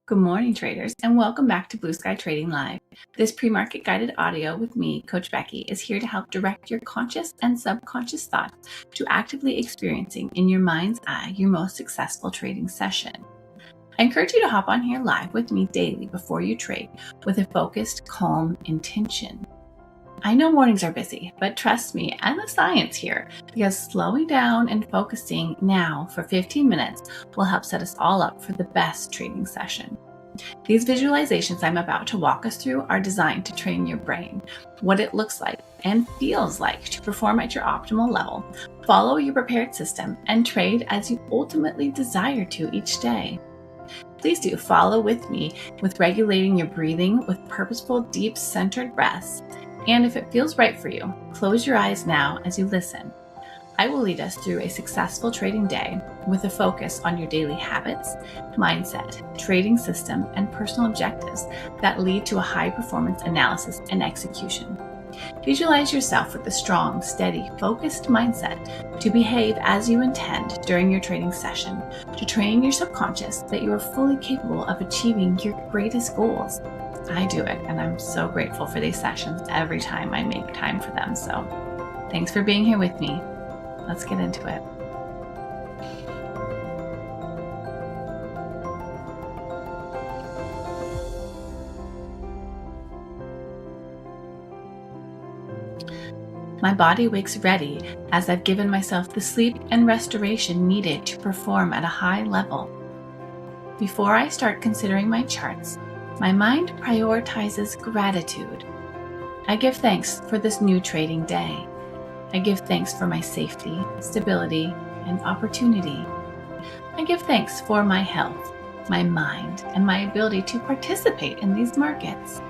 Good morning, traders, and welcome back to BluSky Trading Live. This pre-market guided audio with me, Coach Becky, is here to help direct your conscious and subconscious thoughts to actively experiencing in your mind's eye your most successful trading session. I encourage you to hop on here live with me daily before you trade with a focused, calm intention. I know mornings are busy, but trust me and the science here, because slowing down and focusing now for 15 minutes will help set us all up for the best trading session. These visualizations I'm about to walk us through are designed to train your brain, what it looks like and feels like to perform at your optimal level, follow your prepared system, and trade as you ultimately desire to each day. Please do follow with me with regulating your breathing with purposeful, deep, centered breaths. And if it feels right for you, close your eyes now as you listen. I will lead us through a successful trading day with a focus on your daily habits, mindset, trading system, and personal objectives that lead to a high-performance analysis and execution. Visualize yourself with a strong, steady, focused mindset to behave as you intend during your trading session, to train your subconscious that you are fully capable of achieving your greatest goals. I do it, and I'm so grateful for these sessions every time I make time for them. So thanks for being here with me. Let's get into it. My body wakes ready as I've given myself the sleep and restoration needed to perform at a high level. Before I start considering my charts, my mind prioritizes gratitude. I give thanks for this new trading day. I give thanks for my safety, stability, and opportunity. I give thanks for my health, my mind, and my ability to participate in these markets.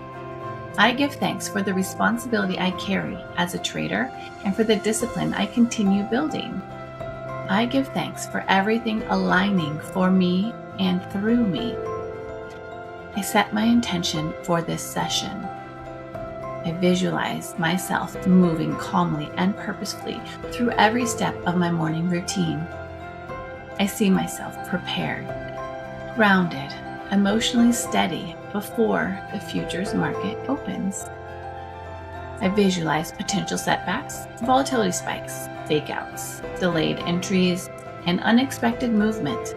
I give thanks for the responsibility I carry as a trader and for the discipline I continue building. I give thanks for everything aligning for me and through me. I set my intention for this session. I visualize myself moving calmly and purposefully through every step of my morning routine. I see myself prepared, grounded, emotionally steady before the futures market opens. I visualize potential setbacks, volatility spikes, fakeouts, delayed entries, and unexpected movement.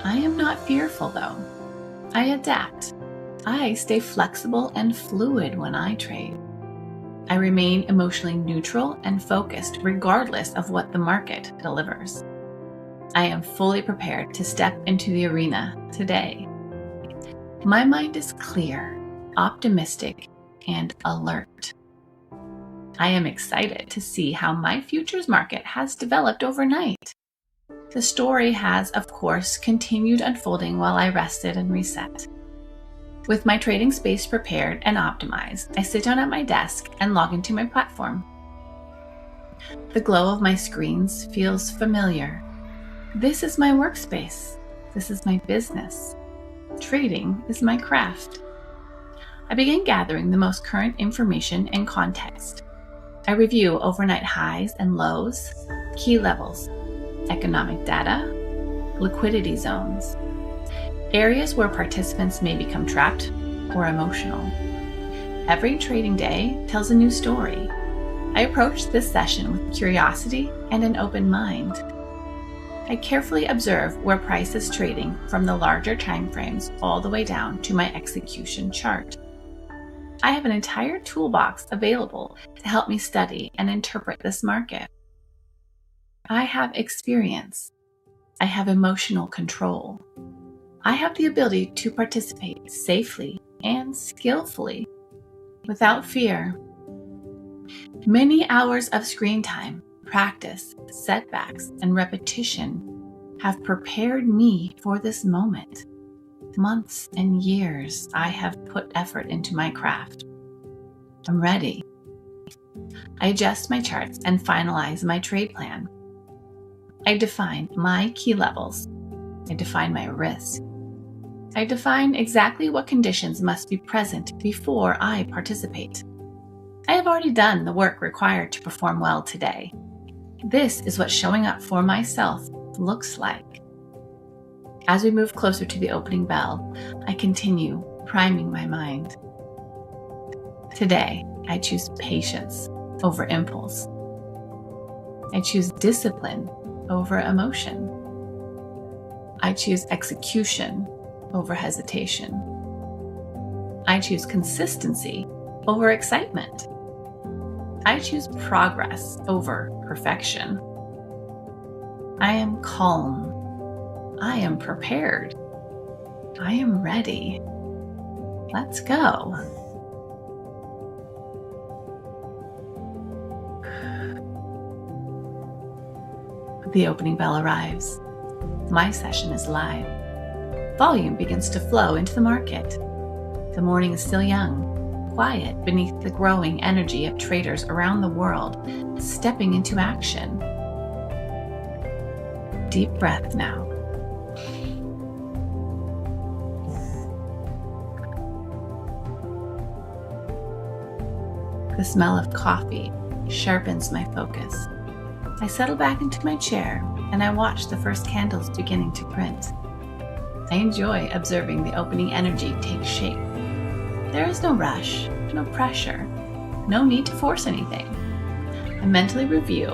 I am not fearful though. I adapt. I stay flexible and fluid when I trade. I remain emotionally neutral and focused regardless of what the market delivers. I am fully prepared to step into the arena today. My mind is clear, optimistic, and alert. I am excited to see how my futures market has developed overnight. The story has, of course, continued unfolding while I rested and reset. With my trading space prepared and optimized, I sit down at my desk and log into my platform. The glow of my screens feels familiar. This is my workspace. This is my business. Trading is my craft. I begin gathering the most current information and context. I review overnight highs and lows, key levels, economic data, liquidity zones, areas where participants may become trapped or emotional. Every trading day tells a new story. I approach this session with curiosity and an open mind. I carefully observe where price is trading from the larger time frames all the way down to my execution chart. I have an entire toolbox available to help me study and interpret this market. I have experience. I have emotional control. I have the ability to participate safely and skillfully without fear. Many hours of screen time, practice, setbacks, and repetition have prepared me for this moment. Months and years I have put effort into my craft. I'm ready. I adjust my charts and finalize my trade plan. I define my key levels. I define my risk. I define exactly what conditions must be present before I participate. I have already done the work required to perform well today. This is what showing up for myself looks like. As we move closer to the opening bell, I continue priming my mind. Today, I choose patience over impulse. I choose discipline over emotion. I choose execution over hesitation. I choose consistency over excitement. I choose progress over perfection. I am calm. I am prepared. I am ready. Let's go. The opening bell arrives. My session is live. Volume begins to flow into the market. The morning is still young, quiet beneath the growing energy of traders around the world stepping into action. Deep breath now. The smell of coffee sharpens my focus. I settle back into my chair and I watch the first candles beginning to print. I enjoy observing the opening energy take shape. There is no rush, no pressure, no need to force anything. I mentally review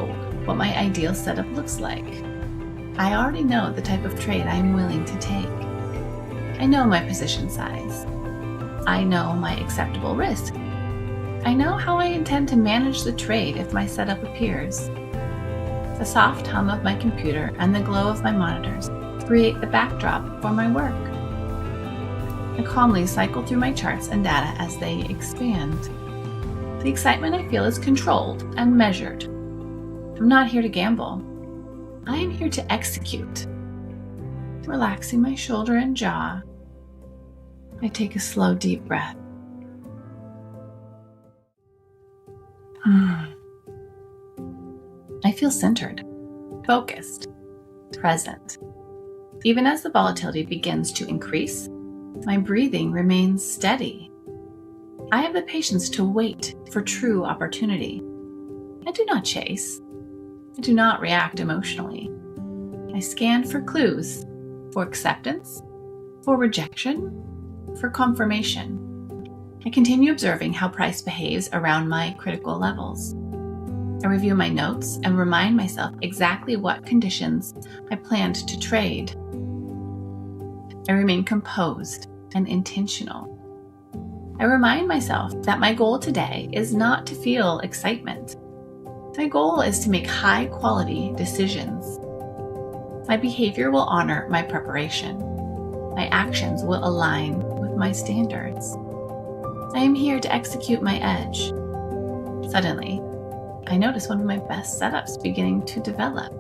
what my ideal setup looks like. I already know the type of trade I am willing to take. I know my position size. I know my acceptable risk. I know how I intend to manage the trade if my setup appears. The soft hum of my computer and the glow of my monitors create the backdrop for my work. I calmly cycle through my charts and data as they expand. The excitement I feel is controlled and measured. I'm not here to gamble. I am here to execute. Relaxing my shoulder and jaw, I take a slow, deep breath. I feel centered, focused, present. Even as the volatility begins to increase, my breathing remains steady. I have the patience to wait for true opportunity. I do not chase. I do not react emotionally. I scan for clues, for acceptance, for rejection, for confirmation. I continue observing how price behaves around my critical levels. I review my notes and remind myself exactly what conditions I planned to trade. I remain composed and intentional. I remind myself that my goal today is not to feel excitement. My goal is to make high-quality decisions. My behavior will honor my preparation. My actions will align with my standards. I am here to execute my edge. Suddenly, I notice one of my best setups beginning to develop.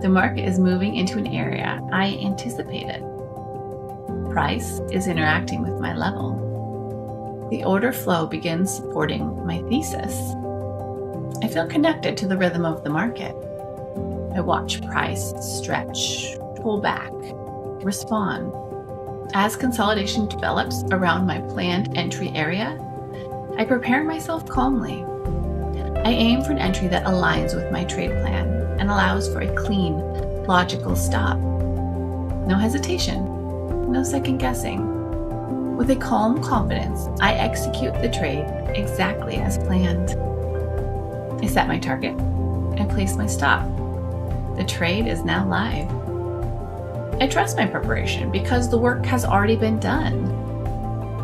The market is moving into an area I anticipated. Price is interacting with my level. The order flow begins supporting my thesis. I feel connected to the rhythm of the market. I watch price stretch, pull back, respond. As consolidation develops around my planned entry area, I prepare myself calmly. I aim for an entry that aligns with my trade plan and allows for a clean, logical stop. No hesitation, no second guessing. With a calm confidence, I execute the trade exactly as planned. I set my target and place my stop. The trade is now live. I trust my preparation because the work has already been done.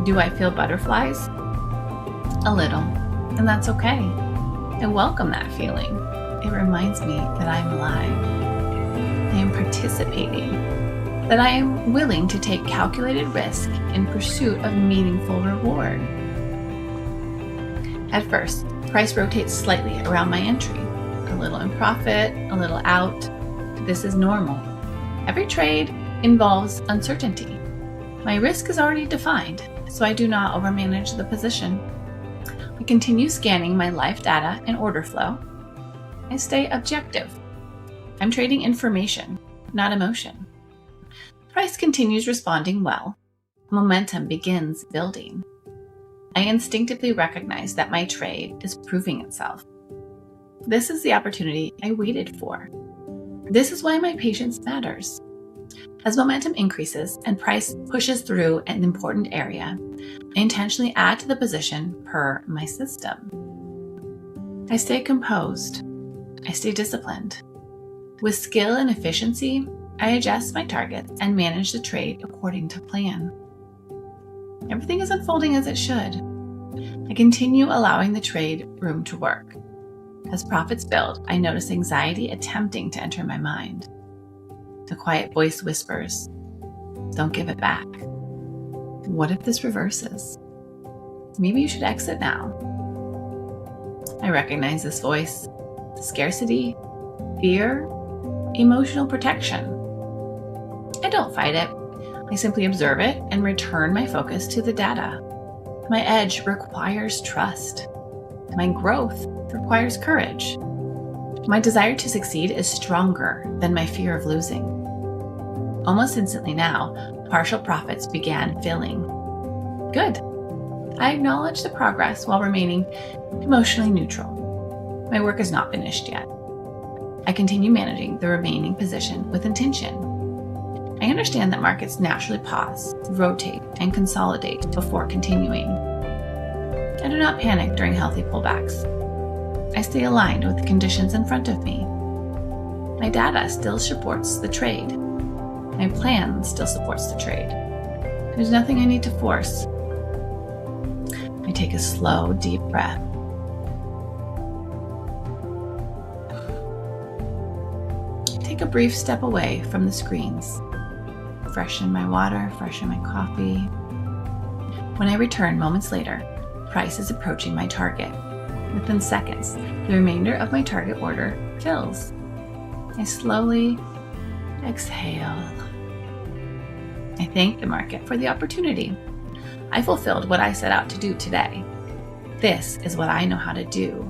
Do I feel butterflies? A little, and that's okay. I welcome that feeling. It reminds me that I'm alive. I am participating, that I am willing to take calculated risk in pursuit of meaningful reward. At first, price rotates slightly around my entry, a little in profit, a little out. This is normal. Every trade involves uncertainty. My risk is already defined, so I do not overmanage the position. I continue scanning my live data and order flow. I stay objective. I'm trading information, not emotion. Price continues responding well. Momentum begins building. I instinctively recognize that my trade is proving itself. This is the opportunity I waited for. This is why my patience matters. As momentum increases and price pushes through an important area, I intentionally add to the position per my system. I stay composed. I stay disciplined. With skill and efficiency, I adjust my targets and manage the trade according to plan. Everything is unfolding as it should. I continue allowing the trade room to work. As profits build, I notice anxiety attempting to enter my mind. The quiet voice whispers, "Don't give it back. What if this reverses? Maybe you should exit now." I recognize this voice: scarcity, fear, emotional protection. I don't fight it. I simply observe it and return my focus to the data. My edge requires trust. My growth requires courage. My desire to succeed is stronger than my fear of losing. Almost instantly now, partial profits began filling. Good. I acknowledge the progress while remaining emotionally neutral. My work is not finished yet. I continue managing the remaining position with intention. I understand that markets naturally pause, rotate, and consolidate before continuing. I do not panic during healthy pullbacks. I stay aligned with the conditions in front of me. My data still supports the trade. My plan still supports the trade. There's nothing I need to force. I take a slow, deep breath. Take a brief step away from the screens. Freshen my water, freshen my coffee. When I return moments later, price is approaching my target. Within seconds, the remainder of my target order fills. I slowly exhale. I thank the market for the opportunity. I fulfilled what I set out to do today. This is what I know how to do.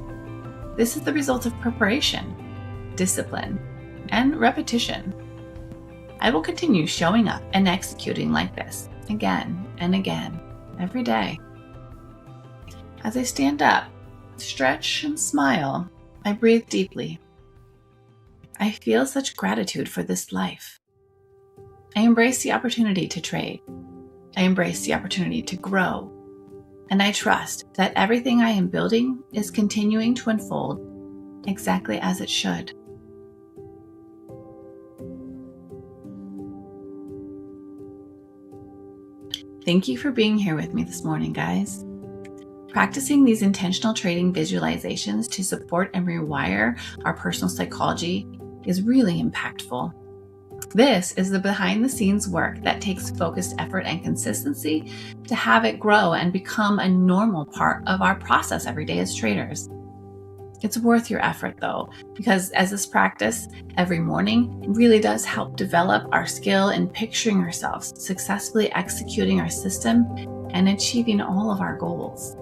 This is the result of preparation, discipline, and repetition. I will continue showing up and executing like this again and again, every day. As I stand up, stretch, and smile, I breathe deeply. I feel such gratitude for this life. I embrace the opportunity to trade. I embrace the opportunity to grow. And I trust that everything I am building is continuing to unfold exactly as it should. Thank you for being here with me this morning, guys. Practicing these intentional trading visualizations to support and rewire our personal psychology is really impactful. This is the behind-the-scenes work that takes focused effort and consistency to have it grow and become a normal part of our process every day as traders. It's worth your effort, though, because as this practice every morning really does help develop our skill in picturing ourselves successfully executing our system and achieving all of our goals.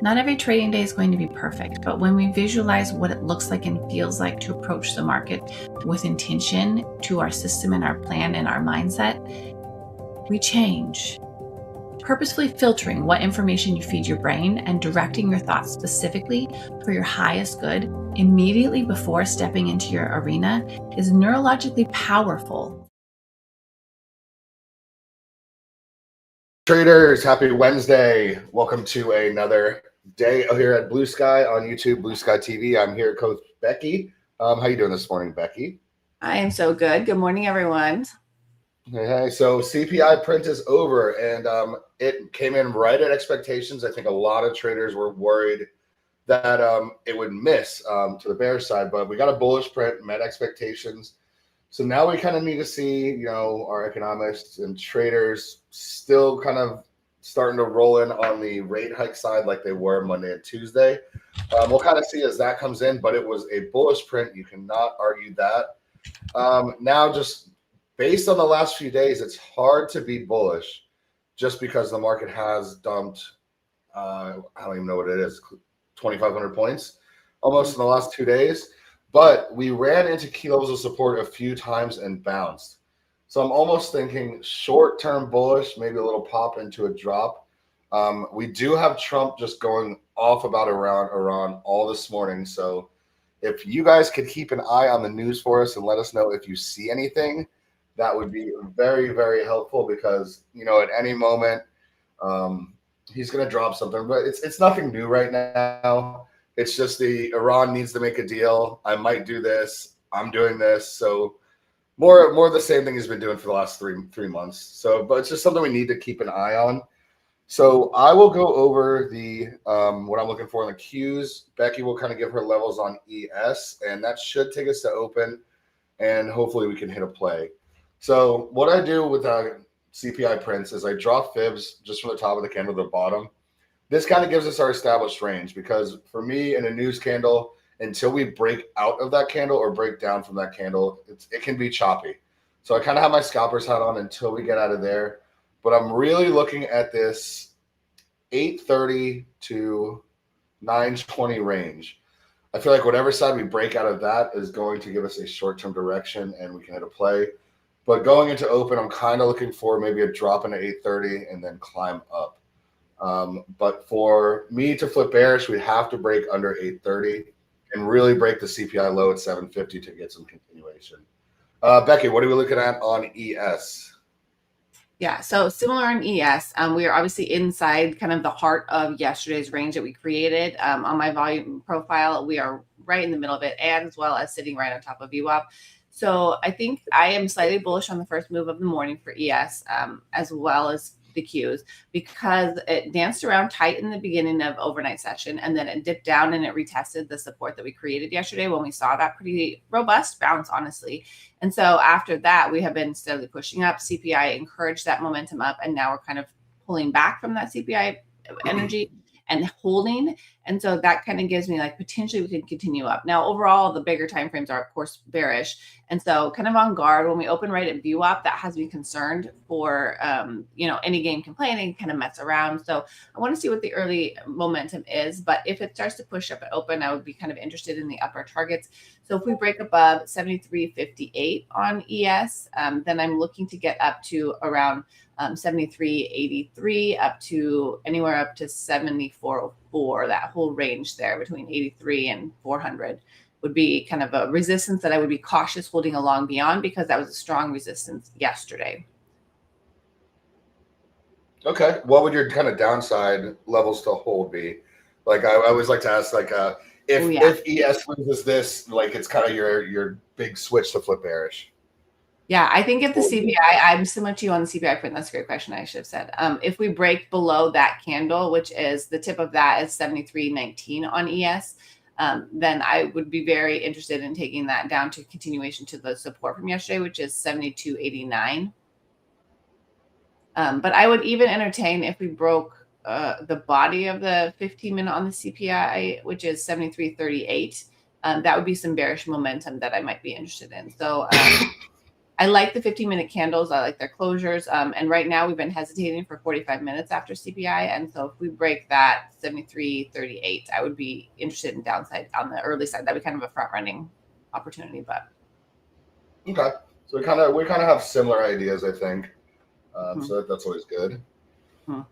Not every trading day is going to be perfect, but when we visualize what it looks like and feels like to approach the market with intention to our system and our plan and our mindset, we change. Purposefully filtering what information you feed your brain and directing your thoughts specifically for your highest good immediately before stepping into your arena is neurologically powerful. Traders, happy Wednesday. Welcome to another day here at BluSky on YouTube, BluSky TV. I'm here, Coach Becky. How you doing this morning, Becky? I am so good. Good morning, everyone. Hey, so CPI print is over, and it came in right at expectations. I think a lot of traders were worried that it would miss to the bear side, but we got a bullish print, met expectations. So now we kind of need to see, our economists and traders still kind of starting to roll in on the rate hike side like they were Monday and Tuesday. We'll kind of see as that comes in, but it was a bullish print. You cannot argue that. Now, just based on the last few days, it's hard to be bullish just because the market has dumped, I don't even know what it is, 2,500 points almost in the last 2 days. But we ran into key levels of support a few times and bounced. So I'm almost thinking short-term bullish, maybe a little pop into a drop. We do have Trump just going off about Iran all this morning. So if you guys could keep an eye on the news for us and let us know if you see anything, that would be very, very helpful because, you know, at any moment, he's going to drop something, but it's nothing new right now. It's just the Iran needs to make a deal. I might do this. I'm doing this. So more of the same thing he's been doing for the last three months. So, but it's just something we need to keep an eye on. So I will go over the what I'm looking for in the Qs. Becky will kind of give her levels on ES, and that should take us to open, and hopefully we can hit a play. So what I do with CPI prints is I draw fibs just from the top of the candle to the bottom. This kind of gives us our established range because for me in a news candle, until we break out of that candle or break down from that candle, it can be choppy. So I kind of have my scalper's hat on until we get out of there. But I'm really looking at this 830 to 920 range. I feel like whatever side we break out of that is going to give us a short-term direction and we can hit a play. But going into open, I'm kind of looking for maybe a drop into 830 and then climb up. But for me to flip bearish, we have to break under 830 and really break the CPI low at 750 to get some continuation. Becky, what are we looking at on ES? Yeah, so similar in ES, we are obviously inside kind of the heart of yesterday's range that we created. On my volume profile, we are right in the middle of it, and as well as sitting right on top of VWAP. So I think I am slightly bullish on the first move of the morning for ES, as well as the Qs, because it danced around tight in the beginning of overnight session, and then it dipped down and it retested the support that we created yesterday when we saw that pretty robust bounce, honestly. And so after that, we have been steadily pushing up. CPI encouraged that momentum up, and now we're kind of pulling back from that CPI energy and holding. And so that kind of gives me like potentially we could continue up. Now, overall, the bigger time frames are, of course, bearish. And so kind of on guard when we open right at VWAP, that has me concerned for, you know, any game can play and it can kind of mess around. So I want to see what the early momentum is. But if it starts to push up at open, I would be kind of interested in the upper targets. So if we break above 73.58 on ES, then I'm looking to get up to around 73.83 up to anywhere up to 74.04. That whole range there between 83 and 400 would be kind of a resistance that I would be cautious holding along beyond, because that was a strong resistance yesterday. Okay. What would your kind of downside levels to hold be? Like I always like to ask, like if ES loses this, like it's kind of your big switch to flip bearish. Yeah, I think if the CPI, I'm similar to you on the CPI print. That's a great question. I should have said. If we break below that candle, which is the tip of that is 73.19 on ES, then I would be very interested in taking that down to continuation to the support from yesterday, which is 72.89. But I would even entertain if we broke the body of the 15-minute on the CPI, which is 73.38. That would be some bearish momentum that I might be interested in. So I like the 15-minute candles. I like their closures. And right now we've been hesitating for 45 minutes after CPI. And so if we break that 73.38, I would be interested in downside on the early side. That'd be kind of a front running opportunity, but. Okay. So we kind of have similar ideas, I think. So that's always good.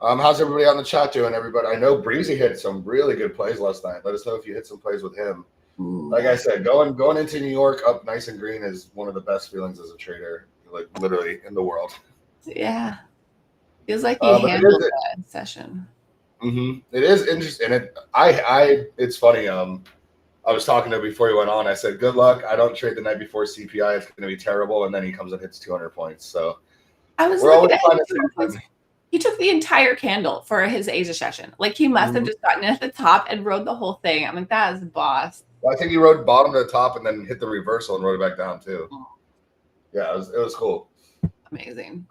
How's everybody on the chat doing, everybody? I know Breezy hit some really good plays last night. Let us know if you hit some plays with him. Like I said, going into New York up nice and green is one of the best feelings as a trader, like literally in the world. Yeah, feels like you handled that session. It is interesting. It's funny. I was talking to him before he went on. I said, "Good luck. I don't trade the night before CPI. It's going to be terrible." And then he comes and hits 200 points. So I was looking at him. He took the entire candle for his Asia session. Like he must have just gotten in at the top and rode the whole thing. I'm like, that is boss. Well, I think he rode bottom to the top and then hit the reversal and rode it back down too. Yeah, it was cool. Amazing.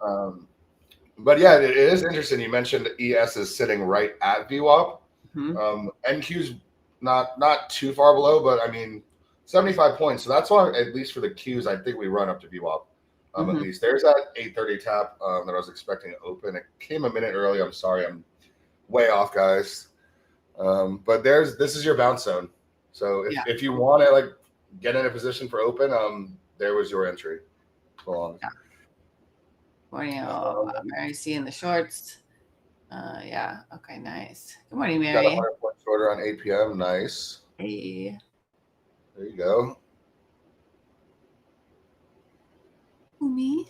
But yeah, it is interesting. You mentioned ES is sitting right at VWAP. NQ's not too far below, but I mean 75 points. So that's why, at least for the Qs, I think we run up to VWAP. At least there's that 830 tap that I was expecting to open. It came a minute early. I'm sorry, I'm way off, guys. But this is your bounce zone. So if you want to like get in a position for open, there was your entry. Morning, Mary C in the shorts. Yeah. Okay. Nice. Good morning, Mary. Got a 100 point shorter on 8 p.m. Nice. Hey. There you go. Who, me?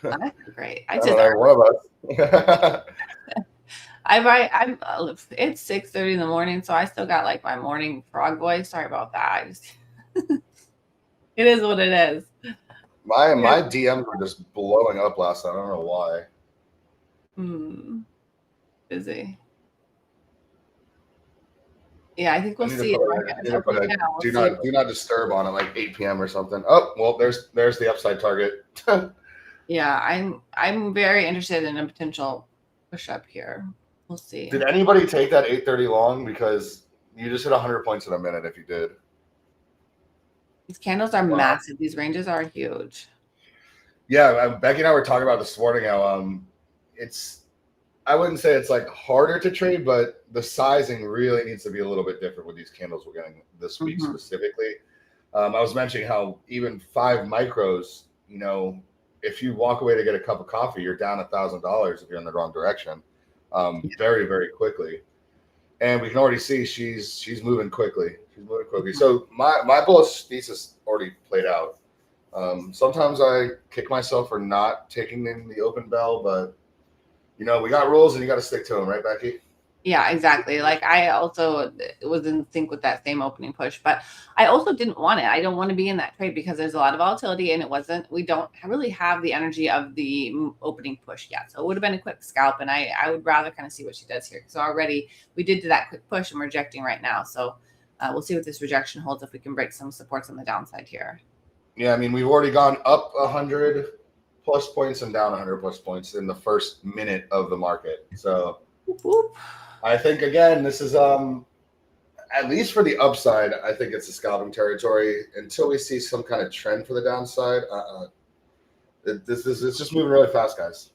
That's great. I don't know, one of us. It's 6:30 in the morning, so I still got like my morning frog voice. Sorry about that. It is what it is. My DMs were just blowing up last night. I don't know why. Busy. Yeah, I think we'll see. Do not disturb on at like 8 p.m. or something. Oh, well, there's the upside target. Yeah, I'm very interested in a potential push up here. We'll see. Did anybody take that 8:30 long? Because you just hit 100 points in a minute if you did. These candles are massive. These ranges are huge. Yeah, Becky and I were talking about this morning how I wouldn't say it's like harder to trade, but the sizing really needs to be a little bit different with these candles we're getting this week specifically. I was mentioning how even 5 micros, you know, if you walk away to get a cup of coffee, you're down $1,000 if you're in the wrong direction, very, very quickly. And we can already see she's moving quickly. So my bullish thesis already played out. Sometimes I kick myself for not taking in the open bell, but you know, we got rules and you got to stick to them, right, Becky? Yeah, exactly. Like I also was in sync with that same opening push, but I also didn't want it. I don't want to be in that trade because there's a lot of volatility and we don't really have the energy of the opening push yet. So it would have been a quick scalp, and I would rather kind of see what she does here. So already we did do that quick push and we're rejecting right now. So we'll see what this rejection holds, if we can break some supports on the downside here. Yeah, I mean, we've already gone up 100 plus points and down 100 plus points in the first minute of the market. So I think, again, this is at least for the upside, I think it's a scalping territory until we see some kind of trend for the downside. It's just moving really fast, guys.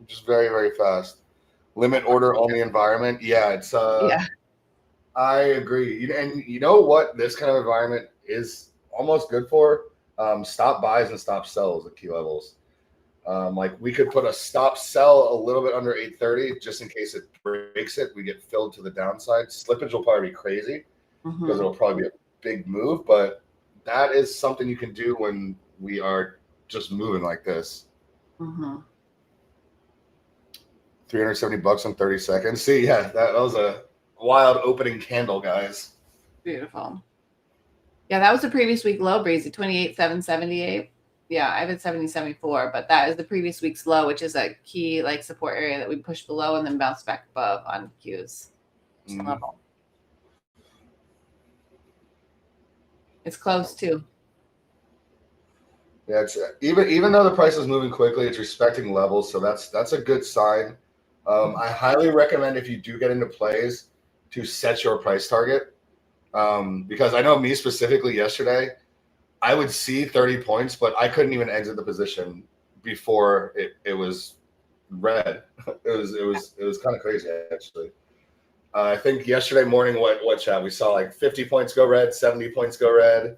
Just very, very fast. Limit order only environment. Yeah, it's I agree. And you know what this kind of environment is almost good for? Stop buys and stop sells at key levels. Like we could put a stop sell a little bit under 830 just in case it breaks it. We get filled to the downside. Slippage will probably be crazy because it'll probably be a big move, but that is something you can do when we are just moving like this. 370 bucks in 30 seconds. See, yeah, that was a wild opening candle, guys. Beautiful. Yeah, that was the previous week low, Breezy, 28,778. Yeah, I have it 70.74, but that is the previous week's low, which is a key like support area that we pushed below and then bounced back above on Q's level. It's close too. Yeah, it's even though the price is moving quickly, it's respecting levels, so that's a good sign. I highly recommend, if you do get into plays, to set your price target, because I know me specifically yesterday, I would see 30 points, but I couldn't even exit the position before it was red. It was kind of crazy, actually. I think yesterday morning, what chat we saw, like 50 points go red, 70 points go red,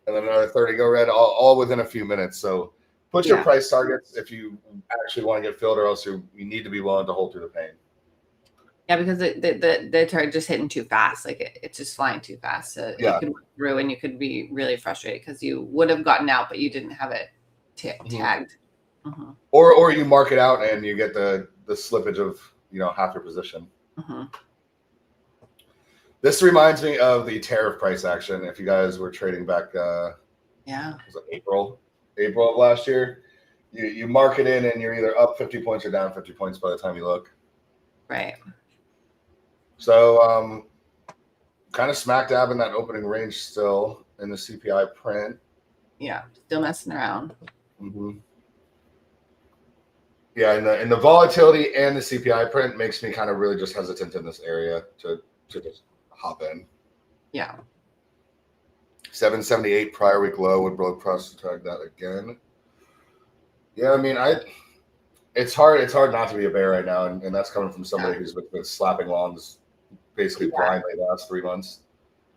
and then another 30 go red, all within a few minutes. So put your price targets if you actually want to get filled, or else you need to be willing to hold through the pain. Yeah, because the target just hitting too fast. Like it's just flying too fast. So you could work through and you could be really frustrated because you would have gotten out, but you didn't have it tagged. Or you mark it out and you get the slippage of half your position. This reminds me of the tariff price action. If you guys were trading back, was it April of last year, you mark it in and you're either up 50 points or down 50 points by the time you look. Right. So kind of smack dab in that opening range still in the CPI print. Yeah, still messing around. Yeah, and the volatility and the CPI print makes me kind of really just hesitant in this area to just hop in. Yeah. 778 prior week low, would broke cross tag that again. Yeah, I mean, it's hard not to be a bear right now, and that's coming from somebody who's been slapping longs basically blindly the last 3 months.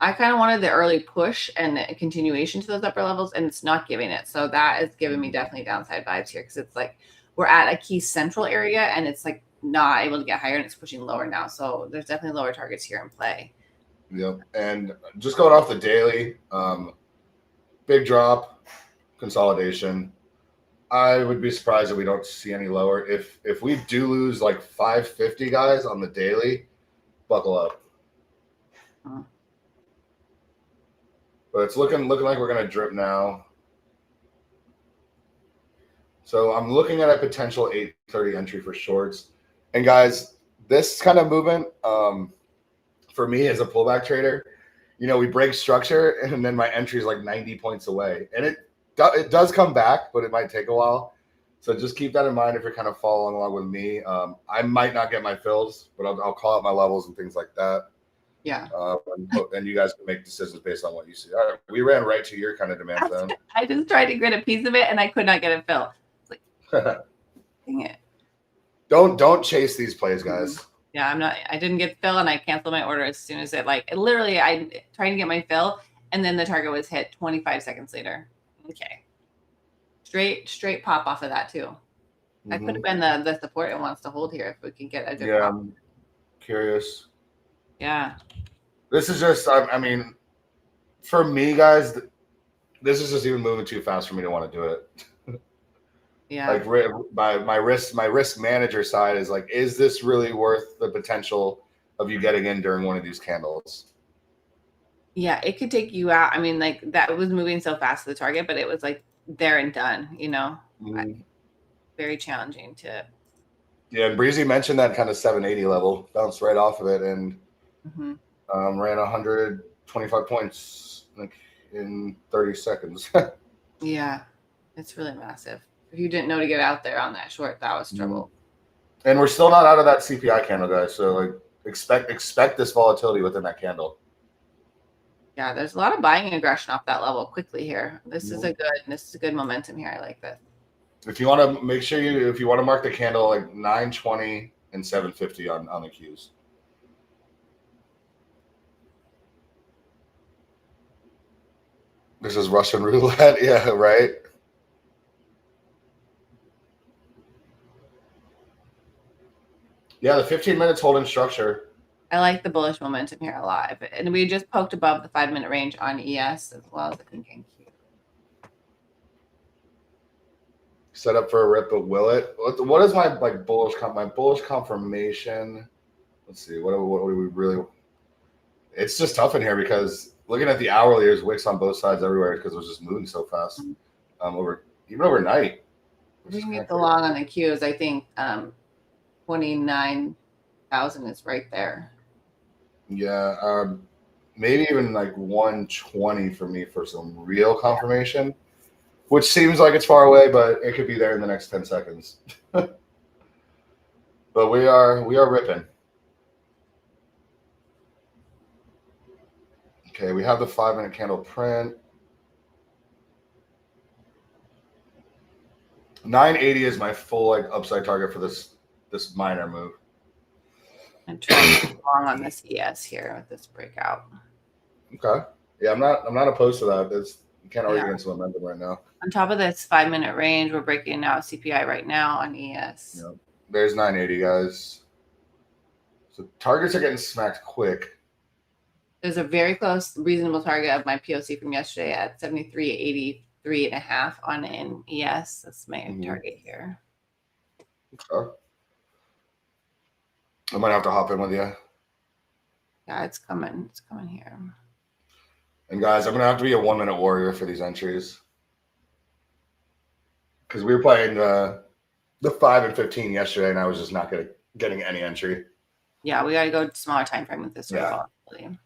I kind of wanted the early push and a continuation to those upper levels, and it's not giving it. So that is giving me definitely downside vibes here, because it's like we're at a key central area and it's like not able to get higher and it's pushing lower now. So there's definitely lower targets here in play. Yep. And just going off the daily, big drop, consolidation. I would be surprised if we don't see any lower. If we do lose like 550 guys on the daily, buckle up. But it's looking like we're gonna drip now. So I'm looking at a potential 830 entry for shorts. And guys, this kind of movement, for me as a pullback trader, you know, we break structure and then my entry is like 90 points away. And it does come back, but it might take a while. So just keep that in mind if you're kind of following along with me. I might not get my fills, but I'll call out my levels and things like that. Yeah. And you guys can make decisions based on what you see. All right, we ran right to your kind of demand zone. I just tried to grit a piece of it and I could not get it filled. It's like, dang it. Don't chase these plays, guys. Yeah, I didn't get fill and I canceled my order as soon as it literally I tried to get my fill and then the target was hit 25 seconds later. Okay. Straight pop off of that too. Mm-hmm. That could have been the support it wants to hold here if we can get a good pop. I'm curious. Yeah. This is just, I mean, for me, guys, this is just even moving too fast for me to want to do it. Yeah. Like my risk manager side is like, is this really worth the potential of you getting in during one of these candles? Yeah, it could take you out. I mean, like that was moving so fast to the target, but it was like there and done, you know. Very challenging to. Yeah, and Breezy mentioned that kind of 780 level, bounced right off of it and ran 125 points like in 30 seconds. Yeah, it's really massive. If you didn't know to get out there on that short, that was trouble. And we're still not out of that CPI candle, guys. So like expect this volatility within that candle. Yeah, there's a lot of buying aggression off that level quickly here. This is a good momentum here. I like this. If you want to make sure if you want to mark the candle like 920 and 750 on the Qs. This is Russian roulette. Yeah, right. Yeah, the 15 minutes holding structure. I like the bullish momentum here a lot. And we just poked above the 5-minute range on ES as well as the thinking Q. Set up for a rip, but will it? What is my bullish confirmation? Let's see. What do we really? It's just tough in here because looking at the hourly, there's wicks on both sides everywhere because it was just moving so fast. Even overnight. We can get the long on the Qs. I think 29,000 is right there. Yeah, maybe even like 120 for me for some real confirmation, which seems like it's far away, but it could be there in the next 10 seconds. But we are ripping. Okay, we have the 5-minute candle print. 980 is my full upside target for this minor move. I'm trying to go long on this ES here with this breakout. Okay. Yeah, I'm not opposed to that. You can't argue against momentum right now. On top of this 5-minute range, we're breaking out CPI right now on ES. Yep. There's 980, guys. So targets are getting smacked quick. There's a very close, reasonable target of my POC from yesterday at 73.83.5 on an ES. That's my target here. Okay. I might have to hop in with you. Yeah, it's coming. It's coming here. And guys, I'm going to have to be a 1-minute warrior for these entries. Because we were playing the 5 and 15 yesterday, and I was just not getting any entry. Yeah, we got to go smaller time frame with this volatility.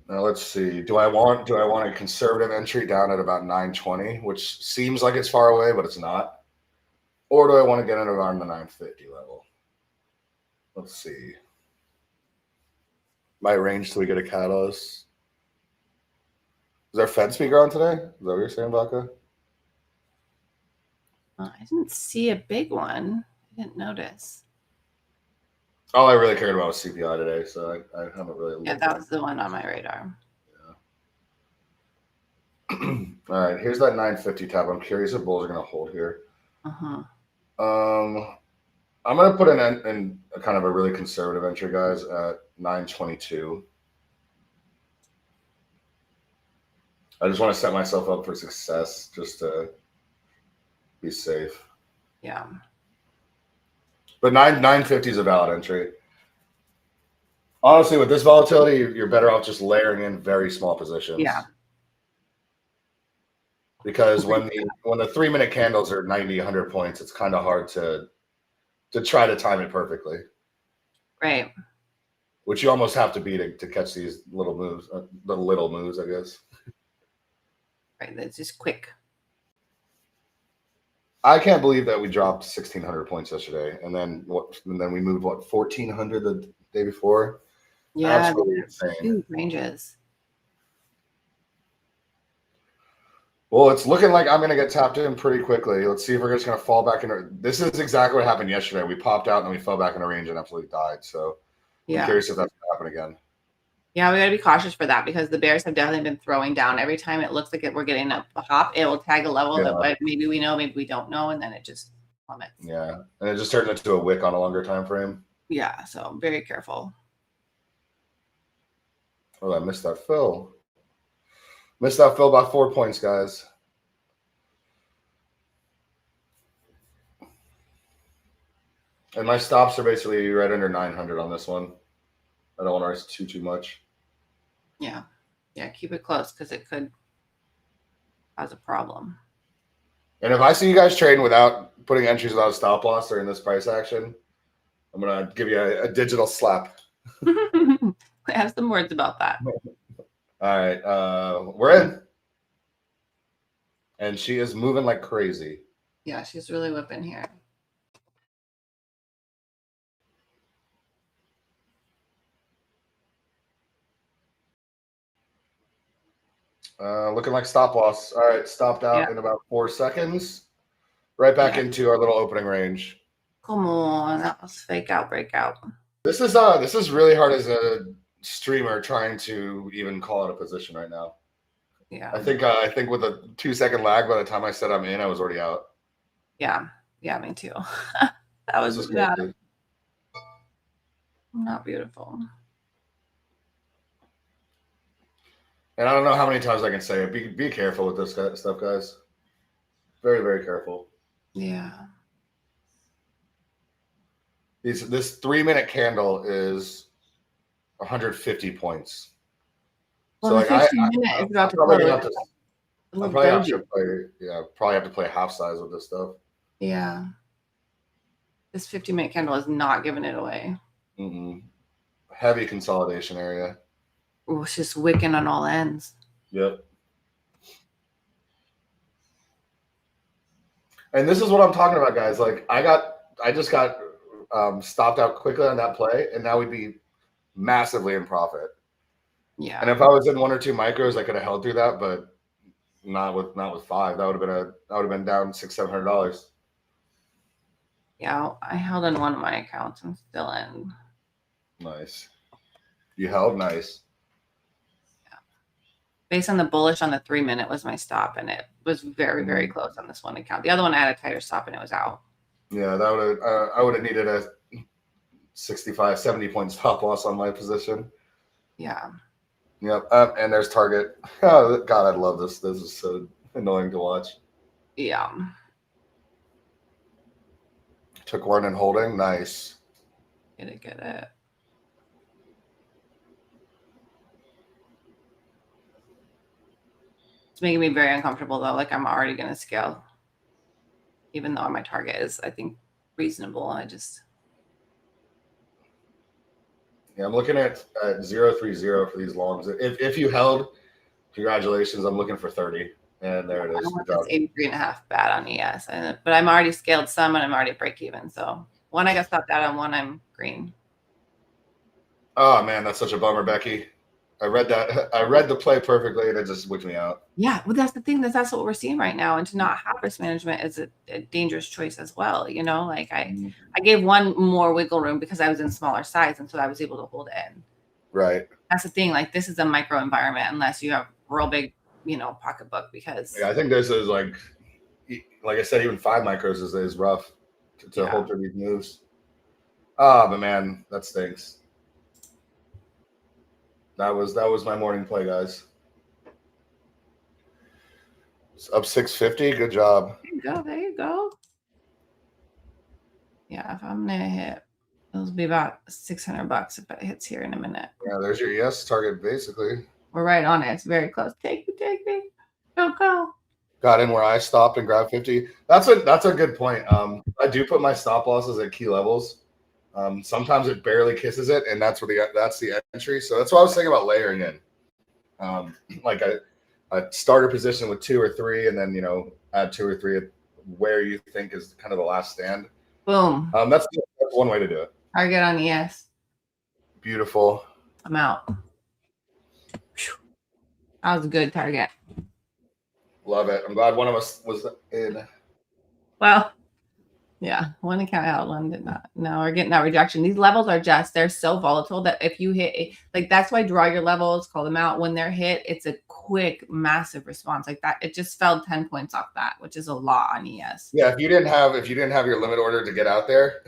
Now let's see. Do I want a conservative entry down at about 920, which seems like it's far away, but it's not? Or do I want to get it around the 950 level? Let's see. My range till we get a catalyst. Is our Fed speaker on today? Is that what you're saying, Baka? I didn't see a big one. I didn't notice. All I really cared about was CPI today, so I haven't really looked. Yeah, that was the one on my radar. Yeah. All right, here's that 950 tab. I'm curious if bulls are going to hold here. I'm going to put in a kind of a really conservative entry, guys, at 922. I just want to set myself up for success, just to Be safe. Yeah. But 950 is a valid entry. Honestly, with this volatility, you're better off just layering in very small positions. Yeah. Because when the 3-minute candles are 90, 100 points, it's kind of hard to try to time it perfectly. Right. Which you almost have to be to catch these little moves, the little moves, I guess. Right. That's just quick. I can't believe that we dropped 1,600 points yesterday, and then we moved 1,400 the day before. Yeah, Absolutely insane. Huge ranges. Well, it's looking like I'm going to get tapped in pretty quickly. Let's see if we're just going to fall back in. This is exactly what happened yesterday. We popped out and then we fell back in a range and absolutely died. So I'm curious if that's going to happen again. Yeah, we got to be cautious for that because the bears have definitely been throwing down. Every time it looks like we're getting a hop, it will tag a level that maybe we know, maybe we don't know, and then it just plummets. Yeah, and it just turns into a wick on a longer time frame. Yeah, so very careful. Oh, I missed that fill. Missed that fill by 4 points, guys. And my stops are basically right under 900 on this one. I don't want to risk too much. Yeah. Yeah, keep it close because it could cause a problem. And if I see you guys trading without putting entries without a stop loss during this price action, I'm going to give you a digital slap. I have some words about that. All right. We're in. And she is moving like crazy. Yeah, she's really whipping here. Looking like stop loss. All right, stopped out in about 4 seconds. Right back into our little opening range. Come on, that was fake out, breakout. This is really hard as a streamer trying to even call out a position right now. Yeah. I think with a 2-second lag, by the time I said I'm in, I was already out. Yeah. Yeah, me too. That was not beautiful. And I don't know how many times I can say it. Be careful with this stuff, guys. Very, very careful. Yeah. This 3-minute candle is 150 points. Well, so the 15-minute is about to close. Probably have to play half size with this stuff. Yeah. This 15-minute candle is not giving it away. Heavy consolidation area. Oh, it's just wicking on all ends. Yep. And this is what I'm talking about, guys. Like I just got stopped out quickly on that play, and now we'd be massively in profit. Yeah. And if I was in 1 or 2 micros, I could have held through that, but not with 5. That would have been down $600-700. Yeah, I held in one of my accounts. I'm still in. Nice. You held nice. Yeah. Based on the bullish on the 3-minute was my stop, and it was very, very close on this one account. The other one I had a tighter stop, and it was out. Yeah, that I would have needed a 65, 70 point stop loss on my position. Yeah. Yep. And there's target. Oh, God, I love this. This is so annoying to watch. Yeah. Took one and holding. Nice. Get it. It's making me very uncomfortable, though. Like, I'm already going to scale. Even though my target is, I think, reasonable. Yeah, I'm looking at 030 for these longs. If you held, congratulations. I'm looking for 30. And there it is. It's 83.5 bad on ES. But I'm already scaled some, and I'm already break even. So one I got stopped out on, one I'm green. Oh, man, that's such a bummer, Becky. I read the play perfectly, and it just wicked me out. Yeah, well, that's the thing. That's what we're seeing right now. And to not have risk management is a dangerous choice as well. You know, like I gave one more wiggle room because I was in smaller size, and so I was able to hold it in. Right. That's the thing. Like, this is a micro environment unless you have real big, pocketbook. Because I think this is like I said, even 5 micros is rough to hold through these moves. Oh, but man, that stinks. That was my morning play, guys. It's up 650. Good job. go. There you go. Yeah, if I'm gonna hit, it'll be about $600 if it hits here in a minute. Yeah, there's your ES target basically. We're right on it. It's very close. Take me. Go. Got in where I stopped and grabbed 50. That's a good point. I do put my stop losses at key levels. Sometimes it barely kisses it, and that's the entry. So that's what I was saying about layering in. Like a starter position with 2 or 3, and then add 2 or 3 where you think is kind of the last stand. Boom. That's one way to do it. Target on ES. Beautiful. I'm out. That was a good target. Love it. I'm glad one of us was in. Well, yeah, one account out, one did not. No, we're getting that rejection. These levels are they're so volatile that if you hit, like, that's why draw your levels, call them out. When they're hit, it's a quick, massive response like that. It just fell 10 points off that, which is a lot on ES. Yeah, if you didn't have your limit order to get out there,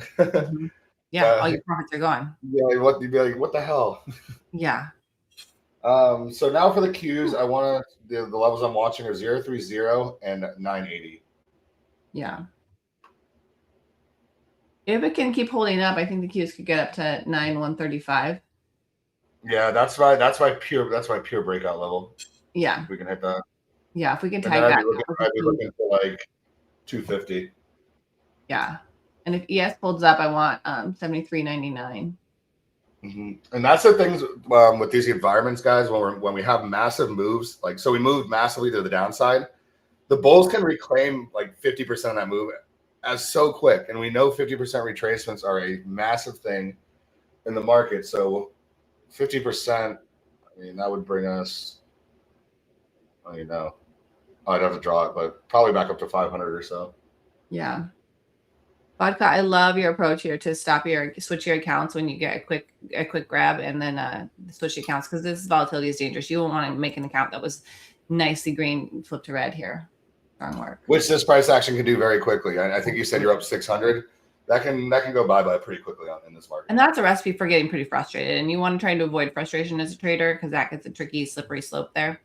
yeah, all your profits are gone. Yeah, you'd be like, what the hell? Yeah. So now for the Qs, I want the levels I'm watching are 030 and 980. Yeah. If it can keep holding up, I think the Qs could get up to 9135. Yeah, that's my pure breakout level. Yeah. If we can hit that. Yeah, if we can tag that. I'd be looking for like 250. Yeah. And if ES holds up, I want 73.99. And that's the things with these environments, guys. When we have massive moves, like so we moved massively to the downside, the bulls can reclaim like 50% of that move as so quick, and we know 50% retracements are a massive thing in the market. So 50%, I mean, that would bring us, I'd have to draw it, but probably back up to 500 or so. Yeah. Vodka, I love your approach here to switch your accounts when you get a quick grab, and then switch the accounts, because this volatility is dangerous. You won't want to make an account that was nicely green flip to red here. Strong work. Which this price action can do very quickly. I think you said you're up 600. That can go bye pretty quickly in this market. And that's a recipe for getting pretty frustrated. And you want to try to avoid frustration as a trader, because that gets a tricky, slippery slope there.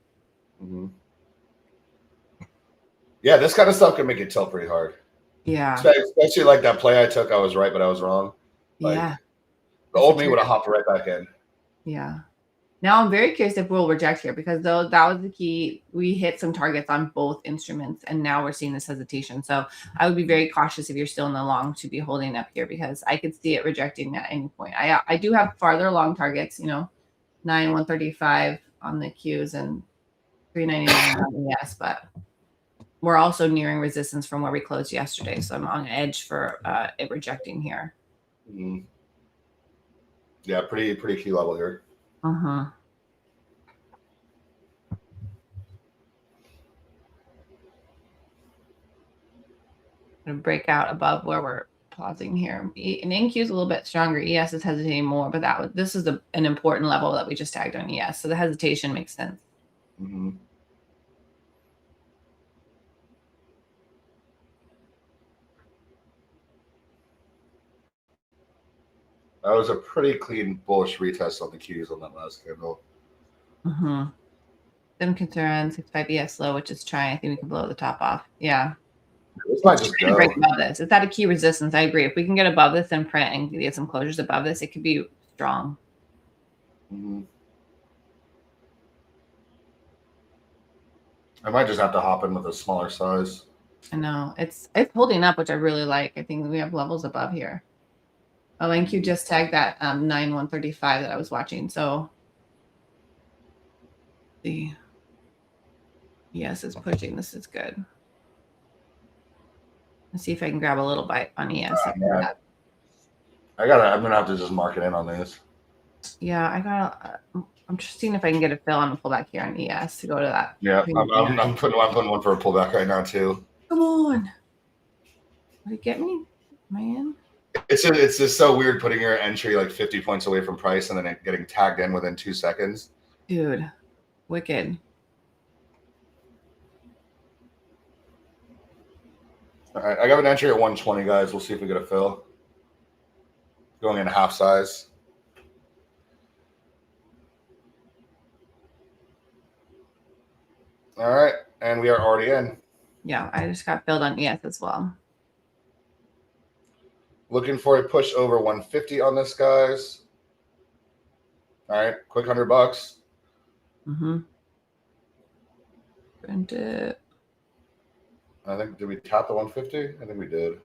Yeah, this kind of stuff can make it tilt pretty hard. Yeah. Especially like that play I took. I was right, but I was wrong. Yeah. The old me would have hopped right back in. Yeah. Now I'm very curious if we'll reject here, because that was the key. We hit some targets on both instruments, and now we're seeing this hesitation. So I would be very cautious if you're still in the long to be holding up here, because I could see it rejecting at any point. I do have farther long targets, 9,135 on the Qs and 399 on the ES, but we're also nearing resistance from where we closed yesterday. So I'm on edge for it rejecting here. Yeah, pretty key level here. Gonna break out above where we're pausing here. And NQ is a little bit stronger. ES is hesitating more, but this is an important level that we just tagged on ES. So the hesitation makes sense. That was a pretty clean bullish retest on the Qs on that last candle. Then concern 65 ES low, which is trying. I think we can blow the top off. Yeah. This might just go. Break above this. It's at a key resistance. I agree. If we can get above this and print and get some closures above this, it could be strong. I might just have to hop in with a smaller size. I know. It's holding up, which I really like. I think we have levels above here. Oh, NQ just tagged that 9,135 that I was watching. So the ES is pushing. This is good. Let's see if I can grab a little bite on ES. I'm gonna have to just mark it in on these. Yeah, I'm just seeing if I can get a fill on the pullback here on ES to go to that. Yeah, I'm putting one for a pullback right now too. Come on. Did it get me? Am I in? It's just so weird putting your entry like 50 points away from price and then it getting tagged in within 2 seconds. Dude, wicked. All right, I got an entry at 120, guys. We'll see if we get a fill. Going in half size. All right, and we are already in. Yeah, I just got filled on ES as well. Looking for a push over 150 on this, guys. All right, quick $100. Print it. I think, did we tap the 150? I think we did.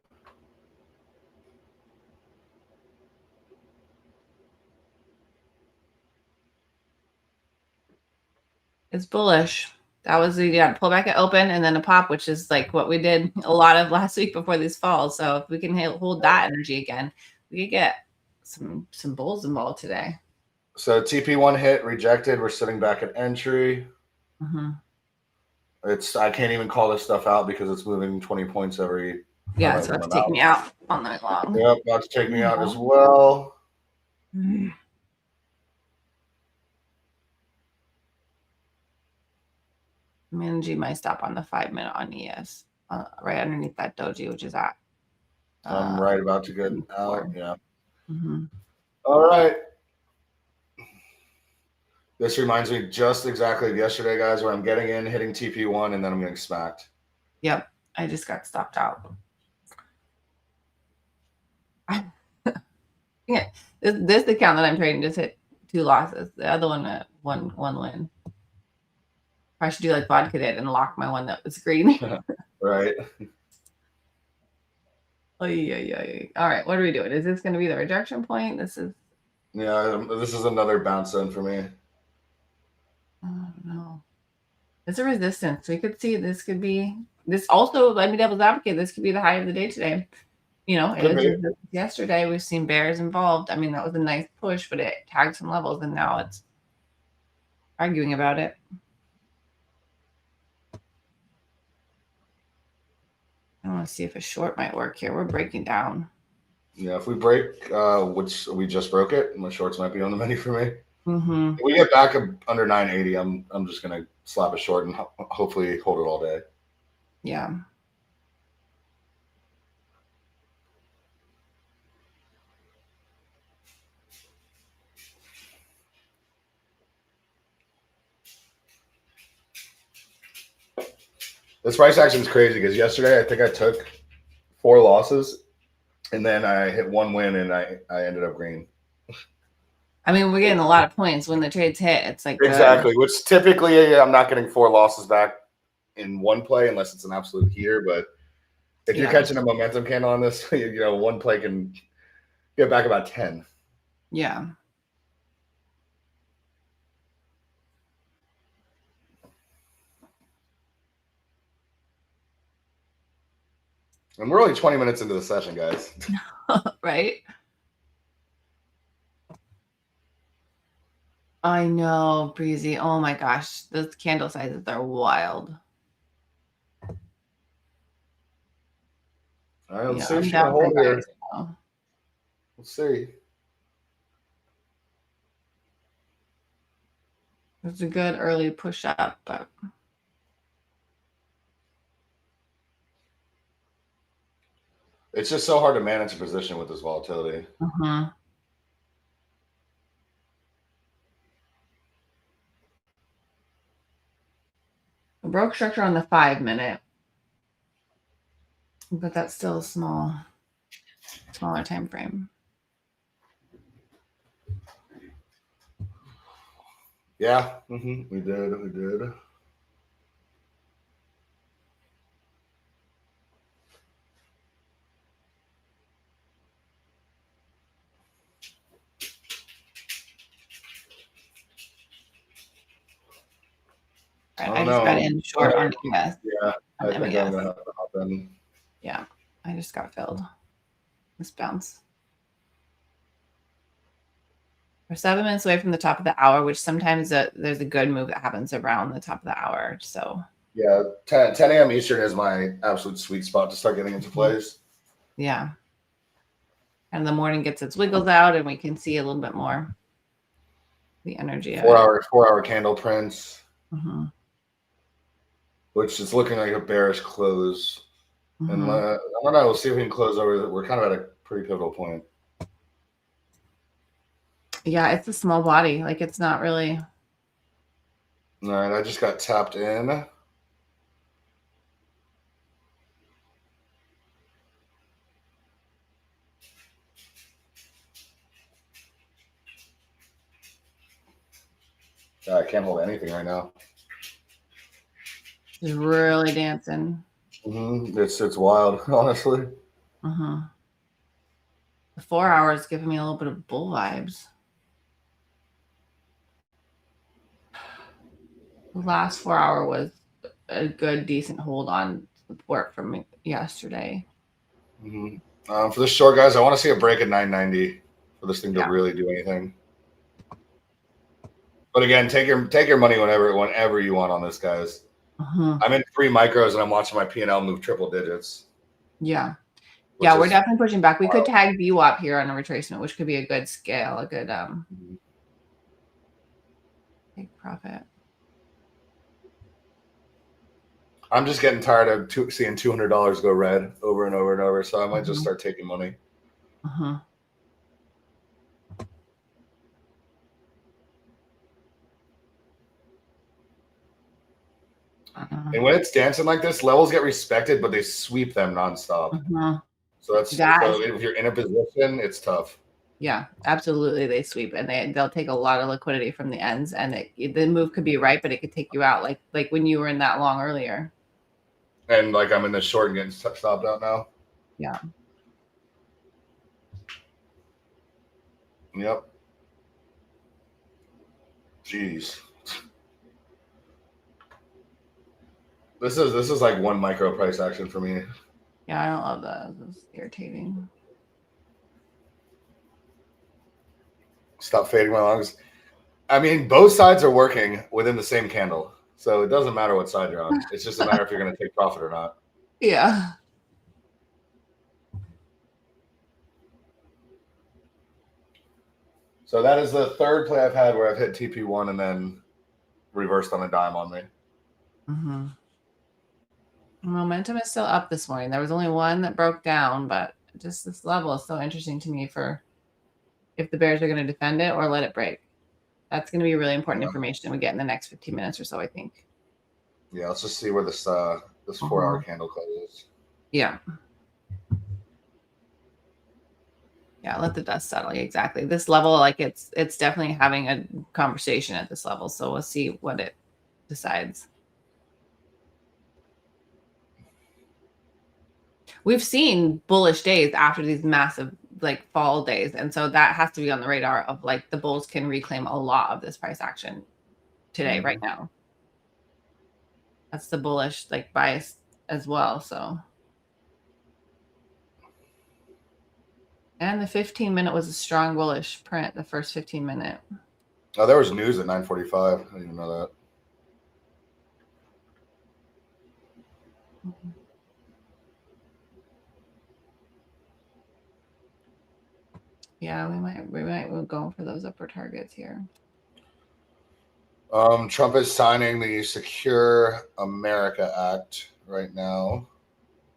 It's bullish. That was the pull back at open and then a pop, which is like what we did a lot of last week before these falls. So if we can hold that energy again, we could get some bulls involved today. So TP1 hit, rejected. We're sitting back at entry. I can't even call this stuff out because it's moving 20 points every. Yeah, it's about to take me out all night long. Yep, about to take me out as well. I'm managing my stop on the 5-minute on ES, right underneath that doji, which is at. I'm right about to get out. Yeah. All right. This reminds me just exactly of yesterday, guys, where I'm getting in, hitting TP1, and then I'm getting smacked. Yep, I just got stopped out. Yeah, this account that I'm trading just hit 2 losses. The other one at one win. I should do like vodka did and lock my one that was green. Right. All right, what are we doing? Is this going to be the rejection point? This is. Yeah, this is another bounce in for me. Oh no, it's a resistance. We could see this could be this also. Let me devil's advocate. This could be the high of the day today. You know, yesterday we've seen bears involved. I mean, that was a nice push, but it tagged some levels, and now it's arguing about it. I want to see if a short might work here. We're breaking down. Yeah, if we break, which we just broke it, my shorts might be on the menu for me. If we get back under 980, I'm just gonna slap a short and hopefully hold it all day. Yeah. This price action is crazy because yesterday I think I took 4 losses and then I hit 1 win and I ended up green. I mean, we're getting a lot of points when the trades hit. It's like exactly, which typically I'm not getting 4 losses back in one play unless it's an absolute heater. But if you're catching a momentum candle on this, you know, one play can get back about 10. Yeah. And we're only 20 minutes into the session, guys. Right? I know, Breezy. Oh my gosh. Those candle sizes are wild. All right, let's see if she can hold here. Let's see. It's a good early push up, but it's just so hard to manage a position with this volatility. A broke structure on the 5-minute, but that's still a smaller time frame. Yeah, we did. I just got in short on ES. Yeah, I think I'm gonna have to hop in. Yeah, I just got filled. This bounce. We're 7 minutes away from the top of the hour, which sometimes there's a good move that happens around the top of the hour. So yeah, 10 a.m. Eastern is my absolute sweet spot to start getting into plays. Yeah. And the morning gets its wiggles out, and we can see a little bit more the energy. 4-hour candle prints, which is looking like a bearish close. And I don't know. We'll see if we can close over. We're kind of at a pretty pivotal point. Yeah, it's a small body. Like, it's not really. All right, I just got tapped in. I can't hold anything right now. It's really dancing. It's wild, honestly. The 4 hours is giving me a little bit of bull vibes. The last 4 hour was a good, decent hold on support from yesterday. For the short guys, I want to see a break at 990 for this thing to really do anything. But again, take your money whenever you want on this, guys. I'm in 3 micros and I'm watching my P&L move triple digits. Yeah. Yeah, we're definitely pushing back. We could tag VWAP here on a retracement, which could be a good scale, a good take profit. I'm just getting tired of seeing $200 go red over and over and over, so I might just start taking money. And when it's dancing like this, levels get respected, but they sweep them nonstop. So if you're in a position, it's tough. Yeah, absolutely. They sweep and they'll take a lot of liquidity from the ends, and the move could be right, but it could take you out, like when you were in that long earlier. And like I'm in the short and getting stopped out now. Yeah. Yep. Jeez. This is like 1 micro price action for me. Yeah, I don't love that. It's irritating. Stop fading my longs. I mean, both sides are working within the same candle, so it doesn't matter what side you're on. It's just a matter if you're going to take profit or not. Yeah. So that is the 3rd play I've had where I've hit TP1 and then reversed on a dime on me. Momentum is still up this morning. There was only one that broke down, but just this level is so interesting to me for if the bears are going to defend it or let it break. That's going to be really important information we get in the next 15 minutes or so, I think. Yeah, let's just see where this 4-hour candle closes. Yeah. Yeah, let the dust settle. Exactly. This level, like it's definitely having a conversation at this level. So we'll see what it decides. We've seen bullish days after these massive like fall days. And so that has to be on the radar of like the bulls can reclaim a lot of this price action today, right now. That's the bullish like bias as well. So. And the 15-minute was a strong bullish print, the first 15-minute. Oh, there was news at 9:45. I didn't even know that. Yeah, we might go for those upper targets here. Trump is signing the Secure America Act right now.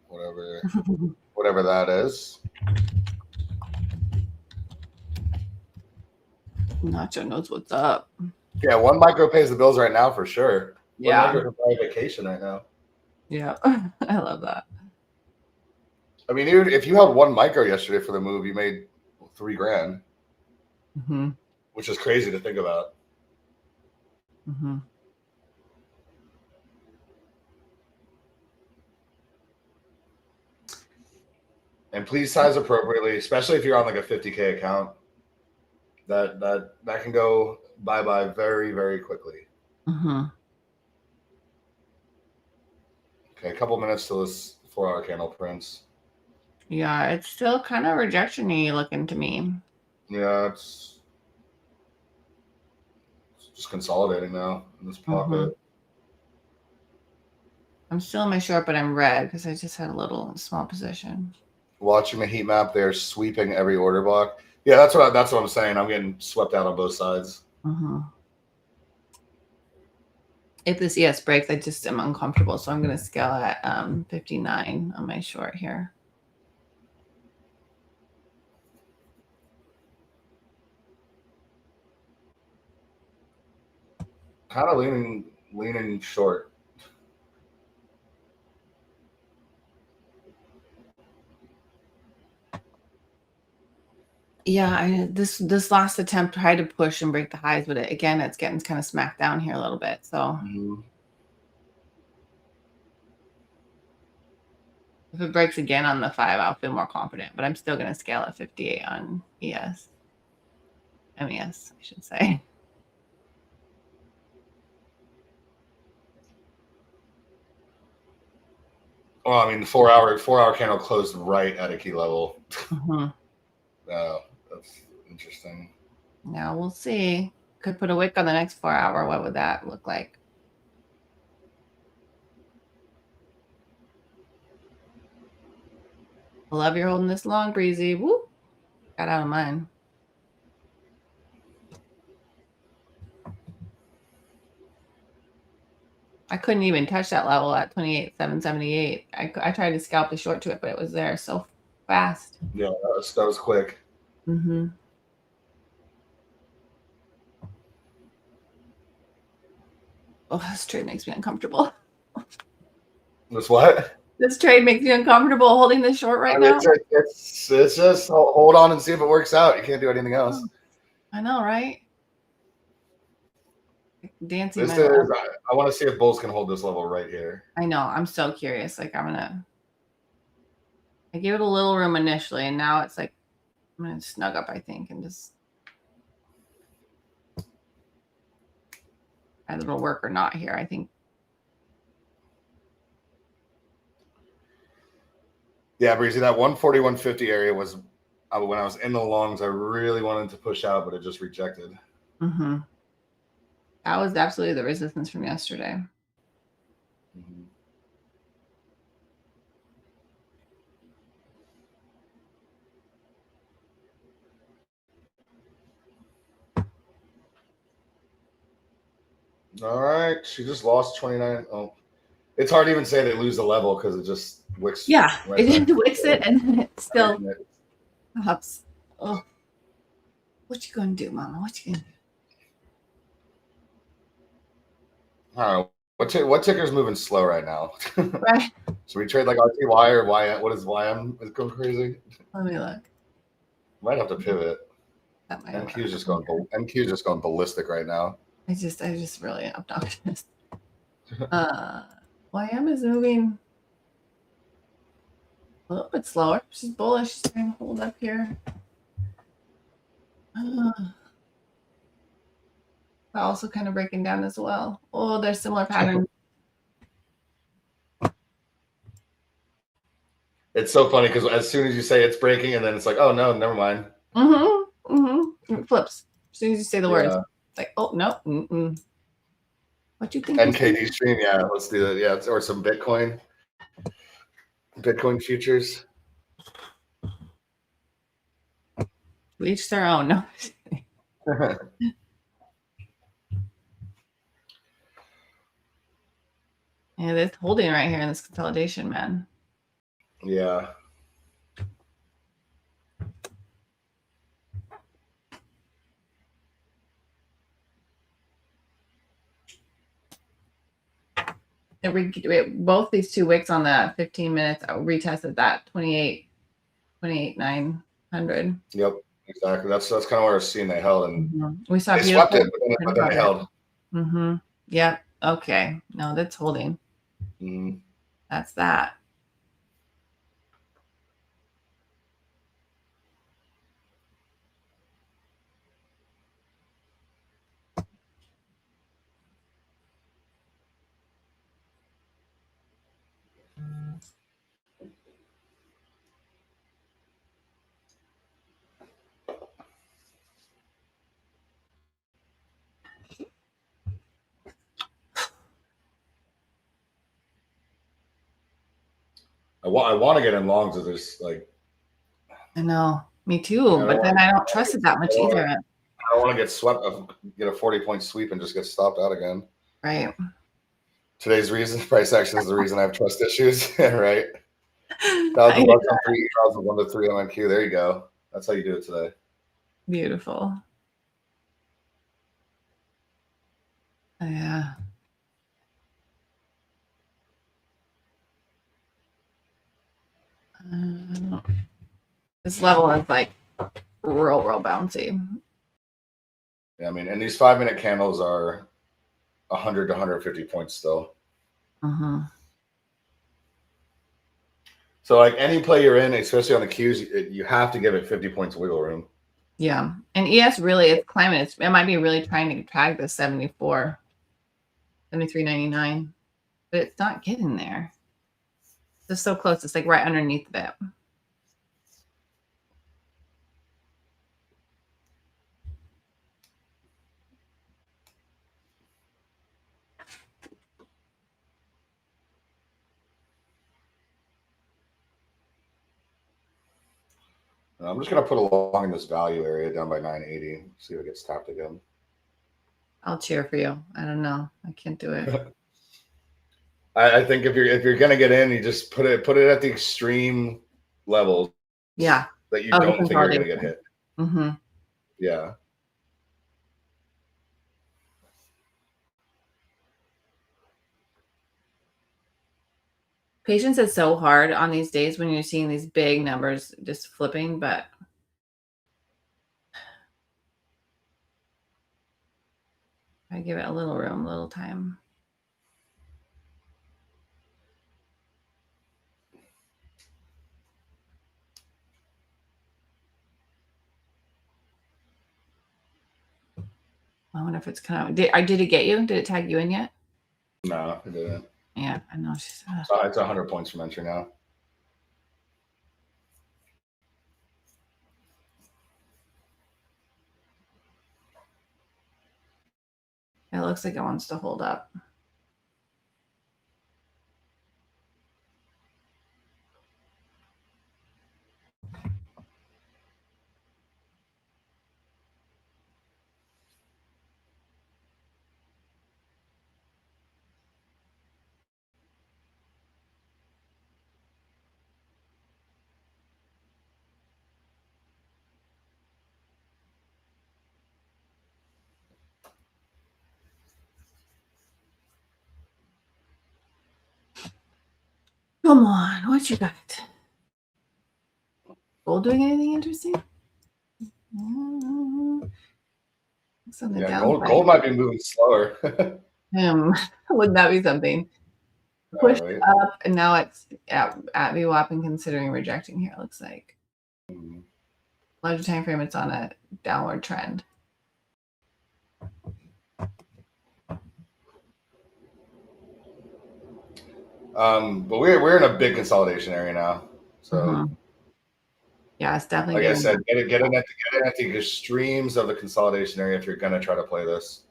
Whatever that is. Nacho knows what's up. Yeah, 1 micro pays the bills right now for sure. Yeah. 1 micro can buy a vacation right now. Yeah, I love that. I mean, dude, if you held 1 micro yesterday for the move, you made $3 grand, which is crazy to think about. And please size appropriately, especially if you're on like a 50K account. That can go bye-bye very, very quickly. Okay, a couple minutes till this 4-hour candle prints. Yeah, it's still kind of rejection-y looking to me. Yeah, it's just consolidating now in this pocket. I'm still in my short, but I'm red because I just had a small position. Watching the heat map, they're sweeping every order block. Yeah, that's what I'm saying. I'm getting swept out on both sides. If this ES breaks, I just am uncomfortable, so I'm going to scale at 59 on my short here. Kind of leaning short. Yeah, this last attempt tried to push and break the highs, but again, it's getting kind of smacked down here a little bit. So if it breaks again on the 5, I'll feel more confident. But I'm still going to scale at 58 on MES, I should say. Well, I mean, the 4-hour candle closed right at a key level. Mm-hmm. Oh, that's interesting. Now we'll see. Could put a wick on the next 4-hour. What would that look like? I love you're holding this long, Breezy. Woo! Got out of mine. I couldn't even touch that level at 28,778. I tried to scalp the short to it, but it was there so fast. Yeah, that was quick. Mm-hmm. Oh, this trade makes me uncomfortable. This what? This trade makes me uncomfortable holding this short right now. It's just hold on and see if it works out. You can't do anything else. I know, right? Dancing. I want to see if bulls can hold this level right here. I know. I'm so curious. Like I gave it a little room initially, and now it's like I'm gonna snug up, I think, and just either it'll work or not here. I think. Yeah, Breezy, that 140, 150 area was when I was in the longs. I really wanted to push out, but it just rejected. Mm-hmm. That was absolutely the resistance from yesterday. Mm-hmm. All right, she just lost 29. Oh, it's hard to even say they lose the level because it just wicks. Yeah, right, it wicks it and it still pops. Oh, what you gonna do, Mama? What you gonna do? I don't know. What ticker's moving slow right now? Right. Should we trade like RTY or YM? What is YM? Is going crazy? Let me look. Might have to pivot. MQ is just going ballistic right now. I just really obnoxious. YM is moving a little bit slower. She's bullish. She's trying to hold up here. Also kind of breaking down as well. Oh, there's similar patterns. It's so funny because as soon as you say it's breaking, and then it's like, oh no, never mind. Mm-hmm. Mm-hmm. It flips as soon as you say the words. It's like, oh no. Mm-mm. What do you think? NKD stream, yeah, let's do that. Yeah, or some Bitcoin futures. We each their own. No. Yeah, this holding right here in this consolidation, man. Yeah. Both these two wicks on that 15 minutes retested that 28,900. Yep, exactly. That's kind of where I was seeing they held, and we saw they swept it, but then they held. Mm-hmm. Yep. Okay. No, that's holding. Mm-hmm. That's that. I want to get in longs. There's like, I know, me too. But then I don't trust it that much either. I don't want to get swept, get a 40-point sweep and just get stopped out again. Right. Today's price action is the reason I have trust issues. Right. 1,000 bucks on 3, 1,000 to 3 on MQ. There you go. That's how you do it today. Beautiful. Yeah. This level is like real bouncy. Yeah, I mean, and these 5-minute candles are 100 to 150 points still. So like any play you're in, especially on the Qs, you have to give it 50 points of wiggle room. Yeah. And ES really is climbing. It might be really trying to tag the 74, 73.99, but it's not getting there. It's so close. It's like right underneath it. I'm just going to put along in this value area down by 980. See if it gets tapped again. I'll cheer for you. I don't know. I can't do it. I think if you're going to get in, you just put it at the extreme levels. Yeah. That you don't think you're going to get hit. Yeah. Patience is so hard on these days when you're seeing these big numbers just flipping, but I give it a little room, a little time. I wonder if it's kind of, did it get you? Did it tag you in yet? No, it didn't. Yeah, I know. It's 100 points from entry now. It looks like it wants to hold up. Come on, what you got? Gold doing anything interesting? Yeah, gold might be moving slower. Wouldn't that be something? Pushed up, and now it's at VWAP and considering rejecting here, it looks like. Larger time frame, it's on a downward trend. But we're in a big consolidation area now. So yeah, it's definitely like I said, get in at the extremes of the consolidation area if you're gonna try to play this.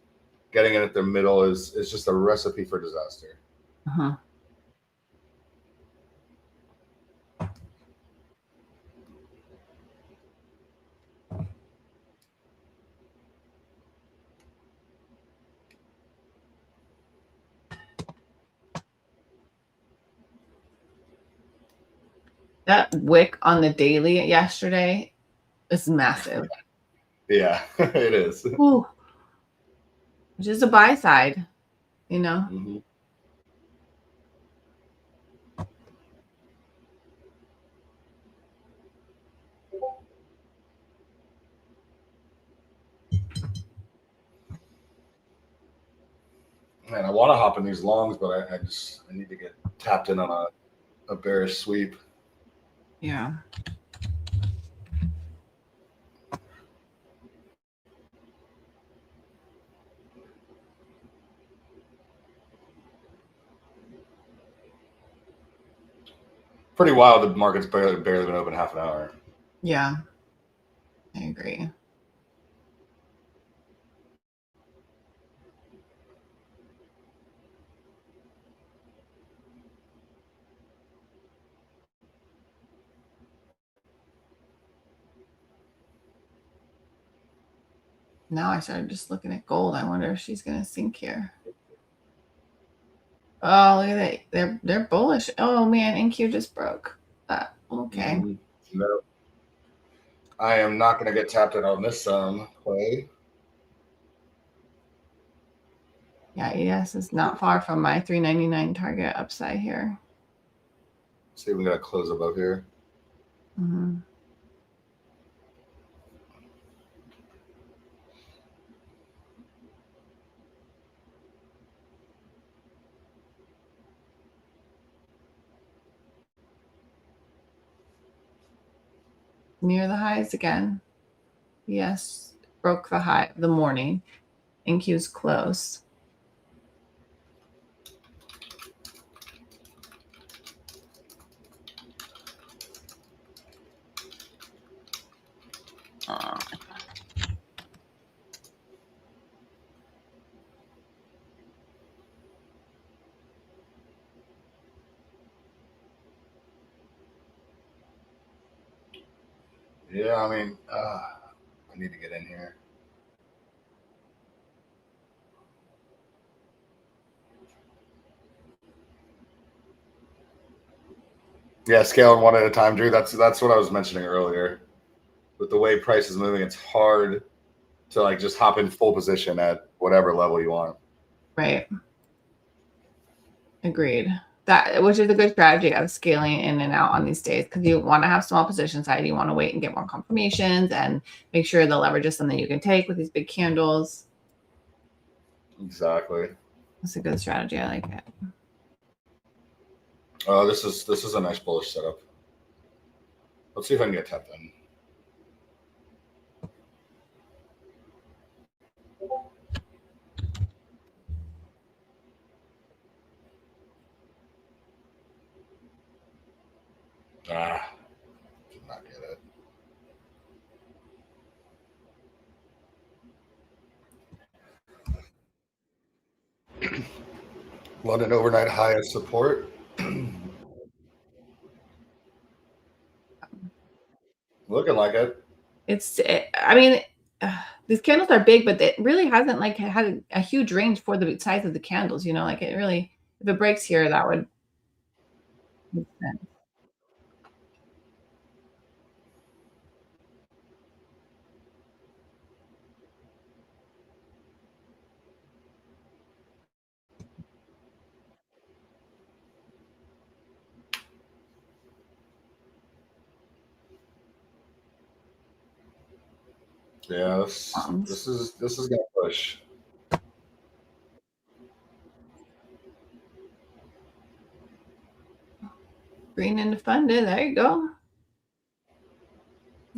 Getting in at the middle is just a recipe for disaster. That wick on the daily yesterday is massive. Yeah, it is. Ooh. Which is a buy side, you know. Man, I want to hop in these longs, but I need to get tapped in on a bearish sweep. Yeah. Pretty wild. The market's barely been open half an hour. Yeah, I agree. Now I started just looking at gold. I wonder if she's going to sink here. Oh, look at that. They're bullish. Oh, man. NQ just broke. Okay. No. I am not going to get tapped in on this play. Yeah, ES is not far from my 399 target upside here. See if we got to close above here. Near the highs again. Yes, broke the high of the morning. NQ's close. Yeah, I mean, I need to get in here. Yeah, scaling one at a time, Drew. That's what I was mentioning earlier. With the way price is moving, it's hard to like just hop in full position at whatever level you want. Right. Agreed. That, which is a good strategy of scaling in and out on these days, because you want to have small position size. You want to wait and get more confirmations and make sure the leverage is something you can take with these big candles. Exactly. That's a good strategy. I like it. Oh, this is a nice bullish setup. Let's see if I can get tapped in. Did not get it. London overnight high as support. Looking like it. I mean, these candles are big, but it really hasn't like had a huge range for the size of the candles. You know, like it really, if it breaks here, that would make sense. Yeah, this is gonna push. Green into funded. There you go.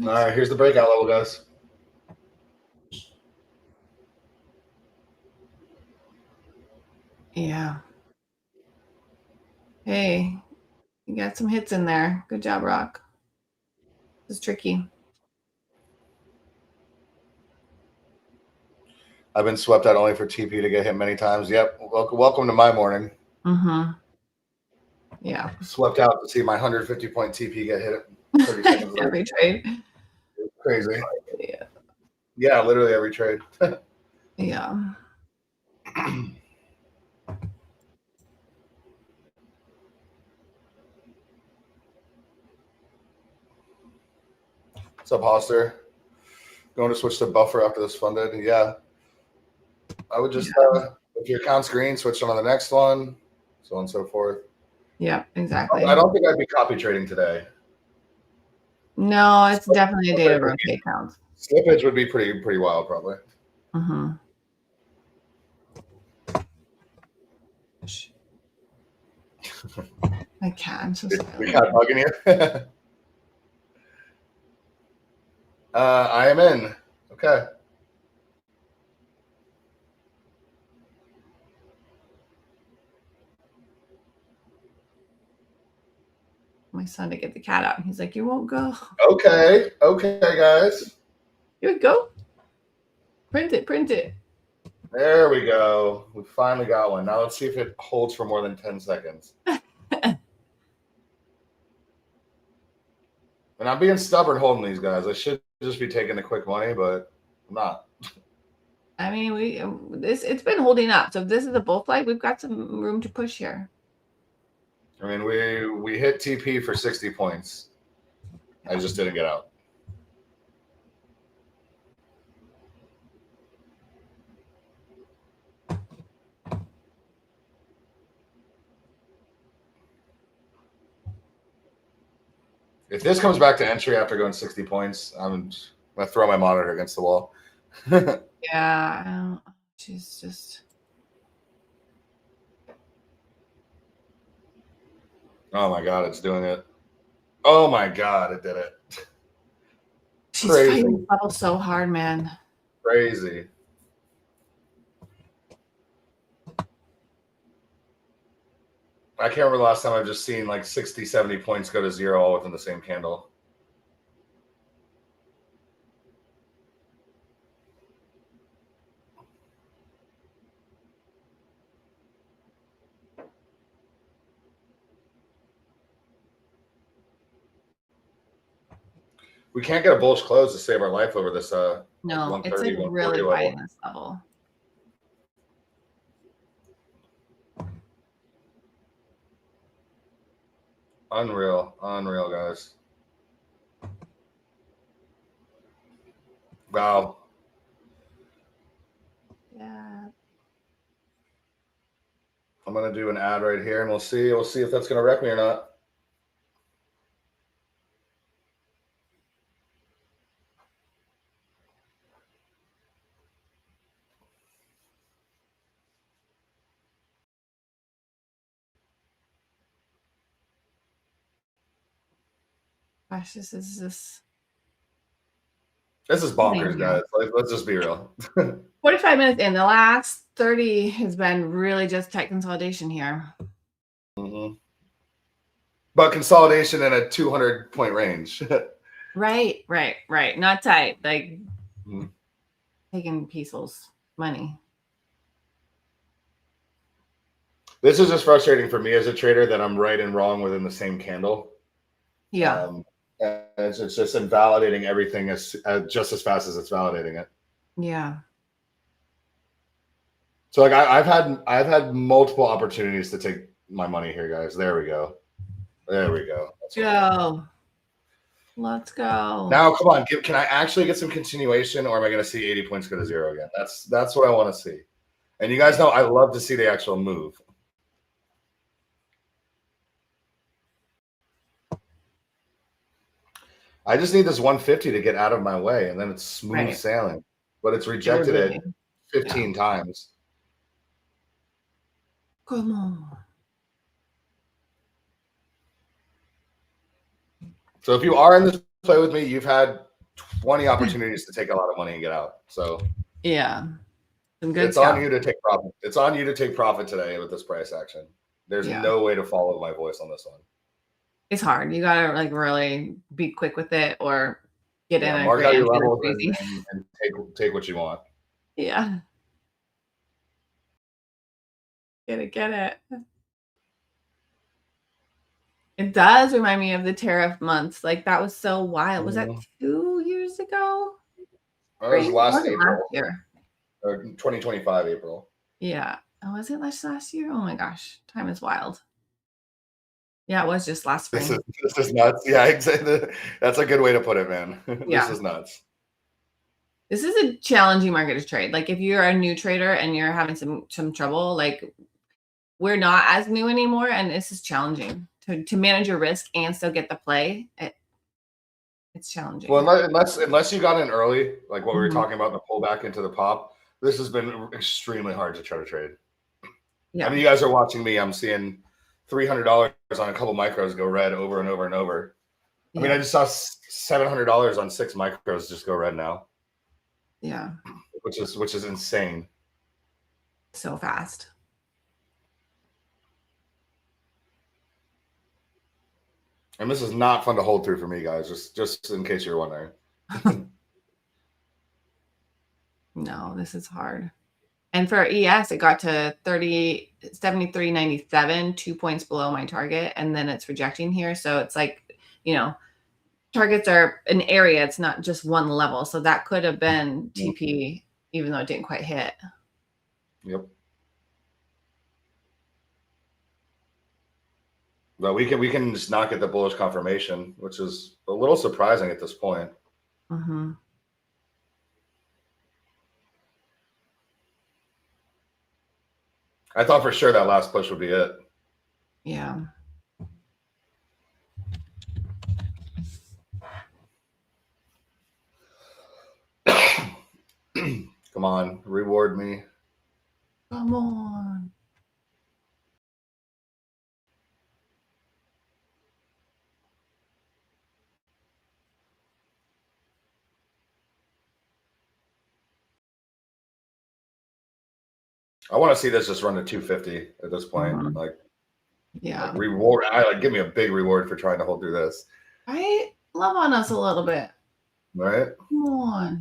All right, here's the breakout level, guys. Yeah. Hey, you got some hits in there. Good job, Rock. This is tricky. I've been swept out only for TP to get hit many times. Yep. Welcome to my morning. Mm-hmm. Yeah. Swept out to see my 150 point TP get hit 30 seconds later. Every trade. Crazy. Yeah. Yeah, literally every trade. Yeah. What's up, Hoster? Going to switch to buffer after this funded? Yeah. I would just, if your account's green, switch on to the next one, so on and so forth. Yeah, exactly. I don't think I'd be copy trading today. No, it's definitely a day to rotate counts. Slippage would be pretty wild, probably. Mm-hmm. My cat, I'm so sorry. The cat bugging you? I am in. Okay. My son to get the cat out, and he's like, "You won't go." Okay, guys. Here we go. Print it. There we go. We finally got one. Now let's see if it holds for more than 10 seconds. And I'm being stubborn holding these guys. I should just be taking the quick money, but I'm not. I mean, it's been holding up. So if this is a bull flag, we've got some room to push here. I mean, we hit TP for 60 points. I just didn't get out. If this comes back to entry after going 60 points, I'm going to throw my monitor against the wall. Yeah, she's just. Oh my God, it's doing it. Oh my God, it did it. She's Crazy. fighting the bubble so hard, man. Crazy. I can't remember the last time I've just seen like 60, 70 points go to zero all within the same candle. We can't get a bullish close to save our life over this No, it's like really fighting this level. Unreal, guys. Wow. Yeah. I'm gonna do an ad right here, and we'll see if that's gonna wreck me or not. Gosh, this is bonkers, guys. Like, let's just be real. 45 minutes in. The last 30 has been really just tight consolidation here. Mm-hmm. But consolidation in a 200-point range. Right. Not tight. Like taking people's money. This is just frustrating for me as a trader that I'm right and wrong within the same candle. Yeah. And it's just invalidating everything as just as fast as it's validating it. Yeah. So like I've had multiple opportunities to take my money here, guys. There we go. Let's go. Let's go. Now, come on. Can I actually get some continuation, or am I going to see 80 points go to zero again? That's what I want to see. And you guys know I love to see the actual move. I just need this 150 to get out of my way, and then it's smooth sailing. But it's rejected it 15 times. Come on. So if you are in this play with me, you've had 20 opportunities to take a lot of money and get out. So yeah, some good it's stuff. on you to take profit. It's on you to take profit today with this price action. There's no way to follow my voice on this one. It's hard. You gotta like really be quick with it, or get in. Mark out your levels and take what you want. Yeah. Get it. It does remind me of the tariff months. Like that was so wild. Was that 2 years ago? That was last April. Last year. 2025 April. Yeah. Oh, was it last year? Oh my gosh. Time is wild. Yeah, it was just last spring. This is nuts. Yeah, exactly. That's a good way to put it, man. This is nuts. This is a challenging market to trade. Like if you're a new trader and you're having some trouble, like we're not as new anymore, and this is challenging to manage your risk and still get the play. It's challenging. Well, unless you got in early, like what we were talking about, the pullback into the pop, this has been extremely hard to try to trade. Yeah. I mean, you guys are watching me. I'm seeing $300 on a couple micros go red over and over and over. I mean, I just saw $700 on 6 micros just go red now. Yeah. Which is insane. So fast. And this is not fun to hold through for me, guys, just in case you're wondering. No, this is hard. And for ES, it got to 73.97, 2 points below my target, and then it's rejecting here. So it's like, targets are an area. It's not just one level. So that could have been TP, even though it didn't quite hit. Yep. But we can just not get the bullish confirmation, which is a little surprising at this point. Mm-hmm. I thought for sure that last push would be it. Yeah. Come on, reward me. Come on. I want to see this just run to 250 at this point. Mhm. Like, Yeah. reward. Give me a big reward for trying to hold through this. Right? Love on us a little bit. Right? Come on.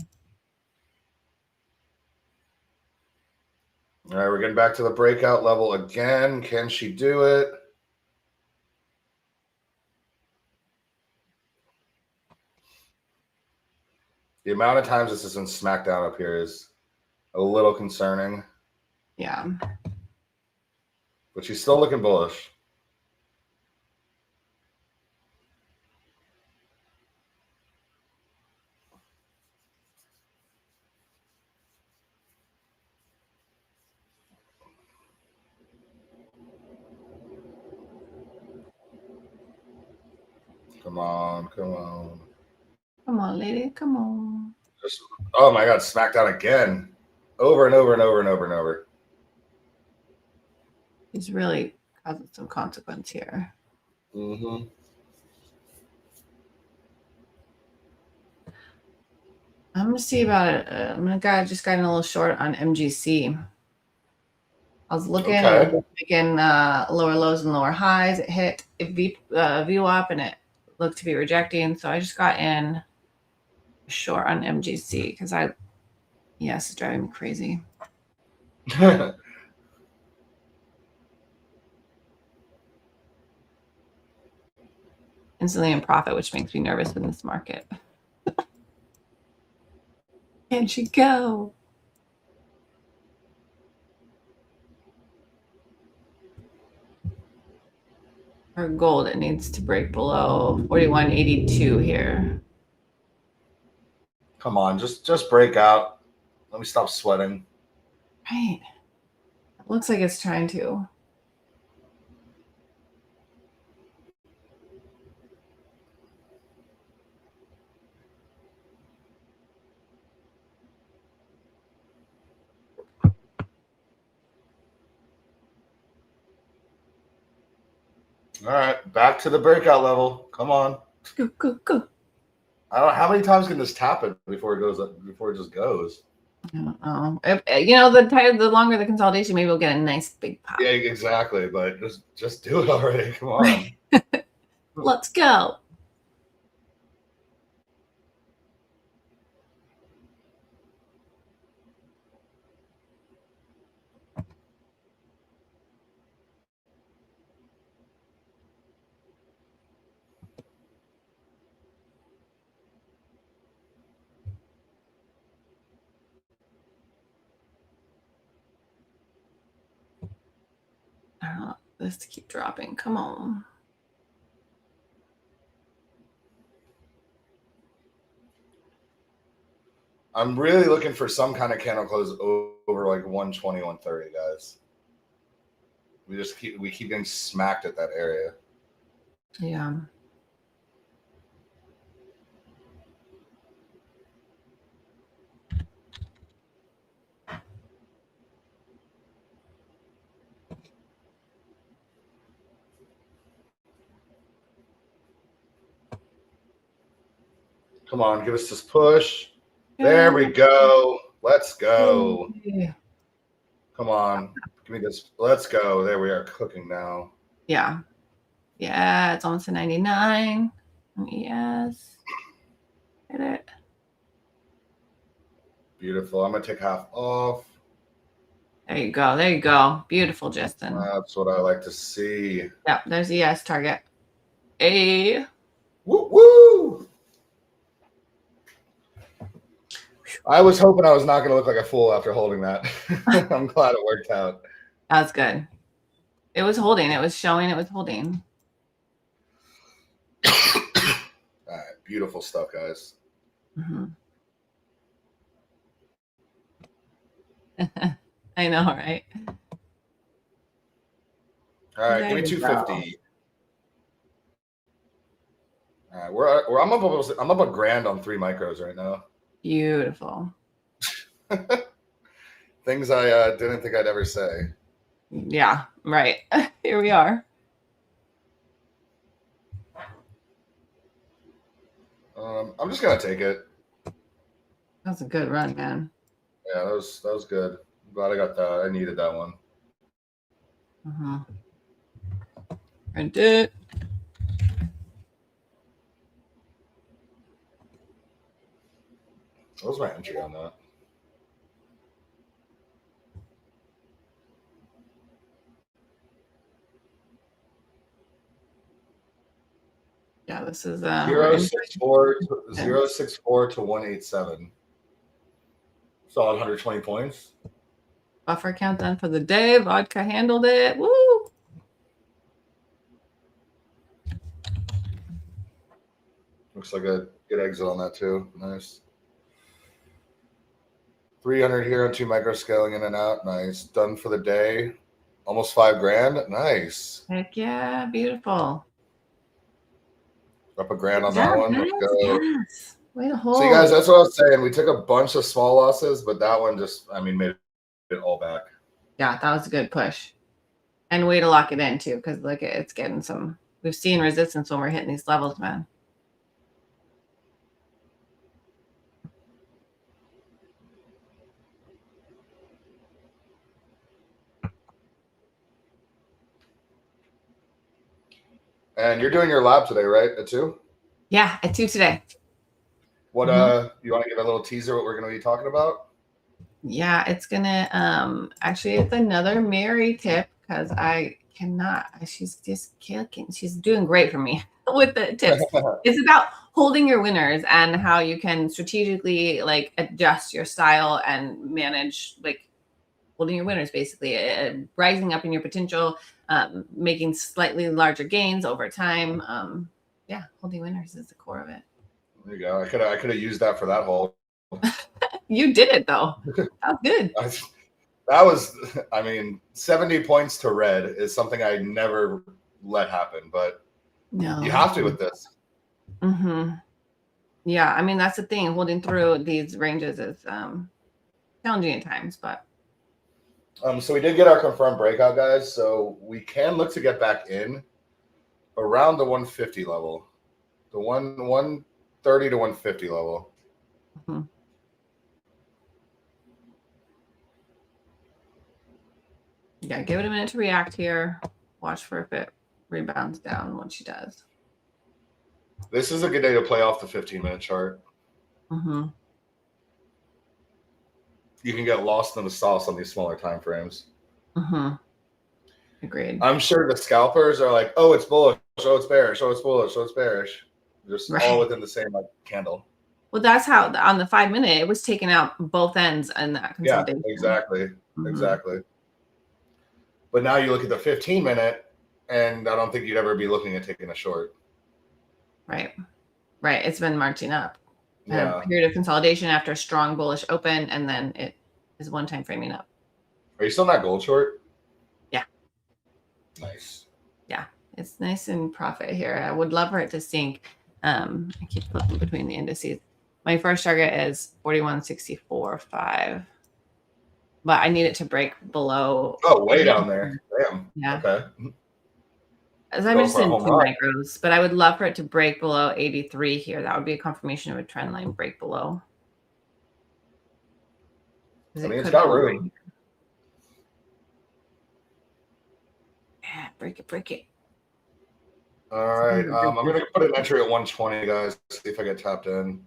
All right, we're getting back to the breakout level again. Can she do it? The amount of times this has been smacked down up here is a little concerning. Yeah. But she's still looking bullish. Come on, come on. Come on, lady. Come on. Just, oh my God, smacked down again. Over and over and over and over and over. He's really causing some consequence here. Mm-hmm. I'm going to see about it. I'm going to just got in a little short on MGC. I was looking at making lower lows and lower highs. It hit a VWAP and it looked to be rejecting. So I just got in short on MGC because it's driving me crazy. Instantly in profit, which makes me nervous in this market. Can she go? For gold, it needs to break below 41.82 here. Come on, just break out. Let me stop sweating. Right. It looks like it's trying to. All right, back to the breakout level. Come on. Go, go, go. I don't know how many times can this tap it before it goes up, before it just goes. I don't know. The longer the consolidation, maybe we'll get a nice big pop. Yeah, exactly. But just do it already. Come on. Let's go. I don't want this to keep dropping. Come on. I'm really looking for some kind of candle close over like 120, 130, guys. We keep getting smacked at that area. Yeah. Come on, give us this push. There we go. Let's go. Yeah. Come on. Give me this. Let's go. There we are cooking now. Yeah. Yeah, it's almost a 99. Yes. Hit it. Beautiful. I'm going to take half off. There you go. There you go. Beautiful, Justin. That's what I like to see. Yeah, there's the ES target. Hey. Woo woo. I was hoping I was not going to look like a fool after holding that. I'm glad it worked out. That's good. It was holding. It was showing it was holding. All right. Beautiful stuff, guys. Mm-hmm. I know, right? All right, give me 250. All right, I'm up a grand on 3 micros right now. Beautiful. Things I didn't think I'd ever say. Yeah, right. Here we are. I'm just gonna take it. That's a good run, man. Yeah, that was good. I'm Glad I got that. I needed that one. Print it. What was my entry on that? Yeah, this is 064 to 187. Solid 120 points. Buffer countdown for the day. Vodka handled it. Woo! Looks like a good exit on that too. Nice. 300 here on 2 micro scaling in and out. Nice. Done for the day. Almost $5,000. Nice. Heck yeah, beautiful. Up $1,000 on that one. Let's go. Yes. Way to hold. See, guys, that's what I was saying. We took a bunch of small losses, but that one just, I mean, made it all back. Yeah, that was a good push. And way to lock it in too, because look, it's getting some. We've seen resistance when we're hitting these levels, man. And you're doing your lab today, right? At 2? Yeah, at 2 today. What you want to give a little teaser what we're going to be talking about? Yeah, it's gonna actually it's another Mary tip because I cannot. She's just killing. She's doing great for me with the tips. It's about holding your winners and how you can strategically like adjust your style and manage like holding your winners, basically rising up in your potential, making slightly larger gains over time. Yeah, holding winners is the core of it. There you go. I could have used that for that hole. You did it though. That was good. That was, I mean, 70 points to red is something I never let happen, but no, you have to with this. Yeah, I mean, that's the thing. Holding through these ranges is challenging at times, but. So we did get our confirmed breakout, guys. So we can look to get back in around the 150 level, the 130 to 150 level. Yeah, give it a minute to react here. Watch for if it rebounds down when she does. This is a good day to play off the 15-minute chart. You can get lost in the sauce on these smaller time frames. Agreed. I'm sure the scalpers are like, oh, it's bullish, oh, it's bearish, oh, it's bullish, oh, it's bearish. Just all within the same candle. Well, that's how on the 5-minute it was taking out both ends in that consolidation. Yeah, exactly. Exactly. But now you look at the 15-minute, and I don't think you'd ever be looking at taking a short. Right. It's been marching up. Yeah. A period of consolidation after a strong bullish open, and then it is one time framing up. Are you still in that gold short? Yeah. Nice. Yeah, it's nice and profit here. I would love for it to sink. I keep flipping between the indices. My first target is 41.64.5. But I need it to break below. Oh, way down there. Damn. Yeah. Okay. As I'm just in 2 micros, but I would love for it to break below 83 here. That would be a confirmation of a trend line break below. I mean, it's got room. Yeah, break it. All right. I'm going to put an entry at 120, guys. See if I get tapped in.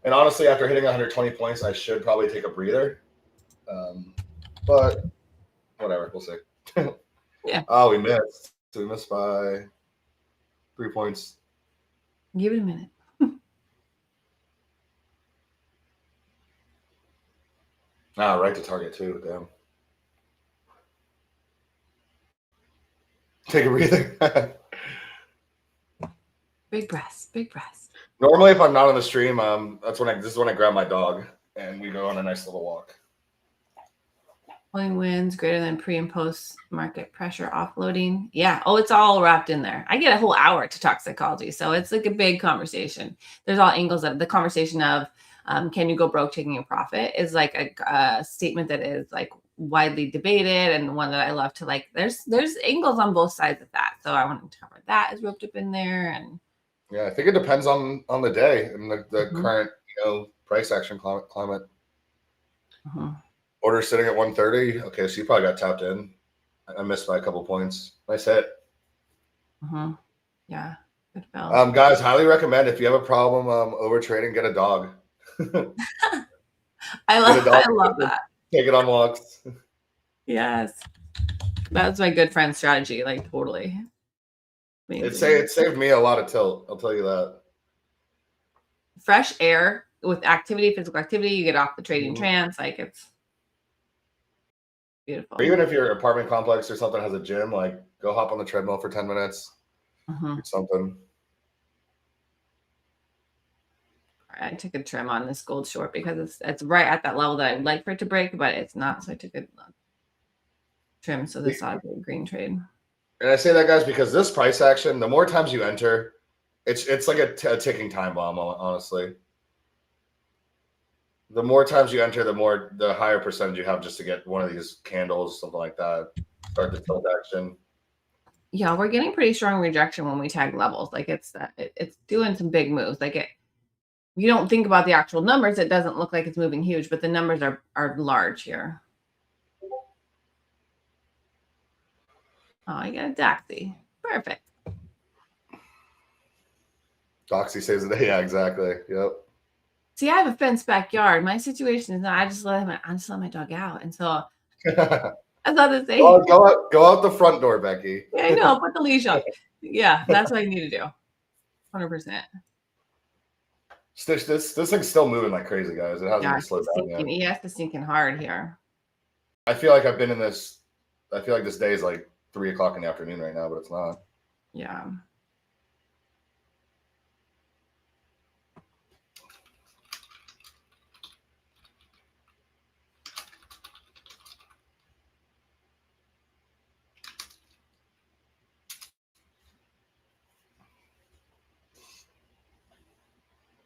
And honestly, after hitting 120 points, I should probably take a breather. But whatever, we'll see. Yeah. Oh, we missed. So we missed by 3 points. Give it a minute. Right to target too. Damn. Take a breather. Big breaths. Normally, if I'm not on the stream, this is when I grab my dog and we go on a nice little walk. Pulling wins greater than pre and post market pressure offloading. Yeah. Oh, it's all wrapped in there. I get a whole hour to talk psychology. So it's like a big conversation. There's all angles of the conversation of can you go broke taking a profit is like a statement that is like widely debated and one that I love to like. There's angles on both sides of that. So I wanted to cover that as roped up in there. And yeah, I think it depends on the day and the current price action climate. Order sitting at 130. Okay, so you probably got tapped in. I missed by a couple points. Nice hit. Yeah, good fill. Guys, highly recommend if you have a problem over trading, get a dog. I love that. Take it on walks. Yes, that's my good friend strategy. Like totally. It saved me a lot of tilt. I'll tell you that. Fresh air with activity, physical activity, you get off the trading trance. Like it's beautiful. Or even if your apartment complex or something has a gym, like go hop on the treadmill for 10 minutes. Do something. I took a trim on this gold short because it's right at that level that I'd like for it to break, but it's not. So I took a trim. So this ought to be a green trade. And I say that, guys, because this price action, the more times you enter, it's like a ticking time bomb, honestly. The more times you enter, the higher percentage you have just to get one of these candles, something like that. Start the tilt action. Yeah, we're getting pretty strong rejection when we tag levels. Like it's doing some big moves. Like you don't think about the actual numbers. It doesn't look like it's moving huge, but the numbers are large here. Oh, I got a Doxy. Perfect. Doxy saves the day. Yeah, exactly. Yep. See, I have a fenced backyard. My situation is not, I just let my dog out. And so I thought the same. Go out the front door, Becky. Yeah, I know. Put the leash on. Yeah, that's what I need to do. 100%. This thing's still moving like crazy, guys. It hasn't even slowed down yet. He has to sinking hard here. I feel like I've been in this. I feel like this day is like 3 o'clock in the afternoon right now, but it's not. Yeah.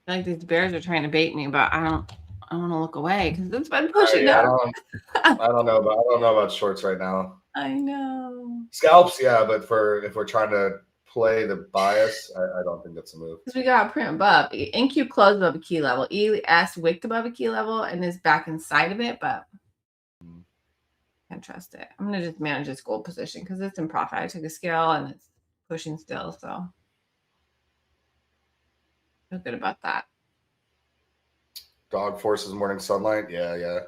I feel like these bears are trying to bait me, but I don't want to look away because it's been pushing up. I don't know about shorts right now. I know. Scalps, yeah, but if we're trying to play the bias, I don't think that's a move. Because we got print above. NQ closed above a key level. ES wicked above a key level and is back inside of it, but can't trust it. I'm gonna just manage this gold position because it's in profit. I took a scale and it's pushing still, so feel good about that. Dog forces morning sunlight. Yeah.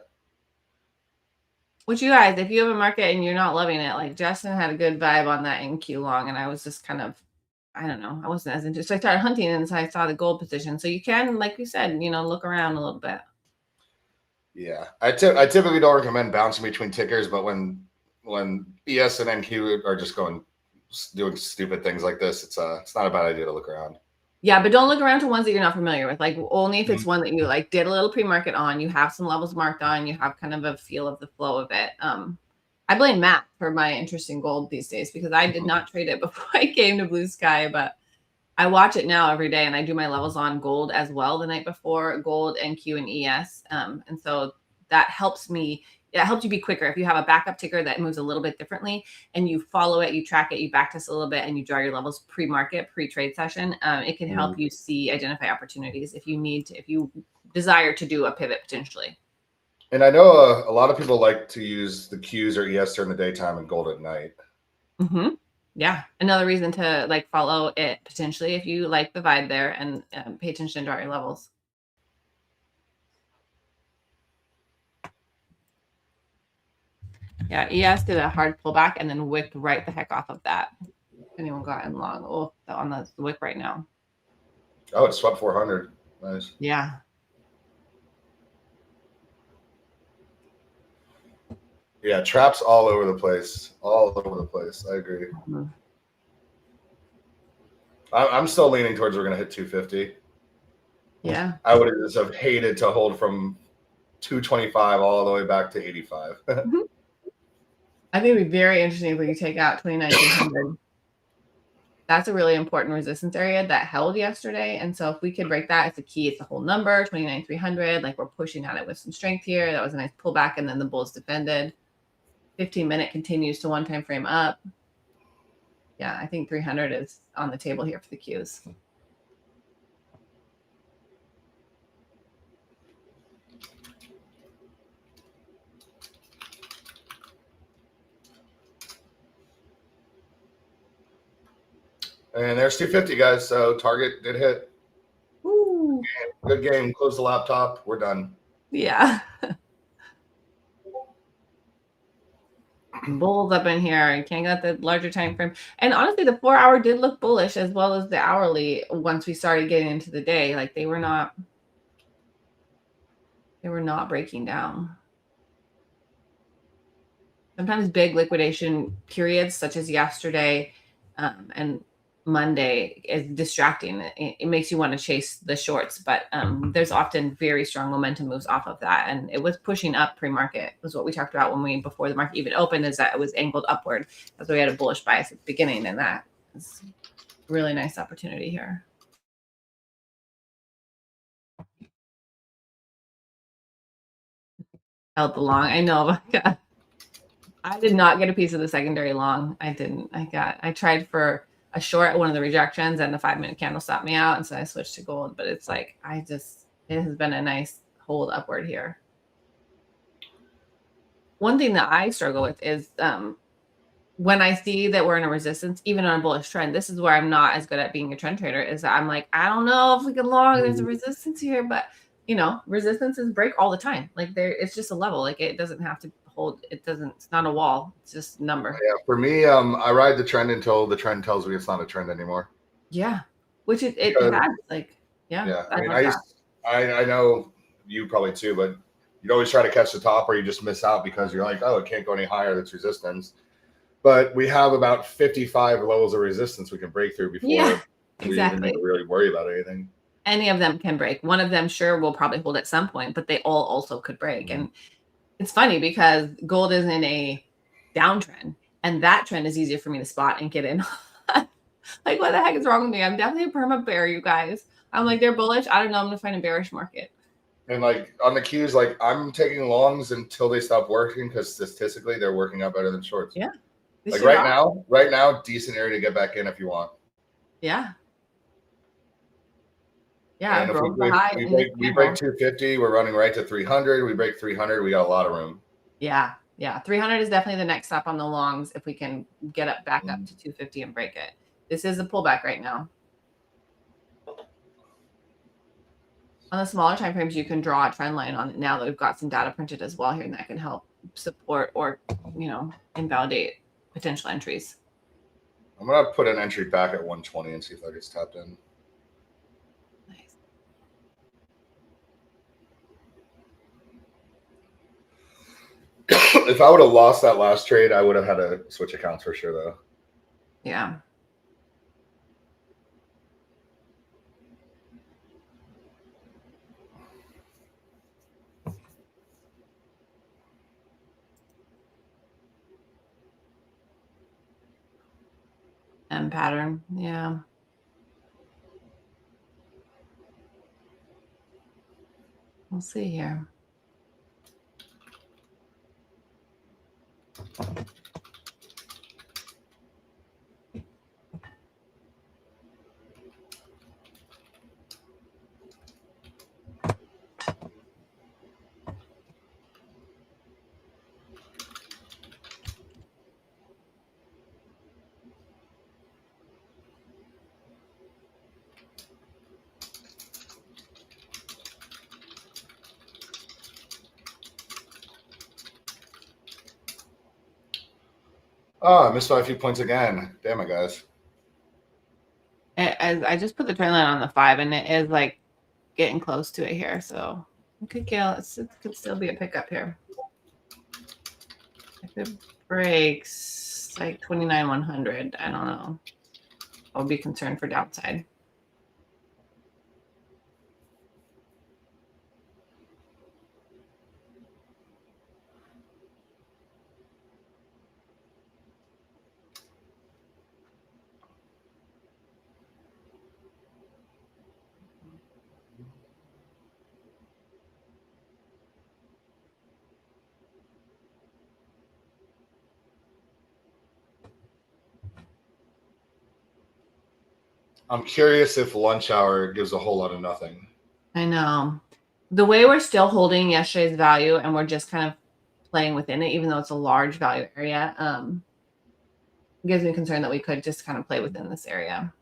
Which you guys, if you have a market and you're not loving it, like Justin had a good vibe on that NQ long, and I was just kind of, I don't know, I wasn't as interested. So I started hunting and so I saw the gold position. So you can, like you said, look around a little bit. Yeah, I typically don't recommend bouncing between tickers, but when ES and NQ are just doing stupid things like this, it's not a bad idea to look around. Yeah, but don't look around to ones that you're not familiar with. Like only if it's one that you like did a little pre-market on, you have some levels marked on, you have kind of a feel of the flow of it. I blame Matt for my interest in gold these days because I did not trade it before I came to BluSky, but I watch it now every day and I do my levels on gold as well the night before, gold, NQ, and ES. And so that helps me. It helps you be quicker. If you have a backup ticker that moves a little bit differently and you follow it, you track it, you backtest a little bit, and you draw your levels pre-market, pre-trade session, it can help you identify opportunities if you desire to do a pivot potentially. And I know a lot of people like to use the Qs or ES during the daytime and gold at night. Yeah, another reason to follow it potentially if you like the vibe there and pay attention to your levels. Yeah, ES did a hard pullback and then wicked right the heck off of that. If anyone got in long, on the wick right now. Oh, it swept 400. Nice. Yeah. Yeah, traps all over the place. All over the place. I agree. I'm still leaning towards we're going to hit 250. Yeah. I would just have hated to hold from 225 all the way back to 85. I think it'd be very interesting if we could take out 29,200. That's a really important resistance area that held yesterday. And so if we could break that, it's a key. It's a whole number, 29,300. Like we're pushing at it with some strength here. That was a nice pullback. And then the bulls defended. 15-minute continues to one time frame up. Yeah, I think 300 is on the table here for the Qs. And there's 250, guys. So target did hit. Ooh. Good game. Close the laptop. We're done. Yeah. Bulls up in here. You can't get the larger time frame. And honestly, the 4-hour did look bullish as well as the hourly once we started getting into the day. Like they were not breaking down. Sometimes big liquidation periods such as yesterday and Monday is distracting. It makes you want to chase the shorts, but there's often very strong momentum moves off of that. And it was pushing up pre-market was what we talked about before the market even opened, is that it was angled upward. That's why we had a bullish bias at the beginning, and that is a really nice opportunity here. Held the long. I know. I did not get a piece of the secondary long. I didn't. I tried for a short at one of the rejections, and the 5-minute candle stopped me out, and so I switched to gold. But it's like it has been a nice hold upward here. One thing that I struggle with is when I see that we're in a resistance, even on a bullish trend. This is where I'm not as good at being a trend trader. Is that I'm like, I don't know if we can long. There's a resistance here, but resistances break all the time. Like it's just a level. Like it doesn't have to hold. It's not a wall. It's just a number. Yeah, for me, I ride the trend until the trend tells me it's not a trend anymore. Yeah, which it has like, yeah. I mean, I know you probably too, but you'd always try to catch the top, or you just miss out because you're like, oh, it can't go any higher. That's resistance. But we have about 55 levels of resistance we can break through before we even need to really worry about anything. Any of them can break. One of them sure will probably hold at some point, but they all also could break. And it's funny because gold is in a downtrend, and that trend is easier for me to spot and get in. Like, what the heck is wrong with me? I'm definitely a perma bear, you guys. I'm like, they're bullish. I don't know. I'm going to find a bearish market. And like on the Qs, like I'm taking longs until they stop working, because statistically they're working out better than shorts. Yeah. Like right now, decent area to get back in if you want. Yeah. Yeah. And if we break 250, we're running right to 300. We break 300, we got a lot of room. Yeah. Yeah. 300 is definitely the next stop on the longs if we can get up back up to 250 and break it. This is a pullback right now. On the smaller time frames, you can draw a trend line on it now that we've got some data printed as well here, and that can help support or, invalidate potential entries. I'm going to put an entry back at 120 and see if that gets tapped in. Nice. If I would have lost that last trade, I would have had to switch accounts for sure, though. Yeah. M pattern. Yeah. We'll see here. Oh, I missed by a few points again. Damn it, guys. I just put the trend line on the 5, and it is like getting close to it here. So it could still be a pickup here. If it breaks like 29,100, I don't know. I would be concerned for downside. I'm curious if lunch hour gives a whole lot of nothing. I know. The way we're still holding yesterday's value and we're just kind of playing within it, even though it's a large value area, gives me concern that we could just kind of play within this area.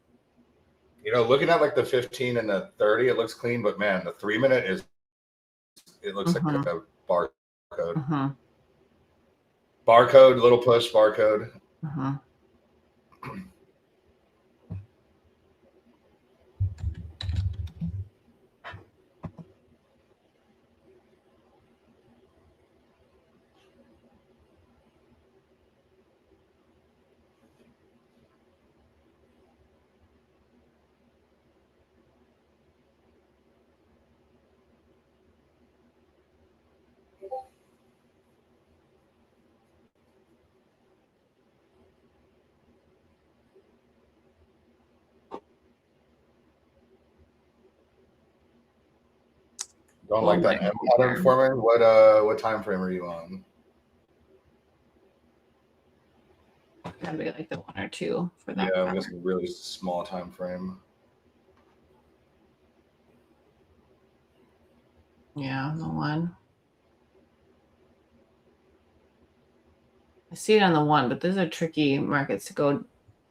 You know, looking at like the 15 and the 30, it looks clean, but man, the 3-minute it looks like a barcode. Barcode, little push, barcode. Don't like that M pattern for me. What time frame are you on? Gotta be like the 1 or 2 for that. Yeah, I'm just a really small time frame. Yeah, the 1. I see it on the 1, but those are tricky markets to go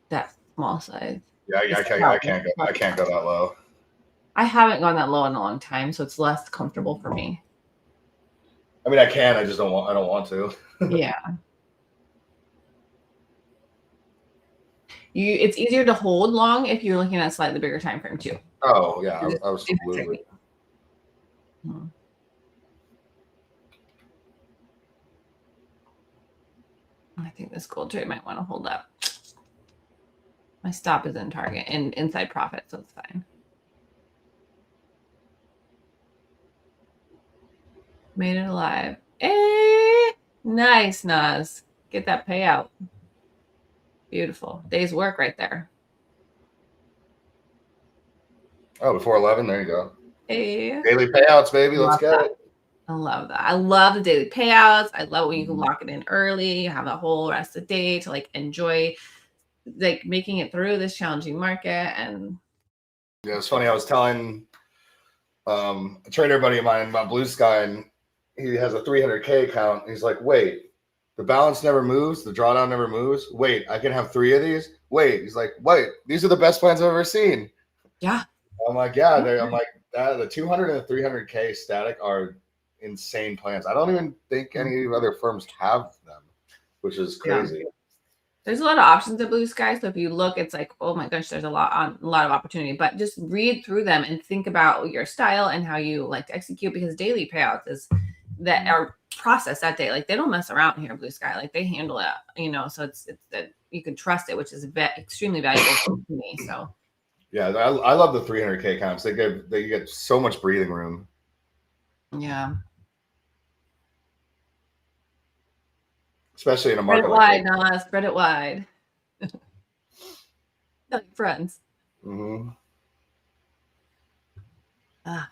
that small size. Yeah, I can't go that low. I haven't gone that low in a long time, so it's less comfortable for me. I mean, I can. I just don't want. I don't want to. Yeah. It's easier to hold long if you're looking at a slightly bigger time frame too. Oh yeah, absolutely. I think this gold trade might want to hold up. My stop is in target and inside profit, so it's fine. Made it alive. Nice, Nas. Get that payout. Beautiful. Day's work right there. Oh, before 11, there you go. Hey. Daily payouts, baby. Let's get it. I love that. I love the daily payouts. I love when you can lock it in early, you have the whole rest of the day to like enjoy like making it through this challenging market. And yeah, it's funny. I was telling a trader buddy of mine about BluSky, and he has a 300K account. He's like, wait, the balance never moves, the drawdown never moves. Wait, I can have 3 of these. Wait, he's like, wait, these are the best plans I've ever seen. Yeah. I'm like, yeah. I'm like, the 200 and the 300K static are insane plans. I don't even think any other firms have them, which is crazy. Yeah. There's a lot of options at BluSky, so if you look, it's like, oh my gosh, there's a lot of opportunity. But just read through them and think about your style and how you like to execute, because daily payouts is that are processed that day. Like they don't mess around here at BluSky. Like they handle it, you know. So it's that you can trust it, which is extremely valuable to me. So yeah, I love the 300K accounts. They get so much breathing room. Yeah. Especially in a market like that. Spread it wide. Friends.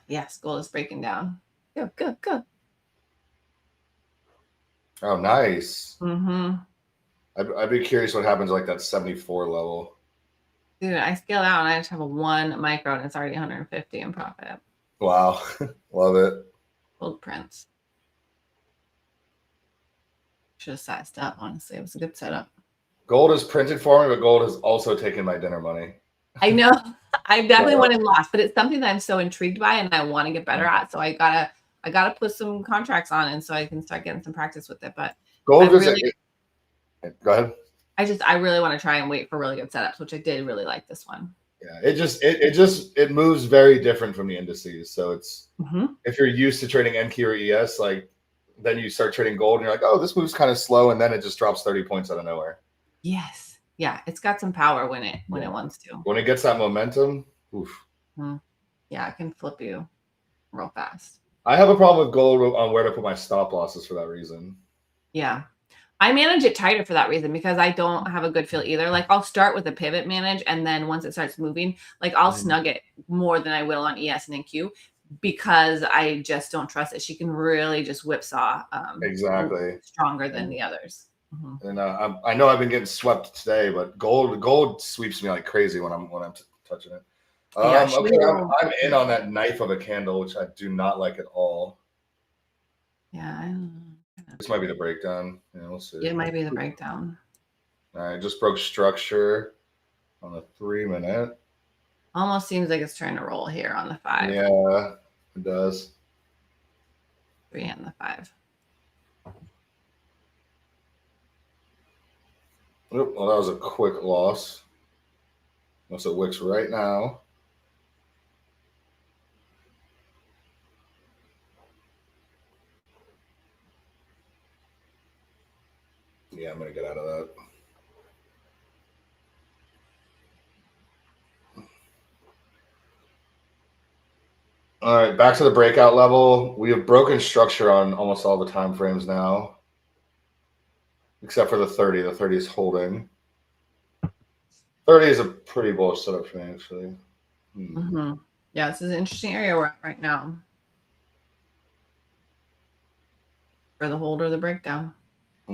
Yes, gold is breaking down. Good. Oh, nice. I'd be curious what happens like that 74 level. Dude, I scaled out and I just have a 1 micro and it's already 150 in profit. Wow. Love it. Gold prints. Should have sized up, honestly. It was a good setup. Gold is printed for me, but gold has also taken my dinner money. I know. I've definitely won and lost, but it's something that I'm so intrigued by and I want to get better at. So I gotta put some contracts on, and so I can start getting some practice with it. But gold go ahead. I really want to try and wait for really good setups, which I did really like this one. Yeah, it moves very different from the indices. So it's if you're used to trading NQ or ES, like then you start trading gold and you're like, oh, this moves kind of slow, and then it just drops 30 points out of nowhere. Yes. Yeah, it's got some power when it wants to. When it gets that momentum, oof. Yeah, it can flip you real fast. I have a problem with gold on where to put my stop losses for that reason. Yeah. I manage it tighter for that reason, because I don't have a good feel either. Like I'll start with a pivot manage, and then once it starts moving, like I'll snug it more than I will on ES and NQ, because I just don't trust it. She can really just whipsaw exactly stronger than the others. And I know I've been getting swept today, but gold sweeps me like crazy when I'm touching it. Okay, I'm in on that knife of a candle, which I do not like at all. Yeah, this might be the breakdown. Yeah, we'll see. It might be the breakdown. All right, just broke structure on the 3-minute. Almost seems like it's trying to roll here on the 5. Yeah, it does. 3 and the 5. Oop, well, that was a quick loss. Unless it wicks right now. Yeah, I'm going to get out of that. All right, back to the breakout level. We have broken structure on almost all the time frames now, except for the 30. The 30 is holding. 30 is a pretty bullish setup for me, actually. Yeah, this is an interesting area we're at right now. For the hold or the breakdown. I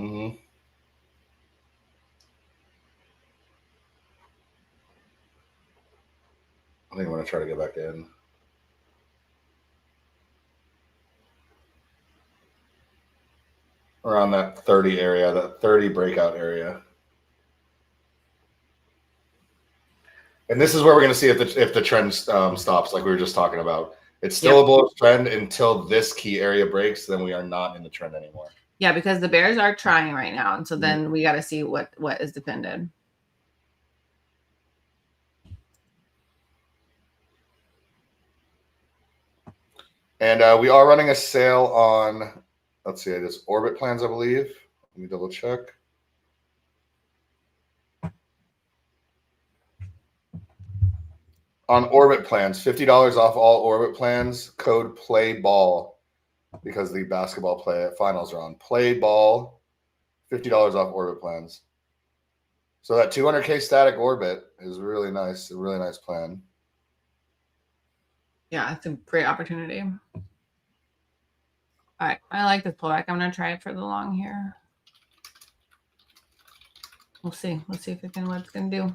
think I'm going to try to get back in. Around that 30 area, that 30 breakout area. And this is where we're going to see if the trend stops, like we were just talking about. It's still a bullish trend until this key area breaks. Then we are not in the trend anymore. Yeah, because the bears are trying right now, and so then we got to see what is defended. And we are running a sale on, let's see, it's Orbit plans, I believe. Let me double check. On Orbit plans, $50 off all Orbit plans. Code PLAYBALL because the basketball finals are on. PLAYBALL, $50 off Orbit plans. So that 200K static Orbit is really nice. A really nice plan. Yeah, it's a great opportunity. All right, I like this pullback. I'm going to try it for the long here. We'll see. Let's see if it can, what it's going to do.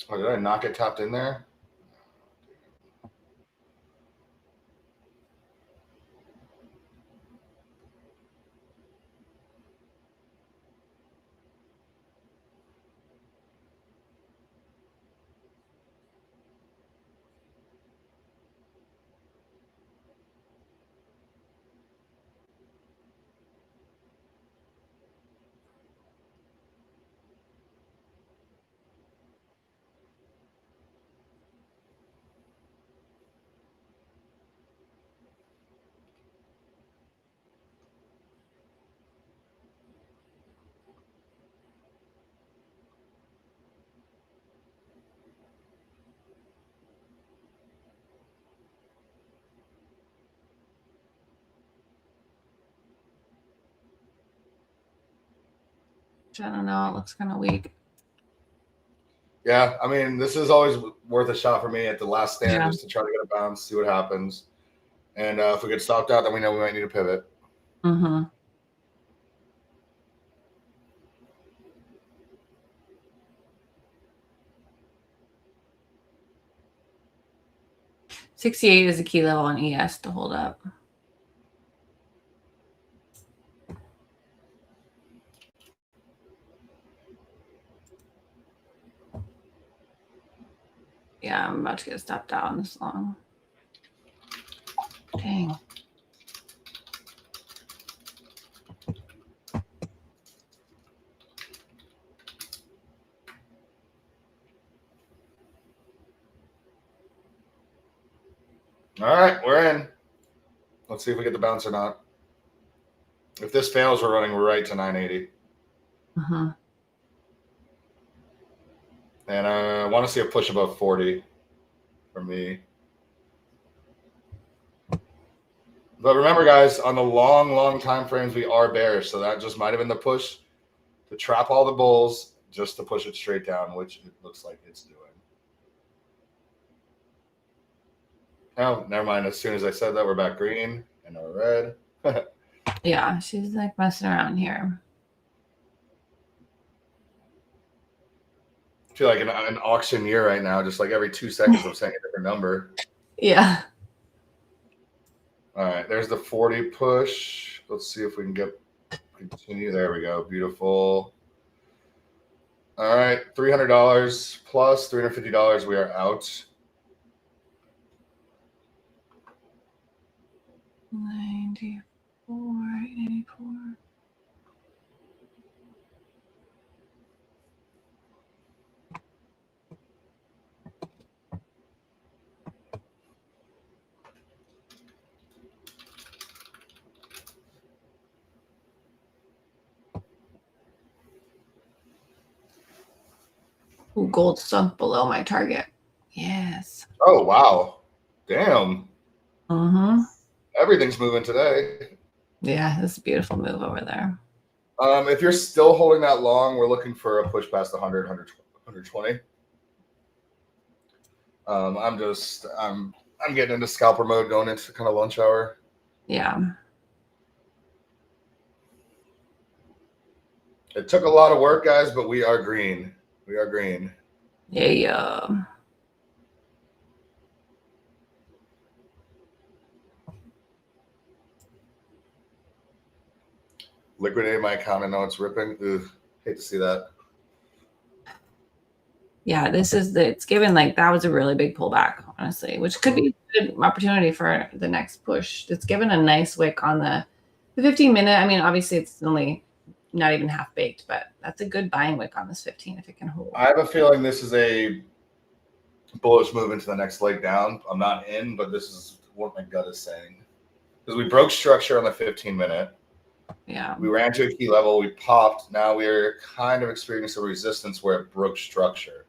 Oh, did I not get tapped in there? I don't know. It looks kind of weak. Yeah, I mean, this is always worth a shot for me at the last stand just to try to get a bounce, see what happens. And if we get stopped out, then we know we might need a pivot. Mm-hmm. $68 is a key level on ES to hold up. Yeah, I'm about to get stopped out on this long. Dang. All right, we're in. Let's see if we get the bounce or not. If this fails, we're running right to 980. Mm-hmm. And I want to see a push above 40 for me. But remember, guys, on the long time frames, we are bearish. So that just might have been the push to trap all the bulls just to push it straight down, which it looks like it's doing. Oh, never mind. As soon as I said that, we're back green and now we're red. Yeah, she's like messing around here. I feel like an auction year right now. Just like every 2 seconds, I'm saying a different number. Yeah. All right, there's the 40 push. Let's see if we can get Continue. There we go. Beautiful. All right. $300 plus $350. We are out. 94, 84. Ooh, gold sunk below my target. Yes. Oh, wow. Damn. Mm-hmm. Everything's moving today. Yeah, this is a beautiful move over there. If you're still holding that long, we're looking for a push past 100, 120. I'm getting into scalper mode going into kind of lunch hour. Yeah. It took a lot of work, guys, but we are green. We are green. Yeah. Liquidated my account. I know it's ripping. Ugh, hate to see that. Yeah, it's given like that was a really big pullback, honestly, which could be a good opportunity for the next push. It's given a nice wick on the 15-minute. I mean, obviously it's only not even half baked, but that's a good buying wick on this 15 if it can hold. I have a feeling this is a bullish move into the next leg down. I'm not in, but this is what my gut is saying. Because we broke structure on the 15-minute. Yeah. We ran to a key level. We popped. Now we're kind of experiencing some resistance where it broke structure.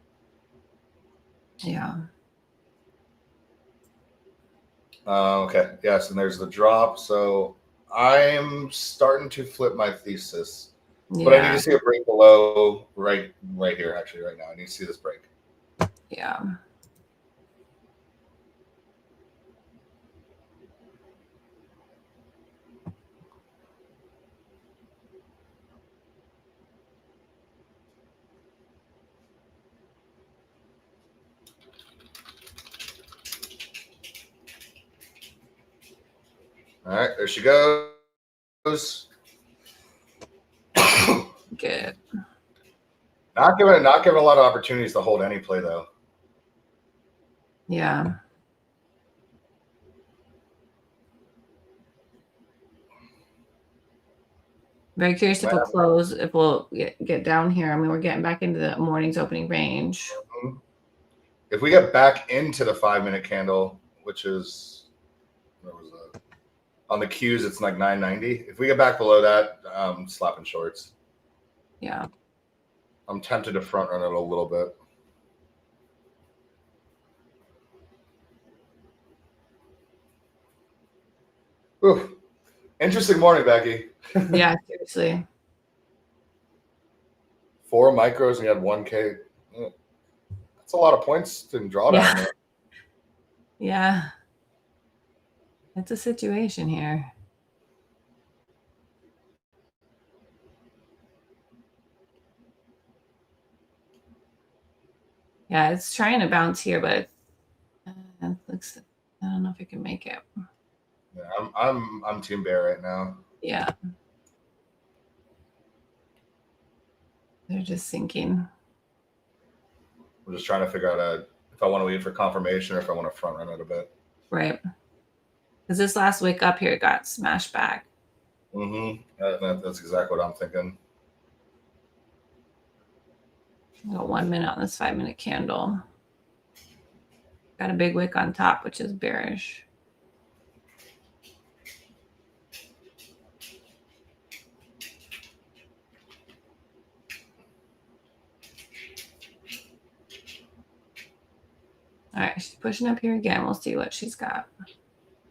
Yeah. Okay. Yes, and there's the drop. So I'm starting to flip my thesis. Yeah. But I need to see a break below right here, actually, right now. I need to see this break. Yeah. All right, there she goes. Good. Not giving a lot of opportunities to hold any play though. Yeah. Very curious if we'll close, if we'll get down here. I mean, we're getting back into the morning's opening range. If we get back into the 5-minute candle, which is where was that? On the Qs, it's like 990. If we get back below that, I'm slapping shorts. Yeah. I'm tempted to front run it a little bit. Ooh, interesting morning, Becky. Yeah, seriously. 4 micros and you had 1K. That's a lot of points to draw down there. Yeah. It's a situation here. Yeah, it's trying to bounce here, but it looks, I don't know if it can make it. Yeah, I'm team bear right now. Yeah. They're just sinking. I'm just trying to figure out if I want to wait for confirmation or if I want to front run it a bit. Right. Because this last wick up here got smashed back. Mm-hmm. That's exactly what I'm thinking. Got 1 minute on this 5-minute candle. Got a big wick on top, which is bearish. All right, she's pushing up here again. We'll see what she's got.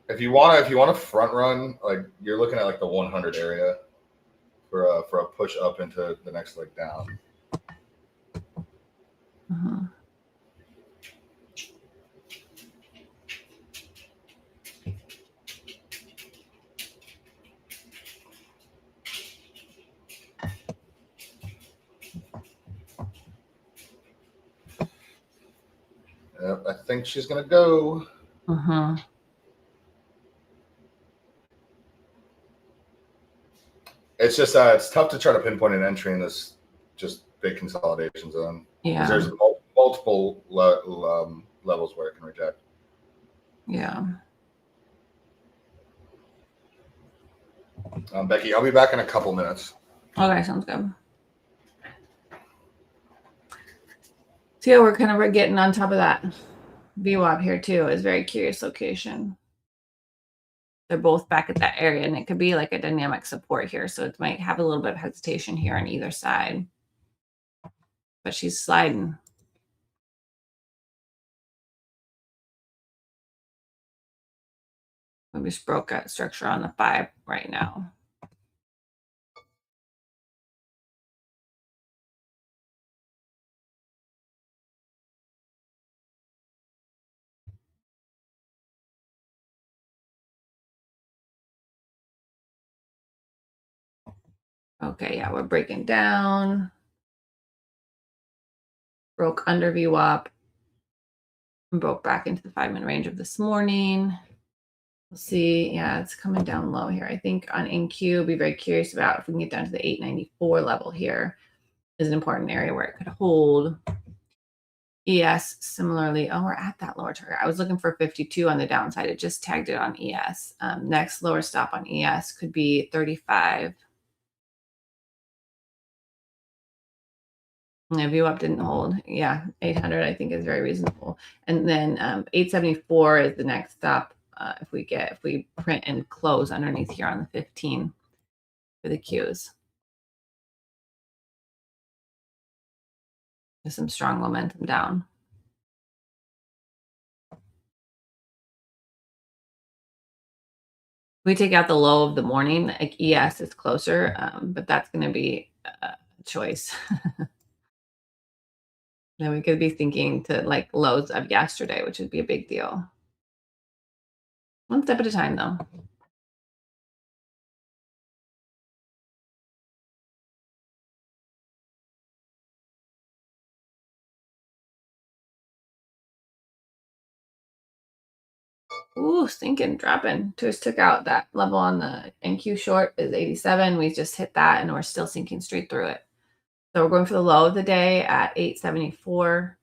If you want to front run, like you're looking at like the 100 area for a push up into the next leg down. Mm-hmm. Yep, I think she's gonna go. It's just it's tough to try to pinpoint an entry in this just big consolidation zone. Yeah. There's multiple levels where it can reject. Yeah. Becky, I'll be back in a couple minutes. Okay, sounds good. So yeah, we're kind of getting on top of that. VWAP here too is very curious location. They're both back at that area, and it could be like a dynamic support here. So it might have a little bit of hesitation here on either side. But she's sliding. We just broke that structure on the 5 right now. Okay, yeah, we're breaking down. Broke under VWAP. And broke back into the 5-minute range of this morning. We'll see. Yeah, it's coming down low here. I think on NQ, be very curious about if we can get down to the 894 level here. Is an important area where it could hold. ES similarly. Oh, we're at that lower target. I was looking for 52 on the downside. It just tagged it on ES. Next lower stop on ES could be 35. Yeah, VWAP didn't hold. Yeah, 800 I think is very reasonable. And then 874 is the next stop. If we print and close underneath here on the 15 for the Qs. There's some strong momentum down. We take out the low of the morning, like ES is closer, but that's going to be a choice. Then we could be thinking to like lows of yesterday, which would be a big deal. One step at a time, though. Ooh, stinking, dropping. Just took out that level on the NQ short is 87. We just hit that and we're still sinking straight through it. So we're going for the low of the day at 874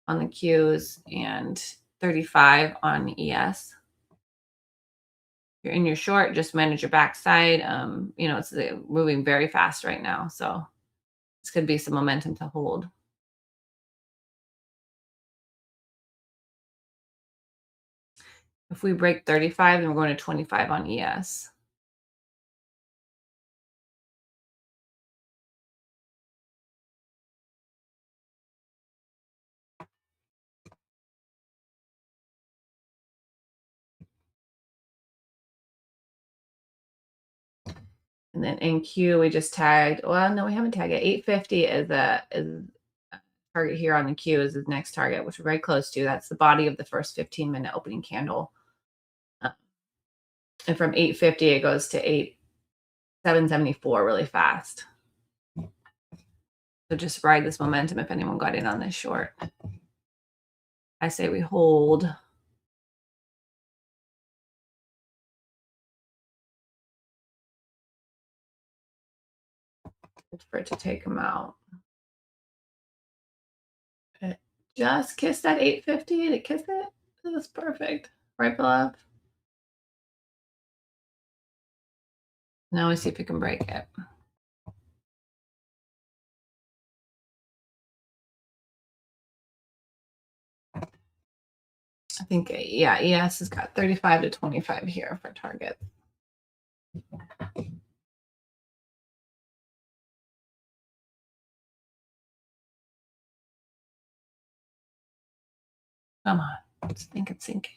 on the Qs and 35 on ES. If you're in your short, just manage your backside. You know, it's moving very fast right now. So this could be some momentum to hold. If we break 35, then we're going to 25 on ES. And then NQ, we just tagged. Well, no, we haven't tagged it. 850 is a target here on the Q is the next target, which we're very close to. That's the body of the first 15-minute opening candle. And from 850, it goes to 774 really fast. So just ride this momentum if anyone got in on this short. I say we hold. For it to take them out. It just kissed that 850. Did it kiss it? This is perfect. Right below. Now we see if we can break it. I think, yeah, ES has got 35 to 25 here for target. Come on, sink it, sink it.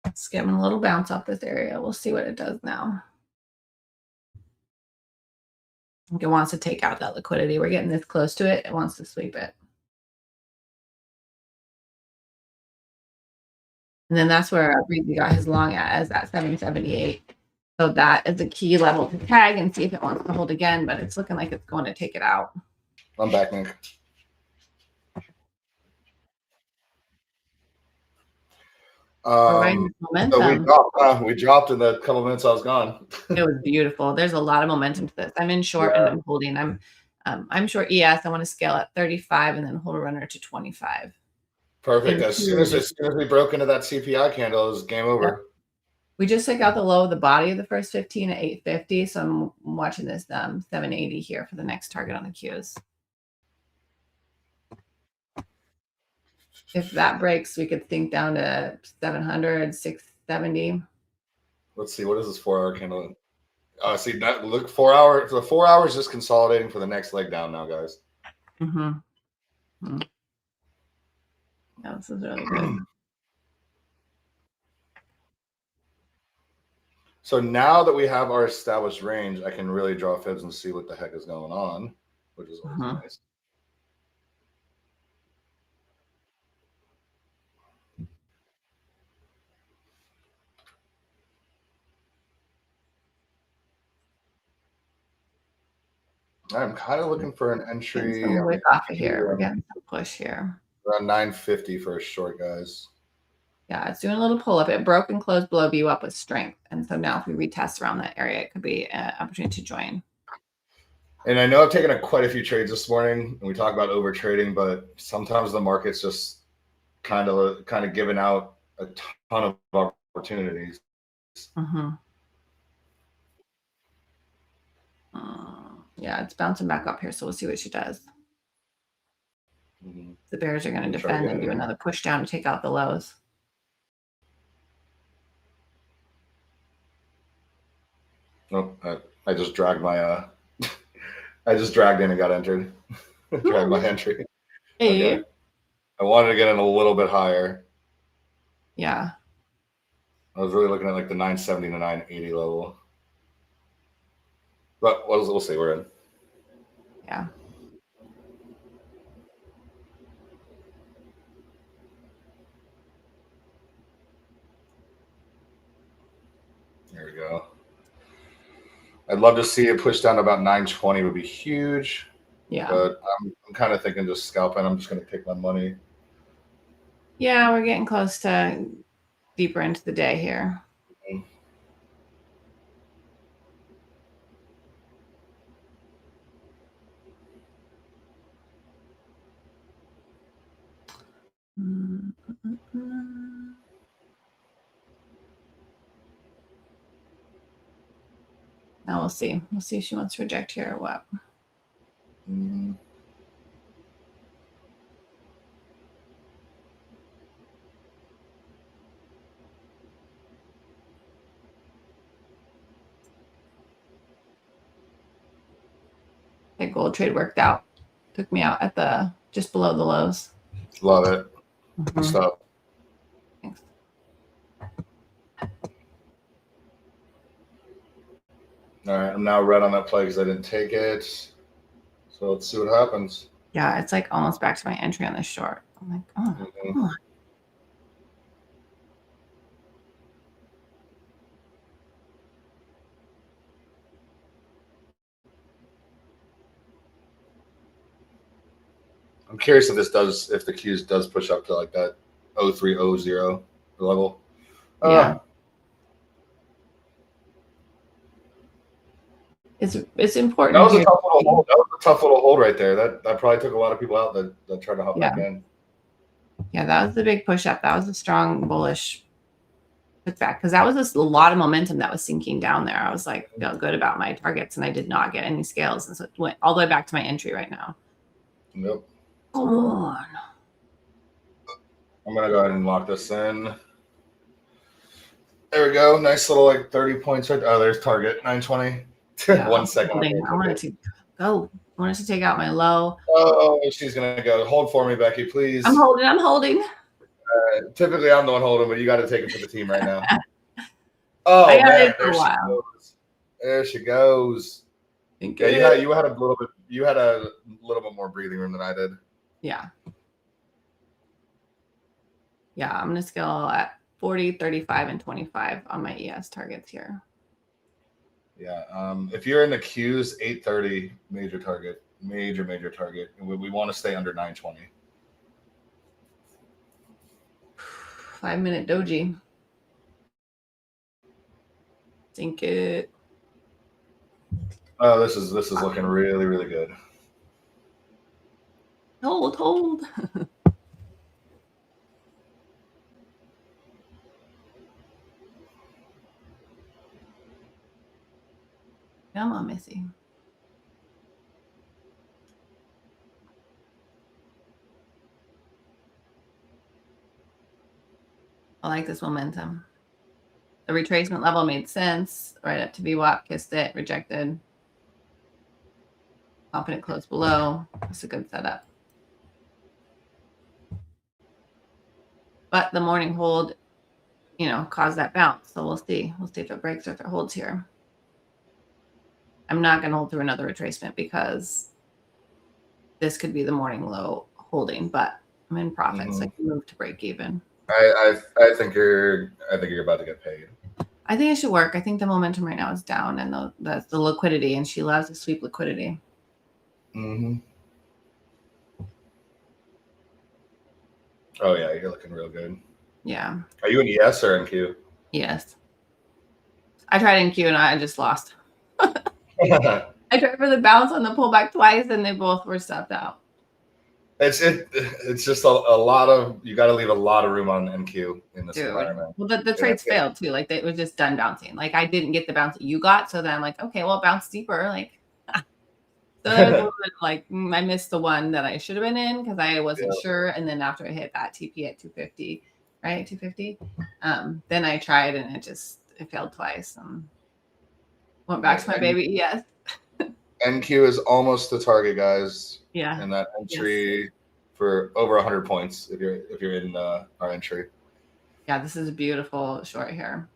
It's giving a little bounce off this area. We'll see what it does now. I think it wants to take out that liquidity. We're getting this close to it. It wants to sweep it. And then that's where Breezy got his long as at 778. So that is a key level to tag and see if it wants to hold again, but it's looking like it's going to take it out. I'm back, Nick. Momentum. So we dropped in the couple minutes I was gone. It was beautiful. There's a lot of momentum to this. I'm in short and I'm holding. I'm short ES. I want to scale at 35 and then hold a runner to 25. Perfect. As soon as we broke into that CPI candle, it was game over. Yep. We just took out the low of the body of the first 15 at 850. So I'm watching this 780 here for the next target on the Qs. If that breaks, we could think down to 700, 670. Let's see. What is this 4-hour candle? See, that look 4 hours. The 4 hours just consolidating for the next leg down now, guys. Mm-hmm. Yeah, this is really good. So now that we have our established range, I can really draw fibs and see what the heck is going on, which is always nice. I'm kind of looking for an entry. Some wick off of here. We're getting some push here. Around 950 for a short, guys. Yeah, it's doing a little pull up. It broke and closed below view up with strength. And so now if we retest around that area, it could be an opportunity to join. And I know I've taken quite a few trades this morning, and we talk about over trading, but sometimes the market's just kind of giving out a ton of opportunities. Yeah, it's bouncing back up here, so we'll see what she does. The bears are going to defend and do another push down to take out the lows. Nope, I just dragged my I just dragged in and got entered. Dragged my entry. Hey. Okay. I wanted to get in a little bit higher. Yeah. I was really looking at like the 970 to 980 level. But we'll see. We're in. Yeah. There we go. I'd love to see it push down to about 920 would be huge. Yeah. But I'm kind of thinking just scalping. I'm just going to take my money. Yeah, we're getting close to deeper into the day here. Now we'll see. We'll see if she wants to reject here or what. Okay, gold trade worked out. Took me out at the just below the lows. Love it. Good stuff. Thanks. All right, I'm now red on that play because I didn't take it. So let's see what happens. Yeah, it's like almost back to my entry on this short. I'm like, oh, come on. I'm curious if the Qs does push up to like that 0300 level. Yeah. It's important. That was a tough little hold. That was a tough little hold right there. That probably took a lot of people out that tried to hop back in. Yeah, that was the big push up. That was a strong bullish put back because that was just a lot of momentum that was sinking down there. I was like, feel good about my targets, and I did not get any scales, and so it went all the way back to my entry right now. Nope. Come on. I'm gonna go ahead and lock this in. There we go. Nice little like 30 points right. Oh, there's target 920. Yeah, 1 second. I wanted to go. I wanted to take out my low. Oh, she's gonna go. Hold for me, Becky, please. I'm holding. Typically, I'm the one holding, but you got to take it for the team right now. Oh I got man, it for a while. There she goes. Yeah, you had a little bit. You had a little bit more breathing room than I did. Yeah. Yeah, I'm gonna scale at 40, 35, and 25 on my ES targets here. Yeah. If you're in the Qs, 830 major target major target. We want to stay under 920. 5-minute doji. Think it. Oh, this is looking really good. Hold. Come on, Missy. I like this momentum. The retracement level made sense. Right up to VWAP, kissed it, rejected. Confident close below. That's a good setup. But the morning hold, caused that bounce. So we'll see. We'll see if it breaks or if it holds here. I'm not going to hold through another retracement because this could be the morning low holding, but I'm in profit, so I can move to break even. I think you're about to get paid. I think it should work. I think the momentum right now is down, and that's the liquidity, and she loves to sweep liquidity. Mm-hmm. Oh yeah, you're looking real good. Yeah. Are you in ES or in Q? Yes. I tried in Q and I just lost. I tried for the bounce on the pullback twice, and they both were stepped out. It's just a lot of, you got to leave a lot of room on NQ in this environment. Well, the trades failed too. Like it was just done bouncing. Like I didn't get the bounce that you got, so then I'm like, okay, well, bounce deeper. Like, so there was a little bit like I missed the one that I should have been in because I wasn't sure. And then after I hit that TP at 250, right, 250, then I tried and it failed twice. Went back to my baby ES. NQ is almost the target, guys. Yeah. And that entry for over 100 points if you're in our entry. Yeah, this is a beautiful short here.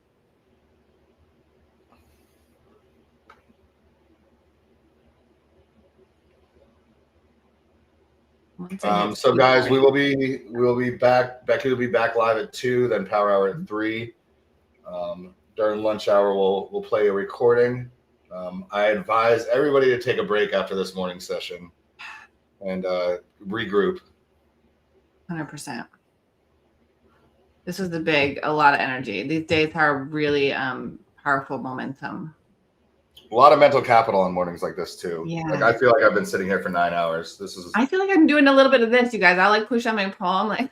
So guys, we will be back. Becky will be back live at 2, then Power Hour at 3. During lunch hour, we'll play a recording. I advise everybody to take a break after this morning session and regroup. 100%. This was a lot of energy. These days are really powerful momentum. A lot of mental capital on mornings like this too. Yeah. Like I feel like I've been sitting here for 9 hours. I feel like I'm doing a little bit of this, you guys. I like push on my palm, like.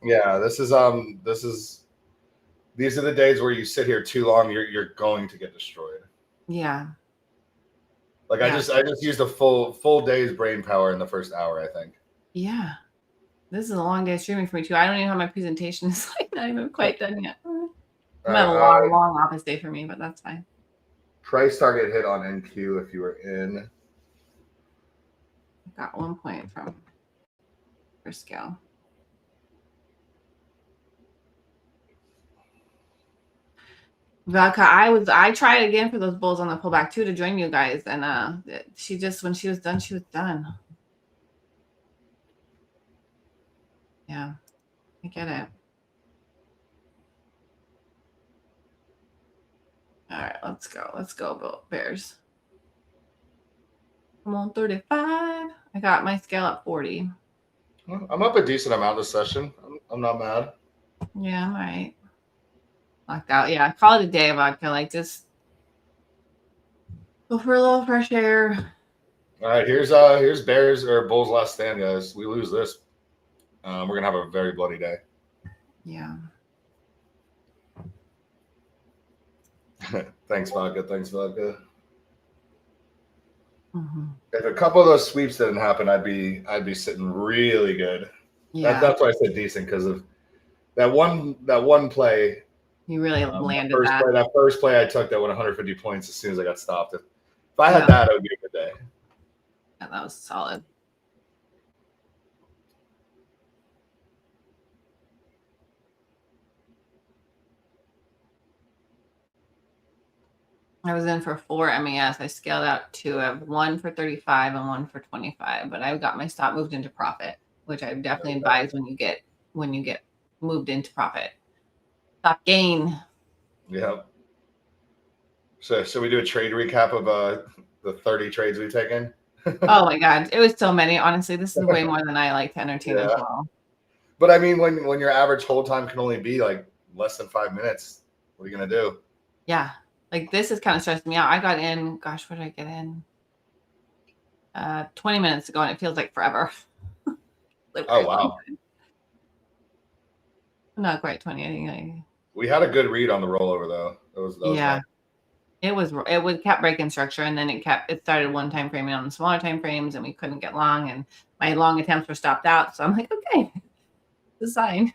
Yeah, these are the days where you sit here too long, you're going to get destroyed. Yeah. Like I just used a full day's brain power in the first hour, I think. Yeah. This is a long day of streaming for me too. I don't even know how my presentation is like not even quite done yet. It's been a long office day for me, but that's fine. Price target hit on NQ if you were in. Got 1 point from first scale. Vodka, I tried again for those bulls on the pullback too to join you guys, and she just, when she was done, she was done. Yeah, I get it. All right, let's go, Bears. I'm on 35. I got my scale at 40. I'm up a decent amount this session. I'm not mad. Yeah, I'm all right. Locked out. Yeah, call it a day, Vodka. Like, just go for a little fresh air. All right, here's Bears or Bulls last stand, guys. We lose this, we're gonna have a very bloody day. Yeah. Thanks, Vodka. Mm-hmm. If a couple of those sweeps didn't happen, I'd be sitting really good. Yeah. That's why I said decent, because of that one play. You really landed that first play I took that went 150 points as soon as I got stopped. If I had that, it would be a good day. Yeah, that was solid. I was in for 4 MES. I scaled out 2. I have 1 for 35 and 1 for 25, but I got my stop moved into profit, which I definitely advise when you get moved into profit. Stop gain. Yeah. So should we do a trade recap of the 30 trades we've taken? Oh my God. It was so many. Honestly, this is way more than I like to entertain as well. But I mean, when your average hold time can only be like less than 5 minutes, what are you going to do? Yeah. Like this is kind of stressing me out. I got in, gosh, what did I get in? 20 minutes ago, and it feels like forever. Like, Oh, wow. Not quite 20. I think we had a good read on the rollover though. That was nice. It kept breaking structure, and then it started one time framing on the smaller time frames, and we couldn't get long, and my long attempts were stopped out. So I'm like, okay, it's a sign.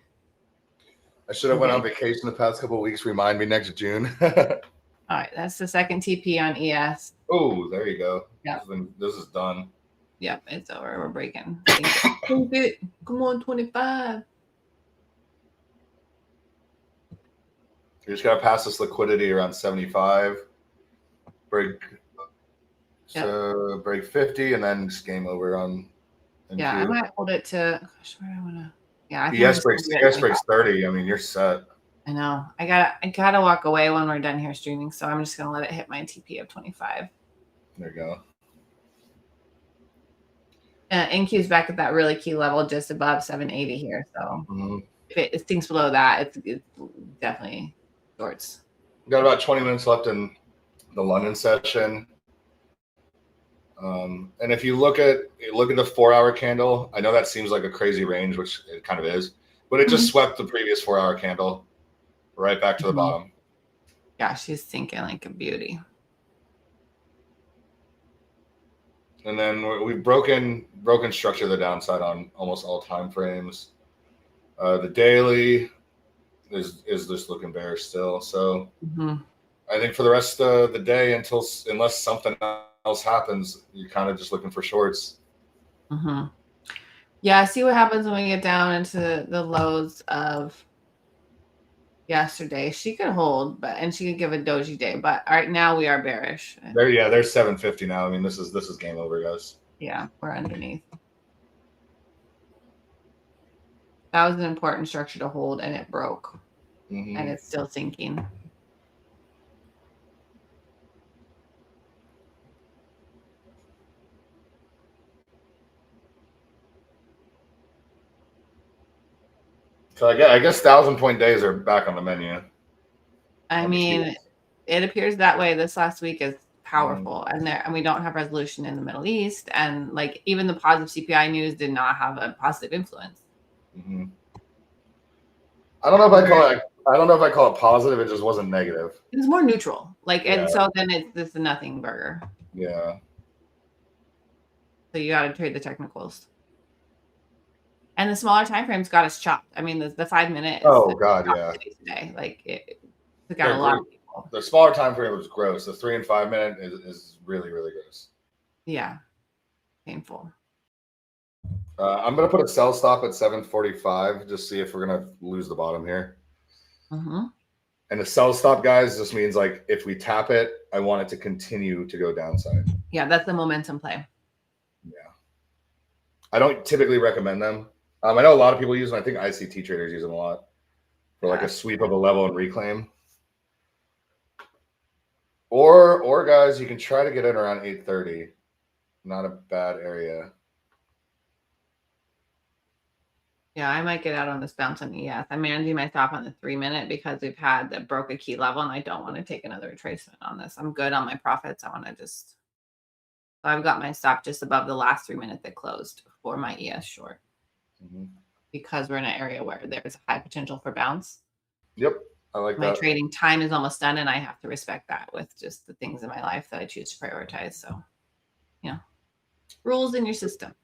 I should have went on vacation the past couple of weeks. Remind me next June. All right, that's the second TP on ES. Oh, there you go. Yeah, this is done. Yep, it's over. We're breaking. Come on, 25. You just gotta pass this liquidity around 75. Break. So break 50, and then just game over on. NQ. Yeah, I might hold it to. Gosh, where do I wanna? Yeah, ES breaks 30. I mean, you're set. I know. I gotta walk away when we're done here streaming, so I'm just gonna let it hit my TP of 25. There you go. NQ's back at that really key level, just above 780 here. So if it sinks below that, it's definitely shorts. We got about 20 minutes left in the London session. And if you look at the 4-hour candle, I know that seems like a crazy range, which it kind of is, but it just swept the previous 4-hour candle right back to the bottom. Yeah, she's sinking like a beauty. And then we've broken structure to the downside on almost all time frames. The daily is just looking bearish still. So I think for the rest of the day, unless something else happens, you're kind of just looking for shorts. Yeah, see what happens when we get down into the lows of yesterday. She could hold, and she could give a doji day, but right now we are bearish. There's 750 now. I mean, this is game over, guys. Yeah, we're underneath. That was an important structure to hold, and it broke, and it's still sinking. So I guess 1,000-point days are back on the menu. I mean, it appears that way. This last week is powerful, and we don't have resolution in the Middle East, and like even the positive CPI news did not have a positive influence. I don't know if I call it positive. It just wasn't negative. It was more neutral, and so then it's a nothing burger. Yeah. So you got to trade the technicals. And the smaller time frames got us chopped. I mean, the 5 minute. Oh God, yeah. Today, it got a lot of people. The smaller time frame was gross. The 3 and 5 minute is really, really gross. Yeah, painful. I'm gonna put a sell stop at 745. Just see if we're gonna lose the bottom here. And the sell stop, guys, just means like if we tap it, I want it to continue to go downside. Yeah, that's the momentum play. Yeah, I don't typically recommend them. I know a lot of people use them. I think ICT traders use them a lot for like a sweep of a level and reclaim. Or guys, you can try to get in around 830. Not a bad area. Yeah, I might get out on this bounce on ES. I'm managing my stop on the 3 minute because we've had that broke a key level, and I don't want to take another retracement on this. I'm good on my profits. I want to just. So I've got my stop just above the last 3 minute that closed for my ES short. Because we're in an area where there's a high potential for bounce. Yep, I like that. My trading time is almost done, and I have to respect that with just the things in my life that I choose to prioritize. So, rules in your system.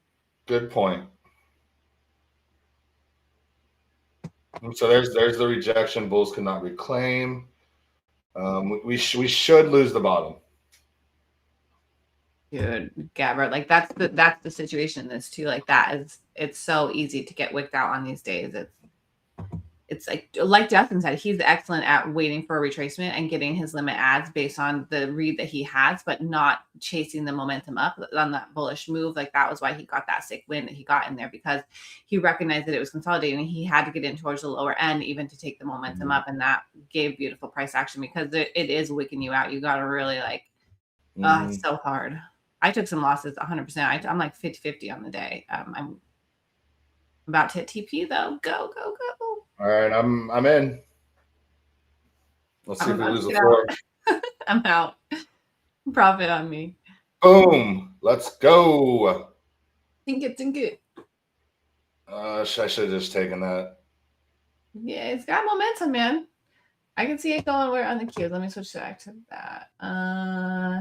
Good point. So there's the rejection. Bulls cannot reclaim. We should lose the bottom. Dude, Gabbard, that's the situation in this too. It's so easy to get wicked out on these days. It's like Justin said, he's excellent at waiting for a retracement and getting his limit adds based on the read that he has, but not chasing the momentum up on that bullish move. Like that was why he got that sick win that he got in there, because he recognized that it was consolidating. He had to get in towards the lower end even to take the momentum up, and that gave beautiful price action because it is wicking you out. You got to really it's so hard. I took some losses 100%. I'm like 50-50 on the day. I'm about to hit TP though. Go, go, go. All right, I'm in. Let's see if we lose the floor. I'm out. Profit on me. Boom. Let's go. Think it. I should have just taken that. Yeah, it's got momentum, man. I can see it going where on the queues. Let me switch back to that.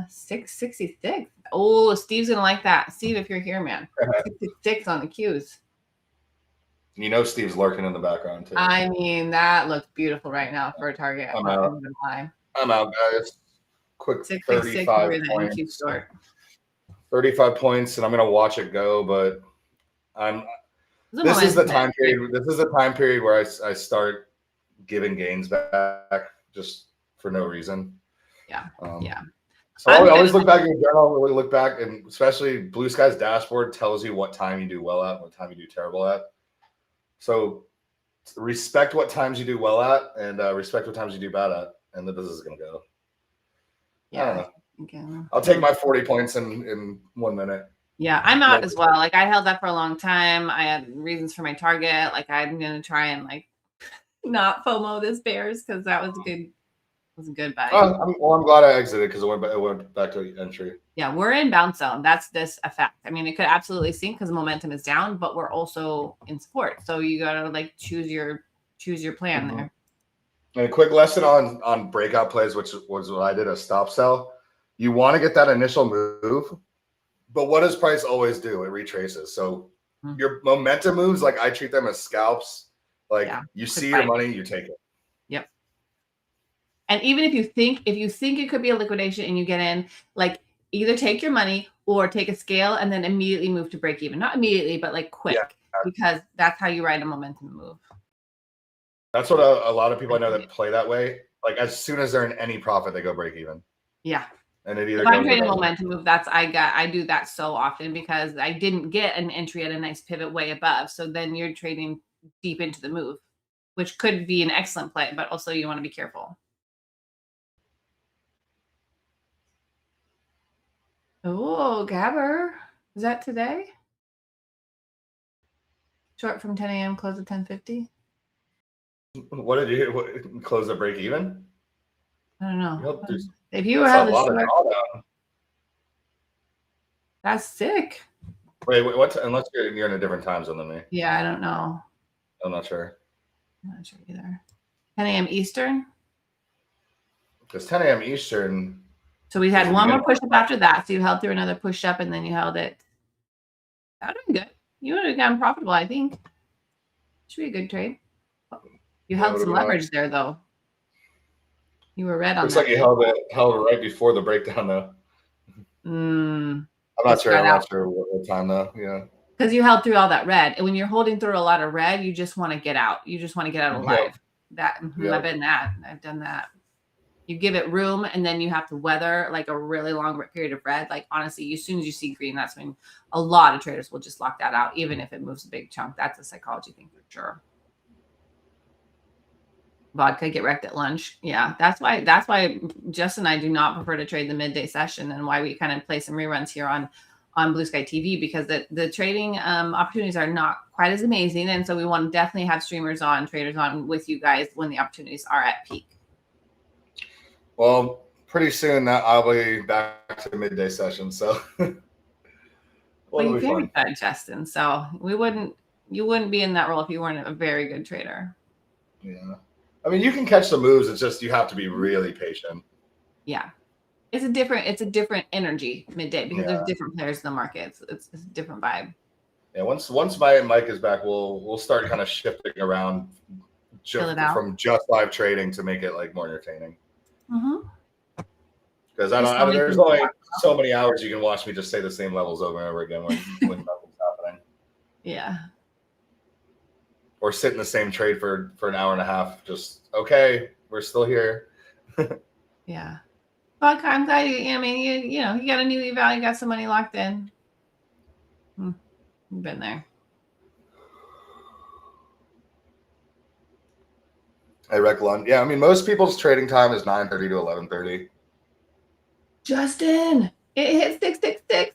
666. Oh, Steve's gonna like that. Steve, if you're here, man. 666 on the queues. You know Steve's lurking in the background too. I mean, that looks beautiful right now for a target. I'm out. I'm out, guys. Quick 35 points. 35 points, and I'm gonna watch it go, but this is the time period. This is the time period where I start giving gains back just for no reason. Yeah. So I always look back in the journal, really look back, and especially BluSky's dashboard tells you what time you do well at, what time you do terrible at. So respect what times you do well at, and respect what times you do bad at, and the business is gonna go. Yeah. I don't know. I'll take my 40 points in 1 minute. Yeah, I'm out as well. Like I held that for a long time. I had reasons for my target. Like I'm gonna try and like not FOMO this bears because that was a good buy. I'm glad I exited because it went back to entry. Yeah, we're in bounce zone. That's this effect. I mean, it could absolutely sink because momentum is down, but we're also in support. So you gotta like choose your plan there. And a quick lesson on breakout plays, which was what I did, a stop sell. You want to get that initial move, but what does price always do? It retraces. So your momentum moves, like I treat them as scalps. Like you see your money, you take it. Yep. And even if you think it could be a liquidation and you get in, like either take your money or take a scale and then immediately move to break even. Not immediately, but like quick, because that's how you ride a momentum move. That's what a lot of people I know that play that way. Like as soon as they're in any profit, they go break even. Yeah. And it either if I'm trading a momentum move, I do that so often because I didn't get an entry at a nice pivot way above. So then you're trading deep into the move, which could be an excellent play, but also you want to be careful. Oh, Gabber. Is that today? Short from 10 a.m., close at 10:50. What did you close the break even? I don't know. If you have a short, that's sick. Wait, what? Unless you're in a different time zone than me. Yeah, I don't know. I'm not sure. I'm not sure either. 10 a.m. Eastern. Because 10 a.m. Eastern. So we had one more push up after that. So you held through another push up and then you held it. That would have been good. You would have gotten profitable, I think. Should be a good trade. You held some leverage there, though. You were red on that. Looks like you held it right before the breakdown, though. I'm not sure what time, though. Yeah. Because you held through all that red. And when you're holding through a lot of red, you just want to get out. You just want to get out alive. I've been that. I've done that. You give it room, and then you have to weather like a really long period of red. Like, honestly, as soon as you see green, that's when a lot of traders will just lock that out, even if it moves a big chunk. That's a psychology thing for sure. Vodka get wrecked at lunch. Yeah, that's why Justin and I do not prefer to trade the midday session, and why we kind of play some reruns here on BluSky TV, because the trading opportunities are not quite as amazing, and so we want to definitely have streamers on, traders on with you guys when the opportunities are at peak. Well, pretty soon I'll be back to the midday session, so. Well, you favored that, Justin. So you wouldn't be in that role if you weren't a very good trader. Yeah. I mean, you can catch the moves. It's just you have to be really patient. Yeah, it's a different energy midday because there's different players in the market. It's a different vibe. Yeah, once my mic is back, we'll start kind of shifting around from just live trading to make it like more entertaining. Because there's only so many hours you can watch me just say the same levels over and over again when nothing's happening. Yeah. Or sit in the same trade for an hour and a half. Just, okay, we're still here. Yeah. But I'm glad you got a new eval, you got some money locked in. You've been there. I reckon. Yeah, I mean, most people's trading time is 9:30 to 11:30. Justin, It hit 666.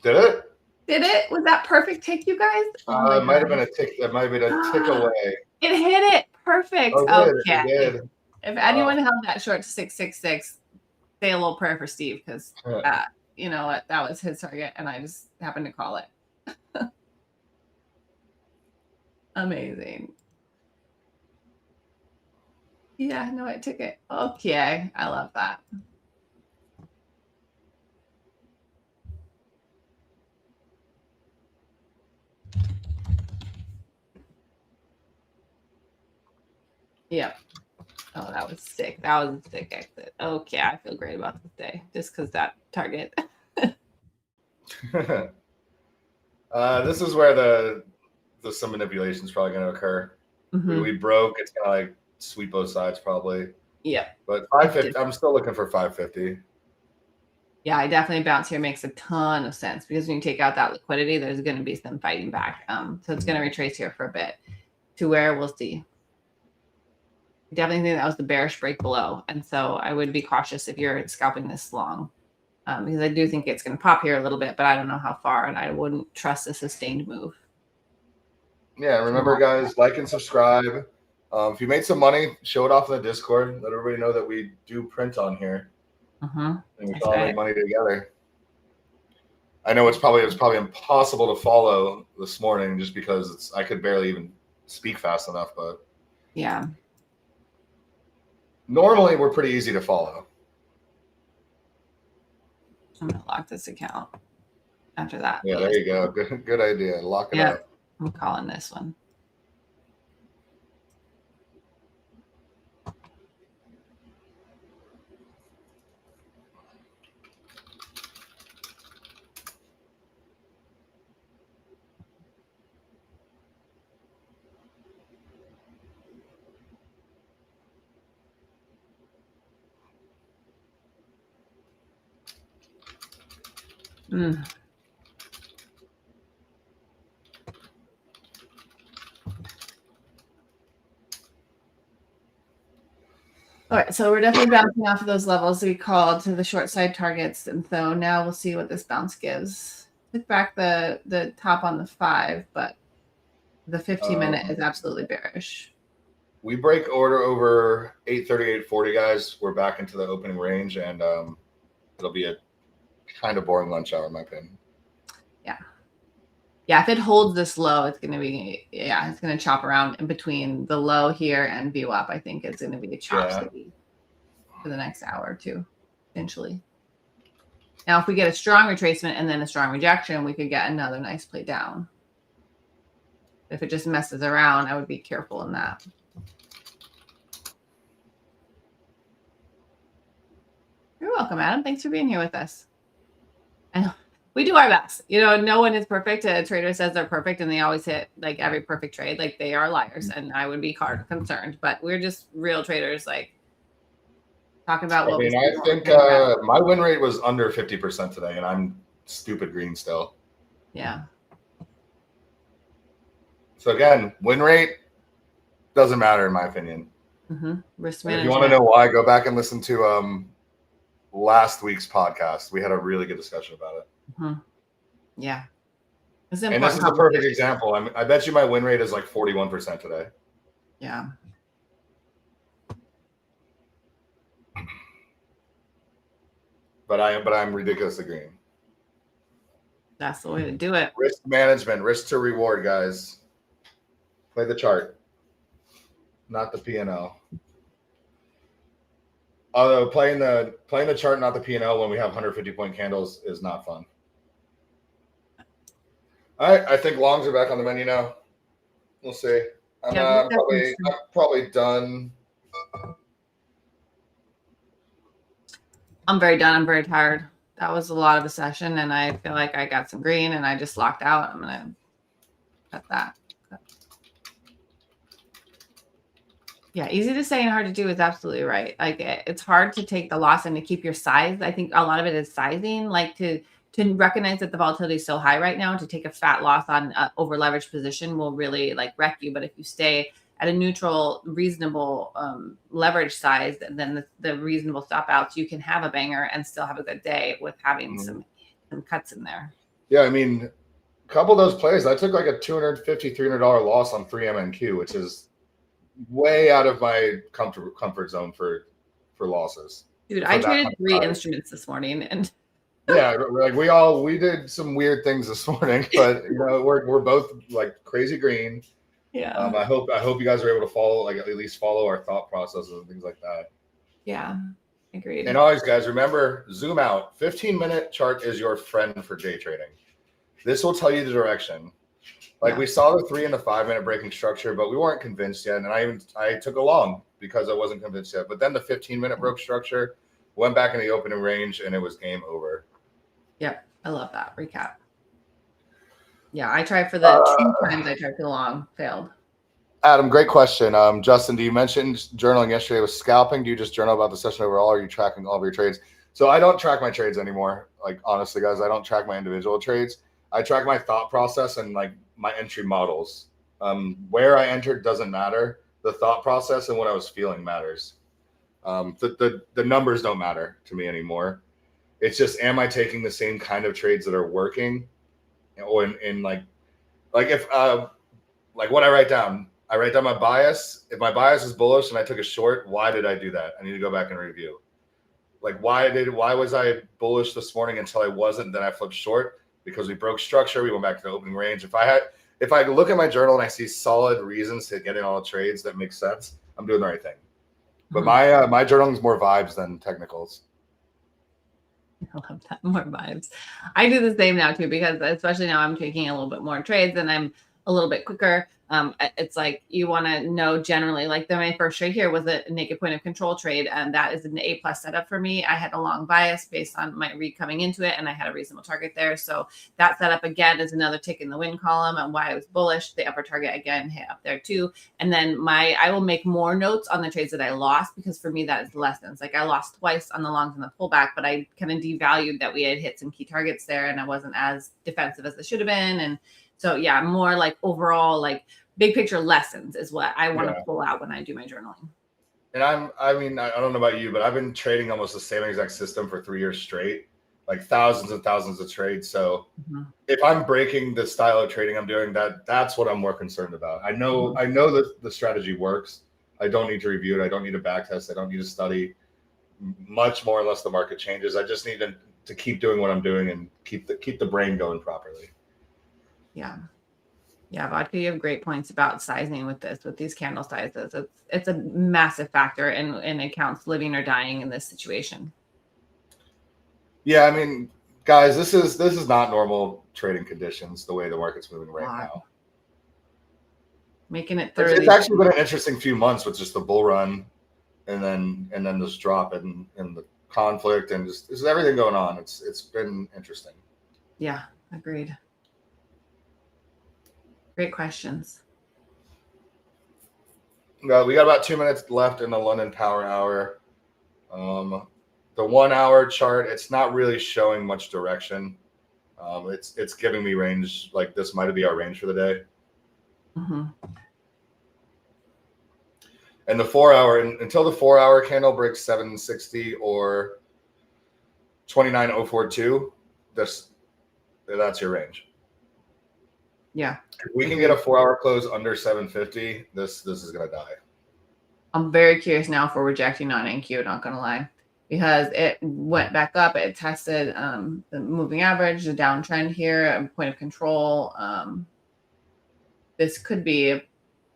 Did it? Did it? Was that perfect tick, you guys? Oh It might have been a tick. That might have been a tick away. It hit it. Perfect. Oh, it Okay. did. If anyone held that short to 666, say a little prayer for Steve, because you know what, that was his target, and I just happened to call it. Amazing. Yeah, no, I took it. Okay, I love that. Yep. Oh, that was sick. That was a sick exit. Okay, I feel great about this day just because that target. This is where the some manipulation is probably going to occur. We broke. It's going to like sweep both sides probably. Yeah. But 550. I'm still looking for 550. Yeah, I definitely bounce here makes a ton of sense because when you take out that liquidity, there's going to be some fighting back. So it's going to retrace here for a bit to where we'll see. I definitely think that was the bearish break below. And so I would be cautious if you're scalping this long because I do think it's going to pop here a little bit, but I don't know how far, and I wouldn't trust a sustained move. Yeah, remember, guys, like and subscribe. If you made some money, show it off in the Discord. Let everybody know that we do print on here. And we can all make money together. I know it was probably impossible to follow this morning just because I could barely even speak fast enough, but yeah. Normally we're pretty easy to follow. I'm gonna lock this account after that. Yeah, there you go. Good idea. Lock it up. I'm calling this one. All right, so we're definitely bouncing off of those levels we called to the short side targets, and so now we'll see what this bounce gives. Took back the top on the 5, but the 15-minute is absolutely bearish. We break order over 830, 840, guys. We're back into the opening range, and it'll be a kind of boring lunch hour, in my opinion. Yeah, if it holds this low, it's going to be, it's going to chop around in between the low here and VWAP. I think it's going to be a chop city for the next hour or two, potentially. Now, if we get a strong retracement and then a strong rejection, we could get another nice play down. If it just messes around, I would be careful in that. You're welcome, Adam. Thanks for being here with us. I know. We do our best. You know, no one is perfect. A trader says they're perfect and they always hit like every perfect trade. Like they are liars, and I would be concerned. But we're just real traders, like talking about what I think my win rate was under 50% today, and I'm stupid green still. Yeah. So again, win rate doesn't matter in my opinion. Risk management. If you want to know why, go back and listen to last week's podcast. We had a really good discussion about it. Yeah. And this is a perfect example. I bet you my win rate is like 41% today. Yeah. But I'm ridiculously green. That's the way to do it. Risk management, risk to reward, guys. Play the chart, not the P&L. Although playing the chart, not the P&L, when we have 150-point candles is not fun. All right, I think longs are back on the menu now. We'll see. I'm probably done. I'm very done. I'm very tired. That was a lot of a session, and I feel like I got some green, and I just locked out. I'm gonna cut that. Yeah, easy to say and hard to do is absolutely right. Like it's hard to take the loss and to keep your size. I think a lot of it is sizing, like to recognize that the volatility is so high right now. To take a fat loss on over leveraged position will really like wreck you. But if you stay at a neutral, reasonable leverage size, and then the reasonable stop outs, you can have a banger and still have a good day with having some cuts in there. Yeah, I mean, a couple of those plays, I took like a $250, $300 loss on 3MNQ, which is way out of my comfort zone for losses. Dude, I traded 3 instruments this morning, and yeah, like we did some weird things this morning, but you know, we're both like crazy green. Yeah. I hope you guys are able to follow, like at least follow our thought processes and things like that. Yeah, agreed. And always, guys, remember, zoom out. 15-minute chart is your friend for day trading. This will tell you the direction. Like we saw the 3 and the 5-minute breaking structure, but we weren't convinced yet. And I took a long because I wasn't convinced yet. But then the 15-minute broke structure, went back in the opening range, and it was game over. Yep, I love that recap. Yeah, I tried for the 2 times I tried for the long, failed. Adam, great question. Justin, you mentioned journaling yesterday with scalping. Do you just journal about the session overall, or are you tracking all of your trades? So I don't track my trades anymore. Like, honestly, guys, I don't track my individual trades. I track my thought process and like my entry models. Where I entered doesn't matter. The thought process and what I was feeling matters. The numbers don't matter to me anymore. It's just, am I taking the same kind of trades that are working? Or in like if like what I write down my bias. If my bias is bullish and I took a short, why did I do that? I need to go back and review. Like why was I bullish this morning until I wasn't? Then I flipped short because we broke structure. We went back to the opening range. If I look at my journal and I see solid reasons to get in all the trades that make sense, I'm doing the right thing. But my journaling is more vibes than technicals. I love that, more vibes. I do the same now too, because especially now I'm taking a little bit more trades and I'm a little bit quicker. It's like you want to know generally, like my first trade here was a naked point of control trade, and that is an A+ setup for me. I had a long bias based on my read coming into it, and I had a reasonable target there. So that setup again is another tick in the win column, and why I was bullish. The upper target again hit up there too. And then I will make more notes on the trades that I lost, because for me that is lessons. Like I lost twice on the longs and the pullback, but I kind of devalued that we had hit some key targets there, and I wasn't as defensive as I should have been. And so yeah, more like overall, like big picture lessons is what I want to pull out when I do my journaling. And I don't know about you, but I've been trading almost the same exact system for 3 years straight, like thousands and thousands of trades. So if I'm breaking the style of trading I'm doing, that's what I'm more concerned about. I know that the strategy works. I don't need to review it. I don't need to back test. I don't need to study much more unless the market changes. I just need to keep doing what I'm doing and keep the brain going properly. Yeah, Vodka, you have great points about sizing with these candle sizes. It's a massive factor in accounts living or dying in this situation. Yeah, I mean, guys, this is not normal trading conditions the way the market's moving right now. Making it thoroughly. It's actually been an interesting few months with just the bull run and then this drop and the conflict and just everything going on. It's been interesting. Yeah, agreed. Great questions. We got about 2 minutes left in the London Power Hour. The 1 hour chart, it's not really showing much direction. It's giving me range, like this might be our range for the day. And the 4 hour, until the 4 hour candle breaks 760 or 29042, that's your range. Yeah. If we can get a 4 hour close under 750, this is gonna die. I'm very curious now if we're rejecting on NQ, not gonna lie, because it went back up. It tested the moving average, the downtrend here, a point of control. This could be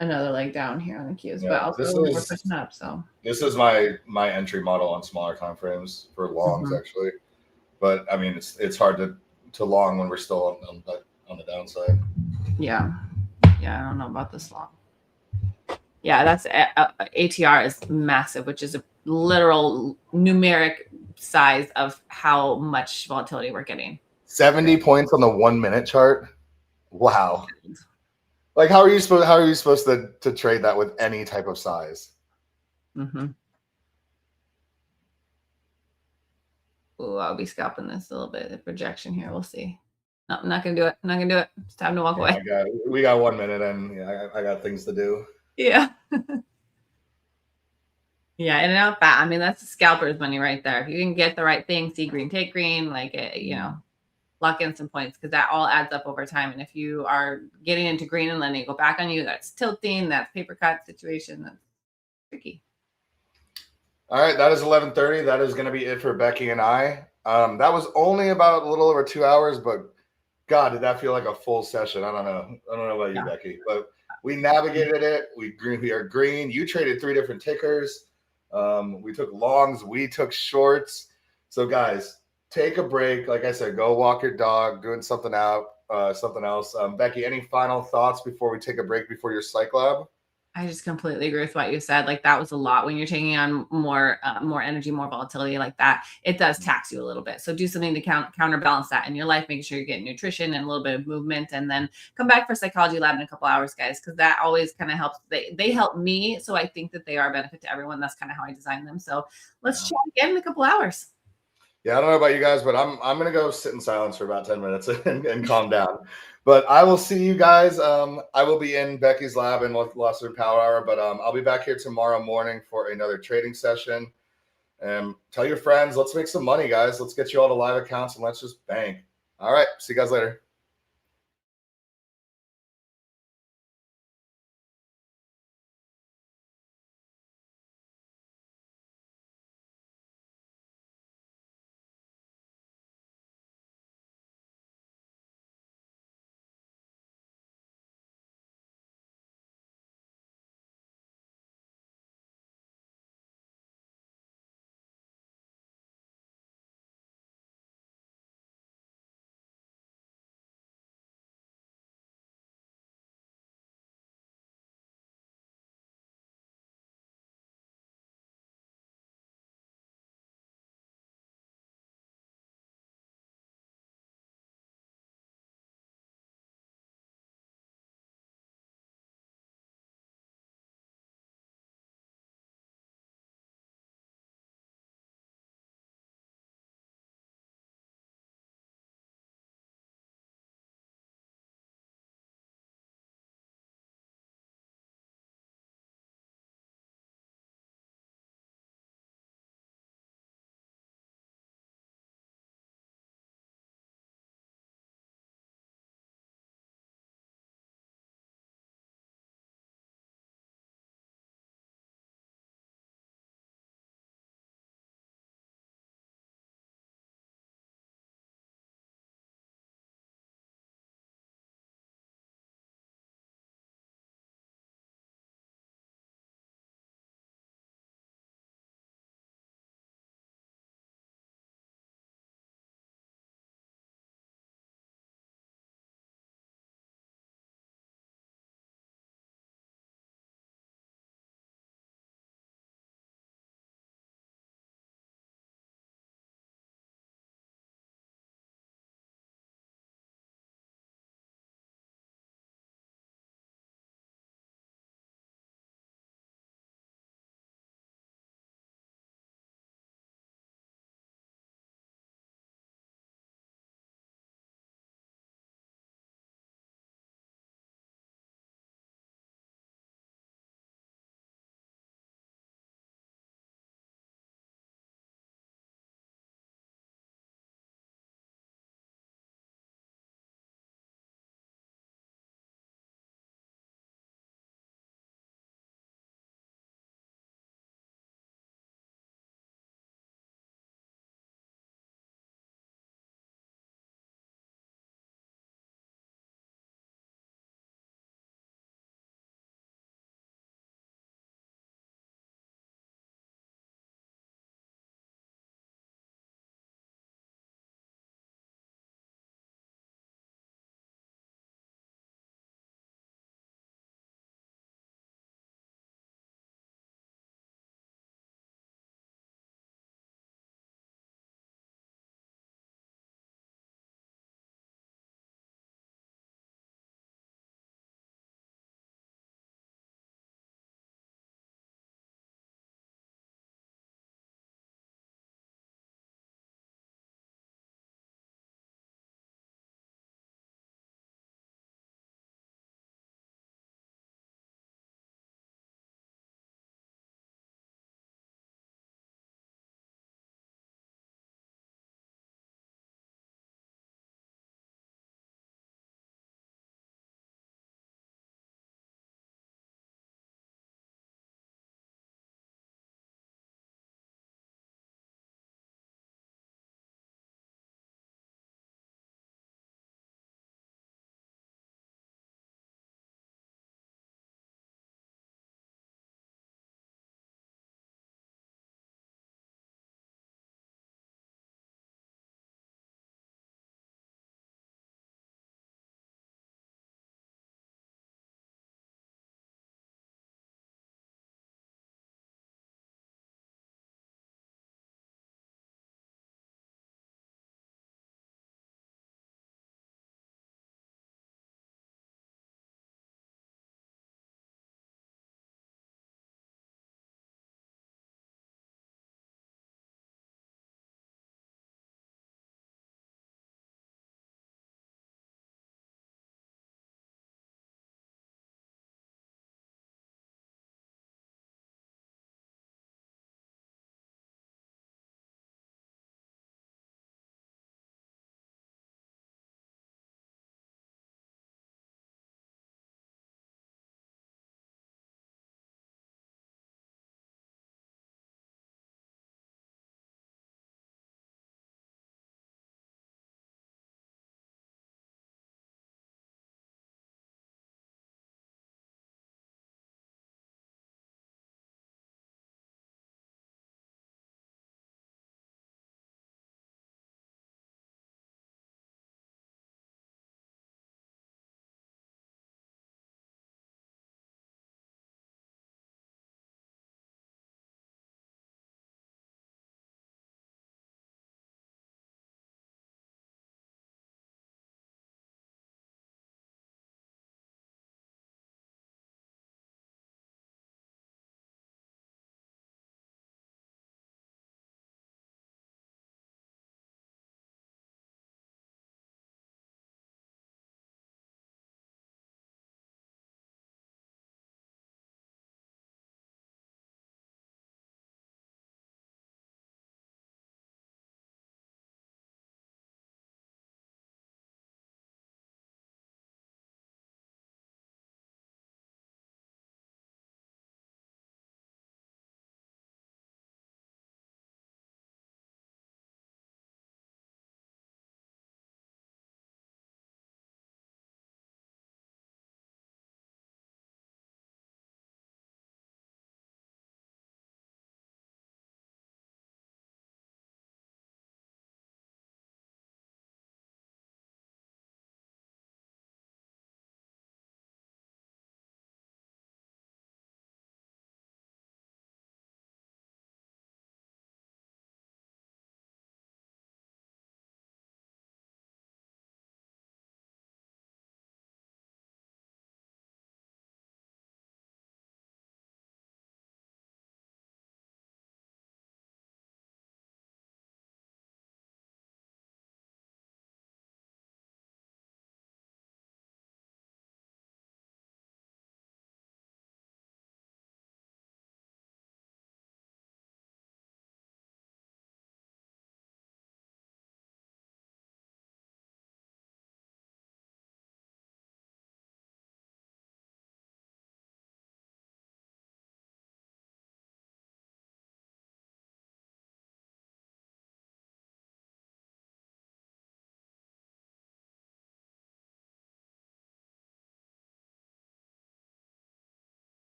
another leg down here on the Qs, but also we're pushing up. So this is my entry model on smaller time frames for longs actually, but I mean it's hard to long when we're still on the downside. Yeah, I don't know about this long. Yeah, that's ATR is massive, which is a literal numeric size of how much volatility we're getting. 70 points on the 1 minute chart. Wow. Like how are you supposed to trade that with any type of size? Ooh, I'll be scalping this a little bit. The projection here, we'll see. No, I'm not gonna do it. It's time to walk away. We got 1 minute, and I got things to do. Yeah. Yeah, in and out fat. I mean, that's the scalper's money right there. If you can get the right thing, see green, take green, like it, lock in some points because that all adds up over time. And if you are getting into green and letting it go back on you, that's tilting, that's paper cut situation. That's tricky. All right, that is 11:30. That is going to be it for Becky and I. That was only about a little over 2 hours, but God, did that feel like a full session? I don't know. I don't know about you, Yeah. Becky, but we navigated it. We are green. You traded 3 different tickers. We took longs. We took shorts. So, guys, take a break. Like I said, go walk your dog, doing something something else. Becky, any final thoughts before we take a break before your psych lab? I just completely agree with what you said. Like that was a lot when you're taking on more energy, more volatility like that. It does tax you a little bit. So do something to counterbalance that in your life. Make sure you're getting nutrition and a little bit of movement, and then come back for psychology lab in a couple hours, guys, because that always kind of helps. They help me, so I think that they are a benefit to everyone. That's kind of how I designed them. So let's chat again in a couple hours. Yeah, I don't know about you guys, but I'm gonna go sit in silence for about 10 minutes and calm down. But I will see you guys. I will be in Becky's lab in Luster Power Hour, but I'll be back here tomorrow morning for another trading session. And tell your friends, let's make some money, guys. Let's get you all to live accounts and let's just bank. All right, see you guys later.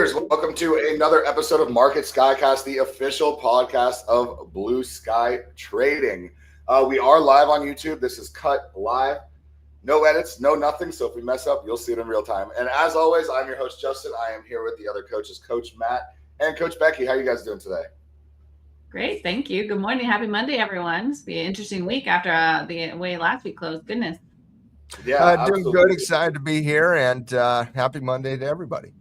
Traders, welcome to another episode of Market Skycast, the official podcast of BluSky Trading. We are live on YouTube. This is cut live. No edits, no nothing. So if we mess up, you'll see it in real time. And as always, I'm your host, Justin. I am here with the other coaches, Coach Matt and Coach Becky. How are you guys doing today? Great. Thank you. Good morning. Happy Monday, everyone. It's be an interesting week after the way last week closed. Goodness. Yeah, doing good. Excited to be here, and happy Monday to everybody.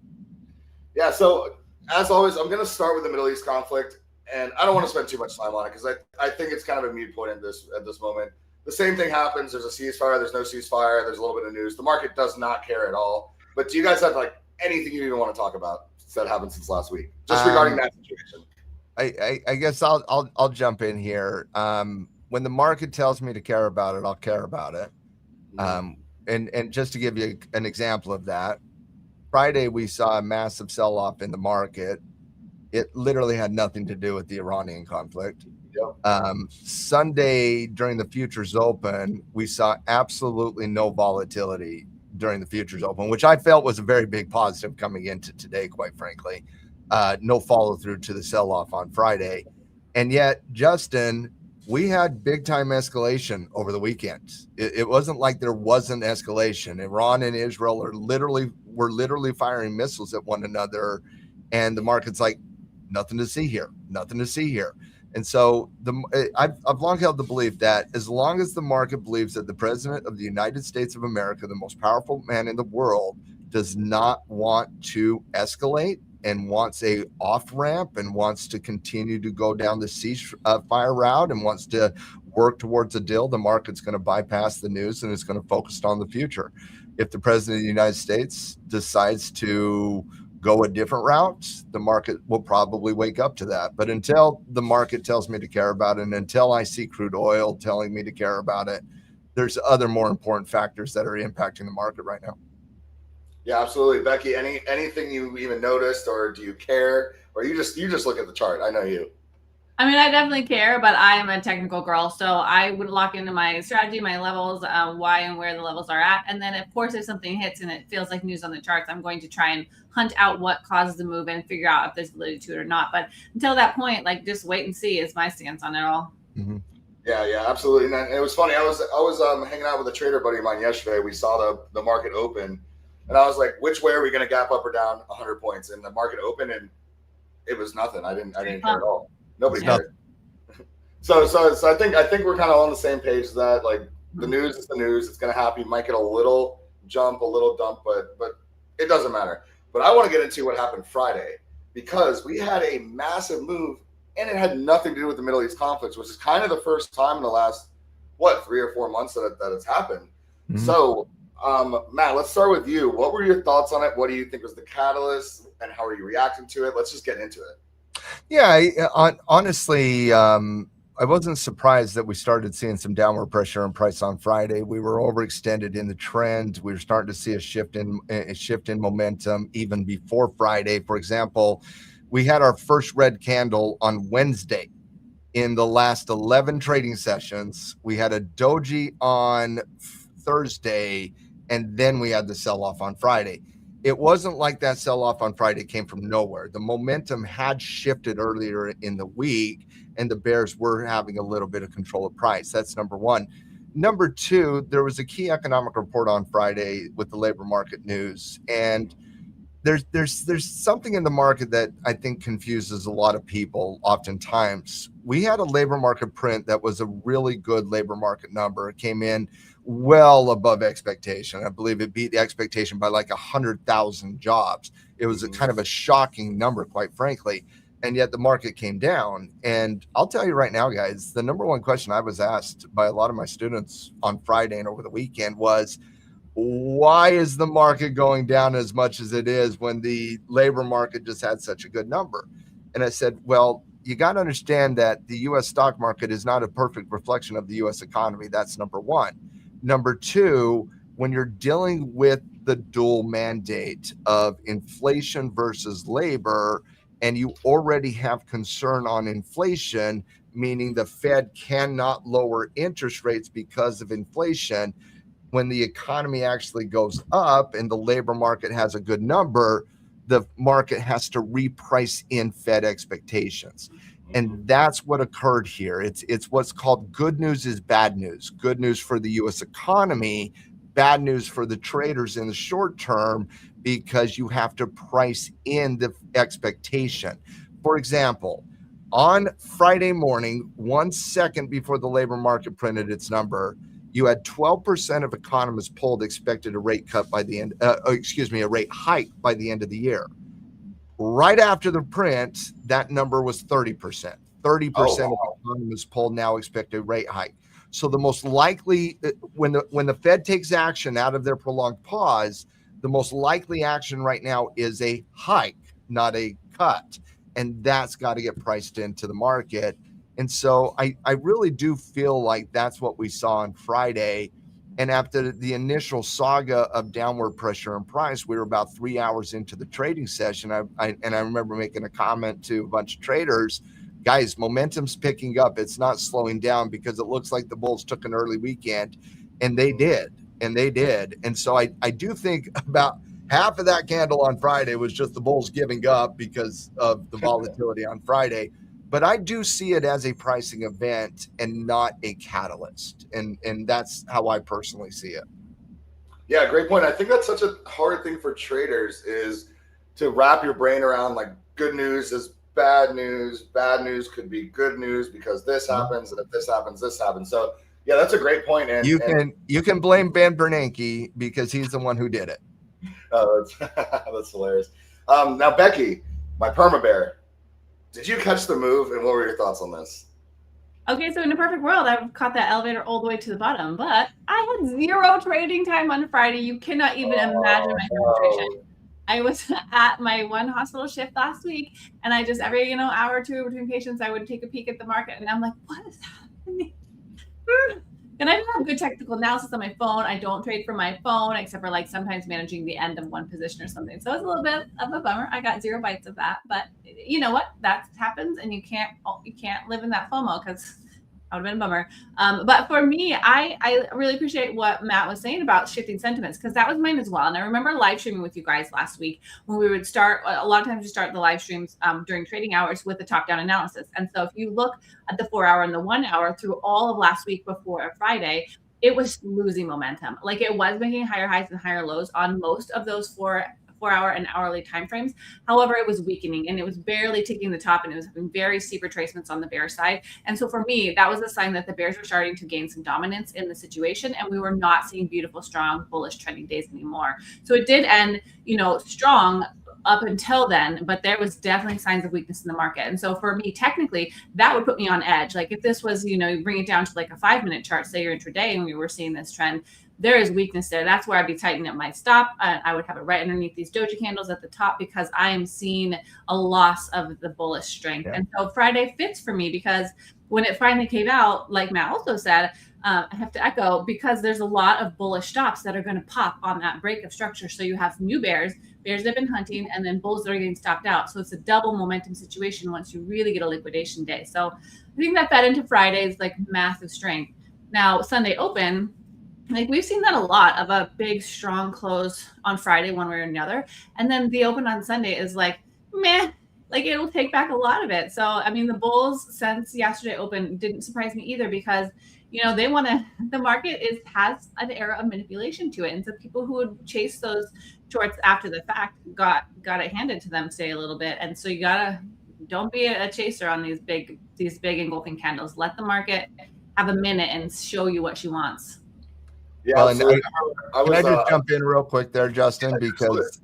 Yeah, so as always, I'm going to start with the Middle East conflict, and I don't want to spend too much time on it because I think it's kind of a moot point at this moment. The same thing happens. There's a ceasefire. There's no ceasefire. There's a little bit of news. The market does not care at all. But do you guys have like anything you even want to talk about that happened since last week, just regarding that situation? I guess I'll jump in here. When the market tells me to care about it, I'll care about it. And just to give you an example of that, Friday we saw a massive sell-off in the market. It literally had nothing to do with the Iranian conflict. Yep. Sunday during the futures open, we saw absolutely no volatility during the futures open, which I felt was a very big positive coming into today, quite frankly. No follow-through to the sell-off on Friday. And yet, Justin, we had big-time escalation over the weekend. It wasn't like there wasn't escalation. Iran and Israel were literally firing missiles at one another, and the market's like, nothing to see here. And so I've long held the belief that as long as the market believes that the President of the United States of America, the most powerful man in the world, does not want to escalate and wants a off-ramp and wants to continue to go down the ceasefire route and wants to work towards a deal, the market's going to bypass the news and it's going to focus on the future. If the President of the United States decides to go a different route, the market will probably wake up to that. But until the market tells me to care about it, and until I see crude oil telling me to care about it, there's other more important factors that are impacting the market right now. Yeah, absolutely. Becky, anything you even noticed, or do you care, or you just look at the chart? I know you. I mean, I definitely care, but I am a technical girl, so I would lock into my strategy, my levels, why and where the levels are at. And then, of course, if something hits and it feels like news on the charts, I'm going to try and hunt out what causes the move and figure out if there's validity to it or not. But until that point, like, just wait and see is my stance on it all. Mm-hmm. Yeah, absolutely. And it was funny. I was hanging out with a trader buddy of mine yesterday. We saw the market open, and I was like, which way are we going to gap up or down 100 points? And the market opened, and it was nothing. I didn't care at all. Nobody cared. So I think we're kind of on the same page that like the news is the news. It's going to happen. You might get a little jump, a little dump, but it doesn't matter. But I want to get into what happened Friday, because we had a massive move and it had nothing to do with the Middle East conflict, which is kind of the first time in the last, 3 or 4 months that it's happened. Mm-hmm. So, Matt, let's start with you. What were your thoughts on it? What do you think was the catalyst, and how are you reacting to it? Let's just get into it. Yeah, honestly, I wasn't surprised that we started seeing some downward pressure on price on Friday. We were overextended in the trend. We were starting to see a shift in momentum even before Friday. For example, we had our first red candle on Wednesday. In the last 11 trading sessions, we had a doji on Thursday, and then we had the sell-off on Friday. It wasn't like that sell-off on Friday came from nowhere. The momentum had shifted earlier in the week, and the bears were having a little bit of control of price. That's number one. Number two, there was a key economic report on Friday with the labor market news, and there's something in the market that I think confuses a lot of people oftentimes. We had a labor market print that was a really good labor market number. It came in well above expectation. I believe it beat the expectation by like 100,000 jobs. It was a kind of a shocking number, quite frankly. And yet the market came down. And I'll tell you right now, guys, the number one question I was asked by a lot of my students on Friday and over the weekend was, why is the market going down as much as it is when the labor market just had such a good number? And I said, well, you got to understand that the U.S. stock market is not a perfect reflection of the U.S. economy. That's number one. Number two, when you're dealing with the dual mandate of inflation versus labor, and you already have concern on inflation, meaning the Fed cannot lower interest rates because of inflation, when the economy actually goes up and the labor market has a good number, the market has to reprice in Fed expectations. And that's what occurred here. It's what's called good news is bad news. Good news for the U.S. economy, bad news for the traders in the short term, because you have to price in the expectation. For example, on Friday morning, 1 second before the labor market printed its number, you had 12% of economists polled expected a rate cut by the end, a rate hike by the end of the year. Right after the print, that number was 30%. 30% of economists polled now expect a rate hike. So the most likely, when the Fed takes action out of their prolonged pause, the most likely action right now is a hike, not a cut. And that's got to get priced into the market. And so I really do feel like that's what we saw on Friday. And after the initial saga of downward pressure and price, we were about 3 hours into the trading session. I remember making a comment to a bunch of traders, guys, momentum's picking up. It's not slowing down, because it looks like the bulls took an early weekend, and they did. And so I do think about half of that candle on Friday was just the bulls giving up because of the volatility on Friday. But I do see it as a pricing event and not a catalyst. And that's how I personally see it. Yeah, great point. I think that's such a hard thing for traders, is to wrap your brain around, like, good news is bad news. Bad news could be good news because this happens, and if this happens, this happens. So yeah, that's a great point. And you can blame Ben Bernanke because he's the one who did it. Oh, that's hilarious. Now, Becky, my perma bear, did you catch the move, and what were your thoughts on this? Okay, so in a perfect world, I would have caught that elevator all the way to the bottom, but I had 0 trading time on Friday. You cannot even imagine my frustration. I was at my one hospital shift last week, and I just every hour or two between patients, I would take a peek at the market, and I'm like, what is happening? And I don't have good technical analysis on my phone. I don't trade from my phone, except for like sometimes managing the end of one position or something. So it's a little bit of a bummer. I got 0 bites of that, but you know what? That happens, and you can't live in that FOMO, because that would have been a bummer. But for me, I really appreciate what Matt was saying about shifting sentiments, because that was mine as well. And I remember live streaming with you guys last week when we would start. A lot of times we start the live streams during trading hours with the top-down analysis. And so if you look at the 4 hour and the 1 hour through all of last week before Friday, it was losing momentum. Like, it was making higher highs and higher lows on most of those 4 hour and hourly timeframes. However, it was weakening, and it was barely ticking the top, and it was having very steep retracements on the bear side. And so for me, that was a sign that the bears were starting to gain some dominance in the situation, and we were not seeing beautiful, strong, bullish trending days anymore. So it did end, strong up until then, but there was definitely signs of weakness in the market. And so for me, technically, that would put me on edge. Like, if this was, you bring it down to like a 5-minute chart, say you're intraday, and we were seeing this trend, there is weakness there. That's where I'd be tightening up my stop. I would have it right underneath these doji candles at the top, because I am seeing a loss of the bullish strength. Yeah. And so Friday fits for me, because when it finally came out, like Matt also said, I have to echo, because there's a lot of bullish stops that are going to pop on that break of structure. So you have new bears that have been hunting, and then bulls that are getting stopped out. So it's a double momentum situation once you really get a liquidation day. So I think that fed into Friday's like massive strength. Now, Sunday open, like, we've seen that a lot, of a big, strong close on Friday, one way or another. And then the open on Sunday is like, meh, like, it'll take back a lot of it. So, I mean, the bulls since yesterday open didn't surprise me either, because, they want to, the market has an era of manipulation to it. And so people who would chase those shorts after the fact got it handed to them today a little bit. And so don't be a chaser on these big engulfing candles. Let the market have a minute and show you what she wants. Yeah, well, can I just jump in real quick there, Justin? Because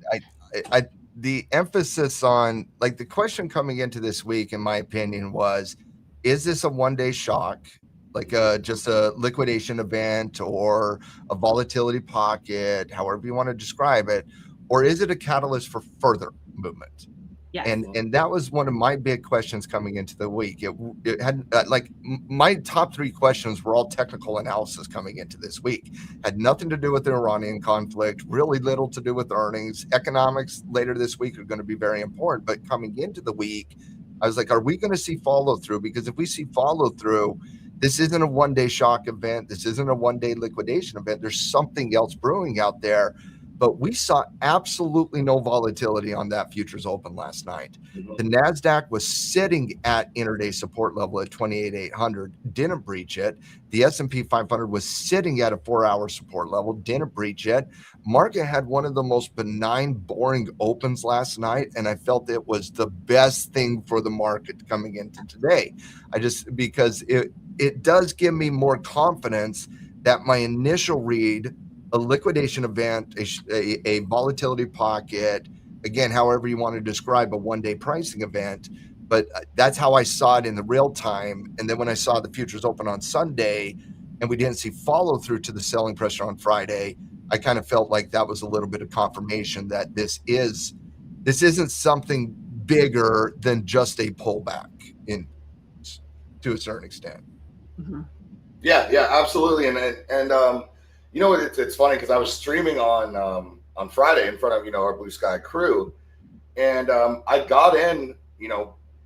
I the emphasis on, like, the question coming into this week, in my opinion, was, is this a one-day shock, like just a liquidation event or a volatility pocket, however you want to describe it, or is it a catalyst for further movement? Yes. And that was one of my big questions coming into the week. It had like my top 3 questions were all technical analysis coming into this week. Had nothing to do with the Iranian conflict, really little to do with earnings. Economics later this week are going to be very important. But coming into the week, I was like, are we going to see follow through? Because if we see follow through, this isn't a one-day shock event. This isn't a one-day liquidation event. There's something else brewing out there. but we saw absolutely no volatility on that futures open last night. The NASDAQ was sitting at intraday support level at 28,800, didn't breach it. The S&P 500 was sitting at a 4-hour support level, didn't breach it. Market had one of the most benign, boring opens last night, and I felt it was the best thing for the market coming into today. Because it does give me more confidence that my initial read, a liquidation event, a volatility pocket, again, however you want to describe a one-day pricing event, but that's how I saw it in the real time. And then when I saw the futures open on Sunday and we didn't see follow through to the selling pressure on Friday, I kind of felt like that was a little bit of confirmation that this isn't something bigger than just a pullback to a certain extent. Yeah, absolutely. And you know, it's funny because I was streaming on Friday in front of, our BluSky crew, and I got in,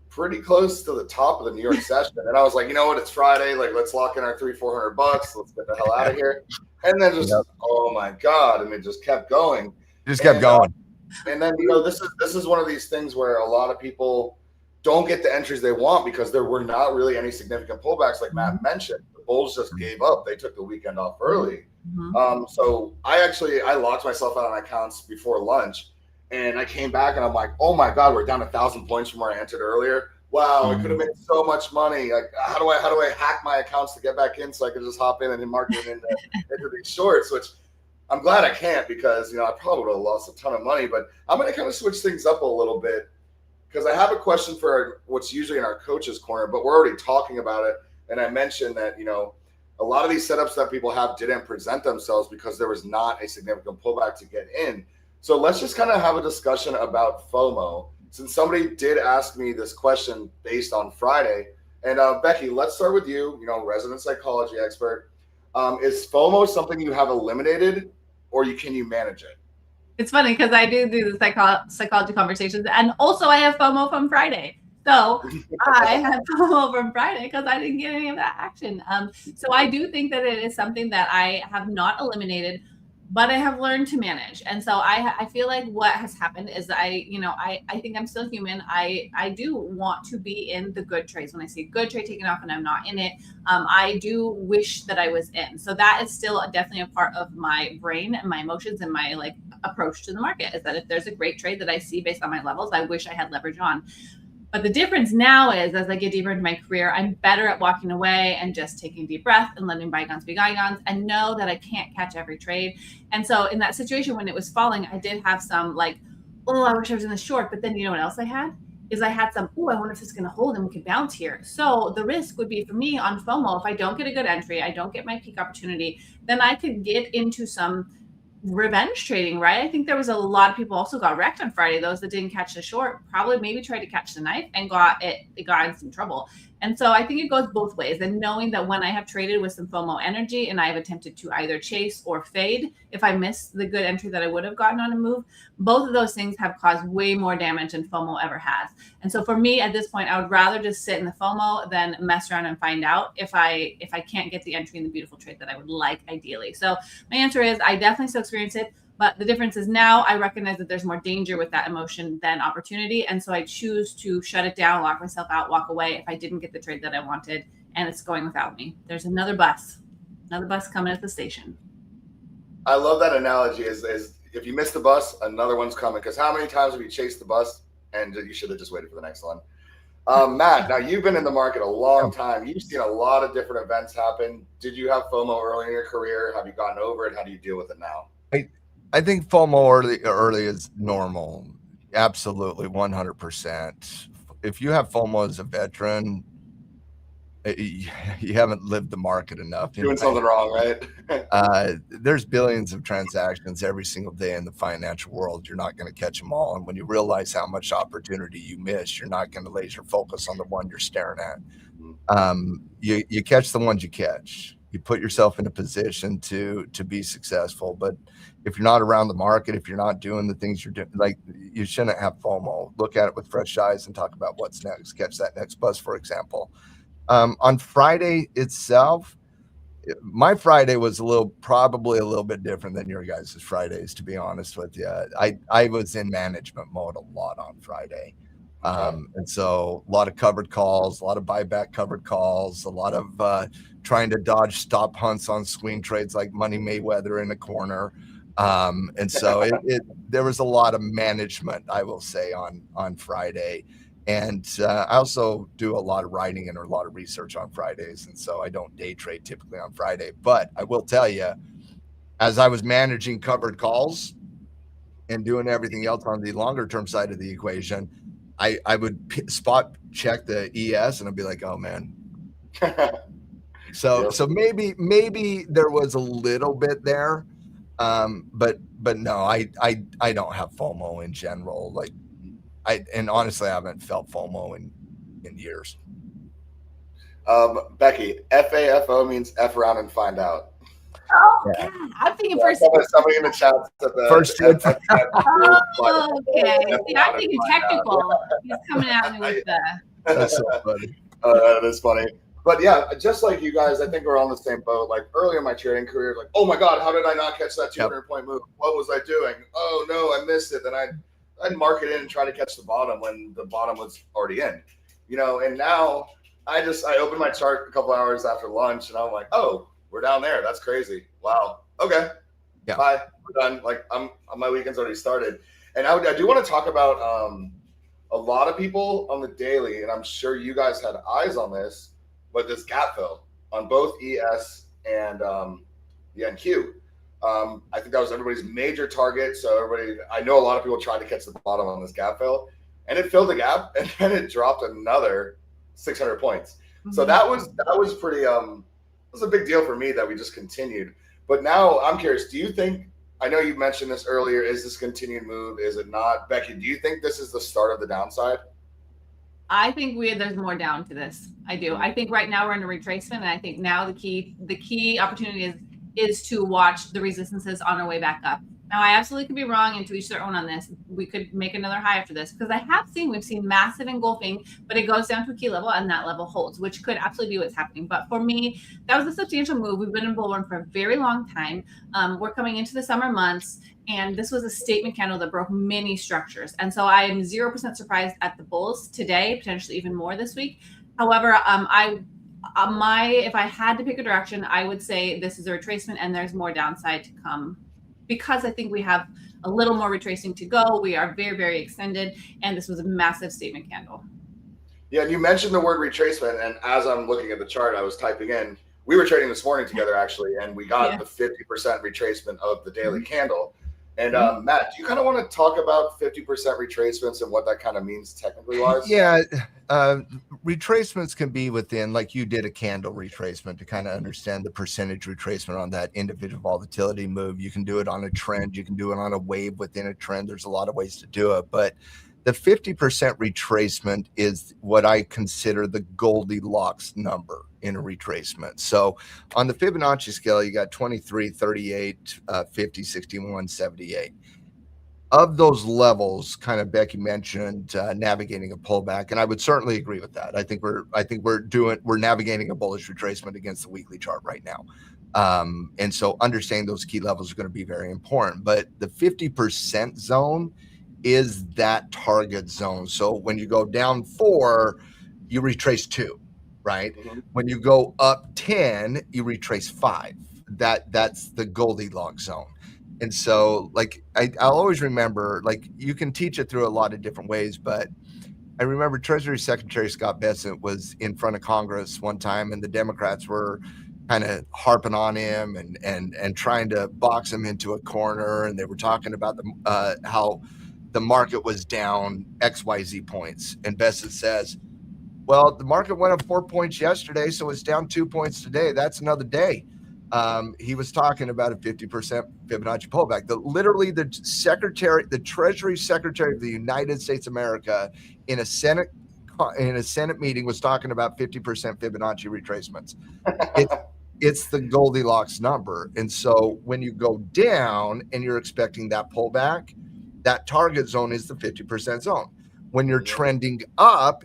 pretty close to the top of the New York session, and I was like, you know what, it's Friday, like let's lock in our $300-400, let's get the hell out of here. And then just oh my god, and it just kept going. Kept going. And then this is one of these things where a lot of people don't get the entries they want because there were not really any significant pullbacks, like Matt mentioned. The bulls just gave up. They took the weekend off early. So I locked myself out on accounts before lunch, and I came back and I'm like, oh my god, we're down 1,000 points from where I entered earlier. Wow, I could have made so much money. Like, how do I hack my accounts to get back in so I could just hop in and market into these shorts? Which I'm glad I can't, because I probably would have lost a ton of money. But I'm going to kind of switch things up a little bit, because I have a question for what's usually in our coach's corner, but we're already talking about it. And I mentioned that a lot of these setups that people have didn't present themselves because there was not a significant pullback to get in. So let's just kind of have a discussion about FOMO, since somebody did ask me this question based on Friday. And Becky, let's start with you, resident psychology expert. Is FOMO something you have eliminated, or can you manage it? It's funny because I do the psychology conversations, and also I have FOMO from Friday. So I had FOMO from Friday because I didn't get any of that action. So I do think that it is something that I have not eliminated, but I have learned to manage. And so I feel like what has happened is that I think I'm still human. I do want to be in the good trades. When I see a good trade taking off and I'm not in it, I do wish that I was in. So that is still definitely a part of my brain and my emotions and my approach to the market, is that if there's a great trade that I see based on my levels, I wish I had leverage on. But the difference now is, as I get deeper into my career, I'm better at walking away and just taking a deep breath and letting bygones be bygones, and know that I can't catch every trade. And so in that situation, when it was falling, I did have some I wish I was in the short. But then you know what else I had? I had some, I wonder if it's going to hold and we could bounce here. So the risk would be for me on FOMO, if I don't get a good entry, I don't get my peak opportunity, then I could get into some revenge trading, right? I think there was a lot of people also got wrecked on Friday. Those that didn't catch the short probably maybe tried to catch the knife and got in some trouble. And so I think it goes both ways. And knowing that when I have traded with some FOMO energy and I've attempted to either chase or fade, if I miss the good entry that I would have gotten on a move, both of those things have caused way more damage than FOMO ever has. And so for me at this point, I would rather just sit in the FOMO than mess around and find out if I can't get the entry in the beautiful trade that I would like ideally. So my answer is I definitely still experience it. But the difference is now I recognize that there's more danger with that emotion than opportunity. And so I choose to shut it down, lock myself out, walk away if I didn't get the trade that I wanted and it's going without me. There's another bus coming at the station. I love that analogy, is if you miss the bus, another one's coming. Because how many times have you chased the bus and you should have just waited for the next one? Matt, now you've been in the market a long time. You've seen a lot of different events happen. Did you have FOMO early in your career? Have you gotten over it? How do you deal with it now? I think FOMO early is normal. Absolutely, 100%. If you have FOMO as a veteran, you haven't lived the market enough. Doing something wrong, right? There's billions of transactions every single day in the financial world. You're not going to catch them all. And when you realize how much opportunity you miss, you're not going to laser focus on the one you're staring at. You catch the ones you catch. You put yourself in a position to be successful. But if you're not around the market, if you're not doing the things you're doing, you shouldn't have FOMO. Look at it with fresh eyes and talk about what's next. Catch that next buzz, for example. On Friday itself, my Friday was probably a little bit different than your guys' Fridays, to be honest with you. I was in management mode a lot on Friday. And so a lot of covered calls, a lot of buyback covered calls, a lot of trying to dodge stop hunts on swing trades like Money Mayweather in the corner. And so there was a lot of management, I will say, on Friday. And I also do a lot of writing and a lot of research on Fridays. And so I don't day trade typically on Friday. But I will tell you, as I was managing covered calls and doing everything else on the longer term side of the equation, I would spot check the ES and I'd be like, oh man. So maybe there was a little bit there. But no, I don't have FOMO in general. Like and honestly, I haven't felt FOMO in years. Becky, FAFO means F around and find out. Oh, yeah. I'm thinking first. Somebody in the chat said that. First. Okay. See, I'm thinking technical. He's coming at me with the. That's so funny. That's funny. But yeah, just like you guys, I think we're on the same boat. Like earlier in my trading career, like, oh my God, how did I not catch that 200-point move? What was I doing? Oh no, I missed it. Then I'd mark it in and try to catch the bottom when the bottom was already in. And now I opened my chart a couple hours after lunch and I'm like, oh, we're down there. That's crazy. Wow. Okay. Yeah. Bye. We're done. Like my weekend's already started. And I do want to talk about a lot of people on the daily, and I'm sure you guys had eyes on this, but this gap fill on both ES and the NQ. I think that was everybody's major target. So I know a lot of people tried to catch the bottom on this gap fill, and it filled the gap, and then it dropped another 600 points. Mm-hmm. So that was pretty. It was a big deal for me that we just continued. But now I'm curious. Do you think? I know you mentioned this earlier. Is this continued move? Is it not? Becky, do you think this is the start of the downside? I think there's more down to this. I do. I think right now we're in a retracement, and I think now the key opportunity is to watch the resistances on our way back up. Now, I absolutely could be wrong, and to each their own on this. We could make another high after this because we've seen massive engulfing, but it goes down to a key level and that level holds, which could absolutely be what's happening. But for me, that was a substantial move. We've been in bull run for a very long time. We're coming into the summer months, and this was a statement candle that broke many structures. And so I am 0% surprised at the bulls today, potentially even more this week. However, if I had to pick a direction, I would say this is a retracement and there's more downside to come, because I think we have a little more retracing to go. We are very, very extended, and this was a massive statement candle. Yeah, and you mentioned the word retracement, and as I'm looking at the chart, I was typing in. We were trading this morning together, actually, and we got the 50% retracement of the daily candle. And Matt, do you kind of want to talk about 50% retracements and what that kind of means technically wise? Yeah, retracements can be within, like you did a candle retracement to kind of understand the percentage retracement on that individual volatility move. You can do it on a trend. You can do it on a wave within a trend. There's a lot of ways to do it. But the 50% retracement is what I consider the Goldilocks number in a retracement. So on the Fibonacci scale, you got 23, 38, 50, 61, 78. Of those levels, kind of Becky mentioned navigating a pullback, and I would certainly agree with that. I think we're navigating a bullish retracement against the weekly chart right now. And so understanding those key levels are going to be very important. But the 50% zone is that target zone. So when you go down 4, you retrace 2, right? Mm-hmm. When you go up 10, you retrace 5. That's the Goldilocks zone. And so, like, I'll always remember, like, you can teach it through a lot of different ways, but I remember Treasury Secretary Scott Bessent was in front of Congress one time, and the Democrats were kind of harping on him and trying to box him into a corner, and they were talking about how the market was down XYZ points. And Bessent says, well, the market went up 4 points yesterday, so it's down 2 points today. That's another day. He was talking about a 50% Fibonacci pullback. Literally the Treasury Secretary of the United States of America in a Senate meeting was talking about 50% Fibonacci retracements. It's the Goldilocks number. And so when you go down and you're expecting that pullback, that target zone is the 50% zone. When you're trending up,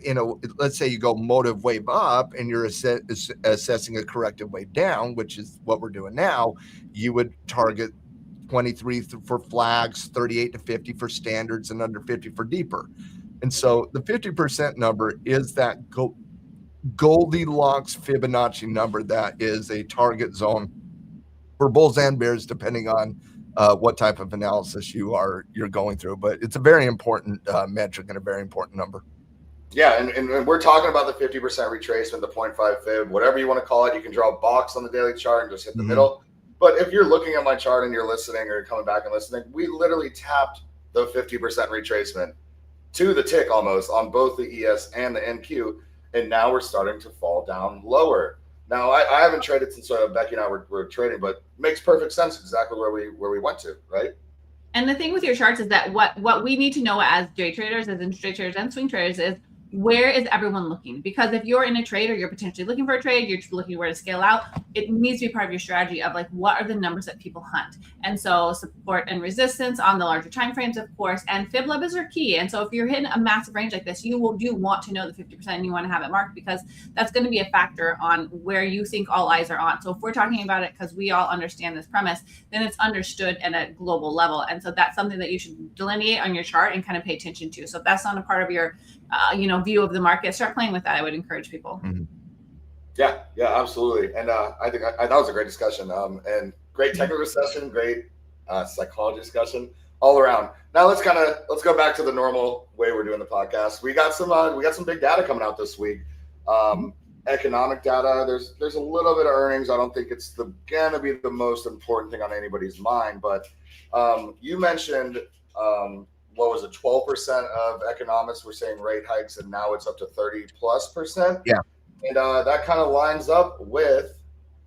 let's say you go motive wave up and you're assessing a corrective wave down, which is what we're doing now, you would target 23 for flags, 38 to 50 for standards, and under 50 for deeper. And so the 50% number is that Goldilocks Fibonacci number that is a target zone for bulls and bears, depending on what type of analysis you're going through. But it's a very important metric and a very important number. Yeah, and we're talking about the 50% retracement, the 0.5 fib, whatever you want to call it. You can draw a box on the daily chart and just hit the middle. But if you're looking at my chart and you're listening or coming back and listening, we literally tapped the 50% retracement to the tick almost on both the ES and the NQ. And now we're starting to fall down lower. Now, I haven't traded since Becky and I were trading, but makes perfect sense exactly where we went to, right? And the thing with your charts is that what we need to know as day traders, as intraday traders and swing traders is, where is everyone looking? Because if you're in a trade or you're potentially looking for a trade, you're looking where to scale out, it needs to be part of your strategy of like, what are the numbers that people hunt? And so support and resistance on the larger time frames, of course, and fib levels are key. And so if you're hitting a massive range like this, do want to know the 50% and you want to have it marked, because that's going to be a factor on where you think all eyes are on. So if we're talking about it because we all understand this premise, then it's understood at a global level. And so that's something that you should delineate on your chart and kind of pay attention to. So if that's not a part of your view of the market, start playing with that. I would encourage people. Yeah, absolutely. And I think that was a great discussion, and great technical discussion, great psychology discussion all around. Now let's go back to the normal way we're doing the podcast. We got some big data coming out this week. Economic data. There's a little bit of earnings. I don't think it's gonna be the most important thing on anybody's mind, but you mentioned what was it, 12% of economists were saying rate hikes, and now it's up to 30+%. Yeah. And that kind of lines up with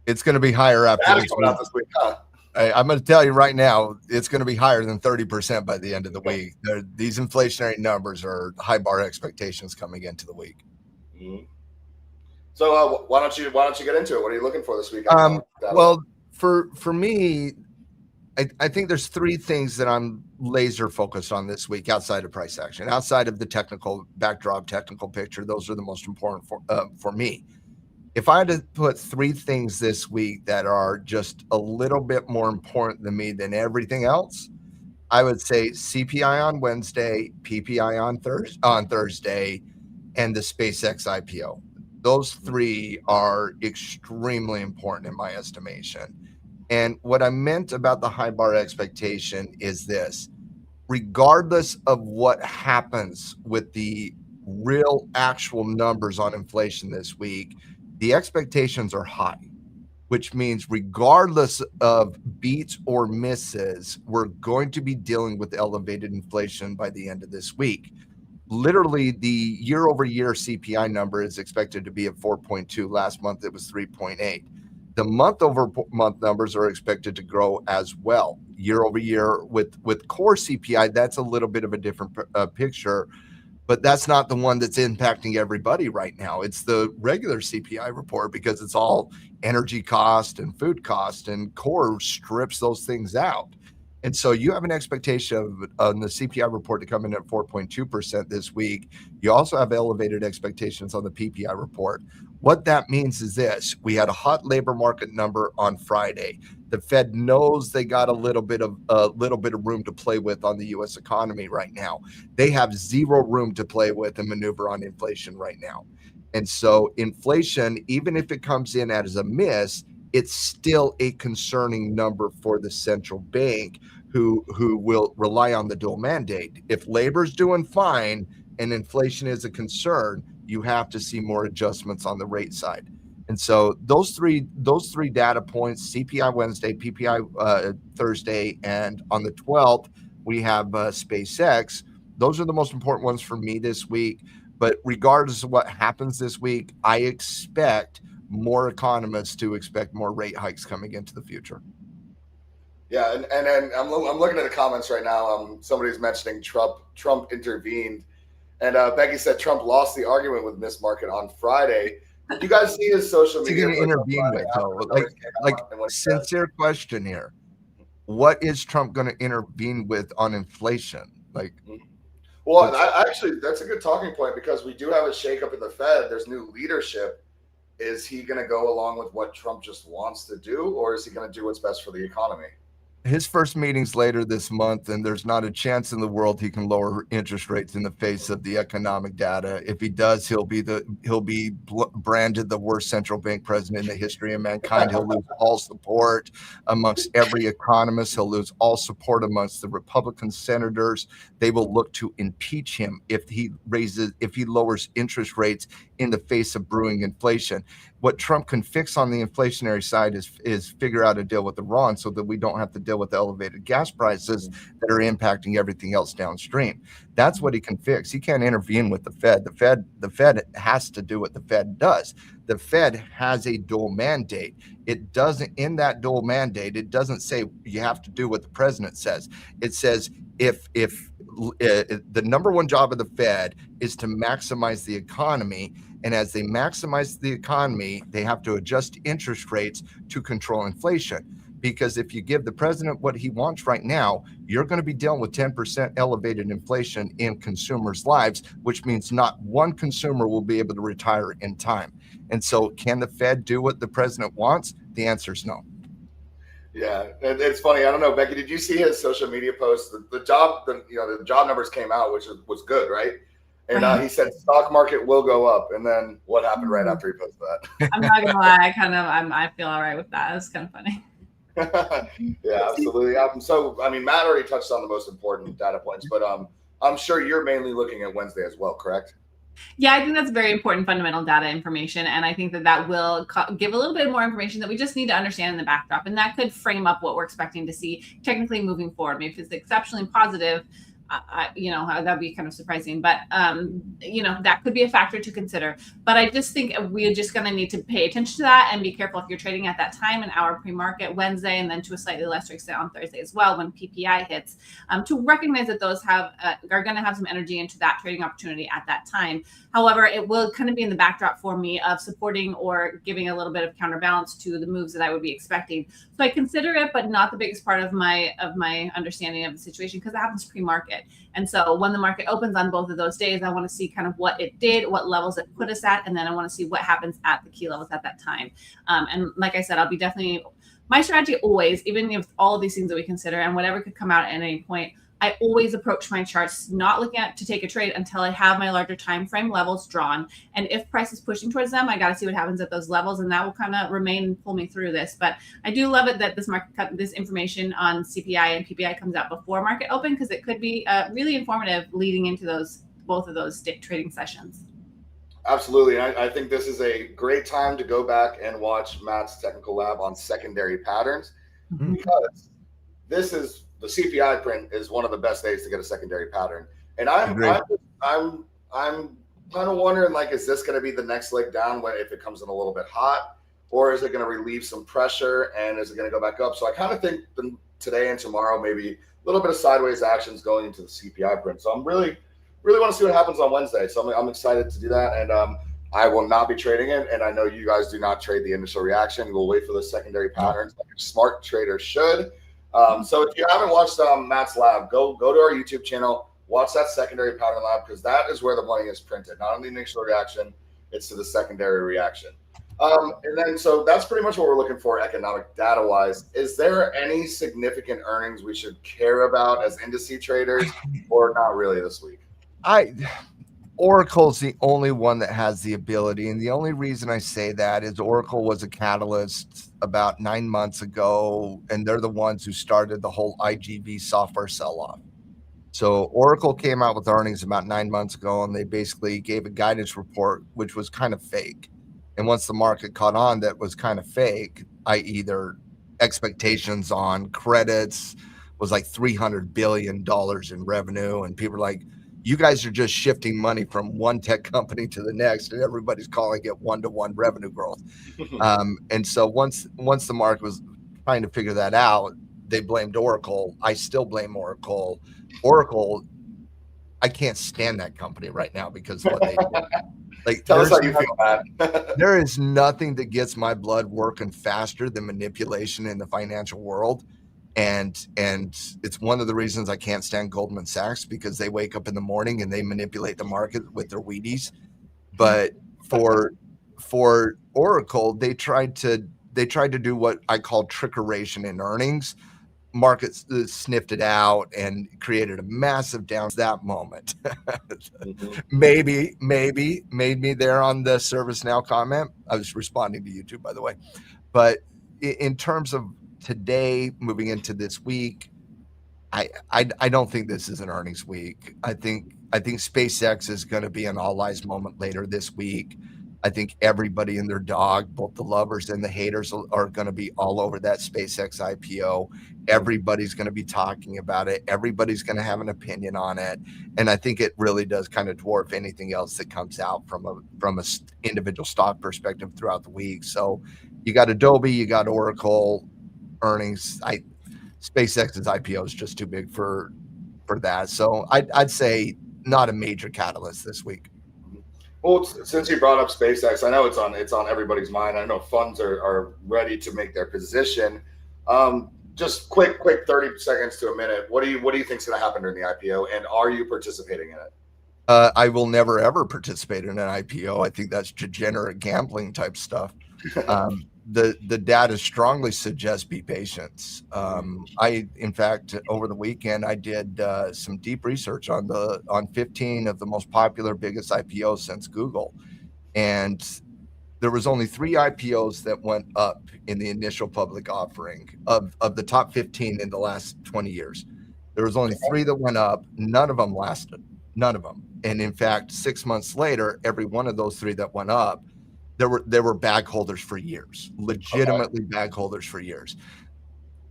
it's going to be higher after this week. Huh? I'm going to tell you right now, it's going to be higher than 30% by the end of the week. These inflationary numbers are high bar expectations coming into the week. So why don't you get into it? What are you looking for this week? Well, for me, I think there's three things that I'm laser focused on this week outside of price action, outside of the technical backdrop, technical picture. Those are the most important for me. If I had to put three things this week that are just a little bit more important to me than everything else, I would say CPI on Wednesday, PPI on Thursday, and the SpaceX IPO. Those three are extremely important in my estimation. And what I meant about the high bar expectation is this: regardless of what happens with the real actual numbers on inflation this week, the expectations are high, which means regardless of beats or misses, we're going to be dealing with elevated inflation by the end of this week. Literally, the year over year CPI number is expected to be at 4.2. Last month, it was 3.8. The month over month numbers are expected to grow as well. Year over year with core CPI, that's a little bit of a different picture, but that's not the one that's impacting everybody right now. It's the regular CPI report, because it's all energy cost and food cost, and core strips those things out. And so you have an expectation of the CPI report to come in at 4.2% this week. You also have elevated expectations on the PPI report. What that means is this: we had a hot labor market number on Friday. The Fed knows they got a little bit of room to play with on the U.S. economy right now. They have zero room to play with and maneuver on inflation right now. And so inflation, even if it comes in as a miss, it's still a concerning number for the central bank, who will rely on the dual mandate. If labor's doing fine and inflation is a concern, you have to see more adjustments on the rate side. And so those three data points, CPI Wednesday, PPI Thursday, and on the 12th, we have SpaceX. Those are the most important ones for me this week. But regardless of what happens this week, I expect more economists to expect more rate hikes coming into the future. Yeah, and I'm looking at the comments right now. Somebody's mentioning Trump intervened, and Becky said Trump lost the argument with Miss Market on Friday. Did you guys see his social media? What's he going to intervene with, though? Like sincere question here: what is Trump going to intervene with on inflation? Well, actually, that's a good talking point because we do have a shakeup in the Fed. There's new leadership. Is he going to go along with what Trump just wants to do, or is he going to do what's best for the economy? His first meeting's later this month, and there's not a chance in the world he can lower interest rates in the face of the economic data. If he does, he'll be branded the worst central bank president in the history of mankind. He'll lose all support amongst every economist. He'll lose all support amongst the Republican senators. They will look to impeach him if he lowers interest rates in the face of brewing inflation. What Trump can fix on the inflationary side is figure out a deal with Iran so that we don't have to deal with elevated gas prices that are impacting everything else downstream. That's what he can fix. He can't intervene with the Fed. The Fed has to do what the Fed does. The Fed has a dual mandate. It doesn't, in that dual mandate, it doesn't say you have to do what the president says. It says if the number one job of the Fed is to maximize the economy, and as they maximize the economy, they have to adjust interest rates to control inflation. Because if you give the president what he wants right now, you're going to be dealing with 10% elevated inflation in consumers' lives, which means not one consumer will be able to retire in time. And so can the Fed do what the president wants? The answer is no. Yeah, it's funny. I don't know, Becky, did you see his social media post? The job numbers came out, which was good, right? And he said stock market will go up. And then what happened right after he posted that? I'm not gonna lie, I feel all right with that. It's kind of funny. Yeah, absolutely. So I mean, Matt already touched on the most important data points, but I'm sure you're mainly looking at Wednesday as well, correct? Yeah, I think that's very important fundamental data information. And I think that will give a little bit more information that we just need to understand in the backdrop. And that could frame up what we're expecting to see technically moving forward. Maybe if it's exceptionally positive, that'd be kind of surprising, but that could be a factor to consider. But I just think we're just going to need to pay attention to that and be careful if you're trading at that time, an hour pre-market Wednesday, and then to a slightly lesser extent on Thursday as well when PPI hits, to recognize that those are going to have some energy into that trading opportunity at that time. However, it will kind of be in the backdrop for me of supporting or giving a little bit of counterbalance to the moves that I would be expecting. So I consider it, but not the biggest part of my understanding of the situation because it happens pre-market. And so when the market opens on both of those days, I want to see kind of what it did, what levels it put us at, and then I want to see what happens at the key levels at that time. And like I said, I'll be definitely, my strategy always, even with all of these things that we consider and whatever could come out at any point, I always approach my charts not looking at to take a trade until I have my larger time frame levels drawn. And if price is pushing towards them, I got to see what happens at those levels, and that will kind of remain and pull me through this. But I do love it that this information on CPI and PPI comes out before market open because it could be really informative leading into both of those trading sessions. Absolutely. I think this is a great time to go back and watch Matt's technical lab on secondary patterns because the CPI print is one of the best days to get a secondary pattern. And I'm kind of wondering, like, is this going to be the next leg down if it comes in a little bit hot, or is it going to relieve some pressure and is it going to go back up? So I kind of think today and tomorrow, maybe a little bit of sideways actions going into the CPI print. So I'm really want to see what happens on Wednesday. So I'm excited to do that. And I will not be trading it. And I know you guys do not trade the initial reaction. We'll wait for the secondary patterns like a smart trader should. So if you haven't watched Matt's lab, go to our YouTube channel, watch that secondary pattern lab, because that is where the money is printed, not on the initial reaction, it's to the secondary reaction. And then, so that's pretty much what we're looking for economic data wise. Is there any significant earnings we should care about as indice traders or not really this week? Oracle's the only one that has the ability. And the only reason I say that is Oracle was a catalyst about 9 months ago, and they're the ones who started the whole IGV software sell-off. So Oracle came out with earnings about 9 months ago, and they basically gave a guidance report, which was kind of fake. And once the market caught on that was kind of fake, i.e. their expectations on credits was like $300 billion in revenue. And people are like, you guys are just shifting money from one tech company to the next, and everybody's calling it one-to-one revenue growth. And so once the market was trying to figure that out, they blamed Oracle. I still blame Oracle. Oracle, I can't stand that company right now because of what they do. Like, tell us how you feel, Matt. There is nothing that gets my blood working faster than manipulation in the financial world. And it's one of the reasons I can't stand Goldman Sachs, because they wake up in the morning and they manipulate the market with their Wheaties. But for Oracle, they tried to do what I call trickeration in earnings. Markets sniffed it out and created a massive down that moment. maybe made me there on the ServiceNow comment. I was responding to YouTube, by the way. But in terms of today, moving into this week, I don't think this is an earnings week. I think SpaceX is going to be an all eyes moment later this week. I think everybody and their dog, both the lovers and the haters, are going to be all over that SpaceX IPO. Everybody's going to be talking about it. Everybody's going to have an opinion on it. And I think it really does kind of dwarf anything else that comes out from a individual stock perspective throughout the week. So you got Adobe, you got Oracle earnings. SpaceX's IPO is just too big for that. So I'd say not a major catalyst this week. Well, since you brought up SpaceX, I know it's on everybody's mind. I know funds are ready to make their position. Just quick 30 seconds to a minute. What do you think is going to happen during the IPO, and are you participating in it? I will never ever participate in an IPO. I think that's degenerate gambling type stuff. The data strongly suggests be patient. In fact, over the weekend, I did some deep research on 15 of the most popular, biggest IPOs since Google. And there was only 3 IPOs that went up in the initial public offering of the top 15 in the last 20 years. There was only 3 that went up. None of them lasted. None of them. And in fact, 6 months later, every one of those 3 that went up, there were bag holders for years, legitimately bag holders for years.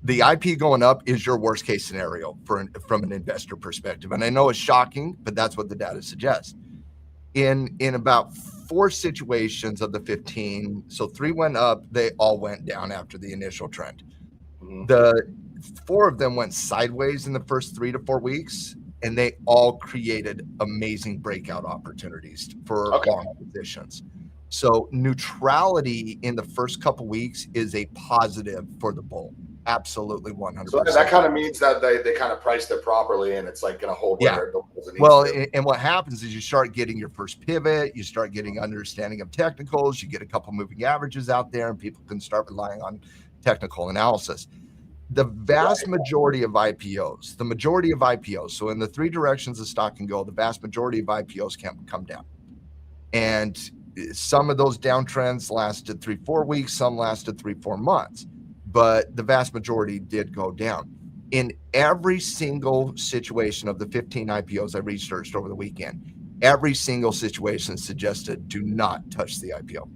The IP going up is your worst case scenario from an investor perspective. And I know it's shocking, but that's what the data suggests. In about 4 situations of the 15, so 3 went up, they all went down after the initial trend. The 4 of them went sideways in the first 3 to 4 weeks, and they all created amazing breakout opportunities for long positions. So neutrality in the first couple weeks is a positive for the bull. Absolutely 100%. So that kind of means that they kind of priced it properly, and it's like going to hold where it needs to. And what happens is you start getting your first pivot, you start getting understanding of technicals, you get a couple moving averages out there, and people can start relying on technical analysis. The vast majority of IPOs, so in the 3 directions the stock can go, the vast majority of IPOs can come down. And some of those downtrends lasted 3-4 weeks, some lasted 3-4 months, but the vast majority did go down. In every single situation of the 15 IPOs I researched over the weekend, every single situation suggested do not touch the IPO.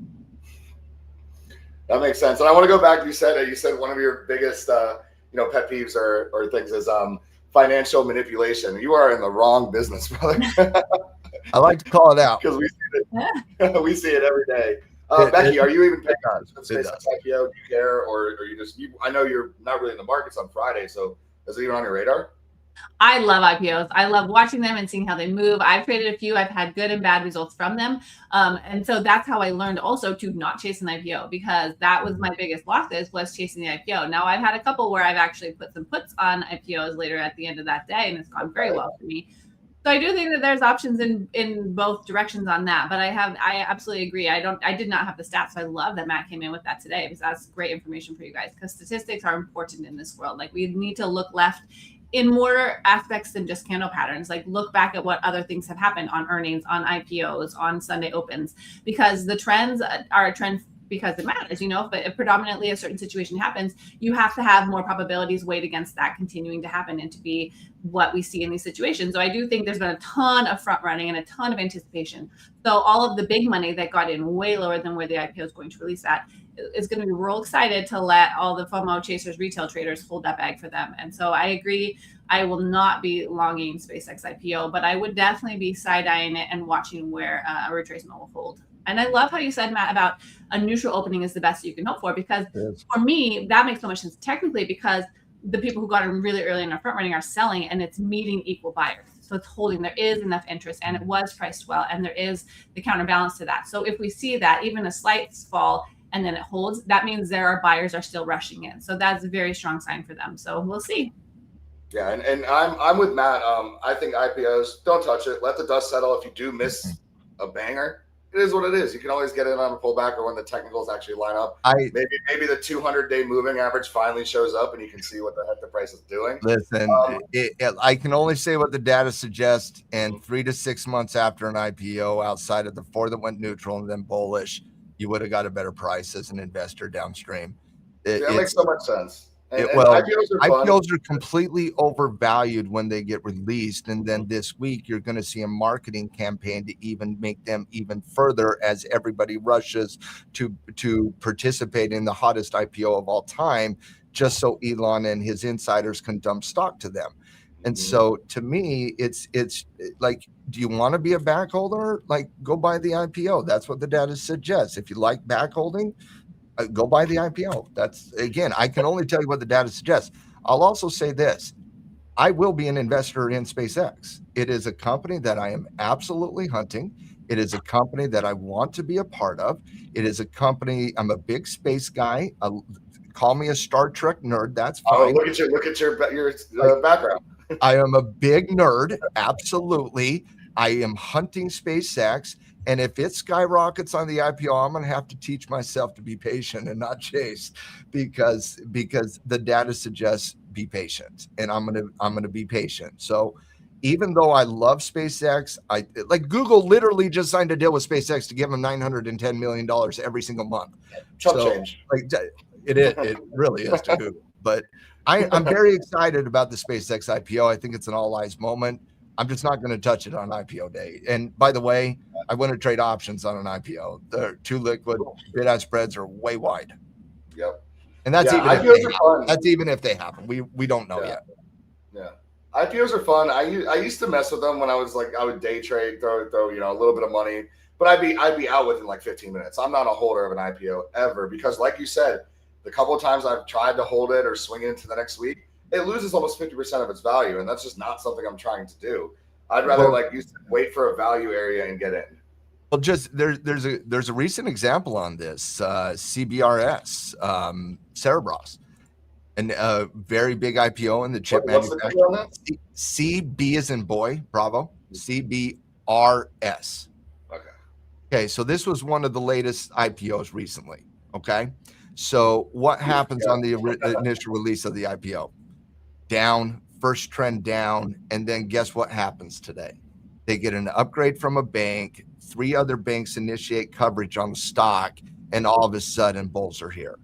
That makes sense. And I want to go back. You said one of your biggest pet peeves or things is financial manipulation. You are in the wrong business, brother. I like to call it out because we see it every day. Becky, are you even paying attention to SpaceX IPO? Do you care, or are you just? I know you're not really in the markets on Friday, so is it even on your radar? I love IPOs. I love watching them and seeing how they move. I've traded a few. I've had good and bad results from them. And so that's how I learned also to not chase an IPO, because that was my biggest losses, was chasing the IPO. Now I've had a couple where I've actually put some puts on IPOs later at the end of that day, and it's gone very well for me. So I do think that there's options in both directions on that, but I absolutely agree. I did not have the stats. So I love that Matt came in with that today, because that's great information for you guys, because statistics are important in this world. Like, we need to look left in more aspects than just candle patterns. Like, look back at what other things have happened on earnings, on IPOs, on Sunday opens, because the trends are a trend because it matters, but if predominantly a certain situation happens, you have to have more probabilities weighed against that continuing to happen and to be what we see in these situations. So I do think there's been a ton of front running and a ton of anticipation. So all of the big money that got in way lower than where the IPO is going to release at is going to be real excited to let all the FOMO chasers, retail traders hold that bag for them. And so I agree. I will not be longing SpaceX IPO, but I would definitely be side-eyeing it and watching where a retracement will hold. And I love how you said, Matt, about a neutral opening is the best you can hope for, because for me, that makes so much sense technically, because the people who got in really early in our front running are selling, and it's meeting equal buyers. So it's holding. There is enough interest, and it was priced well, and there is the counterbalance to that. So if we see that, even a slight fall, and then it holds, that means there are buyers are still rushing in. So that's a very strong sign for them. So we'll see. Yeah, and I'm with Matt. I think IPOs, don't touch it. Let the dust settle. If you do miss a banger, it is what it is. You can always get in on a pullback or when the technicals actually line up. Maybe the 200-day moving average finally shows up and you can see what the heck the price is doing. Listen, I can only say what the data suggests, and 3 to 6 months after an IPO, outside of the 4 that went neutral and then bullish, you would have got a better price as an investor downstream. That makes so much sense. IPOs are completely overvalued when they get released, and then this week you're going to see a marketing campaign to even make them even further as everybody rushes to participate in the hottest IPO of all time, just so Elon and his insiders can dump stock to them. And so to me, it's like, do you want to be a back holder? Like, go buy the IPO. That's what the data suggests. If you like back holding, go buy the IPO. That's, again, I can only tell you what the data suggests. I'll also say this. I will be an investor in SpaceX. It is a company that I am absolutely hunting. It is a company that I want to be a part of. It is a company, I'm a big space guy. Call me a Star Trek nerd. That's fine. Oh, look at your background. I am a big nerd. Absolutely. I am hunting SpaceX. And if it skyrockets on the IPO, I'm going to have to teach myself to be patient and not chase, because the data suggests be patient, and I'm going to be patient. So even though I love SpaceX, like Google literally just signed a deal with SpaceX to give them $910 million every single month. Change. Like it really is to Google. But I'm very excited about the SpaceX IPO. I think it's an all eyes moment. I'm just not going to touch it on IPO day. And by the way, I want to trade options on an IPO. They're too liquid. Bid-ask spreads are way wide. Yep. And that's even if they happen. We don't know yet. Yeah. IPOs are fun. I used to mess with them when I would day trade, throw a little bit of money, but I'd be out within like 15 minutes. I'm not a holder of an IPO ever, because like you said, the couple of times I've tried to hold it or swing it into the next week, it loses almost 50% of its value, and that's just not something I'm trying to do. I'd rather, like you said, wait for a value area and get in. Well, just there's a recent example on this, CBRS, Cerebras, and a very big IPO in the chip manufacturing. CB as in boy, Bravo, CBRS. Okay, so this was one of the latest IPOs recently. Okay, so what happens on the initial release of the IPO? Down, first trend down, and then guess what happens today? They get an upgrade from a bank, 3 other banks initiate coverage on the stock, and all of a sudden bulls are here.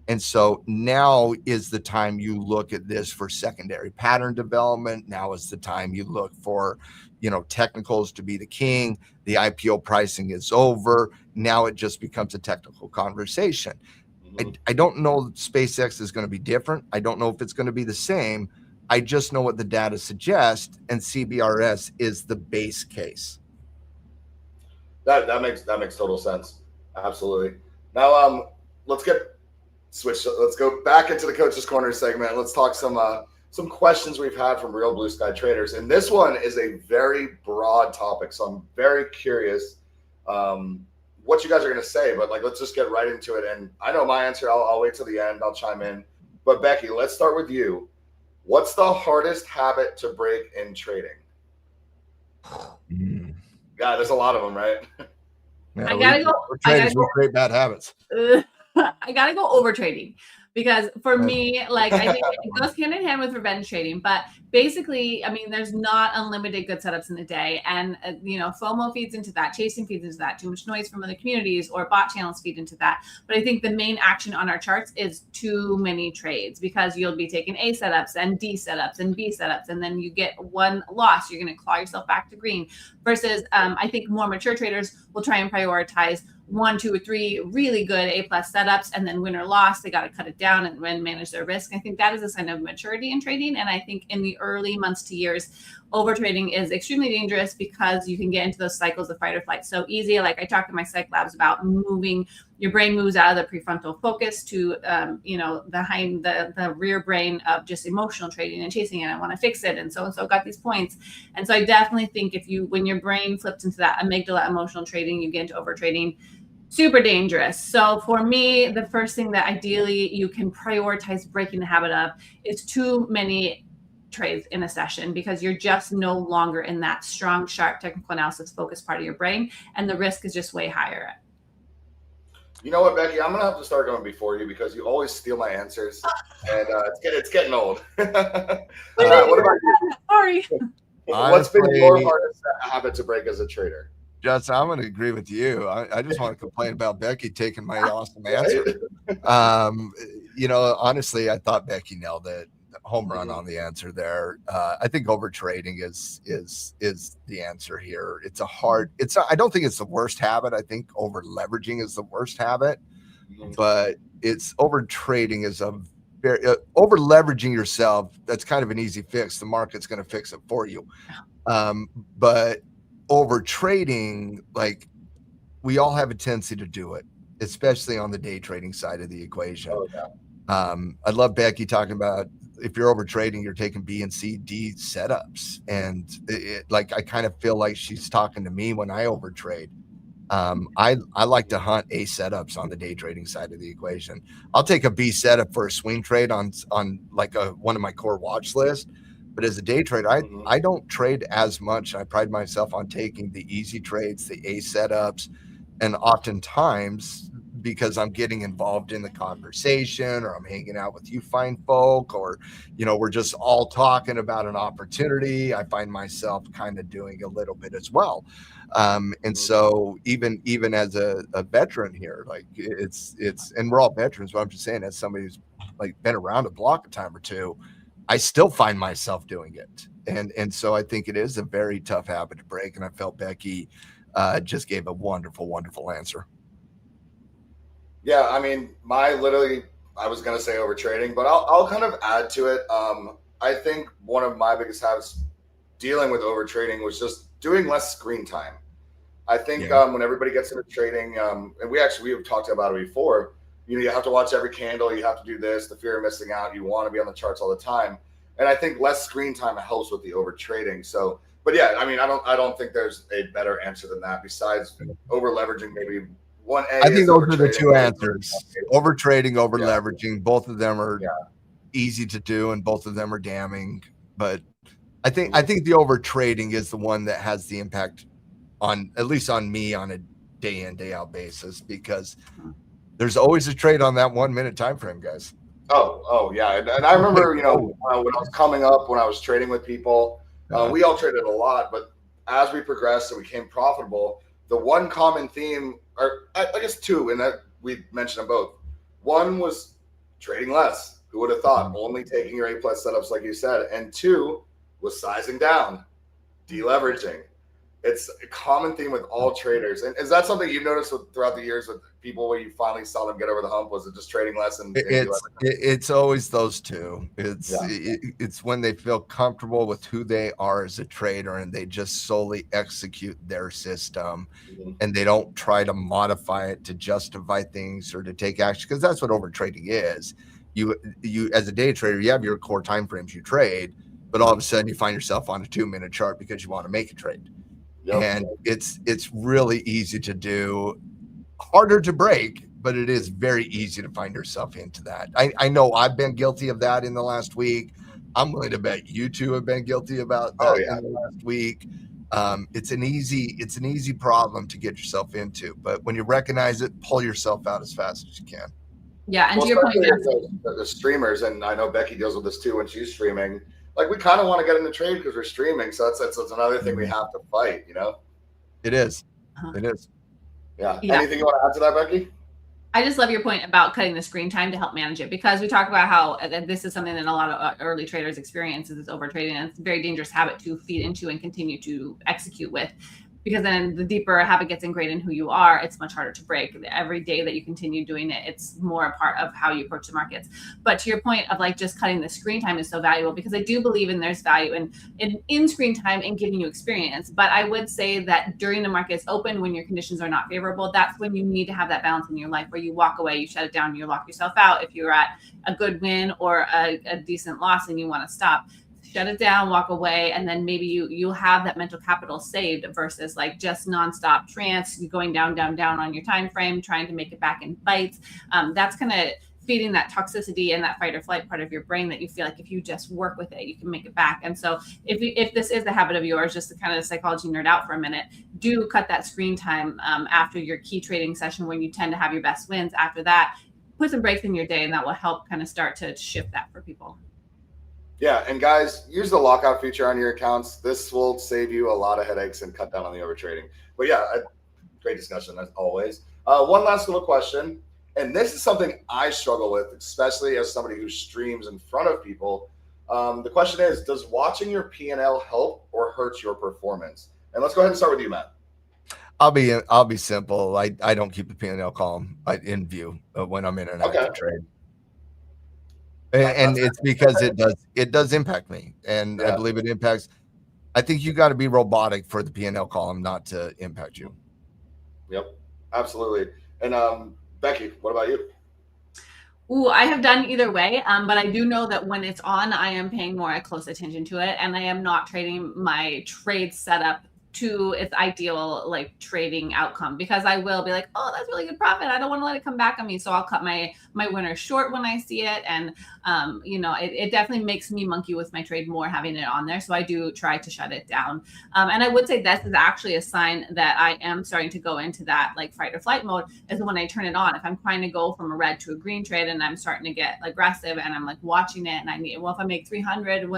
And so now is the time you look at this for secondary pattern development. Now is the time you look for, technicals to be the king. The IPO pricing is over. Now it just becomes a technical conversation. I don't know SpaceX is going to be different. I don't know if it's going to be the same. I just know what the data suggests, and CBRS is the base case. That makes total sense. Absolutely. Now let's go back into the Coach's Corner segment. Let's talk some questions we've had from real blue sky traders. And this one is a very broad topic, so I'm very curious what you guys are going to say, but let's just get right into it. And I know my answer. I'll wait till the end. I'll chime in. But Becky, let's start with you. What's the hardest habit to break in trading? Yeah, there's a lot of them, right? Yeah, we create bad habits. I gotta go over trading, because for me, I think it goes hand in hand with revenge trading. But basically, I mean, there's not unlimited good setups in the day, and FOMO feeds into that, chasing feeds into that, too much noise from other communities or bot channels feed into that. But I think the main action on our charts is too many trades, because you'll be taking A setups and D setups and B setups, and then you get one loss, you're going to claw yourself back to green. Versus, I think more mature traders will try and prioritize 1, 2, or 3 really good A+ setups, and then win or loss, they got to cut it down and manage their risk. I think that is a sign of maturity in trading. And I think in the early months to years, over trading is extremely dangerous, because you can get into those cycles of fight or flight so easy. Like I talked in my psych labs about your brain moves out of the prefrontal focus to, behind the rear brain of just emotional trading and chasing it. I want to fix it. And so got these points. And so I definitely think when your brain flips into that amygdala emotional trading, you get into over trading. super dangerous. So for me, the first thing that ideally you can prioritize breaking the habit of is too many trades in a session, because you're just no longer in that strong, sharp technical analysis focused part of your brain, and the risk is just way higher. You know what, Becky? I'm gonna have to start going before you because you always steal my answers, and it's getting old. What about you? Sorry. What's been your hardest habit to break as a trader? Justin, I'm going to agree with you. I just want to complain about Becky taking my awesome answer. Honestly, I thought Becky nailed it. Home run on the answer there. I think over trading is the answer here. I don't think it's the worst habit. I think over leveraging is the worst habit, but it's over trading is a very over leveraging yourself. That's kind of an easy fix. The market's going to fix it for you. But over trading, like, we all have a tendency to do it, especially on the day trading side of the equation. Oh, yeah. I love Becky talking about if you're over trading, you're taking B and C, D setups. And I kind of feel like she's talking to me when I over trade. I like to hunt A setups on the day trading side of the equation. I'll take a B setup for a swing trade on like one of my core watch list. But as a day trader, I don't trade as much. I pride myself on taking the easy trades, the A setups, and oftentimes because I'm getting involved in the conversation, or I'm hanging out with you fine folk, or, we're just all talking about an opportunity, I find myself kind of doing a little bit as well. And so even as a veteran here, like it's, and we're all veterans, but I'm just saying, as somebody who's like been around a block a time or two, I still find myself doing it. And so I think it is a very tough habit to break. And I felt Becky just gave a wonderful, wonderful answer. Yeah, I mean, I was going to say over trading, but I'll kind of add to it. I think one of my biggest habits dealing with over trading was just doing less screen time. I think when everybody gets into trading, and we have talked about it before, you have to watch every candle, you have to do this, the fear of missing out, you want to be on the charts all the time. And I think less screen time helps with the over trading. So, but yeah, I mean, I don't think there's a better answer than that besides over leveraging. Maybe one A. I think those are the two answers: over trading, over leveraging. Both of them are easy to do, and both of them are damning. But I think the over trading is the one that has the impact on, at least on me, on a day in, day out basis, because there's always a trade on that 1 minute time frame, guys. Oh yeah. And I remember, when I was coming up, when I was trading with people, we all traded a lot, but as we progressed and we became profitable, the one common theme, or I guess two, and that we mentioned them both. One was trading less. Who would have thought? Only taking your A+ setups, like you said. And two was sizing down, deleveraging. It's a common theme with all traders. And is that something you've noticed throughout the years with people where you finally saw them get over the hump? Was it just trading less? It's always those two. It's when they feel comfortable with who they are as a trader and they just solely execute their system, and they don't try to modify it to justify things or to take action, because that's what over trading is. You as a day trader, you have your core time frames you trade, but all of a sudden you find yourself on a 2 minute chart because you want to make a trade. And it's really easy to do, harder to break, but it is very easy to find yourself into that. I know I've been guilty of that in the last week. I'm willing to bet you two have been guilty about that in the last week. It's an easy problem to get yourself into, but when you recognize it, pull yourself out as fast as you can. Yeah, and to your point, the streamers, and I know Becky deals with this too when she's streaming. Like, we kind of want to get into trade because we're streaming, so that's another thing we have to fight. It is. It is. Yeah. Anything you want to add to that, Becky? I just love your point about cutting the screen time to help manage it, because we talk about how this is something that a lot of early traders experience, is over trading, and it's a very dangerous habit to feed into and continue to execute with. Because then the deeper a habit gets ingrained in who you are, it's much harder to break. Every day that you continue doing it, it's more a part of how you approach the markets. But to your point of like just cutting the screen time is so valuable, because I do believe there's value in screen time and giving you experience. But I would say that during the market's open, when your conditions are not favorable, that's when you need to have that balance in your life where you walk away, you shut it down, you lock yourself out if you're at a good win or a decent loss and you want to stop. shut it down, walk away, and then maybe you have that mental capital saved versus like just nonstop trance, going down on your time frame, trying to make it back in bites. That's kind of feeding that toxicity and that fight or flight part of your brain that you feel like if you just work with it, you can make it back. And so if this is a habit of yours, just to kind of psychology nerd out for a minute, do cut that screen time after your key trading session when you tend to have your best wins. After that, put some breaks in your day, and that will help kind of start to shift that for people. Yeah, and guys, use the lockout feature on your accounts. This will save you a lot of headaches and cut down on the overtrading. But yeah, great discussion as always. One last little question. And this is something I struggle with, especially as somebody who streams in front of people. The question is, does watching your P&L help or hurt your performance? And let's go ahead and start with you, Matt. I'll be simple. I don't keep the P&L column in view when I'm in an active trade. And it's because it does impact me. And I believe it impacts. I think you got to be robotic for the P&L column not to impact you. Yep, absolutely. And Becky, what about you? Ooh, I have done either way, but I do know that when it's on, I am paying more close attention to it, and I am not trading my trade setup to its ideal like trading outcome, because I will be like, oh, that's really good profit, I don't want to let it come back on me, so I'll cut my winner short when I see it. And it definitely makes me monkey with my trade more having it on there, so I do try to shut it down. And I would say this is actually a sign that I am starting to go into that like fight or flight mode, is when I turn it on. If I'm trying to go from a red to a green trade and I'm starting to get aggressive and I'm like watching it and if I make 300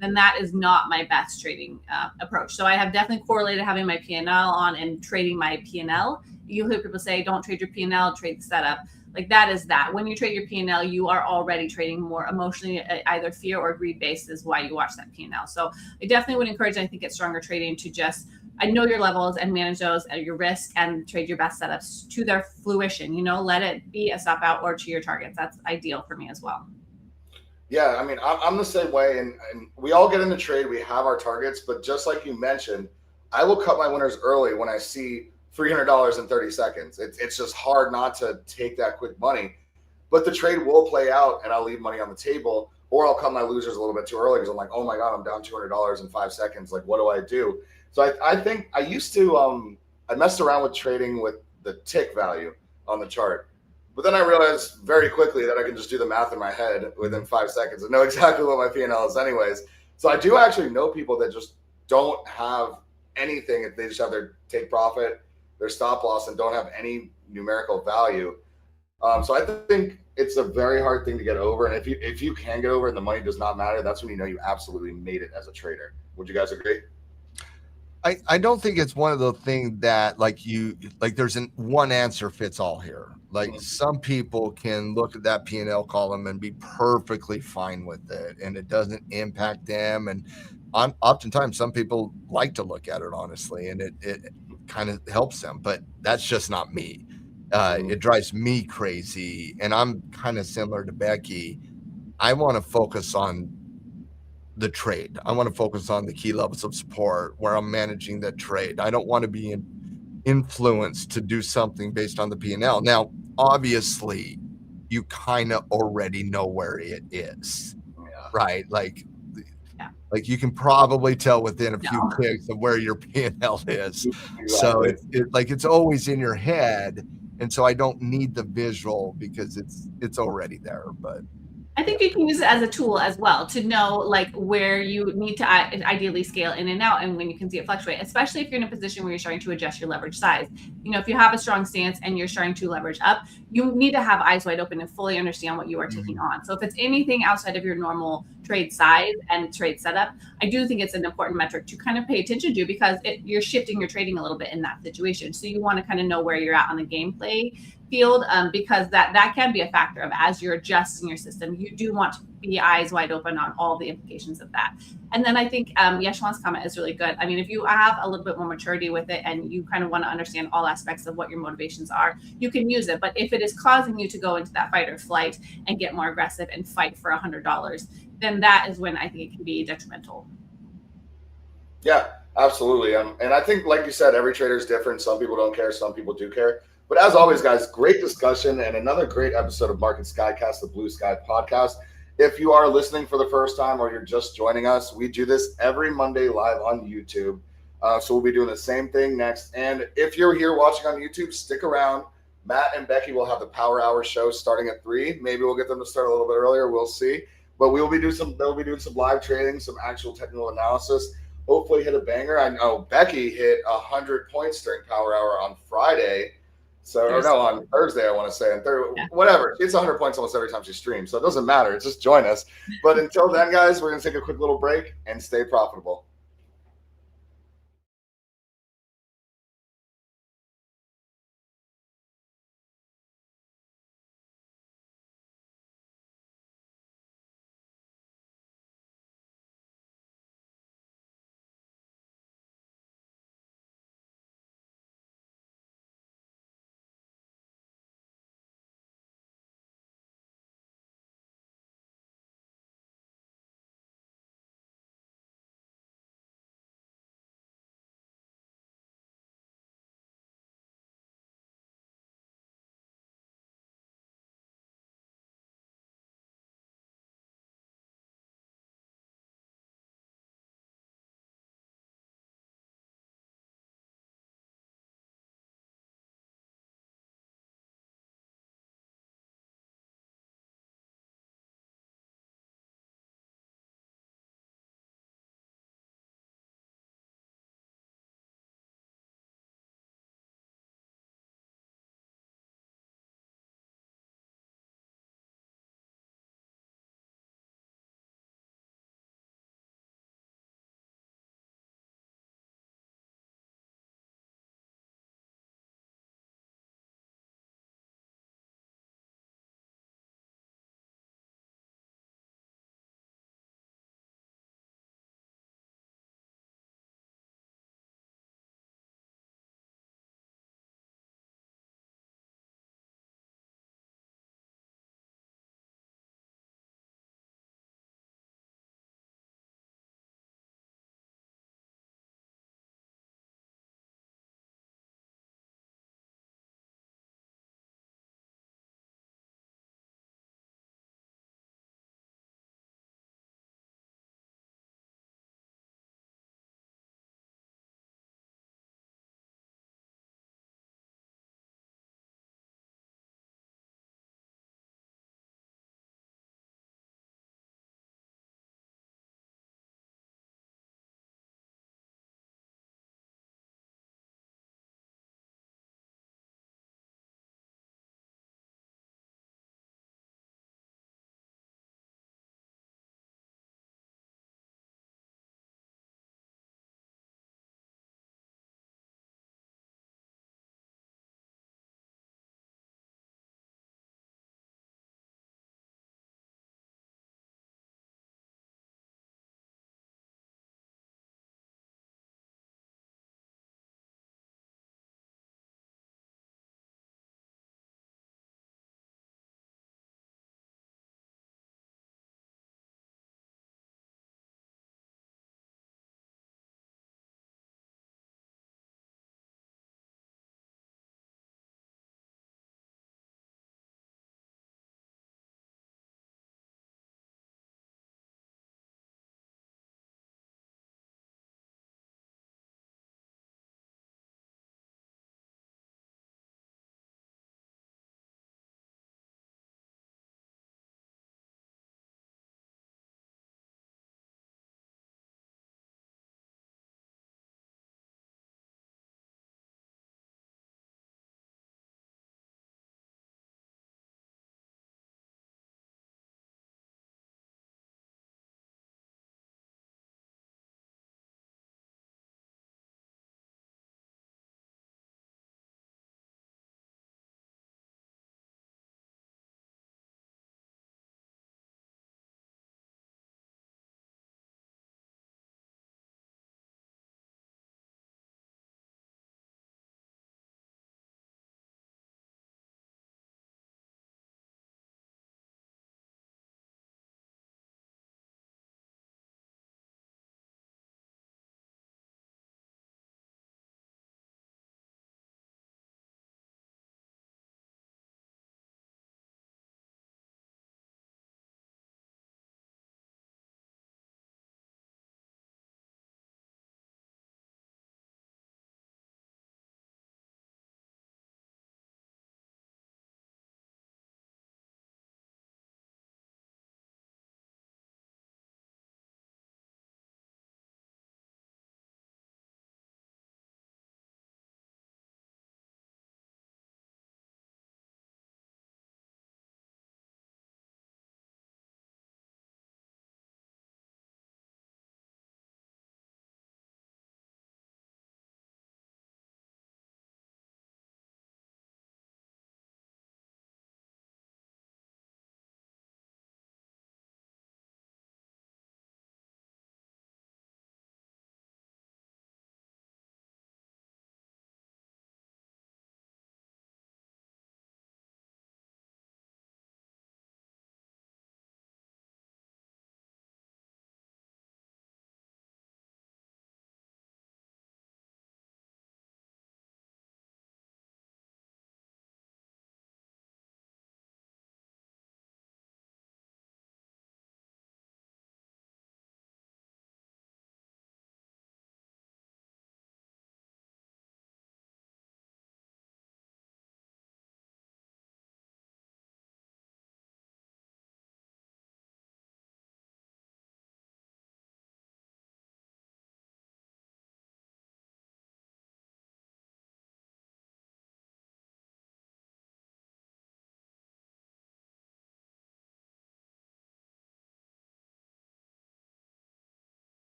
then that is not my best trading approach. So I have definitely correlated having my P&L on and trading my P&L. You hear people say, don't trade your P&L, trade the setup. Like that is that. When you trade your P&L, you are already trading more emotionally, either fear or greed based is why you watch that P&L. So I definitely would encourage, I think, at Stronger Trading to just know your levels and manage those at your risk and trade your best setups to their fruition. Let it be a stop out or to your targets. That's ideal for me as well. Yeah, I mean, I'm the same way, and we all get into trade. We have our targets, but just like you mentioned, I will cut my winners early when I see $300 in 30 seconds. It's just hard not to take that quick money, but the trade will play out, and I'll leave money on the table, or I'll cut my losers a little bit too early because I'm like, oh my God, I'm down $200 in 5 seconds. Like, what do I do? So I think I used to, I messed around with trading with the tick value on the chart. But then I realized very quickly that I can just do the math in my head within 5 seconds and know exactly what my P&L is anyways. So I do actually know people that just don't have anything. They just have their take profit, their stop loss, and don't have any numerical value. So I think it's a very hard thing to get over. And if you can get over and the money does not matter, that's when you know you absolutely made it as a trader. Would you guys agree? I don't think it's one of the things that there's one answer fits all here. Like some people can look at that P&L column and be perfectly fine with it, and it doesn't impact them. And oftentimes some people like to look at it honestly, and it kind of helps them, but that's just not me. It drives me crazy. And I'm kind of similar to Becky. I want to focus on the trade. I want to focus on the key levels of support where I'm managing the trade. I don't want to be influenced to do something based on the P&L. Now, obviously, you kind of already know where it is, right? Like you can probably tell within a few clicks of where your P&L is. Exactly. So it's always in your head. And so I don't need the visual because it's already there. But I think you can use it as a tool as well to know like where you need to ideally scale in and out, and when you can see it fluctuate, especially if you're in a position where you're starting to adjust your leverage size. If you have a strong stance and you're starting to leverage up, you need to have eyes wide open and fully understand what you are taking on. So if it's anything outside of your normal trade size and trade setup, I do think it's an important metric to kind of pay attention to, because you're shifting your trading a little bit in that situation. So you want to kind of know where you're at on the gameplay field, because that can be a factor of, as you're adjusting your system, you do want to be eyes wide open on all the implications of that. And then I think Yeshwan's comment is really good. I mean, if you have a little bit more maturity with it and you kind of want to understand all aspects of what your motivations are, you can use it. But if it is causing you to go into that fight or flight and get more aggressive and fight for $100, then that is when I think it can be detrimental. Yeah, absolutely. And I think, like you said, every trader is different. Some people don't care. Some people do care. But as always, guys, great discussion and another great episode of Market Skycast, the BluSky podcast. If you are listening for the first time or you're just joining us, we do this every Monday live on YouTube. So we'll be doing the same thing next. And if you're here watching on YouTube, stick around. Matt and Becky will have the Power Hour show starting at 3. Maybe we'll get them to start a little bit earlier. We'll see. But they'll be doing some live trading, some actual technical analysis. Hopefully hit a banger. I know Becky hit 100 points during Power Hour on Friday. So, or no, on Thursday, I want to say, and whatever. It's 100 points almost every time she streams. So it doesn't matter. Just join us. But until then, guys, we're going to take a quick little break and stay profitable.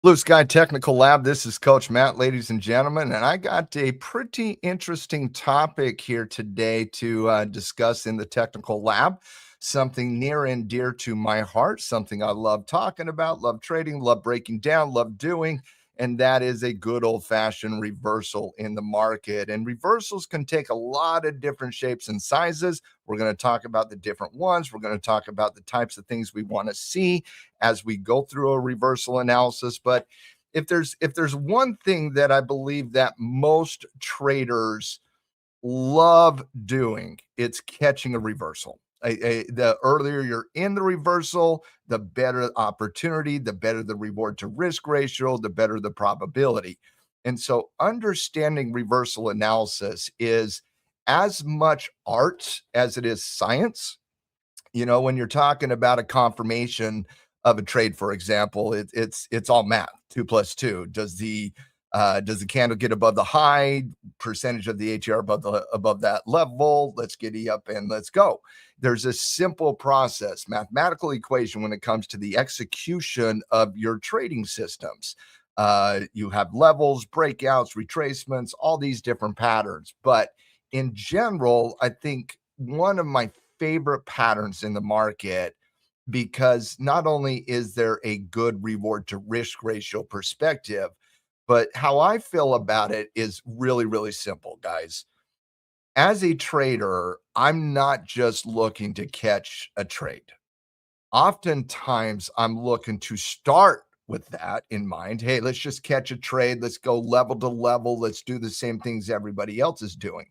BluSky Technical Lab. This is Coach Matt, ladies and gentlemen, and I got a pretty interesting topic here today to discuss in the Technical Lab. Something near and dear to my heart, something I love talking about, love trading, love breaking down, love doing, and that is a good old-fashioned reversal in the market. And reversals can take a lot of different shapes and sizes. We're going to talk about the different ones. We're going to talk about the types of things we want to see as we go through a reversal analysis. But if there's one thing that I believe that most traders love doing, it's catching a reversal. The earlier you're in the reversal, the better opportunity, the better the reward to risk ratio, the better the probability. And so understanding reversal analysis is as much art as it is science. You know, when you're talking about a confirmation of a trade, for example, it's all math. 2 + 2. Does the candle get above the high? Percentage of the ATR above that level? Let's giddy up and let's go. There's a simple process, mathematical equation when it comes to the execution of your trading systems. You have levels, breakouts, retracements, all these different patterns. But in general, I think one of my favorite patterns in the market, because not only is there a good reward to risk ratio perspective, but how I feel about it is really, really simple, guys. As a trader, I'm not just looking to catch a trade. Oftentimes, I'm looking to start with that in mind. Hey, let's just catch a trade. Let's go level to level. Let's do the same things everybody else is doing.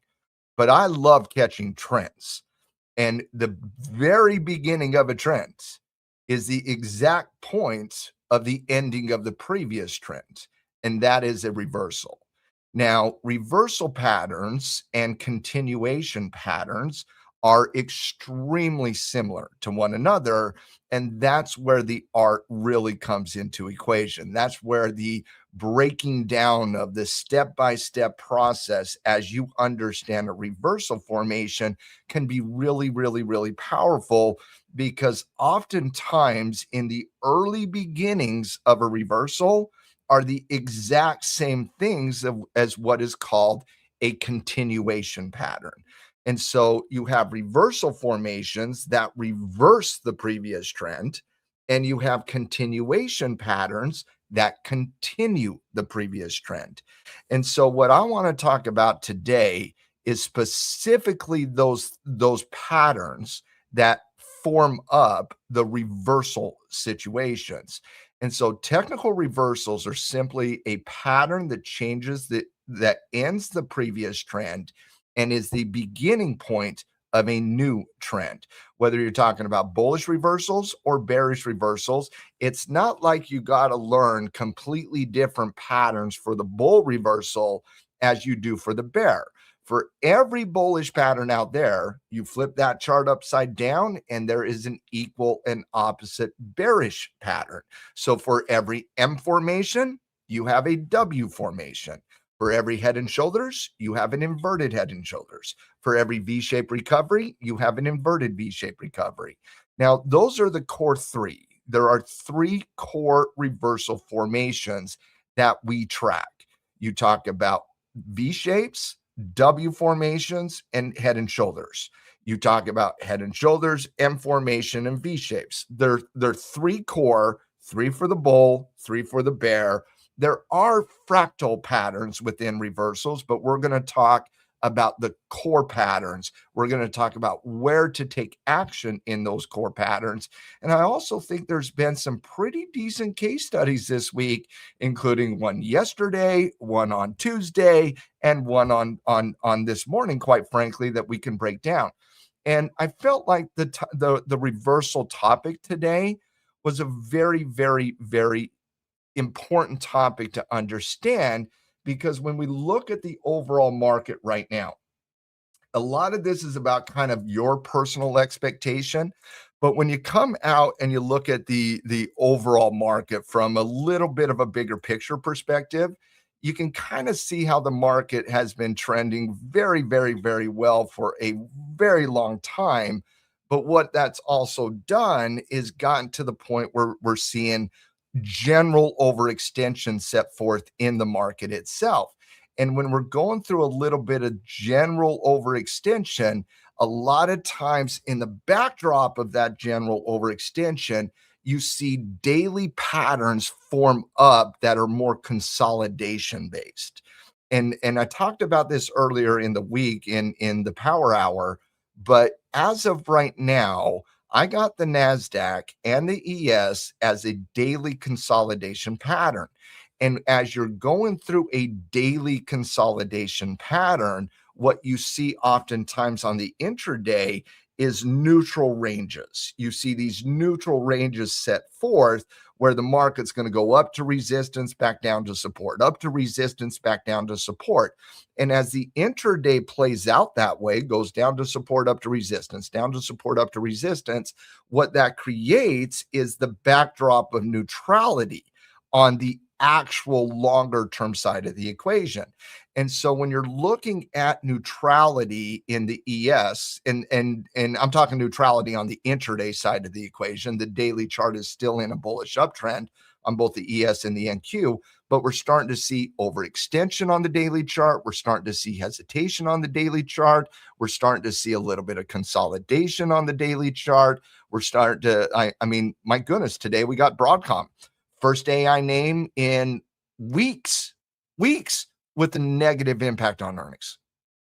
But I love catching trends. And the very beginning of a trend is the exact point of the ending of the previous trend, and that is a reversal. Now, reversal patterns and continuation patterns are extremely similar to one another, and that's where the art really comes into equation. That's where the breaking down of the step-by-step process as you understand a reversal formation can be really, really, really powerful, because oftentimes in the early beginnings of a reversal are the exact same things as what is called a continuation pattern. And so you have reversal formations that reverse the previous trend, and you have continuation patterns that continue the previous trend. And so what I want to talk about today is specifically those patterns that form up the reversal situations. And so technical reversals are simply a pattern that changes that ends the previous trend and is the beginning point of a new trend. Whether you're talking about bullish reversals or bearish reversals, it's not like you got to learn completely different patterns for the bull reversal as you do for the bear. For every bullish pattern out there, you flip that chart upside down and there is an equal and opposite bearish pattern. So for every M formation, you have a W formation. For every head and shoulders, you have an inverted head and shoulders. For every V-shaped recovery, you have an inverted V-shaped recovery. Now, those are the core three. There are three core reversal formations that we track. You talk about V-shapes, W formations, and head and shoulders. You talk about head and shoulders, M formation, and V-shapes. They're three core, three for the bull, three for the bear. There are fractal patterns within reversals, but we're going to talk about the core patterns. We're going to talk about where to take action in those core patterns. And I also think there's been some pretty decent case studies this week, including one yesterday, one on Tuesday, and one on this morning, quite frankly, that we can break down. And I felt like the reversal topic today was a very, very, very important topic to understand, because when we look at the overall market right now, a lot of this is about kind of your personal expectation. But when you come out and you look at the overall market from a little bit of a bigger picture perspective, you can kind of see how the market has been trending very, very, very well for a very long time. But what that's also done is gotten to the point where we're seeing general overextension set forth in the market itself. And when we're going through a little bit of general overextension, a lot of times in the backdrop of that general overextension, you see daily patterns form up that are more consolidation based. And I talked about this earlier in the week in the power hour, but as of right now, I got the NASDAQ and the ES as a daily consolidation pattern. And as you're going through a daily consolidation pattern, what you see oftentimes on the intraday is neutral ranges. You see these neutral ranges set forth where the market's going to go up to resistance, back down to support, up to resistance, back down to support. And as the intraday plays out that way, goes down to support, up to resistance, down to support, up to resistance, what that creates is the backdrop of neutrality on the actual longer term side of the equation. And so when you're looking at neutrality in the ES, and I'm talking neutrality on the intraday side of the equation, the daily chart is still in a bullish uptrend on both the ES and the NQ, but we're starting to see overextension on the daily chart. We're starting to see hesitation on the daily chart. We're starting to see a little bit of consolidation on the daily chart. We're starting to, I mean, my goodness, today we got Broadcom. First AI name in weeks with a negative impact on earnings.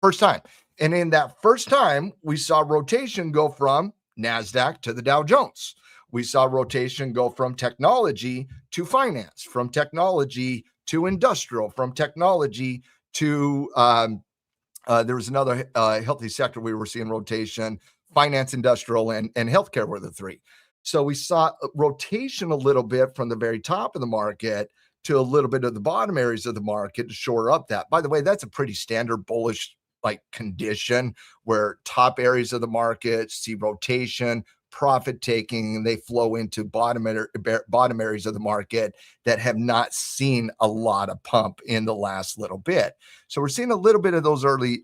First time. And in that first time, we saw rotation go from NASDAQ to the Dow Jones. We saw rotation go from technology to finance, from technology to industrial, from technology to, there was another healthy sector we were seeing rotation, finance, industrial, and healthcare were the three. So we saw rotation a little bit from the very top of the market to a little bit of the bottom areas of the market to shore up that. By the way, that's a pretty standard bullish like condition where top areas of the market see rotation, profit taking, and they flow into bottom areas of the market that have not seen a lot of pump in the last little bit. So we're seeing a little bit of those early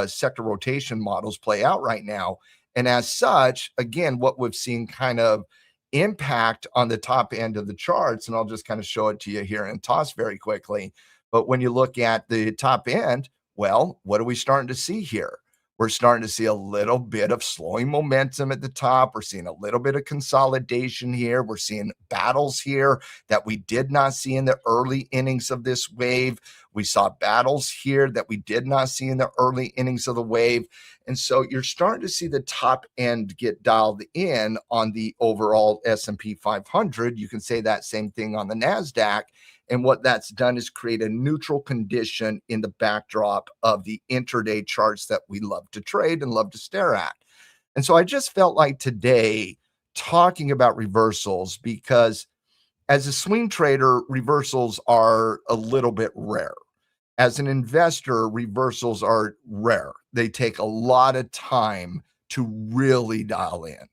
sector rotation models play out right now. And as such, again, what we've seen kind of impact on the top end of the charts, and I'll just kind of show it to you here and toss very quickly. But when you look at the top end, well, what are we starting to see here? We're starting to see a little bit of slowing momentum at the top. We're seeing a little bit of consolidation here. We're seeing battles here that we did not see in the early innings of this wave. We saw battles here that we did not see in the early innings of the wave. And so you're starting to see the top end get dialed in on the overall S&P 500. You can say that same thing on the NASDAQ. And what that's done is create a neutral condition in the backdrop of the intraday charts that we love to trade and love to stare at. And so I just felt like today talking about reversals, because as a swing trader, reversals are a little bit rare. As an investor, reversals are rare. They take a lot of time to really dial in.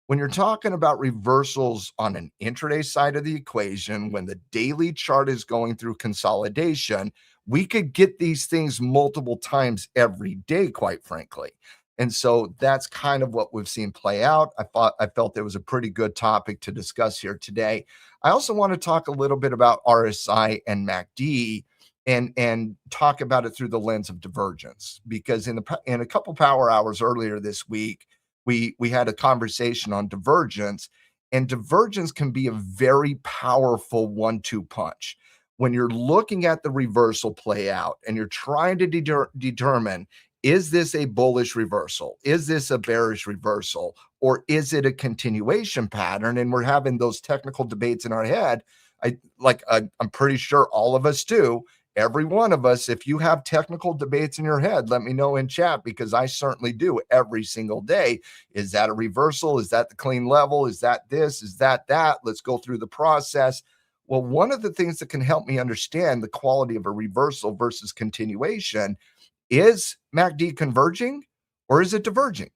When you're talking about reversals on an intraday side of the equation, when the daily chart is going through consolidation, we could get these things multiple times every day, quite frankly. And so that's kind of what we've seen play out. I felt there was a pretty good topic to discuss here today. I also want to talk a little bit about RSI and MACD and talk about it through the lens of divergence, because in a couple power hours earlier this week, we had a conversation on divergence, and divergence can be a very powerful 1-2 punch. When you're looking at the reversal play out and you're trying to determine, is this a bullish reversal? Is this a bearish reversal? Or is it a continuation pattern? And we're having those technical debates in our head. I'm pretty sure all of us do. Every one of us, if you have technical debates in your head, let me know in chat, because I certainly do every single day. Is that a reversal? Is that the clean level? Is that this? Is that that? Let's go through the process. Well, one of the things that can help me understand the quality of a reversal versus continuation is MACD converging or is it diverging?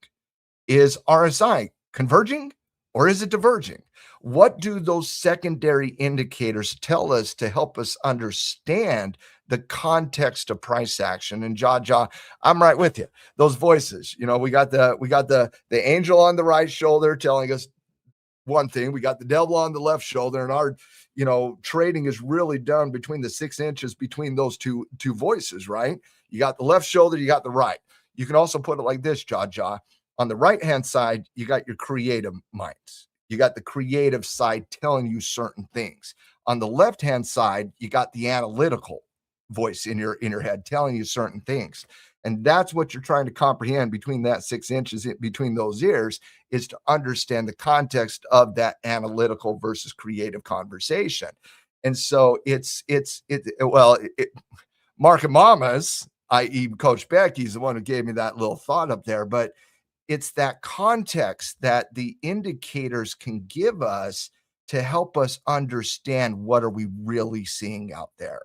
Is RSI converging or is it diverging? What do those secondary indicators tell us to help us understand the context of price action? And Jaja, I'm right with you. Those voices, we got the angel on the right shoulder telling us one thing. We got the devil on the left shoulder, and our, trading is really done between the 6 inches between those two voices, right? You got the left shoulder, you got the right. You can also put it like this, Jaw. On the right-hand side, you got your creative minds. You got the creative side telling you certain things. On the left-hand side, you got the analytical voice in your head telling you certain things. And that's what you're trying to comprehend between that 6 inches between those ears, is to understand the context of that analytical versus creative conversation. And so Market Mamas, i.e. Coach Becky's the one who gave me that little thought up there, but it's that context that the indicators can give us to help us understand what are we really seeing out there.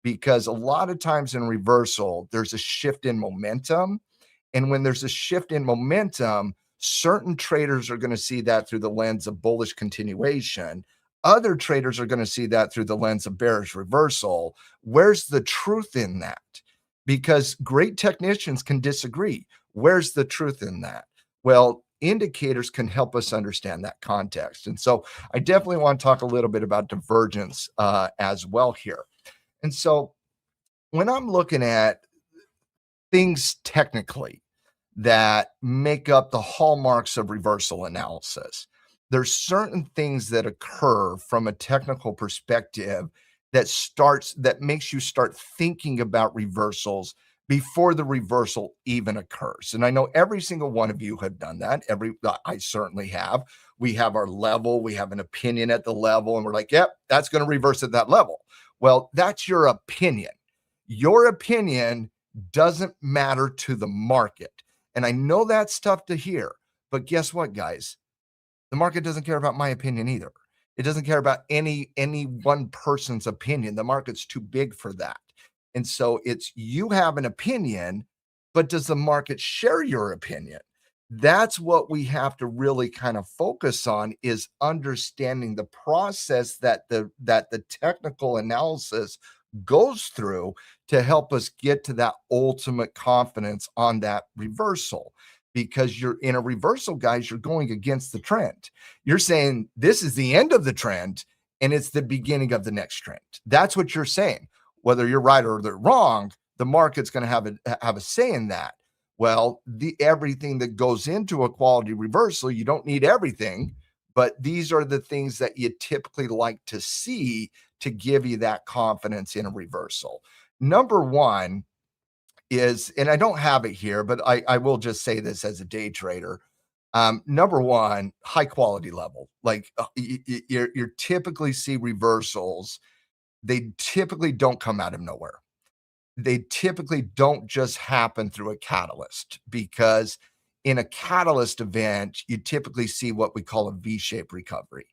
Because a lot of times in reversal, there's a shift in momentum. And when there's a shift in momentum, certain traders are going to see that through the lens of bullish continuation. Other traders are going to see that through the lens of bearish reversal. Where's the truth in that? Because great technicians can disagree. Where's the truth in that? Well, indicators can help us understand that context. And so I definitely want to talk a little bit about divergence as well here. And so when I'm looking at things technically that make up the hallmarks of reversal analysis, there's certain things that occur from a technical perspective that makes you start thinking about reversals before the reversal even occurs. And I know every single one of you have done that. I certainly have. We have our level, we have an opinion at the level, and we're like, yep, that's going to reverse at that level. Well, that's your opinion. Your opinion doesn't matter to the market. And I know that's tough to hear, but guess what, guys? The market doesn't care about my opinion either. It doesn't care about any one person's opinion. The market's too big for that. And so it's, you have an opinion, but does the market share your opinion? That's what we have to really kind of focus on, is understanding the process that the technical analysis goes through to help us get to that ultimate confidence on that reversal. Because you're in a reversal, guys, you're going against the trend. You're saying this is the end of the trend and it's the beginning of the next trend. That's what you're saying. Whether you're right or they're wrong, the market's going to have a say in that. Well, everything that goes into a quality reversal, you don't need everything, but these are the things that you typically like to see to give you that confidence in a reversal. Number one is, and I don't have it here, but I will just say this as a day trader. Number one, high quality level. Like you typically see reversals. They typically don't come out of nowhere. They typically don't just happen through a catalyst, because in a catalyst event, you typically see what we call a V-shaped recovery.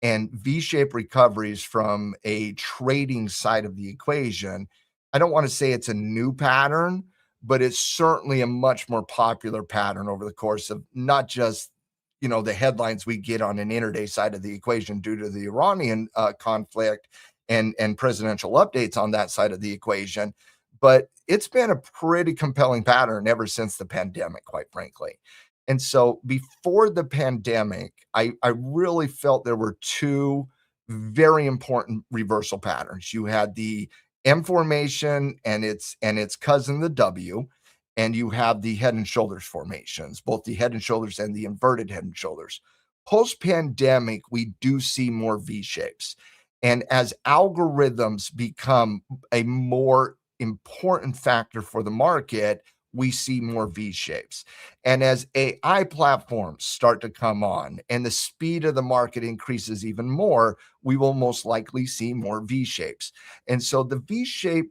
And V-shaped recoveries from a trading side of the equation, I don't want to say it's a new pattern, but it's certainly a much more popular pattern over the course of not just, the headlines we get on an intraday side of the equation due to the Iranian conflict and presidential updates on that side of the equation, but it's been a pretty compelling pattern ever since the pandemic, quite frankly. And so before the pandemic, I really felt there were two very important reversal patterns. You had the M formation and its cousin, the W, and you have the head and shoulders formations, both the head and shoulders and the inverted head and shoulders. Post-pandemic, we do see more V shapes. And as algorithms become a more important factor for the market, we see more V shapes. And as AI platforms start to come on and the speed of the market increases even more, we will most likely see more V shapes. And so the V-shape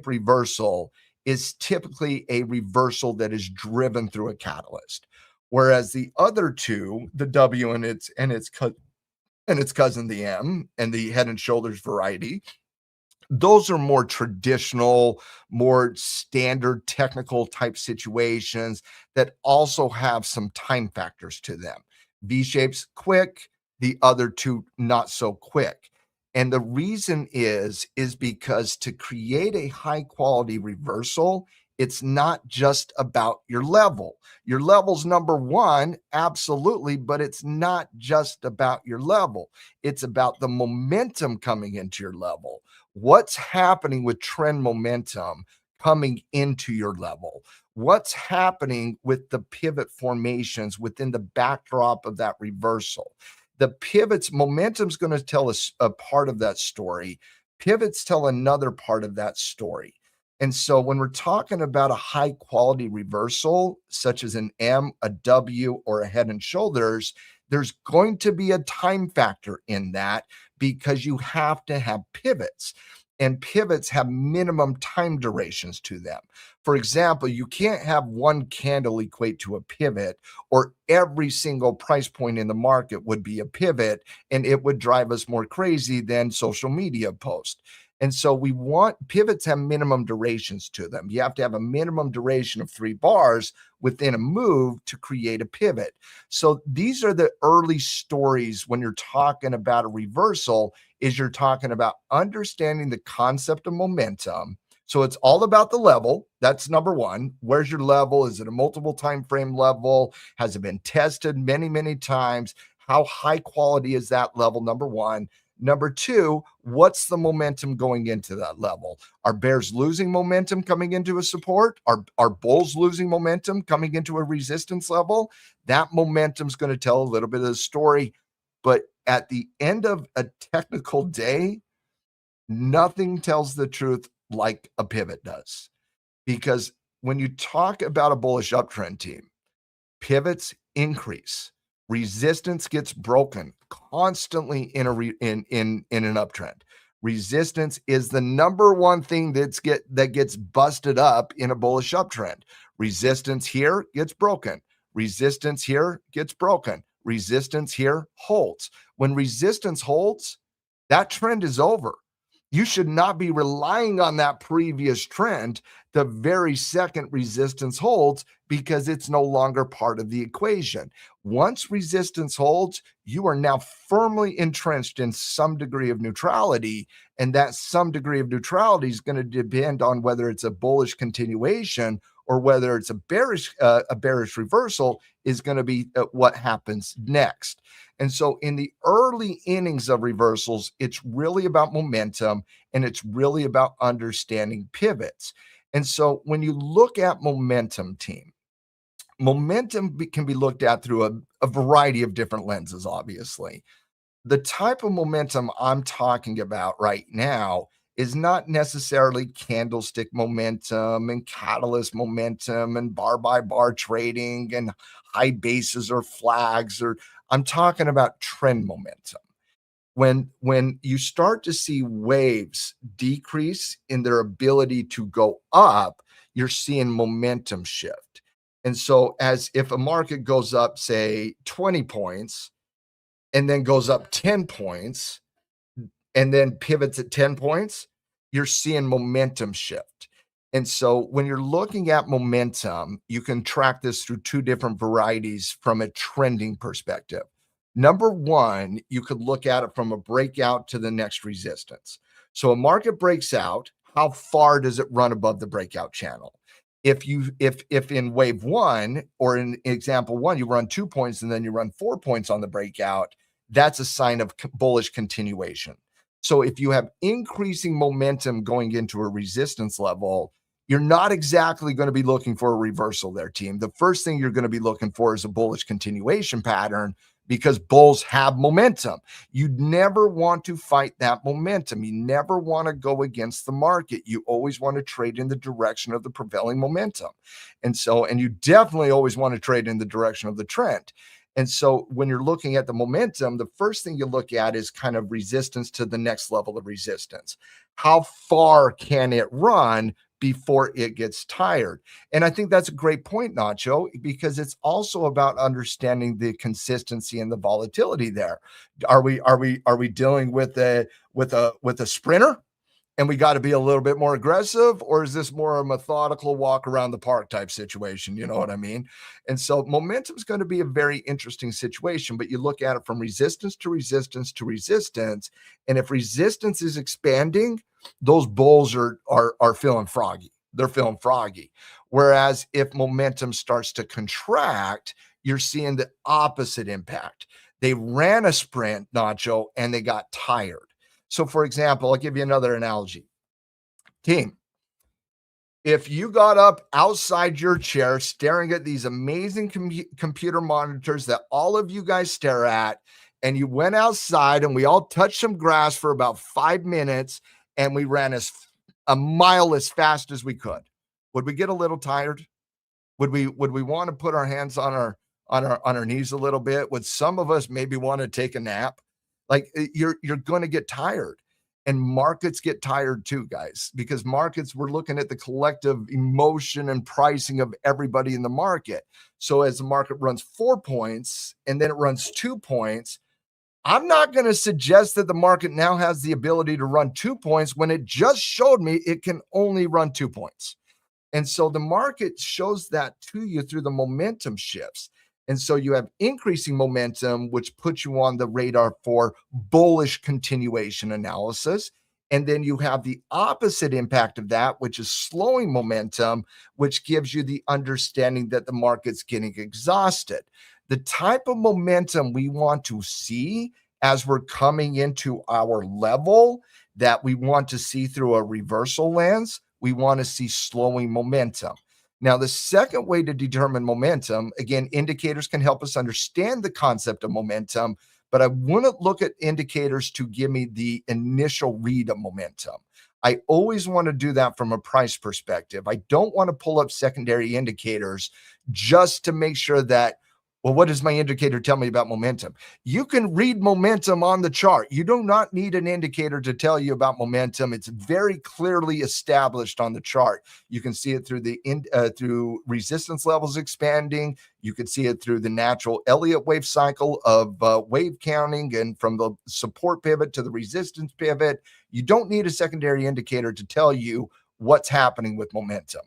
reversal is typically a reversal that is driven through a catalyst. Whereas the other two, the W and its cousin, the M, and the head and shoulders variety, those are more traditional, more standard technical type situations that also have some time factors to them. V-shapes quick, the other two not so quick. And the reason is because to create a high quality reversal, It's not just about your level. Your level's number one, absolutely, but it's not just about your level. It's about the momentum coming into your level. What's happening with trend momentum coming into your level? What's happening with the pivot formations within the backdrop of that reversal? The pivots, momentum's going to tell us a part of that story. Pivots tell another part of that story. And so when we're talking about a high quality reversal, such as an M, a W, or a head and shoulders, there's going to be a time factor in that because you have to have pivots. And pivots have minimum time durations to them. For example, you can't have one candle equate to a pivot, or every single price point in the market would be a pivot, and it would drive us more crazy than social media posts. And so we want pivots have minimum durations to them. You have to have a minimum duration of 3 bars within a move to create a pivot. So these are the early stories when you're talking about a reversal, is you're talking about understanding the concept of momentum. So it's all about the level. That's number one. Where's your level? Is it a multiple time frame level? Has it been tested many, many times? How high quality is that level? Number one. Number two, what's the momentum going into that level? Are bears losing momentum coming into a support? Are bulls losing momentum coming into a resistance level? That momentum is going to tell a little bit of the story. But at the end of a technical day, nothing tells the truth like a pivot does. Because when you talk about a bullish uptrend team, pivots increase. Resistance gets broken constantly in an uptrend. Resistance is the number one thing that gets busted up in a bullish uptrend. Resistance here gets broken. Resistance here gets broken. Resistance here holds. When resistance holds, that trend is over. You should not be relying on that previous trend the very second resistance holds, because it's no longer part of the equation. Once resistance holds, you are now firmly entrenched in some degree of neutrality, and that some degree of neutrality is going to depend on whether it's a bullish continuation or whether it's a bearish reversal is going to be what happens next. And so in the early innings of reversals, it's really about momentum, and it's really about understanding pivots. And so when you look at momentum team, momentum can be looked at through a variety of different lenses, obviously. The type of momentum I'm talking about right now is not necessarily candlestick momentum and catalyst momentum and bar by bar trading and high bases or flags, or I'm talking about trend momentum. When you start to see waves decrease in their ability to go up, you're seeing momentum shift. And so as if a market goes up, say 20 points, and then goes up 10 points, and then pivots at 10 points, you're seeing momentum shift. And so when you're looking at momentum, you can track this through 2 different varieties from a trending perspective. Number one, you could look at it from a breakout to the next resistance. So a market breaks out, how far does it run above the breakout channel? If in wave one, or in example one, you run 2 points and then you run 4 points on the breakout, that's a sign of bullish continuation. So if you have increasing momentum going into a resistance level, you're not exactly going to be looking for a reversal there, team. The first thing you're going to be looking for is a bullish continuation pattern, because bulls have momentum. You never want to fight that momentum. You never want to go against the market. You always want to trade in the direction of the prevailing momentum. And you definitely always want to trade in the direction of the trend. And so when you're looking at the momentum, the first thing you look at is kind of resistance to the next level of resistance. How far can it run before it gets tired? And I think that's a great point, Nacho, because it's also about understanding the consistency and the volatility there. Are we dealing with a sprinter, and we got to be a little bit more aggressive, or is this more a methodical walk around the park type situation? You know what I mean? And so momentum is going to be a very interesting situation, but you look at it from resistance to resistance to resistance. And if resistance is expanding, those bulls are feeling froggy. they're feeling froggy. Whereas if momentum starts to contract, you're seeing the opposite impact. They ran a sprint, Nacho, and they got tired. So for example, I'll give you another analogy. Team, if you got up outside your chair staring at these amazing computer monitors that all of you guys stare at, and you went outside and we all touched some grass for about 5 minutes and we ran a mile as fast as we could, would we get a little tired? Would we want to put our hands on our knees a little bit? Would some of us maybe want to take a nap? Like you're going to get tired. And markets get tired too, guys, because markets, we're looking at the collective emotion and pricing of everybody in the market. So as the market runs 4 points and then it runs 2 points, I'm not going to suggest that the market now has the ability to run 2 points when it just showed me it can only run 2 points. And so the market shows that to you through the momentum shifts. And so you have increasing momentum, which puts you on the radar for bullish continuation analysis. And then you have the opposite impact of that, which is slowing momentum, which gives you the understanding that the market's getting exhausted. The type of momentum we want to see as we're coming into our level that we want to see through a reversal lens, we want to see slowing momentum. Now, the second way to determine momentum, again, indicators can help us understand the concept of momentum, but I wouldn't look at indicators to give me the initial read of momentum. I always want to do that from a price perspective. I don't want to pull up secondary indicators just to make sure that, well, what does my indicator tell me about momentum? You can read momentum on the chart. You do not need an indicator to tell you about momentum. It's very clearly established on the chart. You can see it through through resistance levels expanding. You can see it through the natural Elliott wave cycle of wave counting, and from the support pivot to the resistance pivot. You don't need a secondary indicator to tell you what's happening with momentum.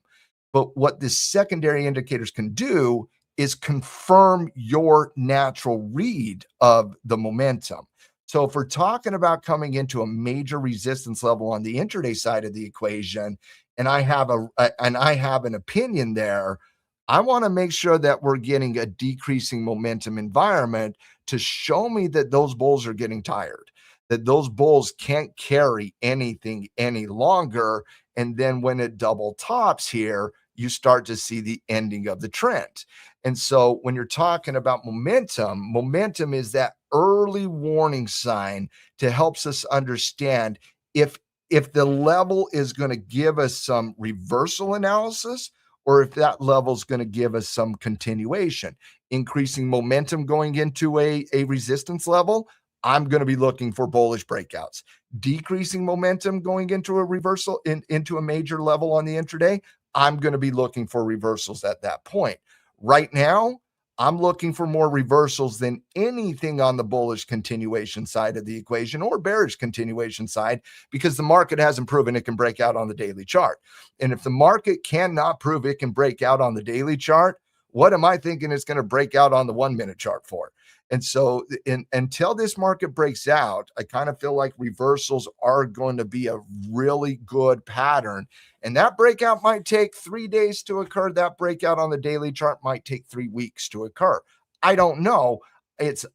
But what the secondary indicators can do is confirm your natural read of the momentum. So if we're talking about coming into a major resistance level on the intraday side of the equation, and I have an opinion there, I want to make sure that we're getting a decreasing momentum environment to show me that those bulls are getting tired, that those bulls can't carry anything any longer. And then when it double tops here, you start to see the ending of the trend. And so when you're talking about momentum, momentum is that early warning sign to helps us understand if the level is going to give us some reversal analysis, or if that level is going to give us some continuation. Increasing momentum going into a resistance level, I'm going to be looking for bullish breakouts. Decreasing momentum going into a reversal into a major level on the intraday, I'm going to be looking for reversals at that point. Right now, I'm looking for more reversals than anything on the bullish continuation side of the equation or bearish continuation side, because the market hasn't proven it can break out on the daily chart. And if the market cannot prove it can break out on the daily chart, what am I thinking it's going to break out on the 1 minute chart for? And so until this market breaks out, I kind of feel like reversals are going to be a really good pattern. And that breakout might take 3 days to occur. That breakout on the daily chart might take 3 weeks to occur. I don't know. It's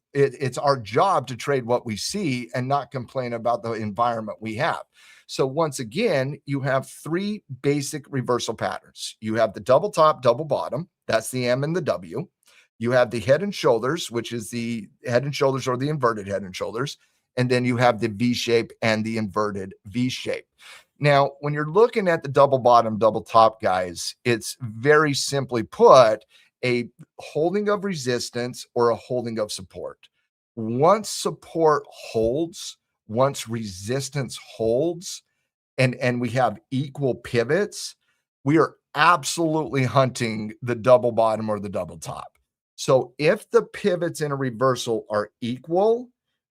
our job to trade what we see and not complain about the environment we have. So once again, you have 3 basic reversal patterns. You have the double top, double bottom. That's the M and the W. You have the head and shoulders, which is the head and shoulders or the inverted head and shoulders. And then you have the V shape and the inverted V shape. Now, when you're looking at the double bottom, double top, guys, it's very simply put a holding of resistance or a holding of support. Once support holds, once resistance holds, and we have equal pivots, we are absolutely hunting the double bottom or the double top. So if the pivots in a reversal are equal,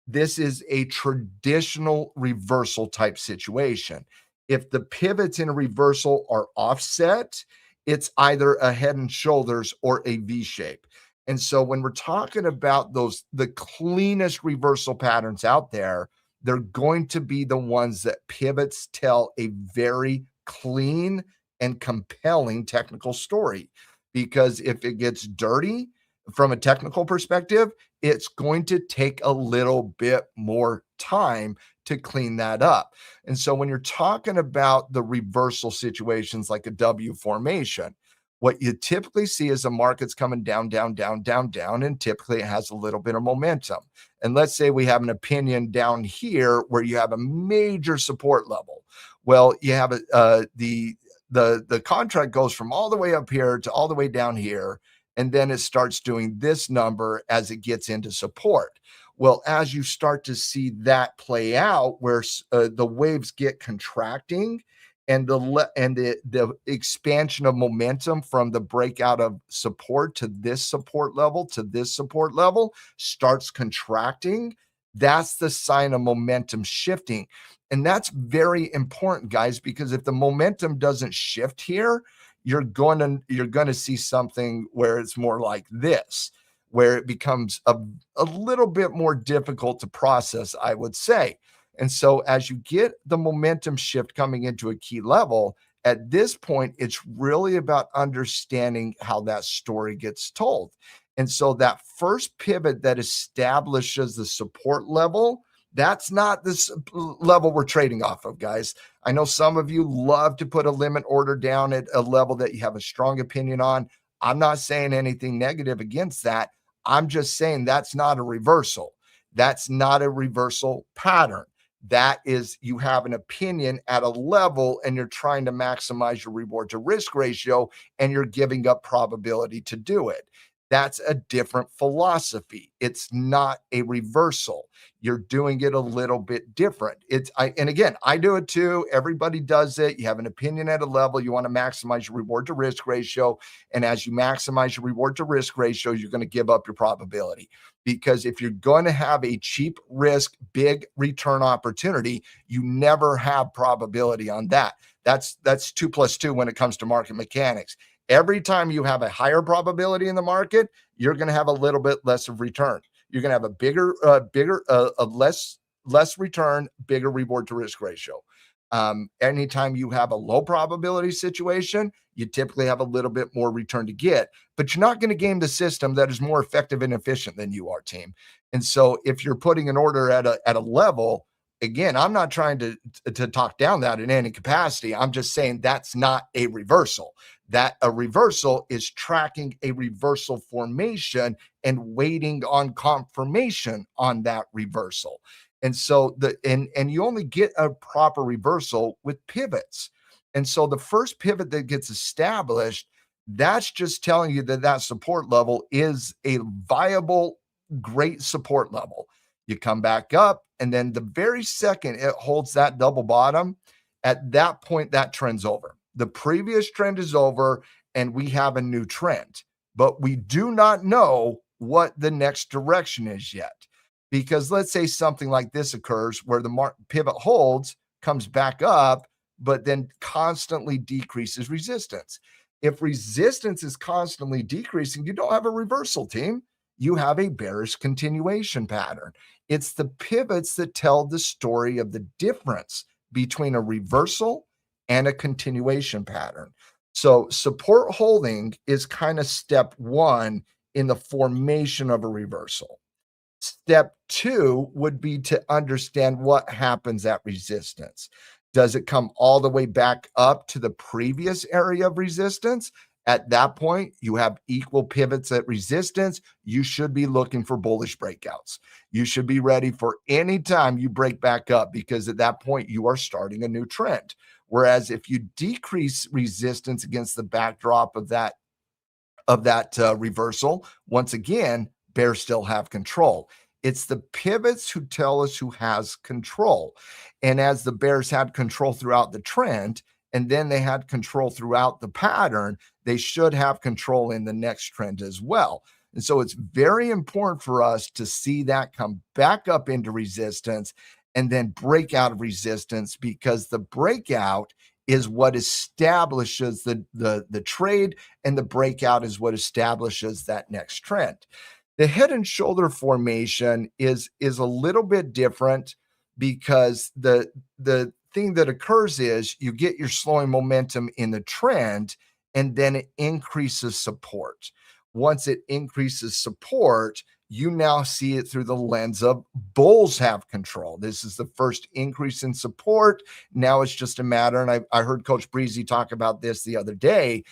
this is a traditional reversal type situation. If the pivots in a reversal are offset, it's either a head and shoulders or a V shape. And so when we're talking about the cleanest reversal patterns out there, they're going to be the ones that pivots tell a very clean and compelling technical story. Because if it gets dirty from a technical perspective, it's going to take a little bit more time to clean that up. And so when you're talking about the reversal situations like a W formation, what you typically see is the market's coming down, down, down, down, down, and typically it has a little bit of momentum. And let's say we have an opinion down here where you have a major support level. Well, you have the contract goes from all the way up here to all the way down here, and then it starts doing this number as it gets into support. Well, as you start to see that play out, where the waves get contracting, and the expansion of momentum from the breakout of support to this support level starts contracting, that's the sign of momentum shifting. And that's very important, guys, because if the momentum doesn't shift here, you're going to see something where it's more like this, where it becomes a little bit more difficult to process, I would say. And so as you get the momentum shift coming into a key level, at this point, it's really about understanding how that story gets told. And so that first pivot that establishes the support level, that's not this level we're trading off of, guys. I know some of you love to put a limit order down at a level that you have a strong opinion on. I'm not saying anything negative against that. I'm just saying that's not a reversal. That's not a reversal pattern. That is, you have an opinion at a level and you're trying to maximize your reward to risk ratio and you're giving up probability to do it. That's a different philosophy. It's not a reversal. You're doing it a little bit different. And again, I do it too. Everybody does it. You have an opinion at a level. You want to maximize your reward to risk ratio. And as you maximize your reward to risk ratio, you're going to give up your probability. Because if you're going to have a cheap risk, big return opportunity, you never have probability on that. That's 2 + 2 when it comes to market mechanics. Every time you have a higher probability in the market, you're going to have a little bit less of return. You're going to have a less return, bigger reward to risk ratio. Anytime you have a low probability situation, you typically have a little bit more return to get, but you're not going to game the system that is more effective and efficient than you are, team. And so if you're putting an order at a level, again, I'm not trying to talk down that in any capacity. I'm just saying that's not a reversal. That a reversal is tracking a reversal formation and waiting on confirmation on that reversal. And so and you only get a proper reversal with pivots. And so the first pivot that gets established, that's just telling you that support level is a viable, great support level. You come back up, and then the very second it holds that double bottom, at that point, that trend's over. The previous trend is over, and we have a new trend. But we do not know what the next direction is yet. Because let's say something like this occurs where the pivot holds, comes back up, but then constantly decreases resistance. If resistance is constantly decreasing, you don't have a reversal, team. You have a bearish continuation pattern. It's the pivots that tell the story of the difference between a reversal and a continuation pattern. So support holding is kind of step one in the formation of a reversal. Step two would be to understand what happens at resistance. Does it come all the way back up to the previous area of resistance? At that point, you have equal pivots at resistance. You should be looking for bullish breakouts. You should be ready for any time you break back up, because at that point, you are starting a new trend. Whereas if you decrease resistance against the backdrop of that reversal, once again, bears still have control. It's the pivots who tell us who has control. And as the bears had control throughout the trend, and then they had control throughout the pattern, they should have control in the next trend as well. And so it's very important for us to see that come back up into resistance and then break out of resistance, because the breakout is what establishes the trade, and the breakout is what establishes that next trend. The head and shoulder formation is a little bit different, because the thing that occurs is you get your slowing momentum in the trend, and then it increases support. Once it increases support, you now see it through the lens of bulls have control. This is the first increase in support. Now it's just a matter, and I heard Coach Breezy talk about this the other day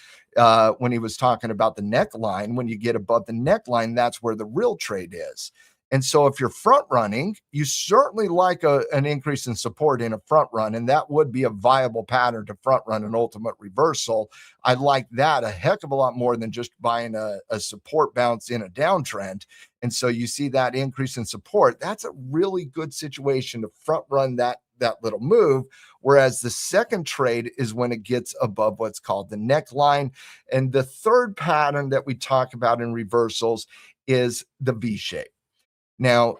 when he was talking about the neckline. When you get above the neckline, that's where the real trade is. And so if you're front running, you certainly like an increase in support in a front run, and that would be a viable pattern to front run an ultimate reversal. I like that a heck of a lot more than just buying a support bounce in a downtrend. And so you see that increase in support. That's a really good situation to front run that little move. Whereas the second trade is when it gets above what's called the neckline. And the third pattern that we talk about in reversals is the V shape. Now,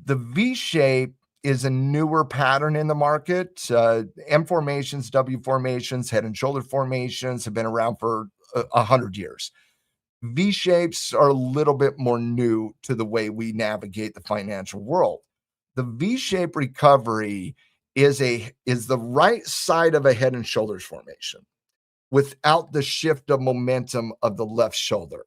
the V shape is a newer pattern in the market. M formations, W formations, head and shoulder formations have been around for 100 years. V shapes are a little bit more new to the way we navigate the financial world. The V shape recovery is the right side of a head and shoulders formation without the shift of momentum of the left shoulder.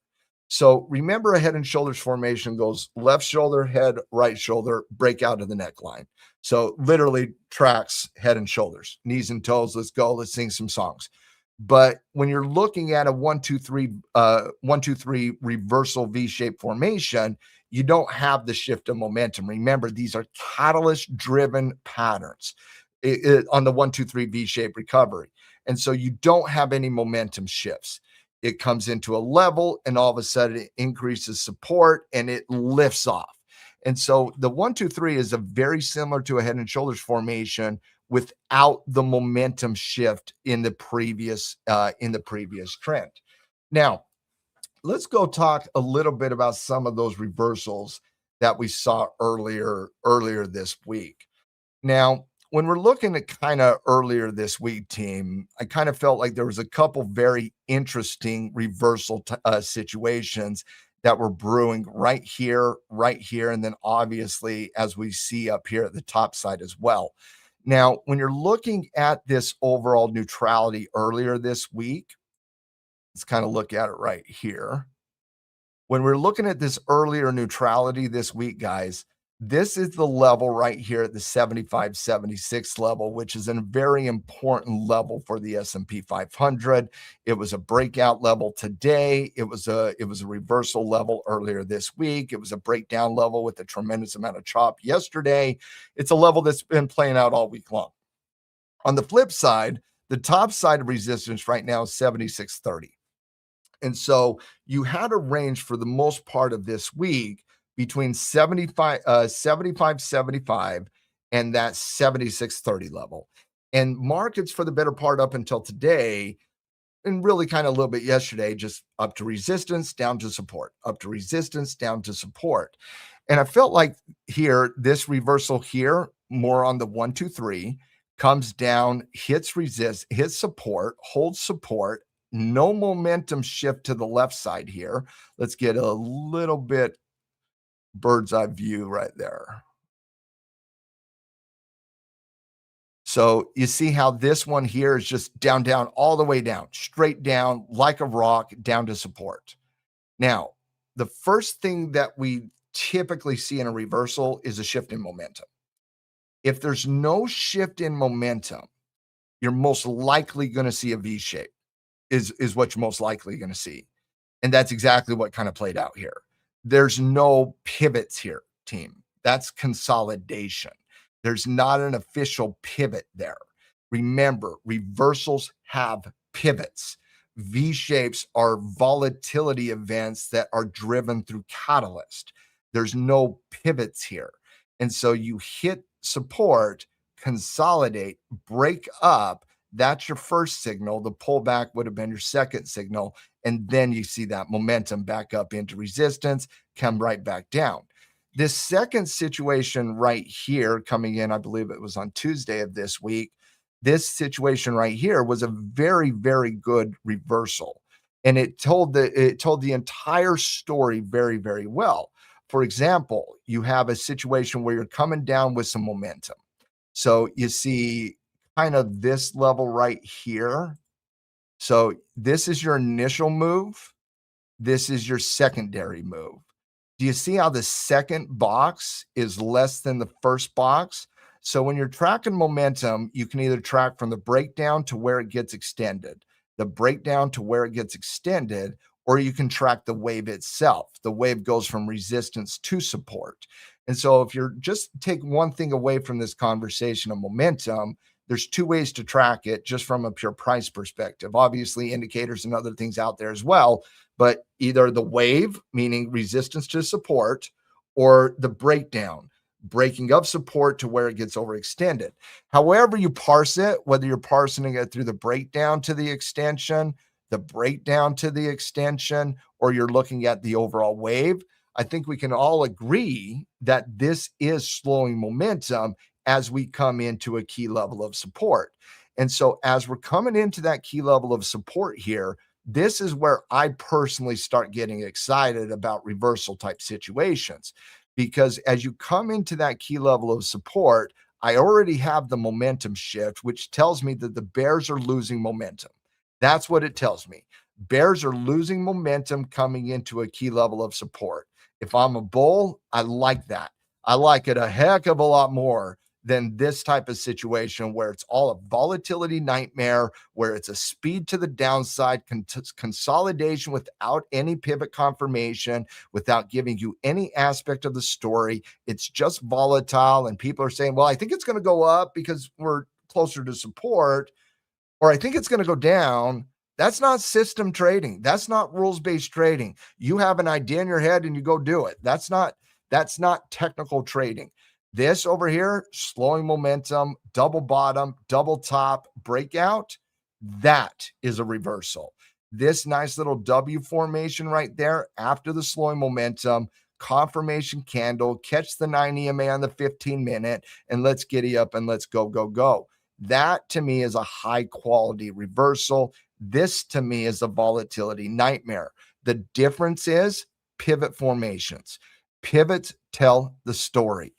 So remember, a head and shoulders formation goes left shoulder, head, right shoulder, break out of the neckline. So literally tracks head and shoulders, knees and toes. Let's go. Let's sing some songs. But when you're looking at a 1-2-3 reversal V-shaped formation, you don't have the shift of momentum. Remember, these are catalyst-driven patterns on the 1-2-3 V-shaped recovery. And so you don't have any momentum shifts. It comes into a level, and all of a sudden it increases support and it lifts off. And so the 1-2-3 is a very similar to a head and shoulders formation without the momentum shift in the previous trend. Now, let's go talk a little bit about some of those reversals that we saw earlier this week. Now, when we're looking at kind of earlier this week, team, I kind of felt like there was a couple very interesting reversal situations that were brewing right here, and then obviously as we see up here at the top side as well. Now, when you're looking at this overall neutrality earlier this week, let's kind of look at it right here. When we're looking at this earlier neutrality this week, guys, this is the level right here at the 75-76 level, which is a very important level for the S&P 500. It was a breakout level today. It was a reversal level earlier this week. It was a breakdown level with a tremendous amount of chop yesterday. It's a level that's been playing out all week long. On the flip side, the top side of resistance right now is 76.30. And so you had a range for the most part of this week between 75.75 and that 76.30 level. And markets for the better part up until today, and really kind of a little bit yesterday, just up to resistance, down to support, up to resistance, down to support. And I felt like here, this reversal here, more on the 1-2-3, comes down, hits support, holds support, no momentum shift to the left side here. Let's get a little bit bird's eye view right there. So you see how this one here is just down, all the way down, straight down like a rock, down to support. Now, the first thing that we typically see in a reversal is a shift in momentum. If there's no shift in momentum, you're most likely going to see a V shape is what you're most likely going to see. And that's exactly what kind of played out here. There's no pivots here, team. That's consolidation. There's not an official pivot there. Remember, reversals have pivots. V-shapes are volatility events that are driven through catalyst. There's no pivots here. And so you hit support, consolidate, break up. That's your first signal. The pullback would have been your second signal. And then you see that momentum back up into resistance, come right back down. This second situation right here coming in, I believe it was on Tuesday of this week, this situation right here was a very, very good reversal. And it told the entire story very, very well. For example, you have a situation where you're coming down with some momentum. So you see kind of this level right here. So this is your initial move. This is your secondary move. Do you see how the second box is less than the first box? So when you're tracking momentum, you can either track from the breakdown to where it gets extended, the breakdown to where it gets extended, or you can track the wave itself. The wave goes from resistance to support. And so if you're just take one thing away from this conversation of momentum, there's two ways to track it just from a pure price perspective. Obviously, indicators and other things out there as well, but either the wave, meaning resistance to support, or the breakdown, breaking of support to where it gets overextended. However you parse it, whether you're parsing it through the breakdown to the extension, the breakdown to the extension, or you're looking at the overall wave, I think we can all agree that this is slowing momentum as we come into a key level of support. And so as we're coming into that key level of support here, this is where I personally start getting excited about reversal type situations, because as you come into that key level of support, I already have the momentum shift, which tells me that the bears are losing momentum. That's what it tells me. Bears are losing momentum coming into a key level of support. If I'm a bull, I like that. I like it a heck of a lot more than this type of situation where it's all a volatility nightmare, where it's a speed to the downside, consolidation without any pivot confirmation, without giving you any aspect of the story. It's just volatile. And people are saying, well, I think it's going to go up because we're closer to support, or I think it's going to go down. That's not system trading. That's not rules-based trading. You have an idea in your head and you go do it. That's not technical trading. This over here, slowing momentum, double bottom, double top, breakout, that is a reversal. This nice little W formation right there after the slowing momentum, confirmation candle, catch the 9 EMA on the 15-minute, and let's giddy up and let's go, go, go. That to me is a high quality reversal. This to me is a volatility nightmare. The difference is pivot formations. Pivots tell the story.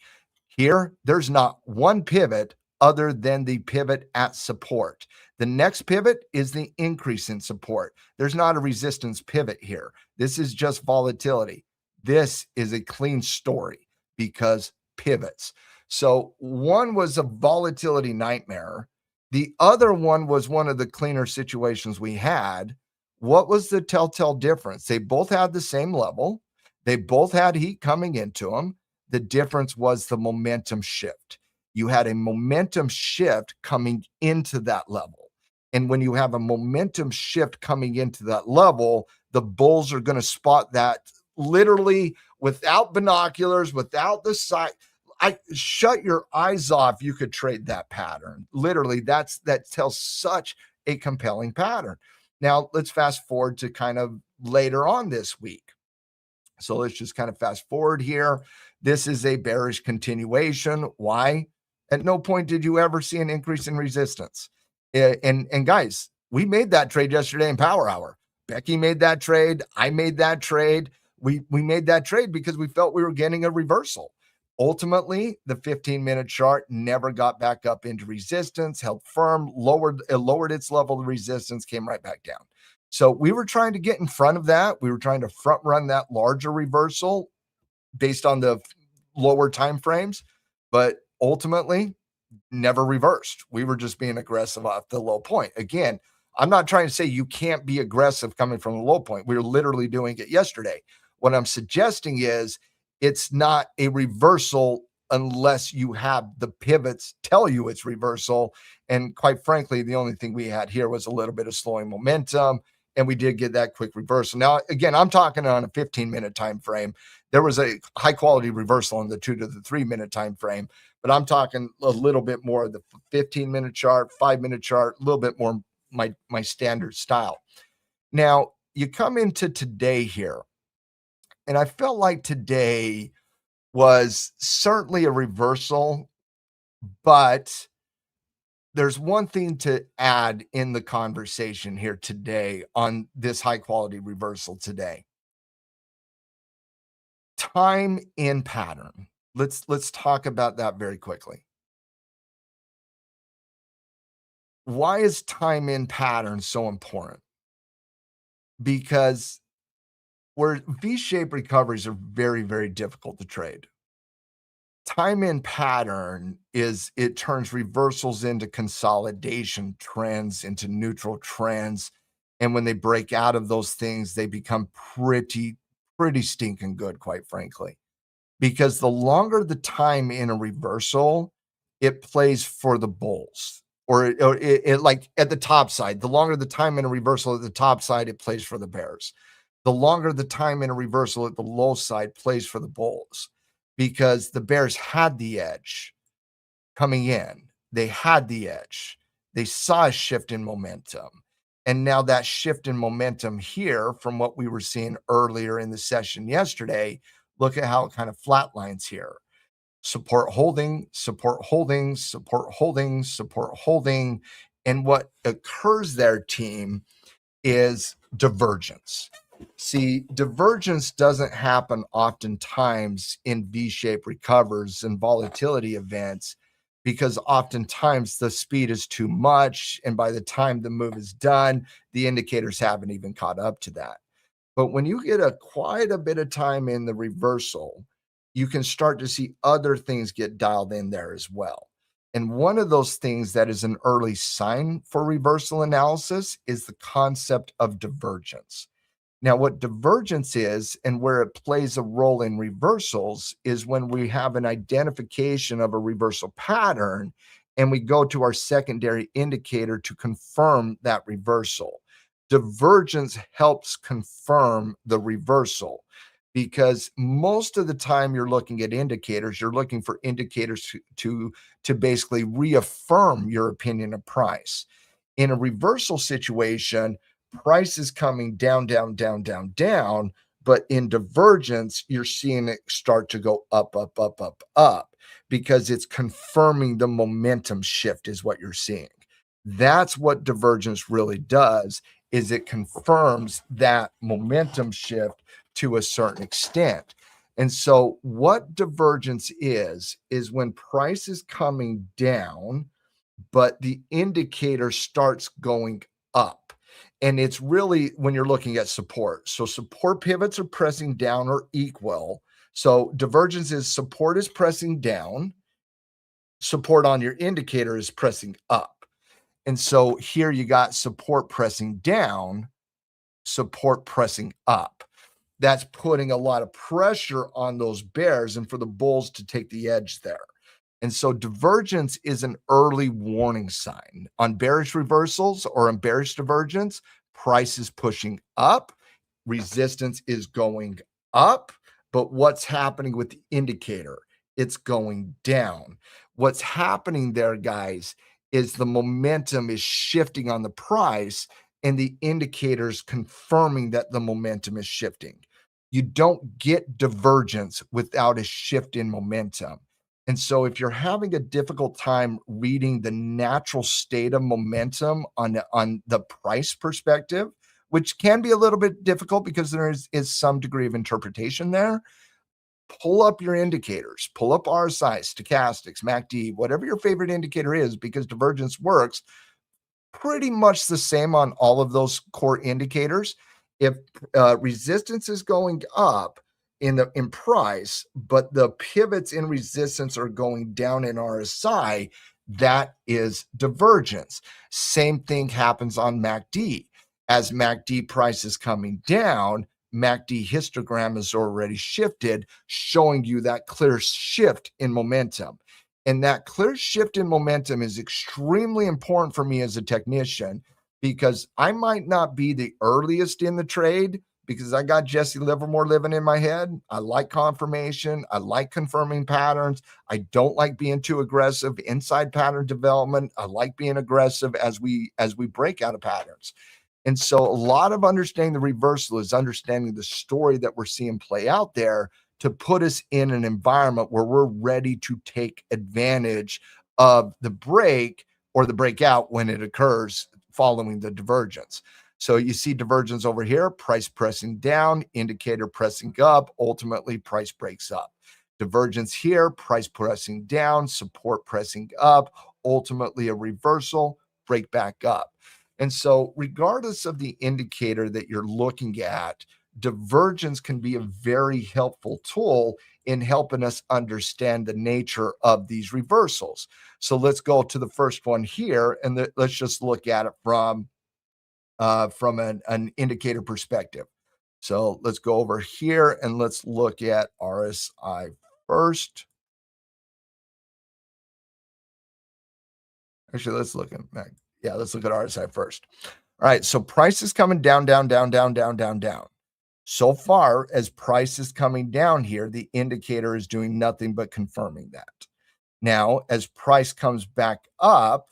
Here, there's not one pivot other than the pivot at support. The next pivot is the increase in support. There's not a resistance pivot here. This is just volatility. This is a clean story because pivots. So one was a volatility nightmare. The other one was one of the cleaner situations we had. What was the telltale difference? They both had the same level. They both had heat coming into them. The difference was the momentum shift. You had a momentum shift coming into that level. And when you have a momentum shift coming into that level, the bulls are going to spot that literally without binoculars, without the sight. I shut your eyes off. You could trade that pattern. Literally, that tells such a compelling pattern. Now let's fast forward to kind of later on this week. So let's just kind of fast forward here. This is a bearish continuation. Why? At no point did you ever see an increase in resistance. And guys, we made that trade yesterday in Power Hour. Becky made that trade. I made that trade. We made that trade because we felt we were getting a reversal. Ultimately, the 15-minute chart never got back up into resistance, held firm, lowered its level of resistance, came right back down. So we were trying to get in front of that. We were trying to front run that larger reversal based on the lower time frames, but ultimately never reversed. We were just being aggressive off the low point. Again, I'm not trying to say you can't be aggressive coming from the low point. We were literally doing it yesterday. What I'm suggesting is it's not a reversal unless you have the pivots tell you it's reversal. And quite frankly, the only thing we had here was a little bit of slowing momentum, and we did get that quick reversal. Now, again, I'm talking on a 15-minute time frame. There was a high quality reversal in the 2 to the 3 minute time frame, but I'm talking a little bit more of the 15-minute chart, 5-minute chart, a little bit more my standard style. Now, you come into today here, and I felt like today was certainly a reversal, but there's one thing to add in the conversation here today on this high quality reversal today. Time in pattern. Let's talk about that very quickly. why is time in pattern so important? Because where V-shaped recoveries are very, very difficult to trade. Time in pattern is it turns reversals into consolidation trends, into neutral trends. And when they break out of those things, they become pretty stinking good, quite frankly. Because the longer the time in a reversal, it plays for the bulls. Or it like at the top side, the longer the time in a reversal at the top side, it plays for the bears. The longer the time in a reversal at the low side plays for the bulls, because the bears had the edge coming in. They had the edge. They saw a shift in momentum. And now that shift in momentum here from what we were seeing earlier in the session yesterday, look at how it kind of flatlines here. Support holding, support holding, support holding, support holding. And what occurs there, team, is divergence. See, divergence doesn't happen oftentimes in V-shaped recovers and volatility events, because oftentimes the speed is too much. And by the time the move is done, the indicators haven't even caught up to that. But when you get quite a bit of time in the reversal, you can start to see other things get dialed in there as well. And one of those things that is an early sign for reversal analysis is the concept of divergence. Now, what divergence is and where it plays a role in reversals is when we have an identification of a reversal pattern and we go to our secondary indicator to confirm that reversal. Divergence helps confirm the reversal, because most of the time you're looking at indicators, you're looking for indicators to basically reaffirm your opinion of price. In a reversal situation, price is coming down, down, down, down, down, but in divergence, you're seeing it start to go up, up, up, up, up, because it's confirming the momentum shift is what you're seeing. That's what divergence really does, is it confirms that momentum shift to a certain extent. And so what divergence is when price is coming down, but the indicator starts going up. And it's really when you're looking at support. So support pivots are pressing down or equal. So divergence is support is pressing down, support on your indicator is pressing up. And so here you got support pressing down, support pressing up. That's putting a lot of pressure on those bears and for the bulls to take the edge there. And so divergence is an early warning sign. On bearish reversals or on bearish divergence, price is pushing up, resistance is going up, but what's happening with the indicator? It's going down. What's happening there, guys, is the momentum is shifting on the price and the indicators confirming that the momentum is shifting. You don't get divergence without a shift in momentum. And so if you're having a difficult time reading the natural state of momentum on the price perspective, which can be a little bit difficult because there is some degree of interpretation there, pull up your indicators, pull up RSI, stochastics, MACD, whatever your favorite indicator is, because divergence works pretty much the same on all of those core indicators. If resistance is going up in price, but the pivots in resistance are going down in RSI, that is divergence. Same thing happens on MACD. As MACD price is coming down, MACD histogram has already shifted, showing you that clear shift in momentum. And that clear shift in momentum is extremely important for me as a technician, because I might not be the earliest in the trade, because I got Jesse Livermore living in my head. I like confirmation. I like confirming patterns. I don't like being too aggressive inside pattern development. I like being aggressive as we break out of patterns. And so a lot of understanding the reversal is understanding the story that we're seeing play out there to put us in an environment where we're ready to take advantage of the break or the breakout when it occurs following the divergence. So you see divergence over here, price pressing down, indicator pressing up, ultimately price breaks up. Divergence here, price pressing down, support pressing up, ultimately a reversal, break back up. And so regardless of the indicator that you're looking at, divergence can be a very helpful tool in helping us understand the nature of these reversals. So let's go to the first one here, and let's just look at it from an indicator perspective. So let's go over here and let's look at RSI first. Actually, let's look at RSI first. All right, so price is coming down, down, down, down, down, down, down. So far as price is coming down here, the indicator is doing nothing but confirming that. Now, as price comes back up,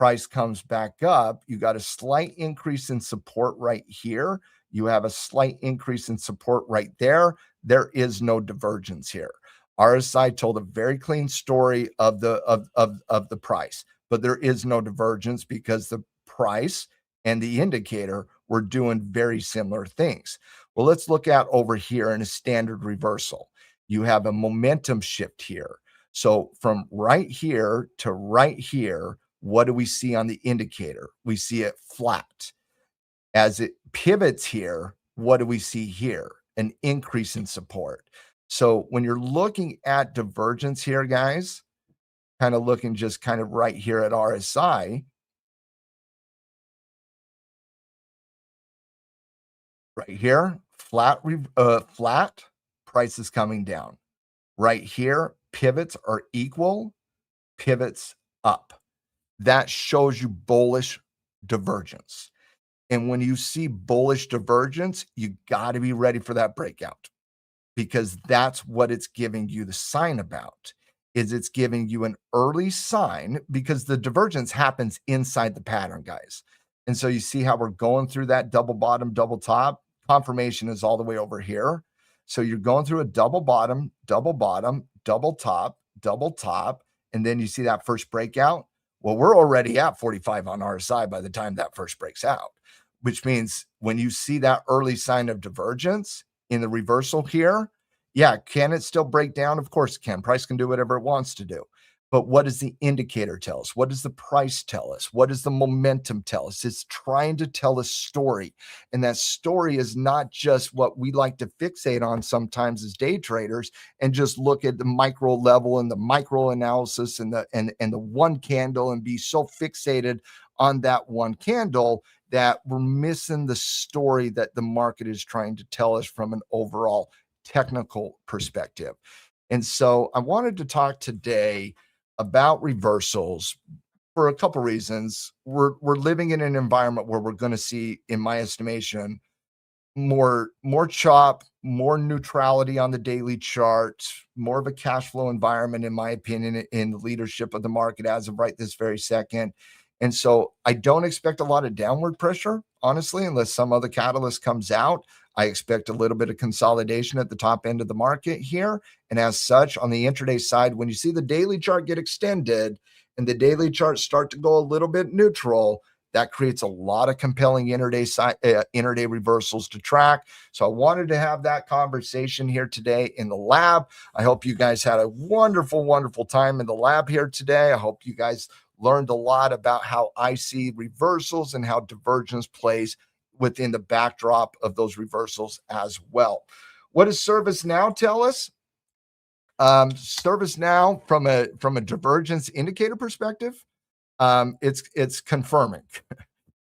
you got a slight increase in support right here. You have a slight increase in support right there. There is no divergence here. RSI told a very clean story of the price, but there is no divergence because the price and the indicator were doing very similar things. Well, let's look at over here in a standard reversal. You have a momentum shift here. So from right here to right here, what do we see on the indicator? We see it flat. As it pivots here, what do we see here? An increase in support. So when you're looking at divergence here, guys, kind of looking just kind of right here at RSI, right here, flat, price is coming down. Right here, pivots are equal, pivots up. That shows you bullish divergence. And when you see bullish divergence, you got to be ready for that breakout, because that's what it's giving you the sign about. Is it's giving you an early sign, because the divergence happens inside the pattern, guys. And so you see how we're going through that double bottom, double top. Confirmation is all the way over here. So you're going through a double bottom, double top, and then you see that first breakout. Well, we're already at 45 on RSI by the time that first breaks out, which means when you see that early sign of divergence in the reversal here, yeah, can it still break down? Of course it can. Price can do whatever it wants to do. But what does the indicator tell us? What does the price tell us? What does the momentum tell us? It's trying to tell a story. And that story is not just what we like to fixate on sometimes as day traders and just look at the micro level and the micro analysis and the one candle and be so fixated on that one candle that we're missing the story that the market is trying to tell us from an overall technical perspective. And so I wanted to talk today about reversals for a couple reasons. We're living in an environment where we're going to see, in my estimation, more chop, more neutrality on the daily chart, more of a cash flow environment, in my opinion, in the leadership of the market as of right this very second. And so I don't expect a lot of downward pressure, honestly, unless some other catalyst comes out. I expect a little bit of consolidation at the top end of the market here. And as such, on the intraday side, when you see the daily chart get extended and the daily charts start to go a little bit neutral, that creates a lot of compelling intraday reversals to track. So I wanted to have that conversation here today in the lab. I hope you guys had a wonderful, wonderful time in the lab here today. I hope you guys learned a lot about how I see reversals and how divergence plays within the backdrop of those reversals as well. What does ServiceNow tell us? ServiceNow from a divergence indicator perspective, it's confirming.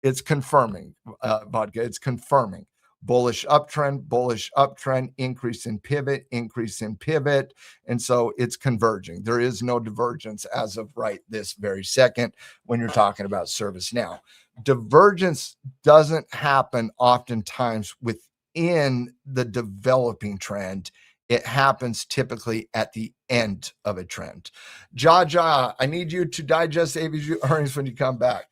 It's confirming, Vodka. It's confirming bullish uptrend, increase in pivot. And so it's converging. There is no divergence as of right this very second when you're talking about ServiceNow. Divergence doesn't happen oftentimes within the developing trend. It happens typically at the end of a trend. Jaja, I need you to digest AVG earnings when you come back.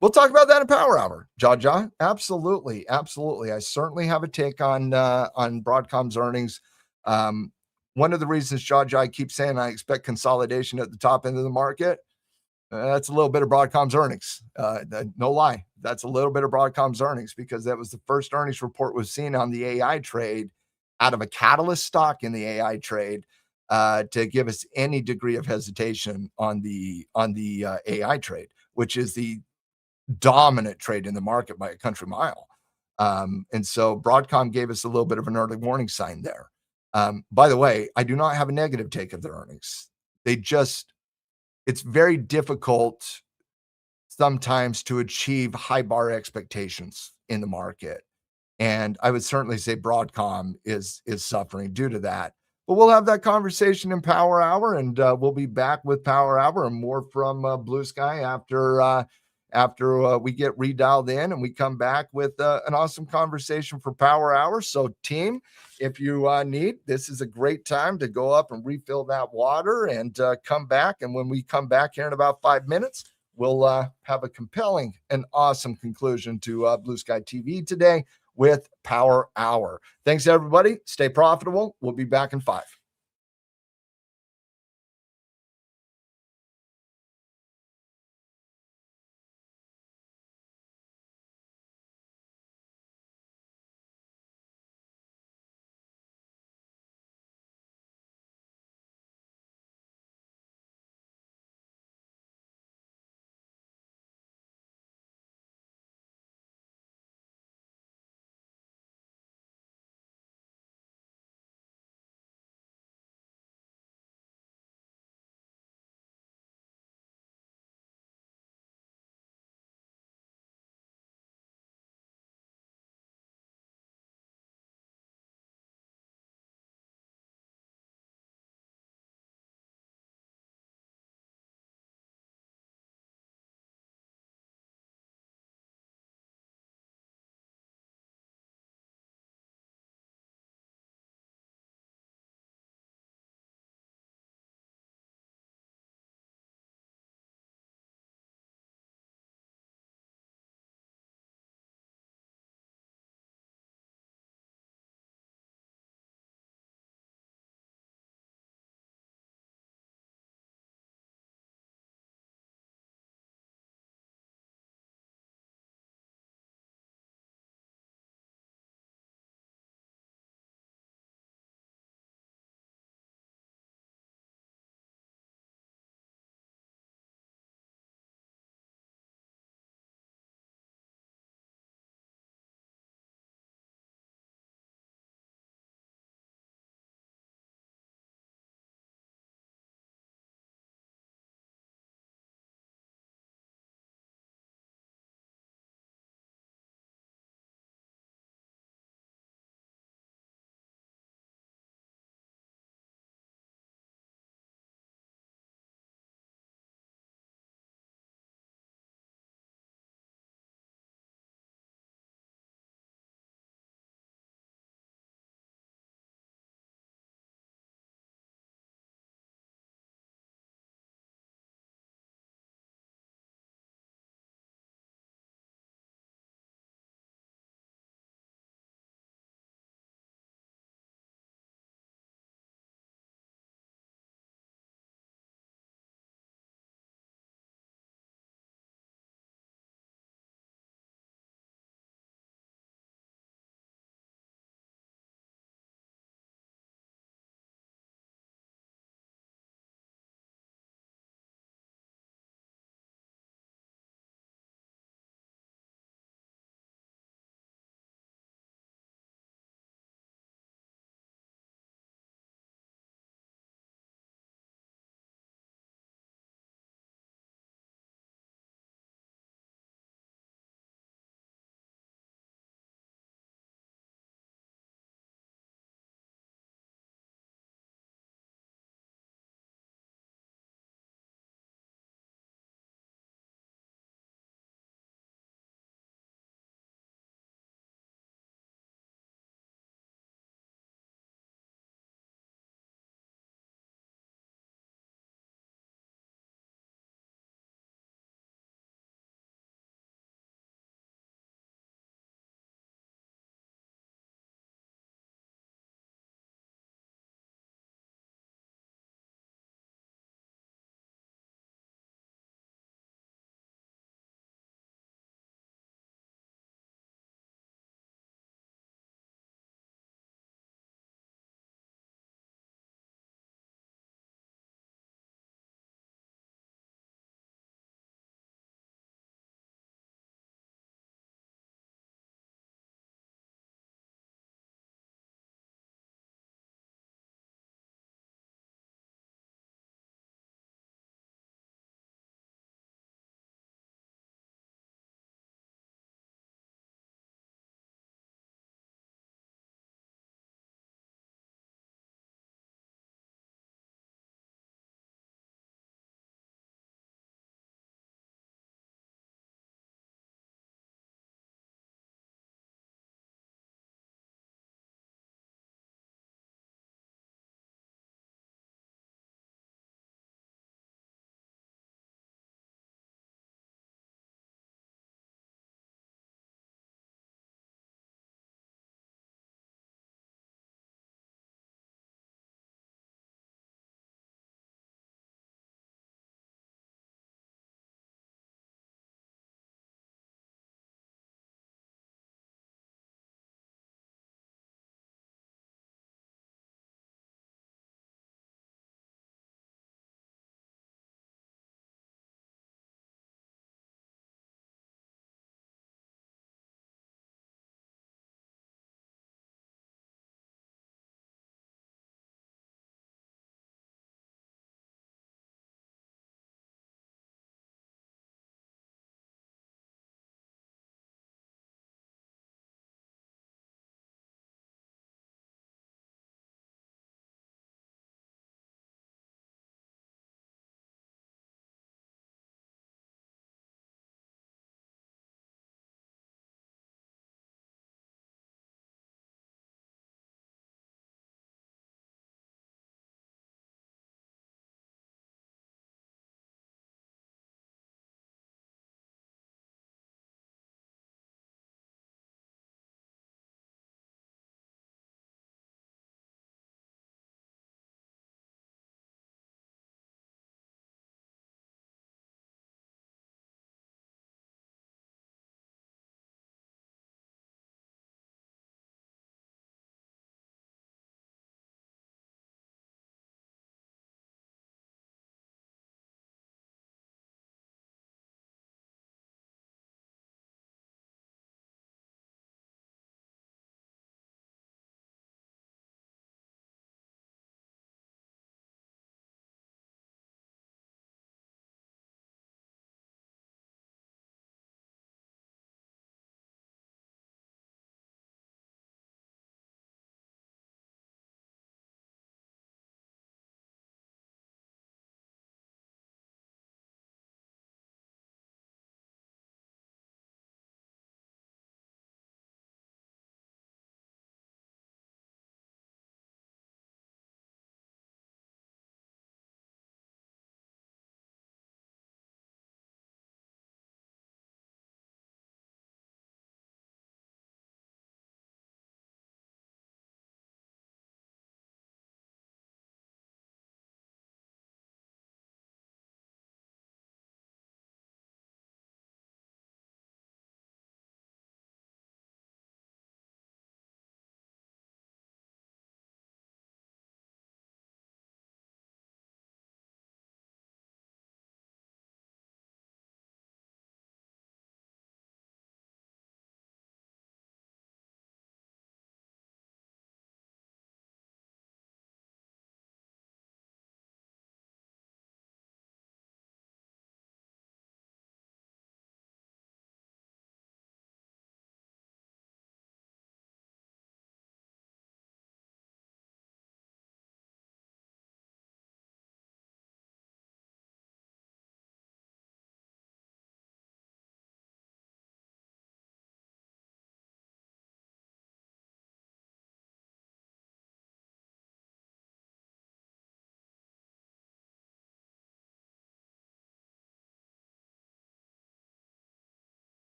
We'll talk about that in Power Hour. Jaja, absolutely. I certainly have a take on Broadcom's earnings. One of the reasons, Jaja, I keep saying I expect consolidation at the top end of the market. That's a little bit of Broadcom's earnings. No lie. That's a little bit of Broadcom's earnings, because that was the first earnings report we've seen on the AI trade out of a catalyst stock in the AI trade to give us any degree of hesitation on the AI trade, which is the dominant trade in the market by a country mile. And so Broadcom gave us a little bit of an early warning sign there. By the way, I do not have a negative take of their earnings. It's very difficult sometimes to achieve high bar expectations in the market. And I would certainly say Broadcom is suffering due to that. But we'll have that conversation in Power Hour, and we'll be back with Power Hour and more from BluSky after we get redialed in and we come back with an awesome conversation for Power Hour. So team, if you need, this is a great time to go up and refill that water and come back. And when we come back here in about 5 minutes, we'll have a compelling and awesome conclusion to BluSky TV today with Power Hour. Thanks, everybody. Stay profitable. We'll be back in 5.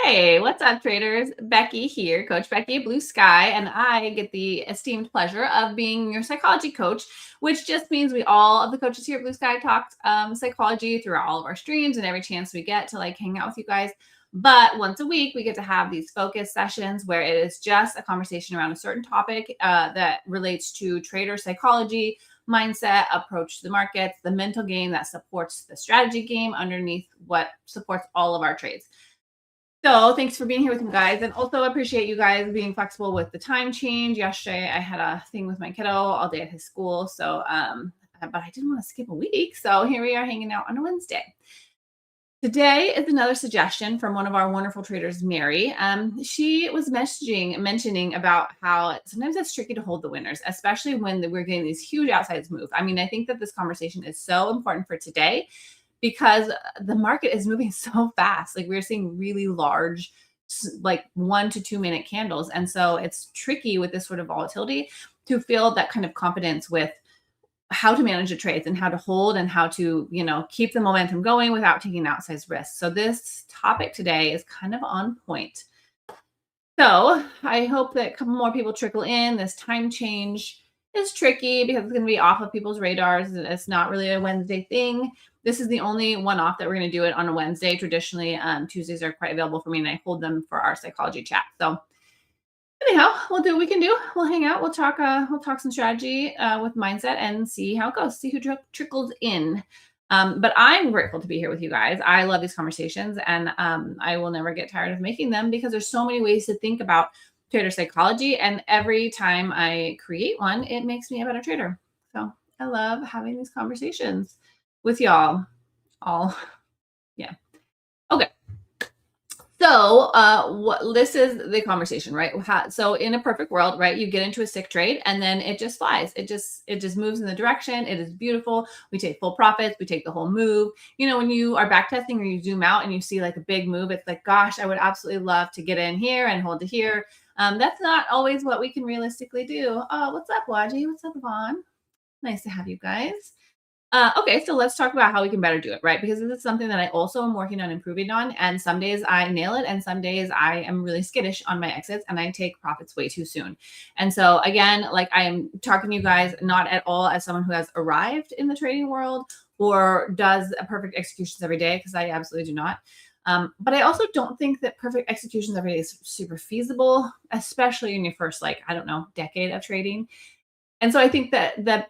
Hey, what's up, traders? Becky here, Coach Becky at BluSky, and I get the esteemed pleasure of being your psychology coach, which just means we all of the coaches here at BluSky talk psychology throughout all of our streams and every chance we get to like hang out with you guys. But once a week, we get to have these focus sessions where it is just a conversation around a certain topic that relates to trader psychology, mindset, approach to the markets, the mental game that supports the strategy game underneath what supports all of our trades. So thanks for being here with me, guys. And also appreciate you guys being flexible with the time change. Yesterday, I had a thing with my kiddo all day at his school. So, but I didn't want to skip a week. So here we are hanging out on a Wednesday. Today is another suggestion from one of our wonderful traders, Mary. She was mentioning about how sometimes it's tricky to hold the winners, especially when we're getting these huge outsides move. I mean, I think that this conversation is so important for today because the market is moving so fast. Like we're seeing really large, like 1 to 2 minute candles. And so it's tricky with this sort of volatility to feel that kind of confidence with how to manage the trades and how to hold and how to, keep the momentum going without taking outsized risks. So this topic today is kind of on point. So I hope that a couple more people trickle in. This time change is tricky because it's going to be off of people's radars. It's not really a Wednesday thing. This is the only one-off that we're going to do it on a Wednesday. Traditionally, Tuesdays are quite available for me, and I hold them for our psychology chat. So anyhow, we'll do what we can do. We'll hang out. We'll talk some strategy with mindset and see how it goes. See who trickles in. But I'm grateful to be here with you guys. I love these conversations, and I will never get tired of making them because there's so many ways to think about trader psychology. And every time I create one, it makes me a better trader. So I love having these conversations with y'all. Yeah. Okay. So this is the conversation, right? So in a perfect world, right, you get into a sick trade and then it just flies. It just moves in the direction. It is beautiful. We take full profits. We take the whole move. When you are back testing or you zoom out and you see like a big move, it's like, gosh, I would absolutely love to get in here and hold to here. That's not always what we can realistically do. Oh, what's up, Waji? What's up, Yvonne? Nice to have you guys. Okay, so let's talk about how we can better do it, right? Because this is something that I also am working on improving on. And some days I nail it. And some days I am really skittish on my exits and I take profits way too soon. And so again, like I am talking to you guys, not at all as someone who has arrived in the trading world or does perfect executions every day, because I absolutely do not. But I also don't think that perfect executions every day is super feasible, especially in your first, decade of trading. And so I think that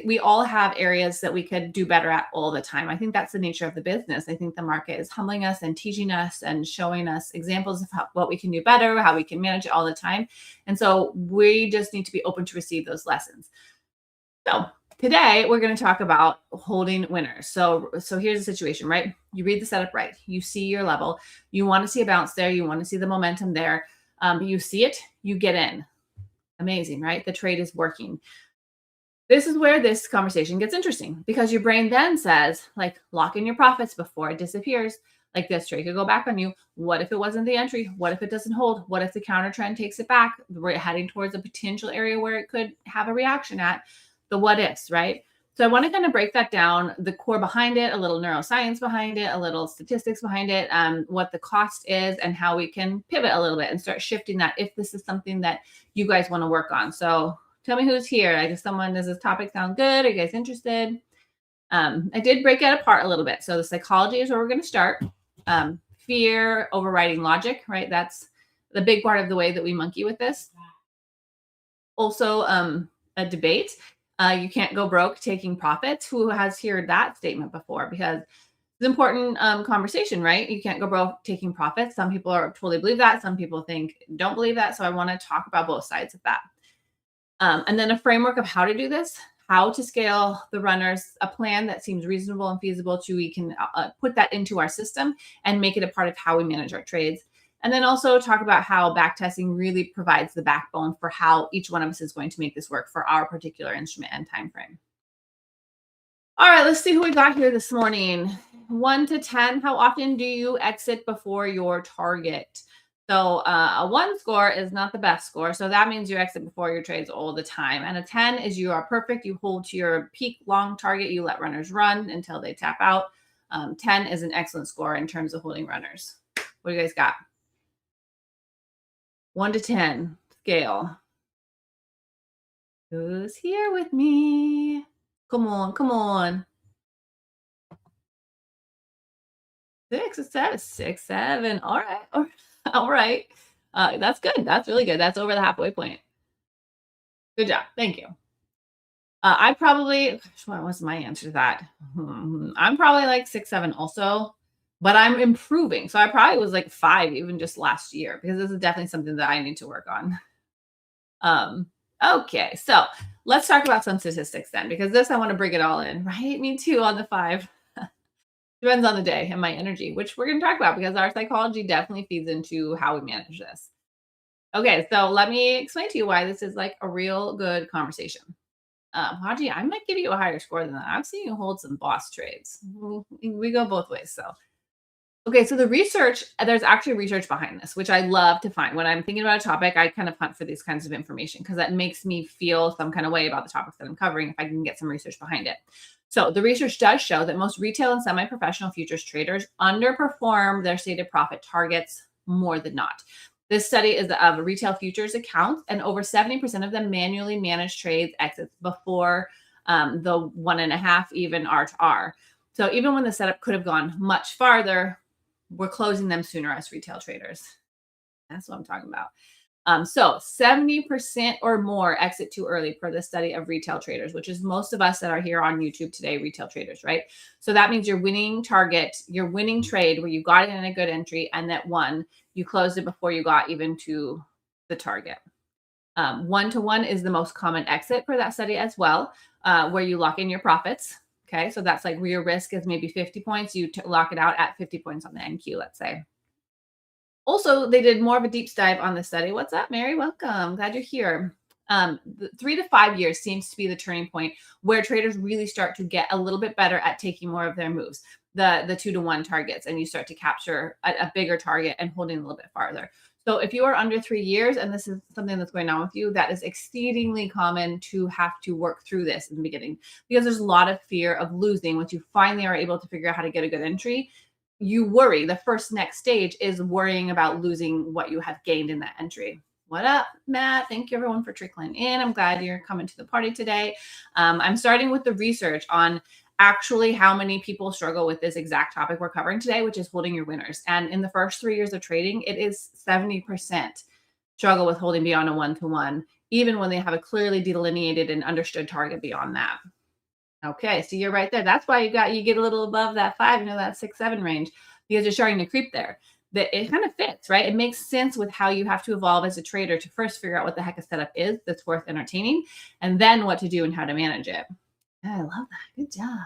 we all have areas that we could do better at all the time. I think that's the nature of the business. I think the market is humbling us and teaching us and showing us examples of what we can do better, how we can manage it all the time. And so we just need to be open to receive those lessons. So today we're going to talk about holding winners. So here's the situation, right? You read the setup right. You see your level. You want to see a bounce there. You want to see the momentum there. You see it, you get in. Amazing, right? The trade is working. This is where this conversation gets interesting because your brain then says, like, lock in your profits before it disappears. Like this trade could go back on you. What if it wasn't the entry? What if it doesn't hold? What if the counter trend takes it back? We're heading towards a potential area where it could have a reaction at the what ifs, right? So I want to kind of break that down, the core behind it, a little neuroscience behind it, a little statistics behind it, what the cost is and how we can pivot a little bit and start shifting that if this is something that you guys want to work on. So tell me who's here. Does this topic sound good? Are you guys interested? I did break it apart a little bit. So the psychology is where we're going to start. Fear overriding logic, right? That's the big part of the way that we monkey with this. Also, a debate. You can't go broke taking profits. Who has heard that statement before? Because it's an important conversation, right? You can't go broke taking profits. Some people totally believe that. Some people don't believe that. So I want to talk about both sides of that. And then a framework of how to do this, how to scale the runners, a plan that seems reasonable and feasible we can put that into our system and make it a part of how we manage our trades. And then also talk about how backtesting really provides the backbone for how each one of us is going to make this work for our particular instrument and time frame. All right, let's see who we got here this morning. 1 to 10, how often do you exit before your target? So a 1 score is not the best score. So that means you exit before your trades all the time. And a 10 is you are perfect. You hold to your peak long target. You let runners run until they tap out. 10 is an excellent score in terms of holding runners. What do you guys got? 1 to 10 scale. Who's here with me? Come on, come on. 6 or 7, 6, 7. All right. All right. That's good. That's really good. That's over the halfway point. Good job. Thank you. I probably, what was my answer to that? I'm probably like 6, 7 also, but I'm improving. So I probably was like 5 even just last year, because this is definitely something that I need to work on. Okay, so let's talk about some statistics then, because this, I want to bring it all in, right? Me too on the 5. Depends on the day and my energy, which we're going to talk about, because our psychology definitely feeds into how we manage this. Okay, so let me explain to you why this is like a real good conversation. Haji, I might give you a higher score than that. I've seen you hold some boss trades. We go both ways. So, okay, so the research, there's actually research behind this, which I love to find. When I'm thinking about a topic, I kind of hunt for these kinds of information, because that makes me feel some kind of way about the topics that I'm covering if I can get some research behind it. So the research does show that most retail and semi-professional futures traders underperform their stated profit targets more than not. This study is of retail futures accounts, and over 70% of them manually manage trades exits before the 1.5 even R to R. So even when the setup could have gone much farther, we're closing them sooner as retail traders. That's what I'm talking about. So 70% or more exit too early per the study of retail traders, which is most of us that are here on YouTube today, retail traders, right? So that means your winning target, your winning trade where you got it in a good entry and that won, you closed it before you got even to the target. 1 to 1 is the most common exit for that study as well, where you lock in your profits. Okay, so that's like where your risk is maybe 50 points. You lock it out at 50 points on the NQ, let's say. Also, they did more of a deep dive on the study. What's up, Mary? Welcome. Glad you're here. 3 to 5 years seems to be the turning point where traders really start to get a little bit better at taking more of their moves, the 2 to 1 targets, and you start to capture a bigger target and holding a little bit farther. So if you are under 3 years and this is something that's going on with you, that is exceedingly common to have to work through this in the beginning, because there's a lot of fear of losing. Once you finally are able to figure out how to get a good entry, you worry. The first next stage is worrying about losing what you have gained in that entry. What up, Matt? Thank you everyone for trickling in. I'm glad you're coming to the party today. I'm starting with the research on actually how many people struggle with this exact topic we're covering today, which is holding your winners. And in the first 3 years of trading, it is 70% struggle with holding beyond a 1 to 1, even when they have a clearly delineated and understood target beyond that. Okay, so you're right there. That's why you get a little above that 5, that 6, 7 range, because you're starting to creep there. That it kind of fits, right? It makes sense with how you have to evolve as a trader to first figure out what the heck a setup is that's worth entertaining, and then what to do and how to manage it. I love that. Good job.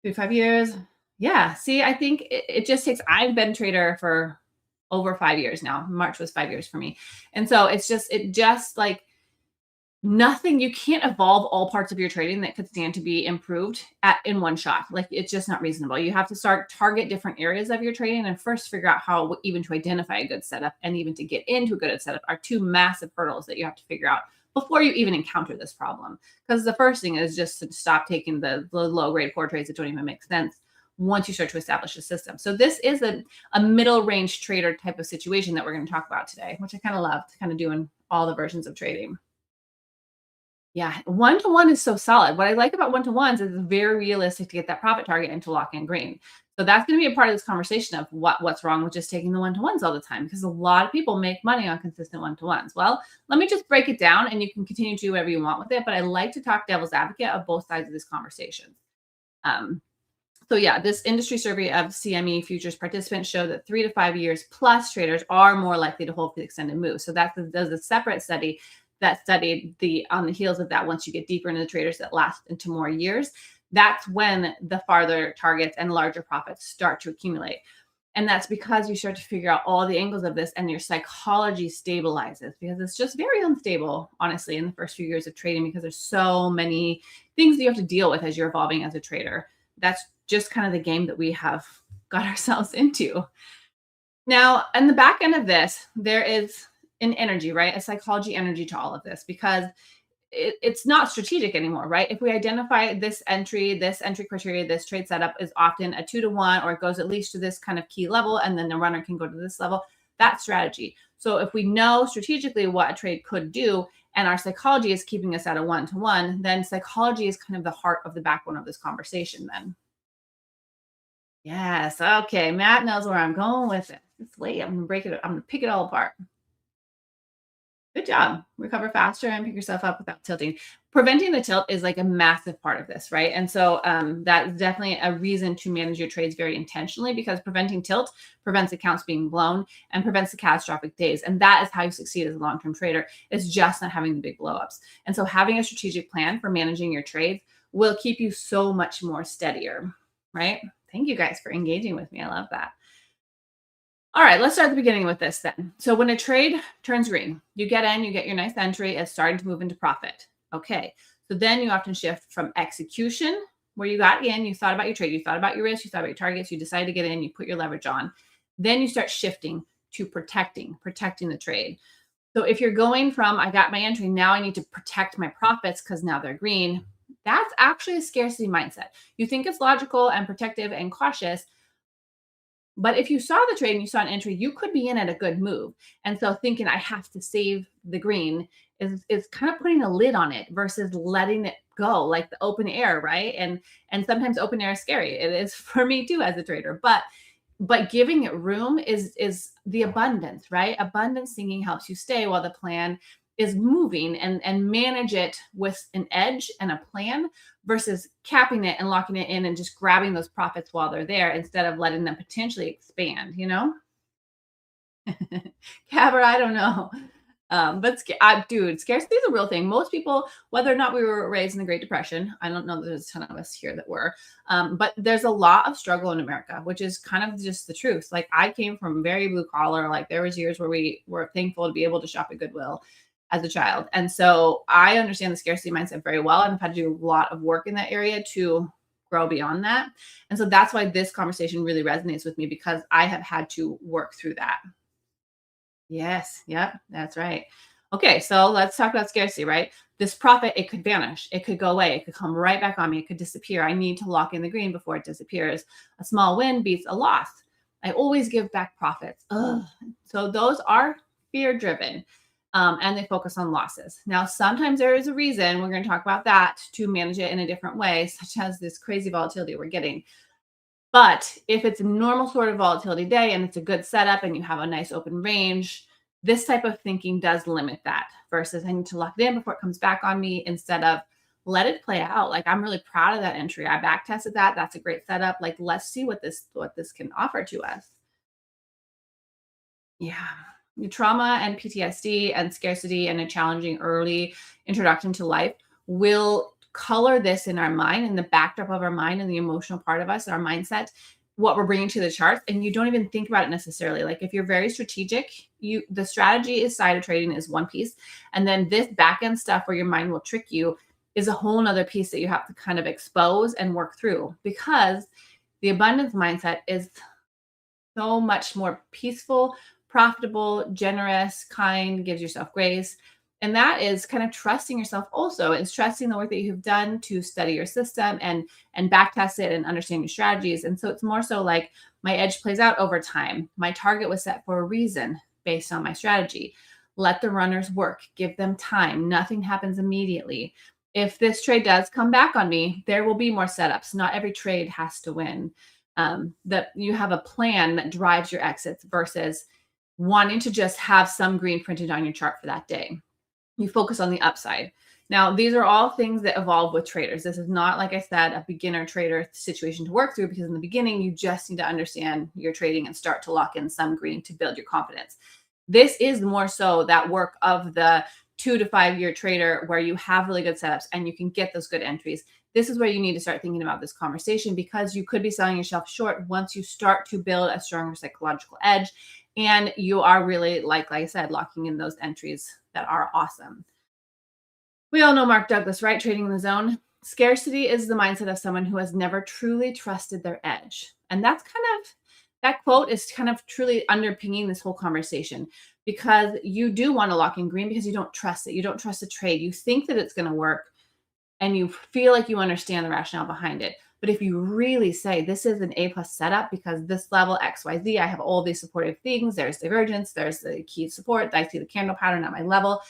3 to 5 years. Yeah. See, I think it just takes, I've been a trader for over 5 years now. March was 5 years for me. And so it just like nothing, you can't evolve all parts of your trading that could stand to be improved in one shot. Like it's just not reasonable. You have to start target different areas of your trading and first figure out how even to identify a good setup and even to get into a good setup are 2 massive hurdles that you have to figure out before you even encounter this problem. Because the first thing is just to stop taking the low grade core trades that don't even make sense once you start to establish a system. So this is a middle range trader type of situation that we're going to talk about today, which I kind of love, kind of doing all the versions of trading. Yeah, 1 to 1 is so solid. What I like about 1 to 1s is it's very realistic to get that profit target and to lock in green. So that's going to be a part of this conversation of what's wrong with just taking the 1 to 1s all the time, because a lot of people make money on consistent 1 to 1s. Well, let me just break it down and you can continue to do whatever you want with it. But I like to talk devil's advocate of both sides of this conversation. So yeah, this industry survey of CME futures participants showed that 3 to 5 years plus traders are more likely to hold for the extended move. So there's a separate study that studied on the heels of that. Once you get deeper into the traders that last into more years, that's when the farther targets and larger profits start to accumulate. And that's because you start to figure out all the angles of this and your psychology stabilizes, because it's just very unstable, honestly, in the first few years of trading, because there's so many things that you have to deal with as you're evolving as a trader. That's just kind of the game that we have got ourselves into. Now, on the back end of this, there is an energy, right? A psychology energy to all of this, because it's not strategic anymore, right? If we identify this entry criteria, this trade setup is often a 2 to 1, or it goes at least to this kind of key level, and then the runner can go to this level. That's strategy. So if we know strategically what a trade could do, and our psychology is keeping us at a 1-to-1, then psychology is kind of the heart of the backbone of this conversation then. Yes. Okay. Matt knows where I'm going with it. Just wait. I'm going to break it. I'm going to pick it all apart. Good job. Recover faster and pick yourself up without tilting. Preventing the tilt is like a massive part of this, right? And so that's definitely a reason to manage your trades very intentionally, because preventing tilt prevents accounts being blown and prevents the catastrophic days. And that is how you succeed as a long-term trader, is just not having the big blowups. And so having a strategic plan for managing your trades will keep you so much more steadier, right? Thank you guys for engaging with me. I love that. All right, let's start at the beginning with this then. So when a trade turns green, you get in, you get your nice entry, it's starting to move into profit. Okay, so then you often shift from execution, where you got in, you thought about your trade, you thought about your risk, you thought about your targets, you decided to get in, you put your leverage on. Then you start shifting to protecting the trade. So if you're going from, I got my entry, now I need to protect my profits because now they're green, that's actually a scarcity mindset. You think it's logical and protective and cautious, but if you saw the trade and you saw an entry, you could be in at a good move. And so thinking I have to save the green is kind of putting a lid on it versus letting it go like the open air, right? And sometimes open air is scary. It is for me too as a trader, but giving it room is the abundance, right? Abundance thinking helps you stay while the plan is moving, and manage it with an edge and a plan versus capping it and locking it in and just grabbing those profits while they're there instead of letting them potentially expand, you know? Cabber, I don't know. But dude, scarcity is a real thing. Most people, whether or not we were raised in the Great Depression, I don't know that there's a ton of us here that were, but there's a lot of struggle in America, which is kind of just the truth. Like I came from very blue collar, like there was years where we were thankful to be able to shop at Goodwill as a child. And so I understand the scarcity mindset very well. And I've had to do a lot of work in that area to grow beyond that. And so that's why this conversation really resonates with me, because I have had to work through that. Yes. Yep. That's right. Okay. So let's talk about scarcity, right? This profit, it could vanish. It could go away. It could come right back on me. It could disappear. I need to lock in the green before it disappears. A small win beats a loss. I always give back profits. Ugh. So those are fear driven. And they focus on losses. Now, sometimes there is a reason, we're going to talk about that, to manage it in a different way, such as this crazy volatility we're getting. But if it's a normal sort of volatility day and it's a good setup and you have a nice open range, this type of thinking does limit that versus I need to lock it in before it comes back on me, instead of let it play out. Like I'm really proud of that entry. I back tested that. That's a great setup. Like let's see what this can offer to us. Yeah. Your trauma and PTSD and scarcity and a challenging early introduction to life will color this in our mind, in the backdrop of our mind and the emotional part of us, our mindset, what we're bringing to the charts. And you don't even think about it necessarily. Like if you're very strategic, the strategy is side of trading is one piece. And then this back end stuff where your mind will trick you is a whole nother piece that you have to kind of expose and work through, because the abundance mindset is so much more peaceful, profitable, generous, kind, gives yourself grace. And that is kind of trusting yourself also. It's trusting the work that you've done to study your system and back test it and understand your strategies. And so it's more so like my edge plays out over time. My target was set for a reason based on my strategy. Let the runners work, give them time. Nothing happens immediately. If this trade does come back on me, there will be more setups. Not every trade has to win. That you have a plan that drives your exits versus wanting to just have some green printed on your chart for that day. You focus on the upside. Now, these are all things that evolve with traders. This is not, like I said, a beginner trader situation to work through, because in the beginning, you just need to understand your trading and start to lock in some green to build your confidence. This is more so that work of the 2 to 5 year trader where you have really good setups and you can get those good entries. This is where you need to start thinking about this conversation, because you could be selling yourself short once you start to build a stronger psychological edge. And you are really, like I said, locking in those entries that are awesome. We all know Mark Douglas, right? Trading in the zone. Scarcity is the mindset of someone who has never truly trusted their edge. And that's that quote is kind of truly underpinning this whole conversation, because you do want to lock in green because you don't trust it. You don't trust the trade. You think that it's going to work and you feel like you understand the rationale behind it, But if you really say this is an A+ setup because this level XYZ, I have all these supportive things, there's divergence, there's the key support, I see the candle pattern at my level,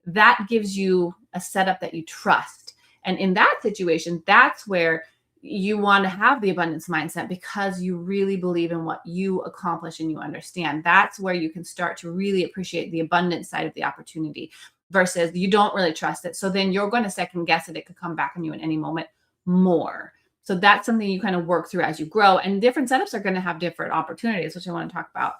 that gives you a setup that you trust. And in that situation, that's where you want to have the abundance mindset because you really believe in what you accomplish and you understand. That's where you can start to really appreciate the abundance side of the opportunity versus you don't really trust it. So then you're going to second guess it. It could come back on you in any moment more. So that's something you kind of work through as you grow, and different setups are going to have different opportunities, which I want to talk about.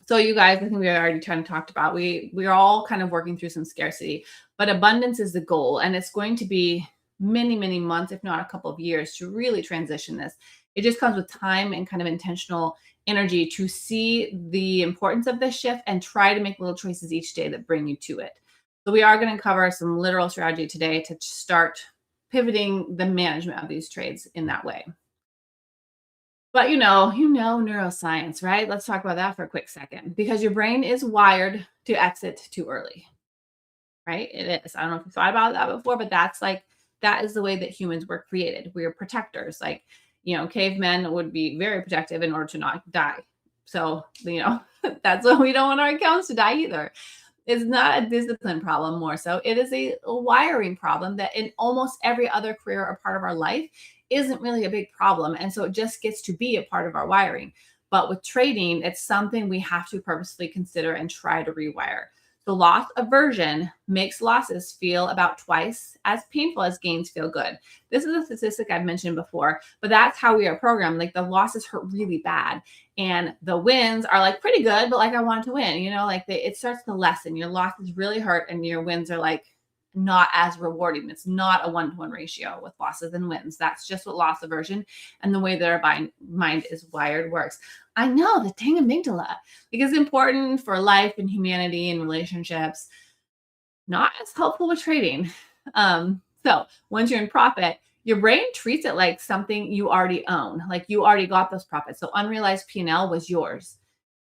So you guys, I think we already kind of talked about, we're all kind of working through some scarcity, but abundance is the goal. And it's going to be many, many months, if not a couple of years, to really transition this. It just comes with time and kind of intentional energy to see the importance of this shift and try to make little choices each day that bring you to it. So we are going to cover some literal strategy today to start pivoting the management of these trades in that way. But you know neuroscience, right? Let's talk about that for a quick second, because your brain is wired to exit too early, right? It is. I don't know if you thought about that before, but that is the way that humans were created. We are protectors. Like, cavemen would be very protective in order to not die. So, that's why we don't want our accounts to die either. It's not a discipline problem more so. It is a wiring problem that in almost every other career or part of our life isn't really a big problem. And so it just gets to be a part of our wiring. But with trading, it's something we have to purposely consider and try to rewire. The loss aversion makes losses feel about twice as painful as gains feel good. This is a statistic I've mentioned before, but that's how we are programmed. Like the losses hurt really bad and the wins are like pretty good, but like I want to win, it starts to lessen. Your losses really hurt and your wins are like not as rewarding. It's not a 1-to-1 ratio with losses and wins. That's just what loss aversion and the way that our mind is wired works. I know, the dang amygdala, because it's important for life and humanity and relationships, not as helpful with trading. So once you're in profit, your brain treats it like something you already own, like you already got those profits. So unrealized P&L was yours.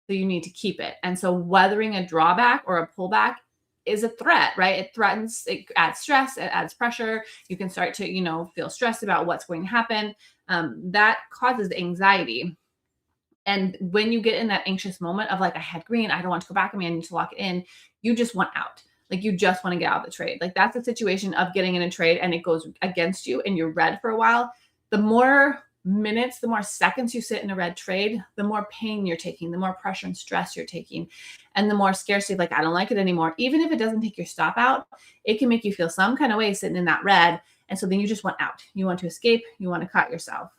So you need to keep it. And so weathering a drawback or a pullback is a threat, right? It threatens, it adds stress, it adds pressure. You can start to, feel stressed about what's going to happen. That causes anxiety. And when you get in that anxious moment of like, I had green, I don't want to go back, I need to lock it in, you just want out. Like you just want to get out of the trade. Like that's a situation of getting in a trade and it goes against you and you're red for a while. The more minutes, the more seconds you sit in a red trade, the more pain you're taking, the more pressure and stress you're taking, and the more scarcity, like I don't like it anymore. Even if it doesn't take your stop out, it can make you feel some kind of way sitting in that red. And so then you just want out. You want to escape. You want to cut yourself.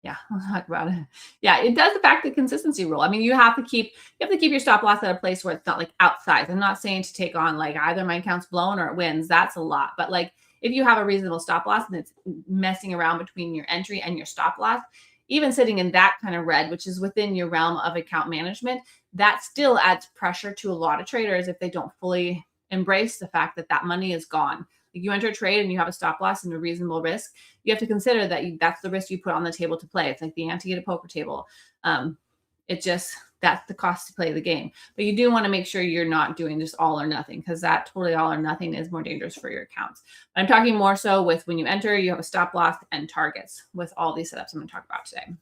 Yeah, I'll talk about it. Yeah, it does affect the consistency rule. I mean, you have to keep your stop loss at a place where it's not like outside. I'm not saying to take on like either my account's blown or it wins. That's a lot. But like if you have a reasonable stop loss and it's messing around between your entry and your stop loss, even sitting in that kind of red, which is within your realm of account management, that still adds pressure to a lot of traders if they don't fully embrace the fact that that money is gone. Like you enter a trade and you have a stop loss and a reasonable risk, you have to consider that that's the risk you put on the table to play. It's like the ante at a poker table. That's the cost to play the game. But you do want to make sure you're not doing just all or nothing, because that totally all or nothing is more dangerous for your accounts. But I'm talking more so with when you enter, you have a stop loss and targets with all these setups I'm going to talk about today.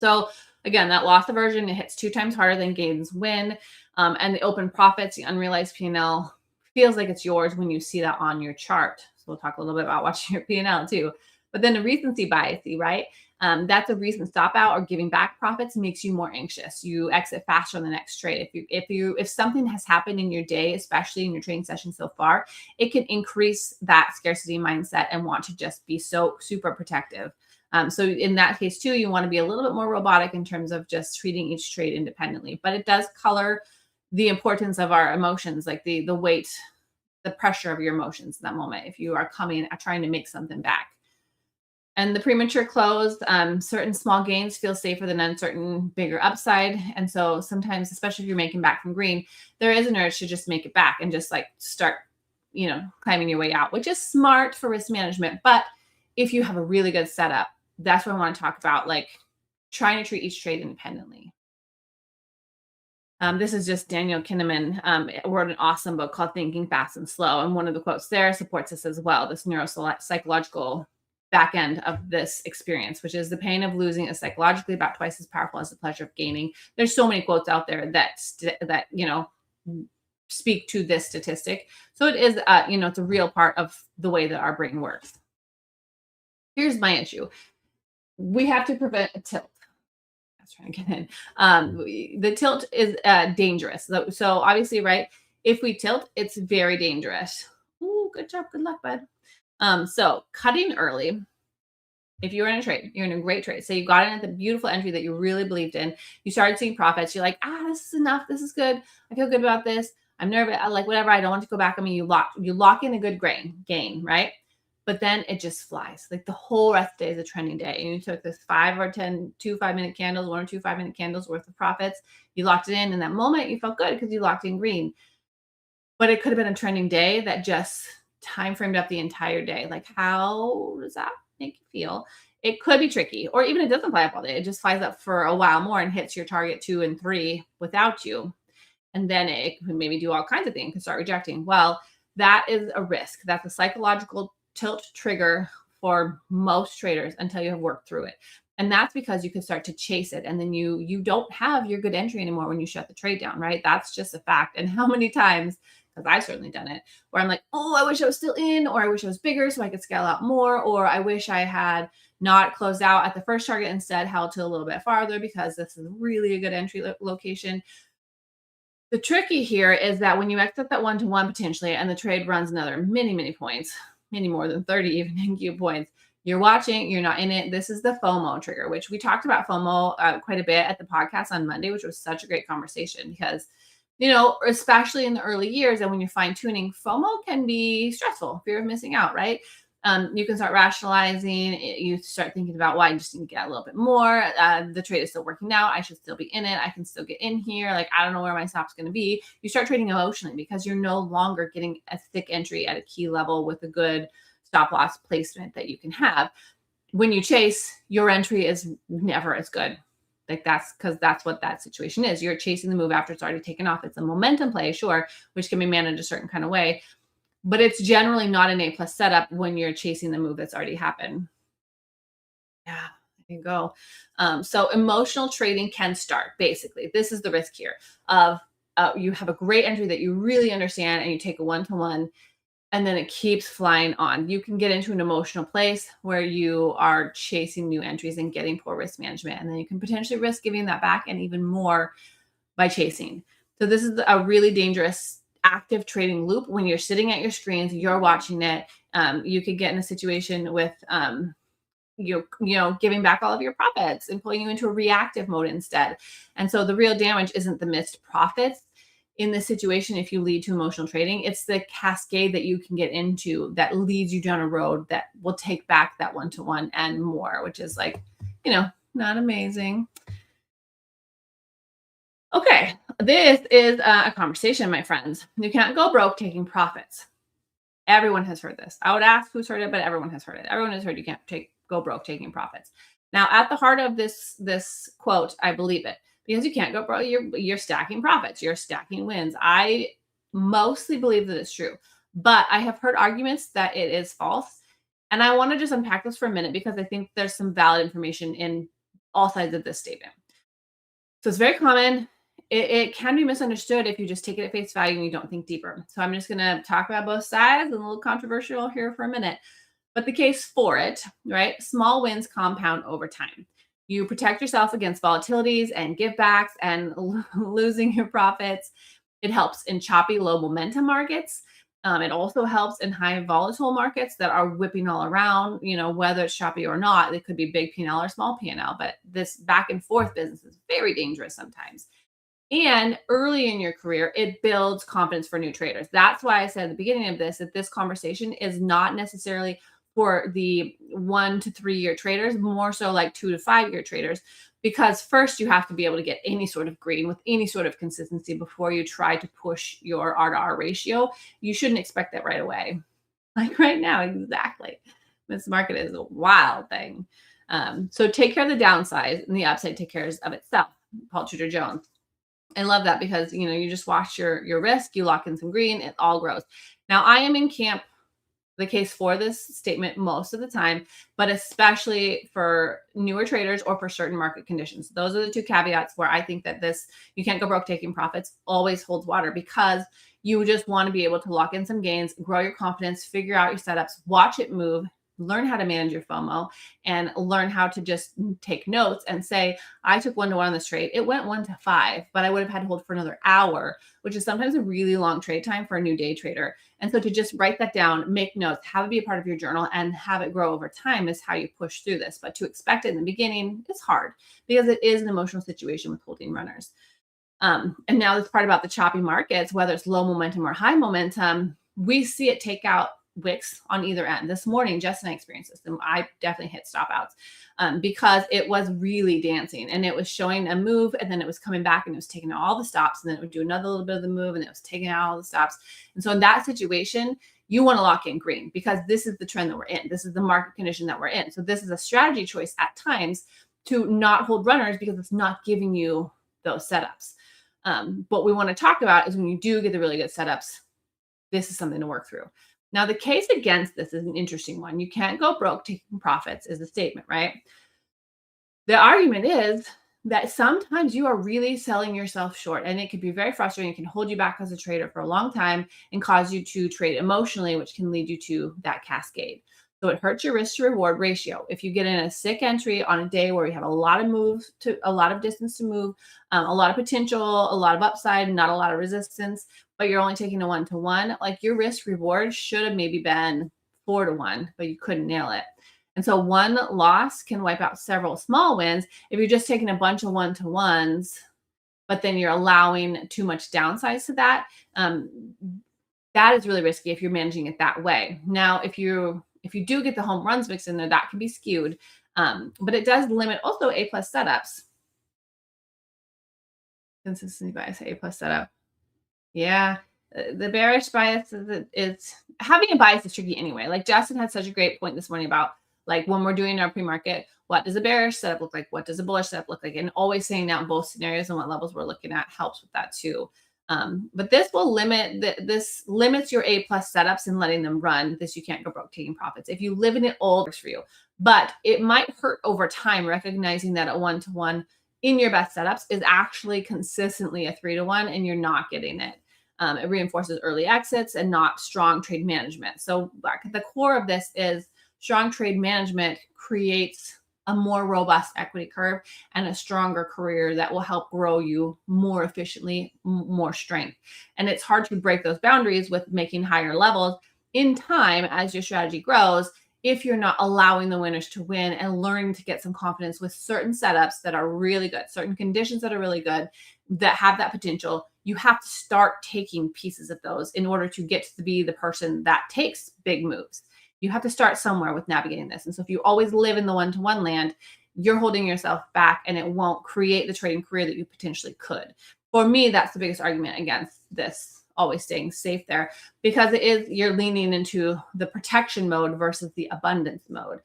So again, that loss aversion, it hits 2 times harder than gains win. And the open profits, the unrealized P&L feels like it's yours when you see that on your chart. So we'll talk a little bit about watching your P&L too. But then the recency bias, right? That's a recent stop out or giving back profits makes you more anxious. You exit faster on the next trade. If something has happened in your day, especially in your trading session so far, it can increase that scarcity mindset and want to just be so super protective. So in that case too, you want to be a little bit more robotic in terms of just treating each trade independently. But it does color the importance of our emotions, like the weight, the pressure of your emotions in that moment, if you are trying to make something back. And the premature close, certain small gains feel safer than uncertain bigger upside. And so sometimes, especially if you're making back from green, there is an urge to just make it back and just like start, climbing your way out, which is smart for risk management. But if you have a really good setup, that's what I want to talk about, like trying to treat each trade independently. This is just Daniel Kahneman wrote an awesome book called Thinking Fast and Slow. And one of the quotes there supports this as well, this neuropsychological back end of this experience, which is the pain of losing is psychologically about twice as powerful as the pleasure of gaining. There's so many quotes out there that speak to this statistic. So it is, it's a real part of the way that our brain works. Here's my issue. We have to prevent a tilt. I was trying to get in. The tilt is dangerous. So obviously, right, if we tilt, it's very dangerous. Ooh, good job. Good luck, bud. So cutting early, if you're in a trade, you're in a great trade. Say you got in at the beautiful entry that you really believed in. You started seeing profits. You're like, this is enough. This is good. I feel good about this. I'm nervous. I like whatever. I don't want to go back. I mean, you lock in a good gain, right? But then it just flies. Like the whole rest of the day is a trending day. And you took this 5 or 10, 2 5-minute candles, 1 or 2 5-minute candles worth of profits. You locked it in that moment. You felt good because you locked in green. But it could have been a trending day that just time framed up the entire day. Like, how does that make you feel? It could be tricky, or even it doesn't fly up all day. It just flies up for a while more and hits your target 2 and 3 without you. And then it can maybe do all kinds of things, can start rejecting. Well, that is a risk. That's a psychological tilt trigger for most traders until you have worked through it. And that's because you can start to chase it. And then you don't have your good entry anymore when you shut the trade down, right? That's just a fact. And how many times, because I've certainly done it, where I'm like, I wish I was still in, or I wish I was bigger so I could scale out more, or I wish I had not closed out at the first target, instead held to a little bit farther because this is really a good entry location. The tricky here is that when you exit that 1-to-1 potentially, and the trade runs another many points, many more than 30 even NQ points, you're watching, you're not in it. This is the FOMO trigger, which we talked about FOMO quite a bit at the podcast on Monday, which was such a great conversation because, especially in the early years and when you're fine tuning, FOMO can be stressful, fear of missing out, right? You can start rationalizing. You start thinking about, I just need to get a little bit more. The trade is still working out. I should still be in it. I can still get in here. Like, I don't know where my stop's going to be. You start trading emotionally because you're no longer getting a thick entry at a key level with a good stop loss placement that you can have. When you chase, your entry is never as good. Like, that's because that's what that situation is. You're chasing the move after it's already taken off. It's a momentum play, sure, which can be managed a certain kind of way. But it's generally not an A+ setup when you're chasing the move that's already happened. Yeah, there you go. So emotional trading can start. Basically, this is the risk here of you have a great entry that you really understand and you take a 1-to-1 and then it keeps flying on. You can get into an emotional place where you are chasing new entries and getting poor risk management. And then you can potentially risk giving that back and even more by chasing. So this is a really dangerous active trading loop. When you're sitting at your screens, you're watching it. You could get in a situation with giving back all of your profits and pulling you into a reactive mode instead. And so the real damage isn't the missed profits in this situation. If you lead to emotional trading, it's the cascade that you can get into that leads you down a road that will take back that 1-to-1 and more, which is like, not amazing. Okay, this is a conversation, my friends. You can't go broke taking profits. Everyone has heard this. I would ask who's heard it, but everyone has heard it. Everyone has heard you can't go broke taking profits. Now, at the heart of this quote, I believe it, because you can't go broke. You're stacking profits. You're stacking wins. I mostly believe that it's true, but I have heard arguments that it is false. And I want to just unpack this for a minute because I think there's some valid information in all sides of this statement. So it's very common. It can be misunderstood if you just take it at face value and you don't think deeper. So I'm just going to talk about both sides and a little controversial here for a minute. But the case for it, right? Small wins compound over time. You protect yourself against volatilities and givebacks and losing your profits. It helps in choppy, low momentum markets. It also helps in high volatile markets that are whipping all around, whether it's choppy or not. It could be big P&L or small P&L, but this back and forth business is very dangerous sometimes. And early in your career, it builds confidence for new traders. That's why I said at the beginning of this, that this conversation is not necessarily for the 1 to 3 year traders, more so like 2 to 5 year traders, because first you have to be able to get any sort of green with any sort of consistency before you try to push your R to R ratio. You shouldn't expect that right away. Like right now, exactly. This market is a wild thing. So take care of the downside and the upside take care of itself. Paul Tudor Jones. I love that because, you just watch your risk, you lock in some green, it all grows. Now I am in camp the case for this statement most of the time, but especially for newer traders or for certain market conditions. Those are the two caveats where I think that this you can't go broke taking profits always holds water, because you just want to be able to lock in some gains, grow your confidence, figure out your setups, watch it move, learn how to manage your FOMO, and learn how to just take notes and say, I took 1-to-1 on this trade. It went 1-to-5, but I would have had to hold for another hour, which is sometimes a really long trade time for a new day trader. And so to just write that down, make notes, have it be a part of your journal, and have it grow over time is how you push through this. But to expect it in the beginning is hard, because it is an emotional situation with holding runners. And now this part about the choppy markets, whether it's low momentum or high momentum, we see it take out wicks on either end. This morning, Jess and I experienced this, and I definitely hit stop outs because it was really dancing, and it was showing a move, and then it was coming back and it was taking out all the stops, and then it would do another little bit of the move, and it was taking out all the stops. And so in that situation, you want to lock in green, because this is the trend that we're in. This is the market condition that we're in. So this is a strategy choice at times to not hold runners, because it's not giving you those setups. What we want to talk about is when you do get the really good setups, this is something to work through. Now, the case against this is an interesting one. You can't go broke taking profits is the statement, right? The argument is that sometimes you are really selling yourself short, and it can be very frustrating. It can hold you back as a trader for a long time and cause you to trade emotionally, which can lead you to that cascade. So it hurts your risk to reward ratio. If you get in a sick entry on a day where you have a lot of moves to a lot of distance to move, a lot of potential, a lot of upside, not a lot of resistance, but you're only taking a 1-to-1, like your risk reward should have maybe been 4-to-1, but you couldn't nail it. And so one loss can wipe out several small wins if you're just taking a bunch of 1-to-1s, but then you're allowing too much downsides to that. That is really risky if you're managing it that way. Now, if you do get the home runs mixed in there, that can be skewed. But it does limit also A+ setups. Consistency bias, A+ setup. Yeah, the bearish bias is having a bias is tricky anyway. Like Justin had such a great point this morning about, like, when we're doing our pre-market, what does a bearish setup look like? What does a bullish setup look like? And always saying out in both scenarios and what levels we're looking at helps with that too. But this will this limits your A+ setups and letting them run. This you can't go broke taking profits. If you live in it old, works for you. But it might hurt over time, recognizing that a 1-to-1 in your best setups is actually consistently a 3-to-1 and you're not getting it. It reinforces early exits and not strong trade management. So the core of this is strong trade management creates a more robust equity curve and a stronger career that will help grow you more efficiently, more strength. And it's hard to break those boundaries with making higher levels in time as your strategy grows if you're not allowing the winners to win and learning to get some confidence with certain setups that are really good, certain conditions that are really good, that have that potential. You have to start taking pieces of those in order to get to be the person that takes big moves. You have to start somewhere with navigating this. And so if you always live in the 1-to-1 land, you're holding yourself back and it won't create the trading career that you potentially could. For me, that's the biggest argument against this, always staying safe there, because it is, you're leaning into the protection mode versus the abundance mode.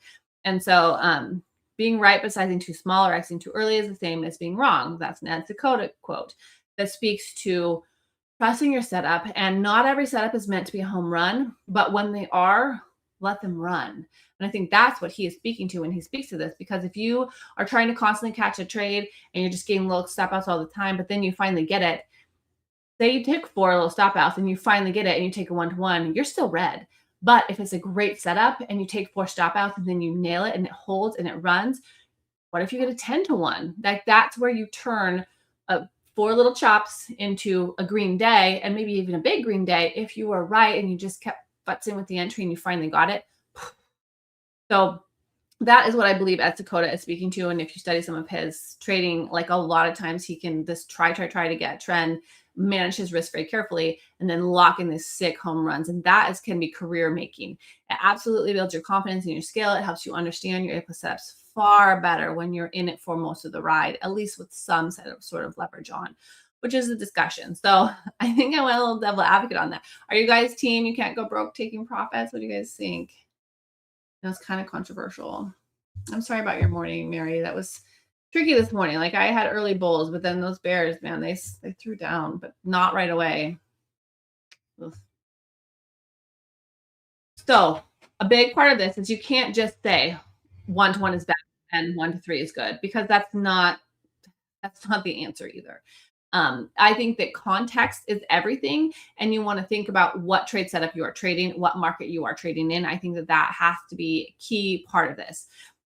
And so being right but sizing too small or exiting too early is the same as being wrong. That's an Ed Secoda quote that speaks to trusting your setup. And not every setup is meant to be a home run, but when they are, let them run. And I think that's what he is speaking to when he speaks to this, because if you are trying to constantly catch a trade and you're just getting little stop outs all the time, but then you finally get it, say you take 4 little stop outs and you finally get it and you take a 1-to-1, you're still red. But if it's a great setup and you take 4 stop outs and then you nail it and it holds and it runs, what if you get a 10-to-1? Like, that's where you turn 4 little chops into a green day, and maybe even a big green day if you were right and you just kept futzing with the entry and you finally got it. So that is what I believe Ed Secoda is speaking to. And if you study some of his trading, like, a lot of times he can just try to get a trend, manage his risk very carefully, and then lock in these sick home runs. And that can be career making. It absolutely builds your confidence in your skill. It helps you understand your A+ setups far better when you're in it for most of the ride, at least with some sort of leverage on, which is a discussion. So I think I went a little devil advocate on that. Are you guys team you can't go broke taking profits? What do you guys think? That was kind of controversial. I'm sorry about your morning, Mary. That was tricky this morning. Like, I had early bulls, but then those bears, man, they threw down, but not right away. Ugh. So a big part of this is you can't just say 1-to-1 is bad and 1-to-3 is good, because that's not the answer either. I think that context is everything, and you want to think about what trade setup you are trading, what market you are trading in. I think that that has to be a key part of this.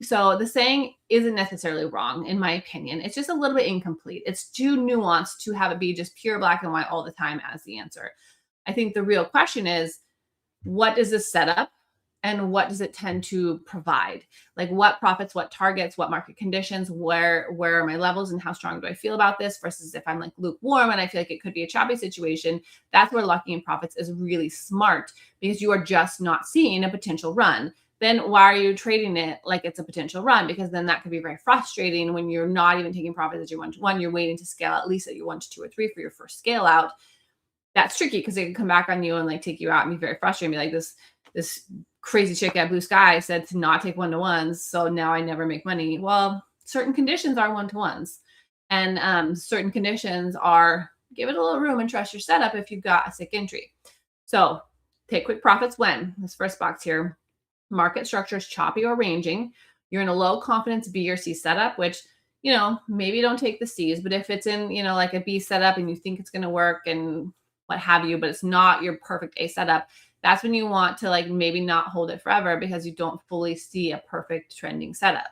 So the saying isn't necessarily wrong, in my opinion. It's just a little bit incomplete. It's too nuanced to have it be just pure black and white all the time as the answer. I think the real question is, what is this setup and what does it tend to provide? Like what profits, what targets, what market conditions, where are my levels, and how strong do I feel about this, versus if I'm like lukewarm and I feel like it could be a choppy situation. That's where locking in profits is really smart, because you are just not seeing a potential run. Then why are you trading it like it's a potential run? Because then that could be very frustrating when you're not even taking profits at your 1-to-1. You're waiting to scale at least at your 1-to-2 or 3 for your first scale out. That's tricky because they can come back on you and like take you out and be very frustrating. Be like, this crazy chick at BluSky said to not take 1-to-1s, so now I never make money. Well, certain conditions are 1-to-1s, and certain conditions are give it a little room and trust your setup if you've got a sick entry. So take quick profits when this first box here. Market structure is choppy or ranging. You're in a low confidence B or C setup, which, maybe don't take the C's, but if it's in, like a B setup and you think it's going to work and what have you, but it's not your perfect A setup, that's when you want to like maybe not hold it forever, because you don't fully see a perfect trending setup.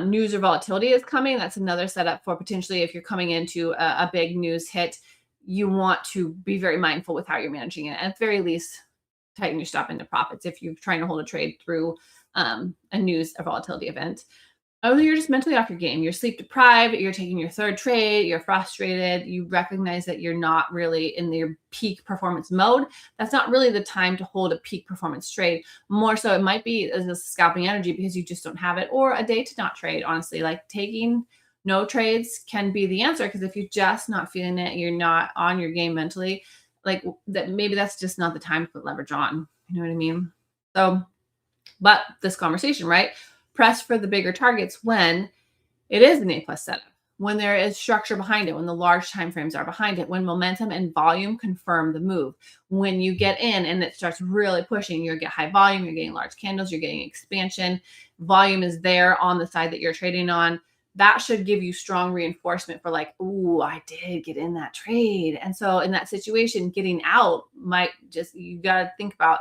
News or volatility is coming. That's another setup for potentially if you're coming into a big news hit, you want to be very mindful with how you're managing it. At the very least, tighten your stop into profits if you're trying to hold a trade through a news or volatility event. Oh, you're just mentally off your game. You're sleep deprived. You're taking your third trade. You're frustrated. You recognize that you're not really in your peak performance mode. That's not really the time to hold a peak performance trade. More so, it might be as a scalping energy because you just don't have it, or a day to not trade. Honestly, like taking no trades can be the answer, because if you're just not feeling it, you're not on your game mentally, like that, maybe that's just not the time to put leverage on. You know what I mean? So, but this conversation, right? Press for the bigger targets when it is an A+ setup, when there is structure behind it, when the large timeframes are behind it, when momentum and volume confirm the move, when you get in and it starts really pushing, you get high volume, you're getting large candles, you're getting expansion, volume is there on the side that you're trading on. That should give you strong reinforcement for like, ooh, I did get in that trade. And so in that situation, getting out might just, you got to think about,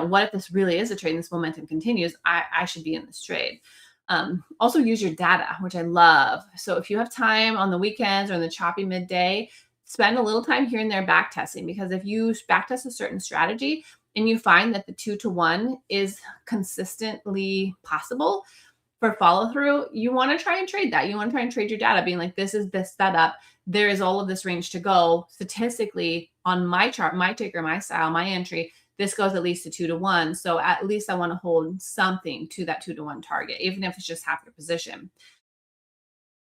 what if this really is a trade and this momentum continues? I should be in this trade. Also use your data, which I love. So if you have time on the weekends or in the choppy midday, spend a little time here and there back testing, because if you back test a certain strategy and you find that the 2-to-1 is consistently possible for follow through, you want to try and trade that. You want to try and trade your data, being like, this is this setup. There is all of this range to go. Statistically, on my chart, my ticker, my style, my entry, this goes at least to 2-to-1. So at least I want to hold something to that 2-to-1 target, even if it's just half your position.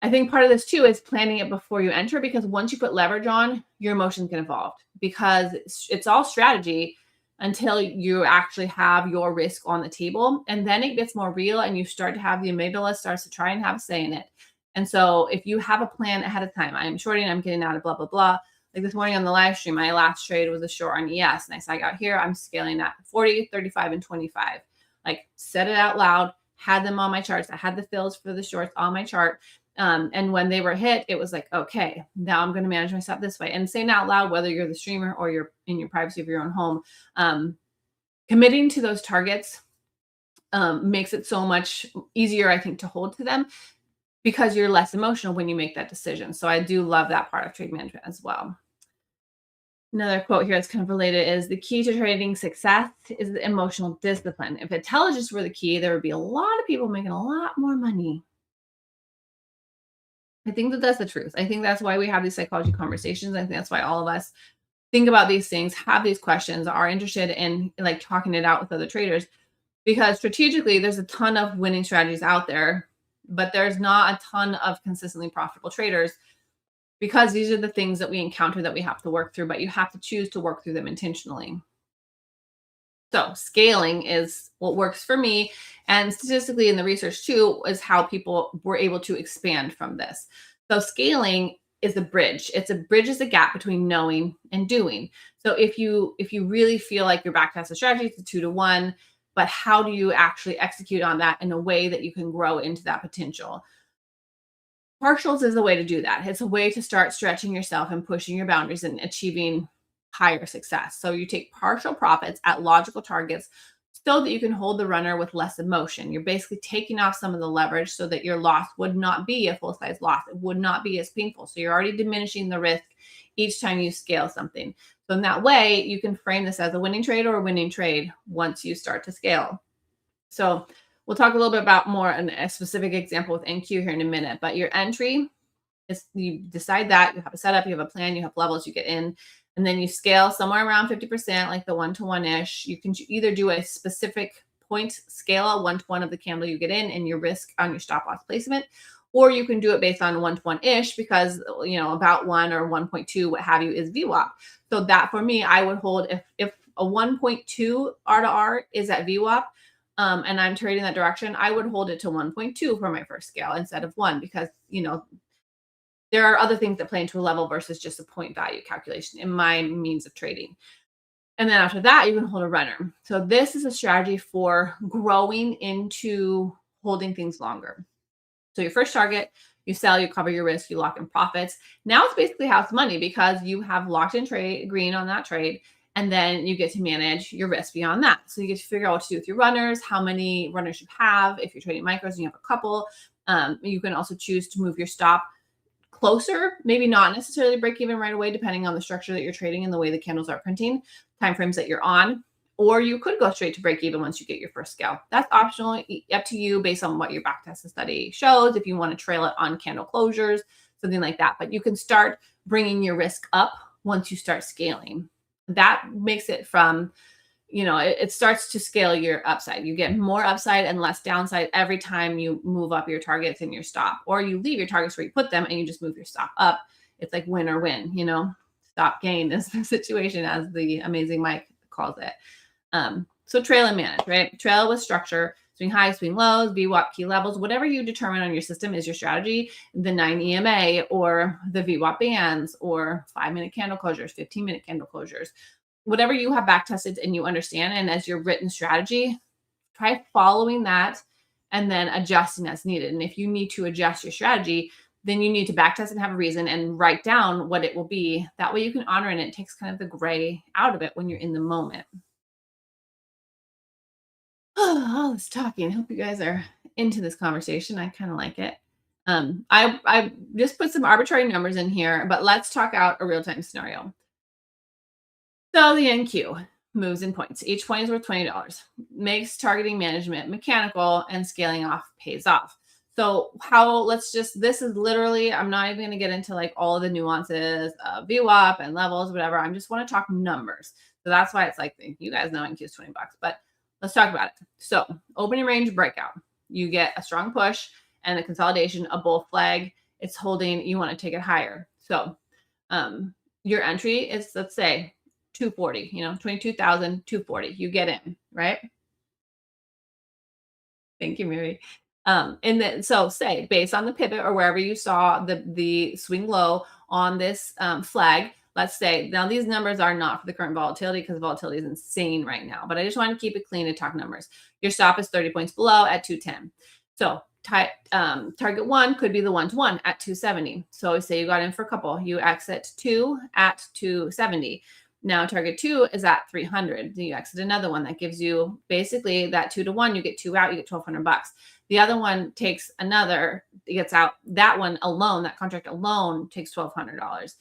I think part of this too is planning it before you enter, because once you put leverage on, your emotions get involved, because it's all strategy until you actually have your risk on the table. And then it gets more real and you start to have the amygdala starts to try and have a say in it. And so if you have a plan ahead of time, I'm shorting, I'm getting out of blah, blah, blah. Like this morning on the live stream, my last trade was a short on ES. And I said, I got here, I'm scaling at 40, 35, and 25. Like said it out loud, had them on my charts. I had the fills for the shorts on my chart. And when they were hit, it was like, okay, now I'm going to manage myself this way. And saying out loud, whether you're the streamer or you're in your privacy of your own home, committing to those targets makes it so much easier, I think, to hold to them, because you're less emotional when you make that decision. So I do love that part of trade management as well. Another quote here that's kind of related is, the key to trading success is the emotional discipline. If intelligence were the key, there would be a lot of people making a lot more money. I think that that's the truth. I think that's why we have these psychology conversations. I think that's why all of us think about these things, have these questions, are interested in like talking it out with other traders, because strategically there's a ton of winning strategies out there, but there's not a ton of consistently profitable traders, because these are the things that we encounter that we have to work through, but you have to choose to work through them intentionally. So scaling is what works for me. And statistically in the research too, is how people were able to expand from this. So scaling is a bridge. It's a bridge is a gap between knowing and doing. So if you really feel like your backtested strategy is a 2-to-1, but how do you actually execute on that in a way that you can grow into that potential? Partials is a way to do that. It's a way to start stretching yourself and pushing your boundaries and achieving higher success. So you take partial profits at logical targets so that you can hold the runner with less emotion. You're basically taking off some of the leverage so that your loss would not be a full-size loss. It would not be as painful. So you're already diminishing the risk each time you scale something. So in that way, you can frame this as a winning trade or a winning trade once you start to scale. So we'll talk a little bit about more a specific example with NQ here in a minute, but your entry is, you decide that, you have a setup, you have a plan, you have levels, you get in, and then you scale somewhere around 50%, like the 1-to-1-ish. You can either do a specific point scale, 1-to-1 of the candle you get in and your risk on your stop loss placement, or you can do it based on 1-to-1-ish because, about 1 or 1.2, what have you, is VWAP. So that for me, I would hold if a 1.2 R to R is at VWAP, and I'm trading that direction, I would hold it to 1.2 for my first scale instead of 1 because, there are other things that play into a level versus just a point value calculation in my means of trading. And then after that, you can hold a runner. So this is a strategy for growing into holding things longer. So your first target, you sell, you cover your risk, you lock in profits. Now it's basically house money because you have locked in trade green on that trade. And then you get to manage your risk beyond that. So you get to figure out what to do with your runners, how many runners you have. If you're trading micros and you have a couple, you can also choose to move your stop closer, maybe not necessarily break even right away, depending on the structure that you're trading and the way the candles are printing, timeframes that you're on, or you could go straight to break even once you get your first scale. That's optional, up to you based on what your backtested study shows. If you want to trail it on candle closures, something like that, but you can start bringing your risk up once you start scaling. That makes it from, it starts to scale your upside. You get more upside and less downside every time you move up your targets and your stop, or you leave your targets where you put them and you just move your stop up. It's like win or win, stop gain is the situation, as the amazing Mike calls it. So trail and manage, right? Trail with structure, swing highs, swing lows, VWAP key levels, whatever you determine on your system is your strategy. The 9 EMA or the VWAP bands or 5-minute candle closures, 15-minute candle closures, whatever you have back tested and you understand, and as your written strategy, try following that and then adjusting as needed. And if you need to adjust your strategy, then you need to back test and have a reason and write down what it will be. That way you can honor it, and it takes kind of the gray out of it when you're in the moment. All this talking. I hope you guys are into this conversation. I kind of like it. I just put some arbitrary numbers in here, but let's talk out a real-time scenario. So the NQ moves in points. Each point is worth $20. Makes targeting management mechanical, and scaling off pays off. So this is literally, I'm not even going to get into like all of the nuances of VWAP and levels, whatever. I just want to talk numbers. So that's why it's like, you guys know NQ is $20, but let's talk about it. So opening range breakout, you get a strong push and a consolidation, a bull flag. It's holding, you want to take it higher. So your entry is, let's say, 240, 22,240. You get in, right? Thank you, Mary. And then, so say based on the pivot or wherever you saw the swing low on this flag, let's say, now these numbers are not for the current volatility because volatility is insane right now, but I just want to keep it clean and talk numbers. Your stop is 30 points below at 210. So target 1 could be the 1-to-1 at 270. So say you got in for a couple, you exit 2 at 270. Now target 2 is at 300. Then you exit another one that gives you basically that 2-to-1. You get 2 out, you get $1,200. The other one takes another, it gets out. That one alone, that contract alone takes $1,200.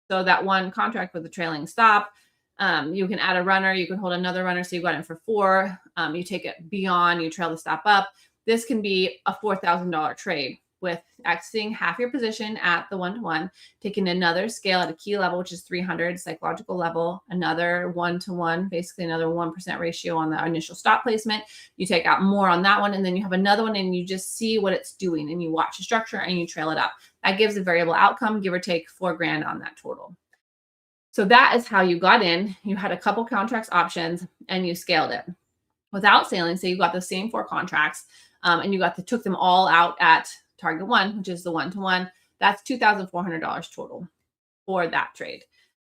So that one contract with the trailing stop, you can add a runner, you can hold another runner. So you got in for 4. You take it beyond, you trail the stop up. This can be a $4,000 trade with exiting half your position at the 1-to-1, taking another scale at a key level, which is 300 psychological level, another 1-to-1, basically another 1% ratio on the initial stop placement. You take out more on that one, and then you have another one, and you just see what it's doing, and you watch the structure and you trail it up. That gives a variable outcome, give or take $4,000 on that total. So that is how you got in. You had a couple contracts options and you scaled it. Without scaling, so you got the same 4 contracts, and you took them all out at target 1, which is the 1-to-1. That's $2,400 total for that trade.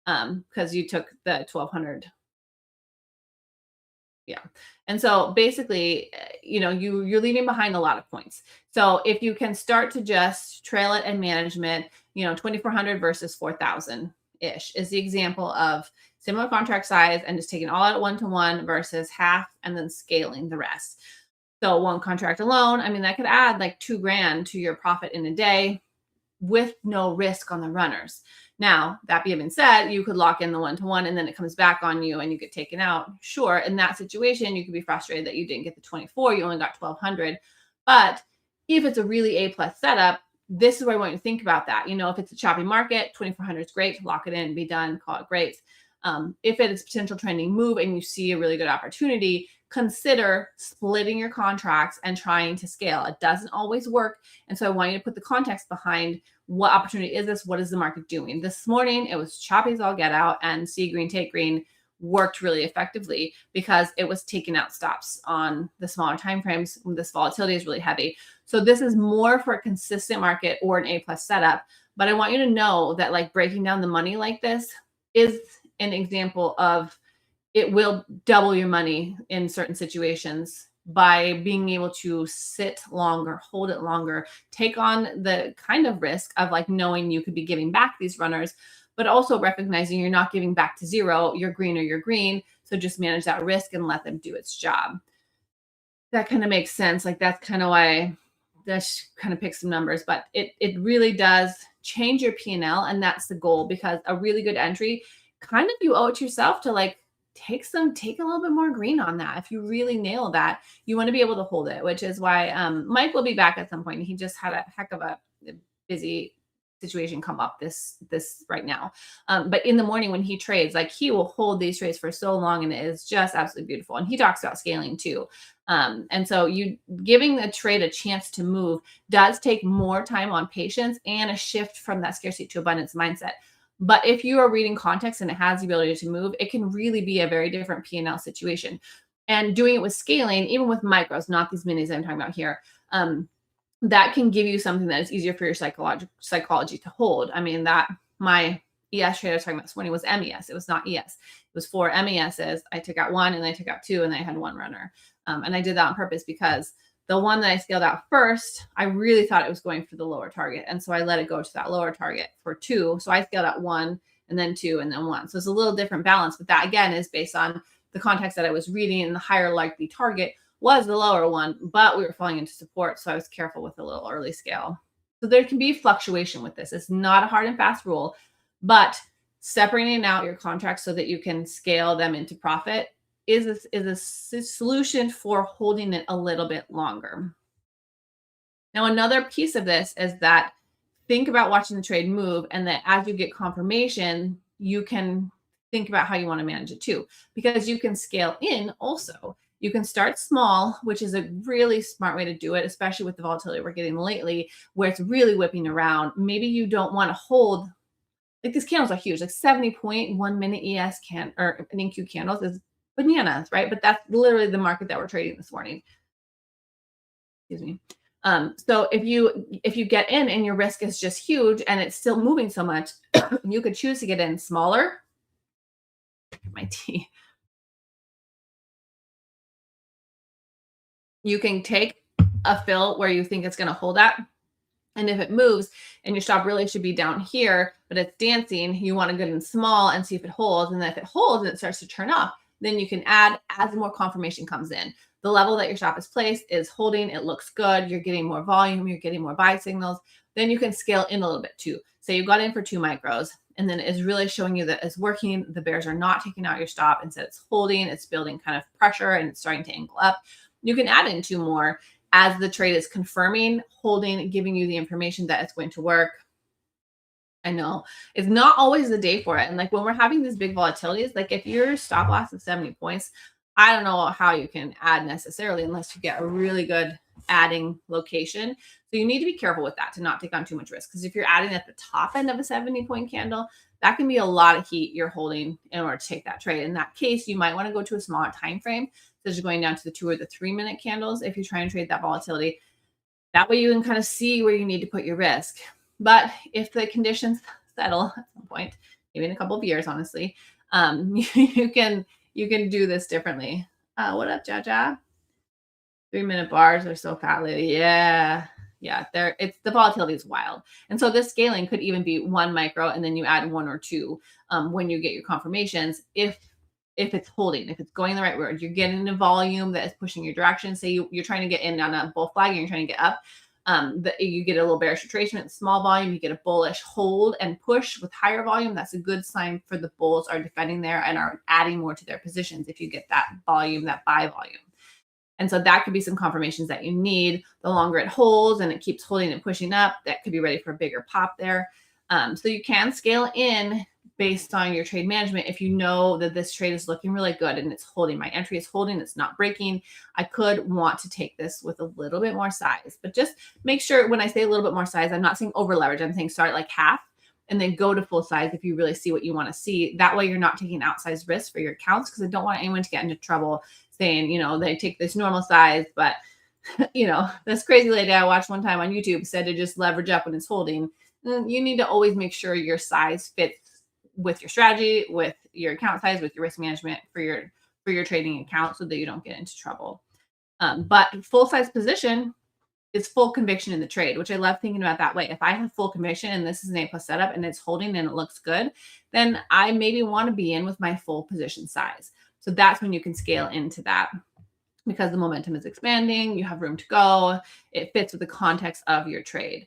Because you took the 1,200. Yeah. And so basically, you're leaving behind a lot of points. So if you can start to just trail it and management, 2,400 versus 4,000 ish is the example of similar contract size and just taking all out at 1-to-1 versus half and then scaling the rest. So one contract alone, I mean, that could add like $2,000 to your profit in a day with no risk on the runners. Now, that being said, you could lock in the 1-to-1 and then it comes back on you and you get taken out. Sure, in that situation, you could be frustrated that you didn't get the 24, you only got 1,200. But if it's a really A+ setup, this is where I want you to think about that. If it's a choppy market, 2,400 is great. Lock it in, be done, call it great. If it is potential trending move and you see a really good opportunity, consider splitting your contracts and trying to scale. It doesn't always work. And so I want you to put the context behind what opportunity is this? What is the market doing? This morning, it was choppy as all get out, and see green, take green worked really effectively because it was taking out stops on the smaller time frames. This volatility is really heavy. So this is more for a consistent market or an A+ setup. But I want you to know that like breaking down the money like this is an example of it will double your money in certain situations by being able to sit longer, hold it longer, take on the kind of risk of like knowing you could be giving back these runners, but also recognizing you're not giving back to zero, you're green or you're green. So just manage that risk and let them do its job. That kind of makes sense. Like that's kind of why this kind of picks some numbers, but it really does change your P&L. And that's the goal, because a really good entry, kind of you owe it to yourself to like, take a little bit more green on that. If you really nail that, you want to be able to hold it, which is why Mike will be back at some point. He just had a heck of a busy situation come up this right now. But in the morning when he trades, like he will hold these trades for so long, and it is just absolutely beautiful. And he talks about scaling too. And so you giving the trade a chance to move does take more time on patience and a shift from that scarcity to abundance mindset. But if you are reading context and it has the ability to move, it can really be a very different P&L situation. And doing it with scaling, even with micros, not these minis I'm talking about here, that can give you something that is easier for your psychology to hold. I mean, that my ES trade I was talking about this morning was MES. It was not ES. It was 4 MESs. I took out 1 and I took out 2 and I had 1 runner. And I did that on purpose because the one that I scaled out first, I really thought it was going for the lower target. And so I let it go to that lower target for 2. So I scaled out 1 and then 2 and then 1. So it's a little different balance, but that again is based on the context that I was reading, and the higher likely target was the lower one, but we were falling into support. So I was careful with a little early scale. So there can be fluctuation with this. It's not a hard and fast rule, but separating out your contracts so that you can scale them into profit is a solution for holding it a little bit longer. Now, another piece of this is that think about watching the trade move, and that as you get confirmation, you can think about how you want to manage it too, because you can scale in also. You can start small, which is a really smart way to do it, especially with the volatility we're getting lately, where it's really whipping around. Maybe you don't want to hold, like these candles are huge, like 70.1 minute ES or an NQ candles is bananas, right? But that's literally the market that we're trading this morning. Excuse me. So if you get in and your risk is just huge and it's still moving so much, you could choose to get in smaller. My tea. You can take a fill where you think it's going to hold at. And if it moves and your stop really should be down here, but it's dancing, you want to get in small and see if it holds. And then if it holds and it starts to turn up, then you can add as more confirmation comes in. The level that your stop is placed is holding. It looks good. You're getting more volume. You're getting more buy signals. Then you can scale in a little bit too. Say you got in for 2 micros, and then it's really showing you that it's working. The bears are not taking out your stop. Instead, it's holding. It's building kind of pressure and it's starting to angle up. You can add in 2 more as the trade is confirming, holding, giving you the information that it's going to work. I know it's not always the day for it. And like when we're having these big volatilities, like if your stop loss is 70 points, I don't know how you can add necessarily unless you get a really good adding location. So you need to be careful with that to not take on too much risk. Because if you're adding at the top end of a 70-point candle, that can be a lot of heat you're holding in order to take that trade. In that case, you might want to go to a smaller time frame. So you're going down to the 2 or the 3 minute candles if you're trying to trade that volatility. That way you can kind of see where you need to put your risk. But if the conditions settle at some point, maybe in a couple of years, honestly, you can do this differently. What up, Jaja? 3-minute bars are so fat, lady. Yeah. It's the volatility is wild. And so this scaling could even be 1 micro, and then you add 1 or 2 when you get your confirmations. If it's holding, if it's going the right word, you're getting a volume that is pushing your direction. Say you're trying to get in on a bull flag and you're trying to get up. You get a little bearish retracement, small volume, you get a bullish hold and push with higher volume. That's a good sign for the bulls are defending there and are adding more to their positions if you get that volume, that buy volume. And so that could be some confirmations that you need. The longer it holds and it keeps holding and pushing up, that could be ready for a bigger pop there. So you can scale in based on your trade management. If you know that this trade is looking really good and it's holding, my entry is holding, it's not breaking, I could want to take this with a little bit more size. But just make sure when I say a little bit more size, I'm not saying over leverage. I'm saying start like half and then go to full size if you really see what you want to see. That way you're not taking outsized risks for your accounts, because I don't want anyone to get into trouble saying, they take this normal size, but this crazy lady I watched one time on YouTube said to just leverage up when it's holding. You need to always make sure your size fits with your strategy, with your account size, with your risk management for your trading account, so that you don't get into trouble. But full size position is full conviction in the trade, which I love thinking about that way. If I have full conviction and this is an A+ setup and it's holding and it looks good, then I maybe want to be in with my full position size. So that's when you can scale into that, because the momentum is expanding, you have room to go, it fits with the context of your trade.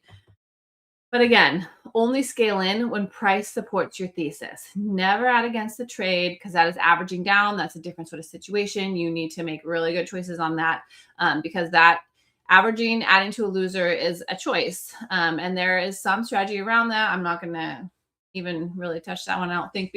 But again, only scale in when price supports your thesis. Never add against the trade, because that is averaging down. That's a different sort of situation. You need to make really good choices on that, because that averaging, adding to a loser is a choice. And there is some strategy around that. I'm not going to even really touch that one, I don't think,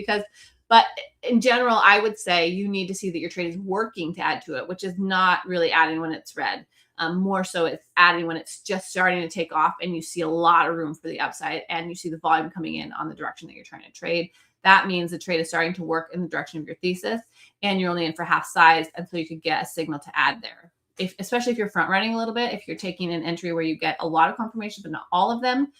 but in general, I would say you need to see that your trade is working to add to it, which is not really adding when it's red. More so it's adding when it's just starting to take off and you see a lot of room for the upside and you see the volume coming in on the direction that you're trying to trade. That means the trade is starting to work in the direction of your thesis and you're only in for half size. And so you could get a signal to add there. Especially if you're front running a little bit, if you're taking an entry where you get a lot of confirmation, but not all of them,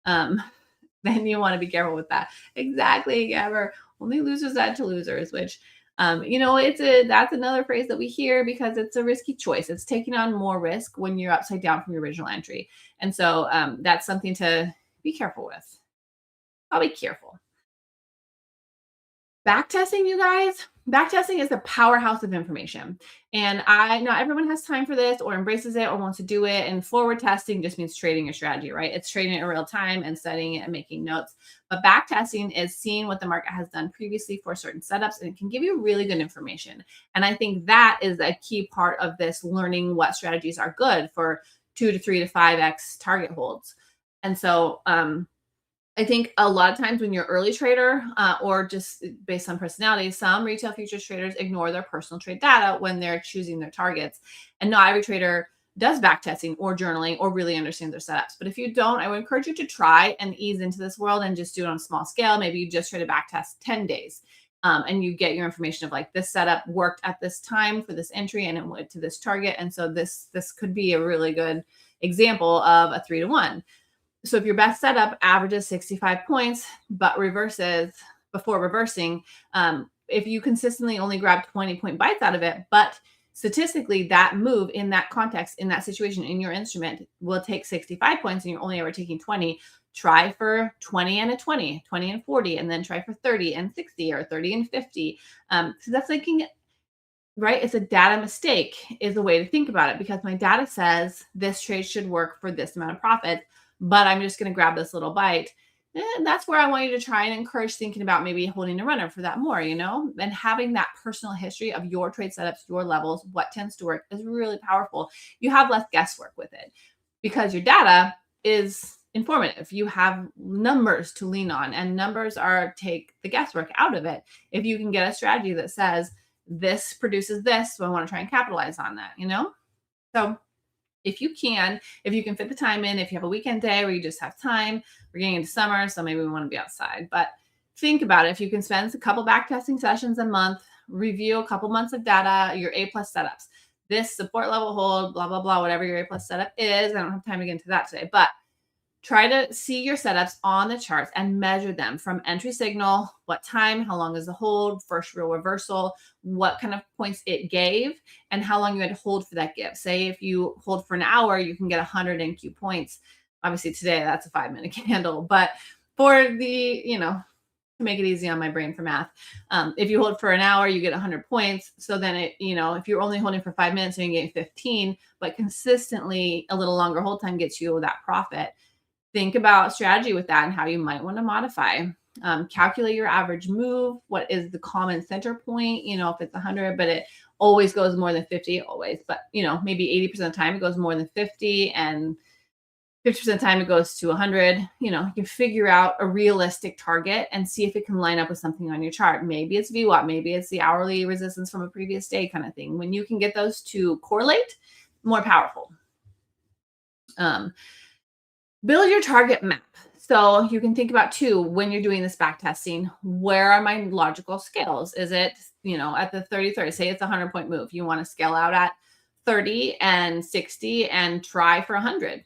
then you want to be careful with that. Exactly, Gabber. Only losers add to losers, which, that's another phrase that we hear because it's a risky choice. It's taking on more risk when you're upside down from your original entry. And so that's something to be careful with. I'll be careful. Backtesting, you guys. Backtesting is a powerhouse of information. And not everyone has time for this or embraces it or wants to do it. And forward testing just means trading your strategy, right? It's trading it in real time and studying it and making notes. But backtesting is seeing what the market has done previously for certain setups, and it can give you really good information. And I think that is a key part of this, learning what strategies are good for 2 to 3 to 5x target holds. And so, I think a lot of times when you're early trader or just based on personality, some retail futures traders ignore their personal trade data when they're choosing their targets. And not every trader does backtesting or journaling or really understands their setups. But if you don't, I would encourage you to try and ease into this world and just do it on a small scale. Maybe you just try to backtest 10 days and you get your information of like, this setup worked at this time for this entry and it went to this target. And so this could be a really good example of a 3-to-1. So if your best setup averages 65 points, but reverses before reversing, if you consistently only grab 20-point bites out of it, but statistically that move in that context, in that situation, in your instrument will take 65 points and you're only ever taking 20, try for 20 and a 20, 20 and 40, and then try for 30 and 60 or 30 and 50. So that's thinking, right? It's a data mistake is a way to think about it, because my data says this trade should work for this amount of profit, but I'm just going to grab this little bite. And that's where I want you to try and encourage thinking about maybe holding a runner for that more, and having that personal history of your trade setups, your levels, what tends to work is really powerful. You have less guesswork with it because your data is informative. You have numbers to lean on, and numbers take the guesswork out of it. If you can get a strategy that says this produces this, so I want to try and capitalize on that, So if you can fit the time in, if you have a weekend day where you just have time, we're getting into summer, so maybe we want to be outside, but think about it. If you can spend a couple backtesting sessions a month, review a couple months of data, your A+ setups, this support level hold, blah, blah, blah, whatever your A+ setup is. I don't have time to get into that today, but Try to see your setups on the charts and measure them from entry signal, what time, how long is the hold, first real reversal, what kind of points it gave, and how long you had to hold for that give. Say if you hold for an hour, you can get 100 NQ points. Obviously today that's a 5-minute candle, but for the, to make it easy on my brain for math, if you hold for an hour, you get 100 points. So then if you're only holding for 5 minutes, then you get 15, but consistently a little longer hold time gets you that profit. Think about strategy with that and how you might want to modify. Calculate your average move. What is the common center point? If it's 100, but it always goes more than 50, always, but maybe 80% of the time it goes more than 50, and 50% of the time it goes to 100. You can figure out a realistic target and see if it can line up with something on your chart. Maybe it's VWAP, maybe it's the hourly resistance from a previous day kind of thing. When you can get those to correlate, more powerful. Build your target map. So you can think about too, when you're doing this back testing, where are my logical scales? Is it, at the 30, say it's a 100-point move. You want to scale out at 30 and 60 and try for 100.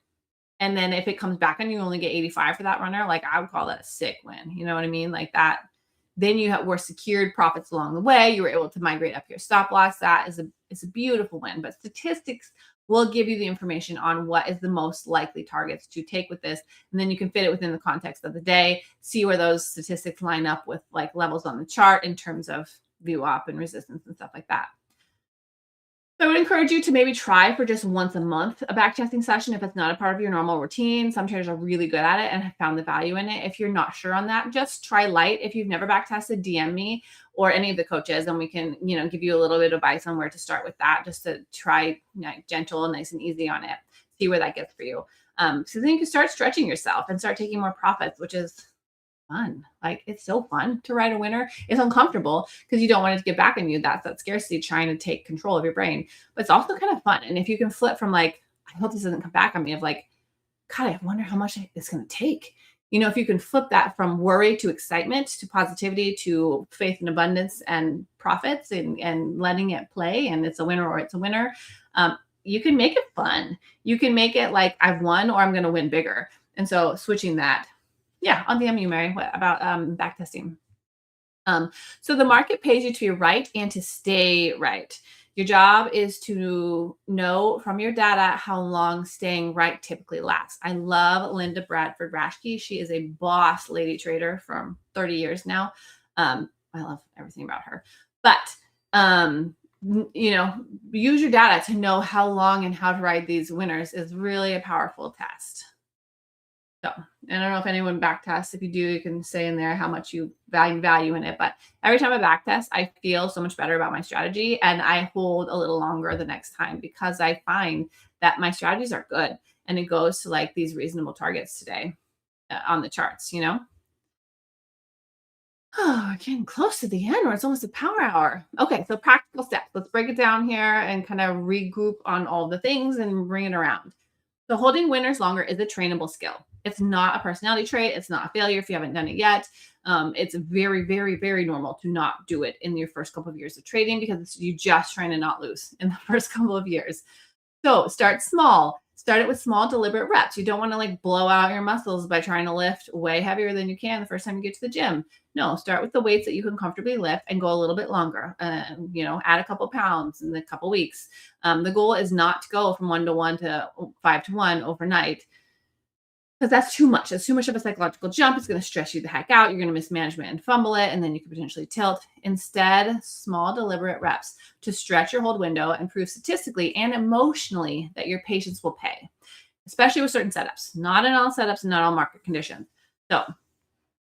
And then if it comes back and you only get 85 for that runner, like I would call that a sick win. You know what I mean? Like that, then you were secured profits along the way. You were able to migrate up your stop loss. That is a beautiful win. But statistics will give you the information on what is the most likely targets to take with this. And then you can fit it within the context of the day, see where those statistics line up with like levels on the chart in terms of VWAP and resistance and stuff like that. So I would encourage you to maybe try for just once a month a backtesting session if it's not a part of your normal routine. Some traders are really good at it and have found the value in it. If you're not sure on that, just try light. If you've never backtested, DM me or any of the coaches, and we can, give you a little bit of advice on where to start with that, just to try gentle and nice and easy on it. See where that gets for you. So then you can start stretching yourself and start taking more profits, which is fun. Like it's so fun to ride a winner. It's uncomfortable because you don't want it to get back on you. That's that scarcity trying to take control of your brain, but it's also kind of fun. And if you can flip from like, I hope this doesn't come back on me, of like, God, I wonder how much it's going to take. If you can flip that from worry to excitement to positivity to faith and abundance and profits and letting it play, and it's a winner or it's a winner, you can make it fun. You can make it like I've won or I'm going to win bigger. And so switching that. Yeah, on DM you, Mary. What about backtesting? So the market pays you to be right and to stay right. Your job is to know from your data how long staying right typically lasts. I love Linda Bradford Rashke. She is a boss lady trader from 30 years now. I love everything about her. But use your data to know how long and how to ride these winners is really a powerful test. So I don't know if anyone backtests. If you do, you can say in there how much you value in it. But every time I backtest, I feel so much better about my strategy, and I hold a little longer the next time because I find that my strategies are good, and it goes to like these reasonable targets today on the charts. Oh, we're getting close to the end, or it's almost a power hour. Okay, so practical steps. Let's break it down here and kind of regroup on all the things and bring it around. So holding winners longer is a trainable skill. It's not a personality trait. It's not a failure if you haven't done it yet. It's very, very, very normal to not do it in your first couple of years of trading because you're just trying to not lose in the first couple of years. So start small. Start it with small, deliberate reps. You don't want to like blow out your muscles by trying to lift way heavier than you can the first time you get to the gym. No, start with the weights that you can comfortably lift and go a little bit longer. Add a couple pounds in a couple weeks. The goal is not to go from 1-to-1 to 5-to-1 overnight, because that's too much. It's too much of a psychological jump. It's going to stress you the heck out. You're going to mismanagement and fumble it, and then you could potentially tilt. Instead, small, deliberate reps to stretch your hold window and prove statistically and emotionally that your patience will pay, especially with certain setups. Not in all setups and not all market conditions. So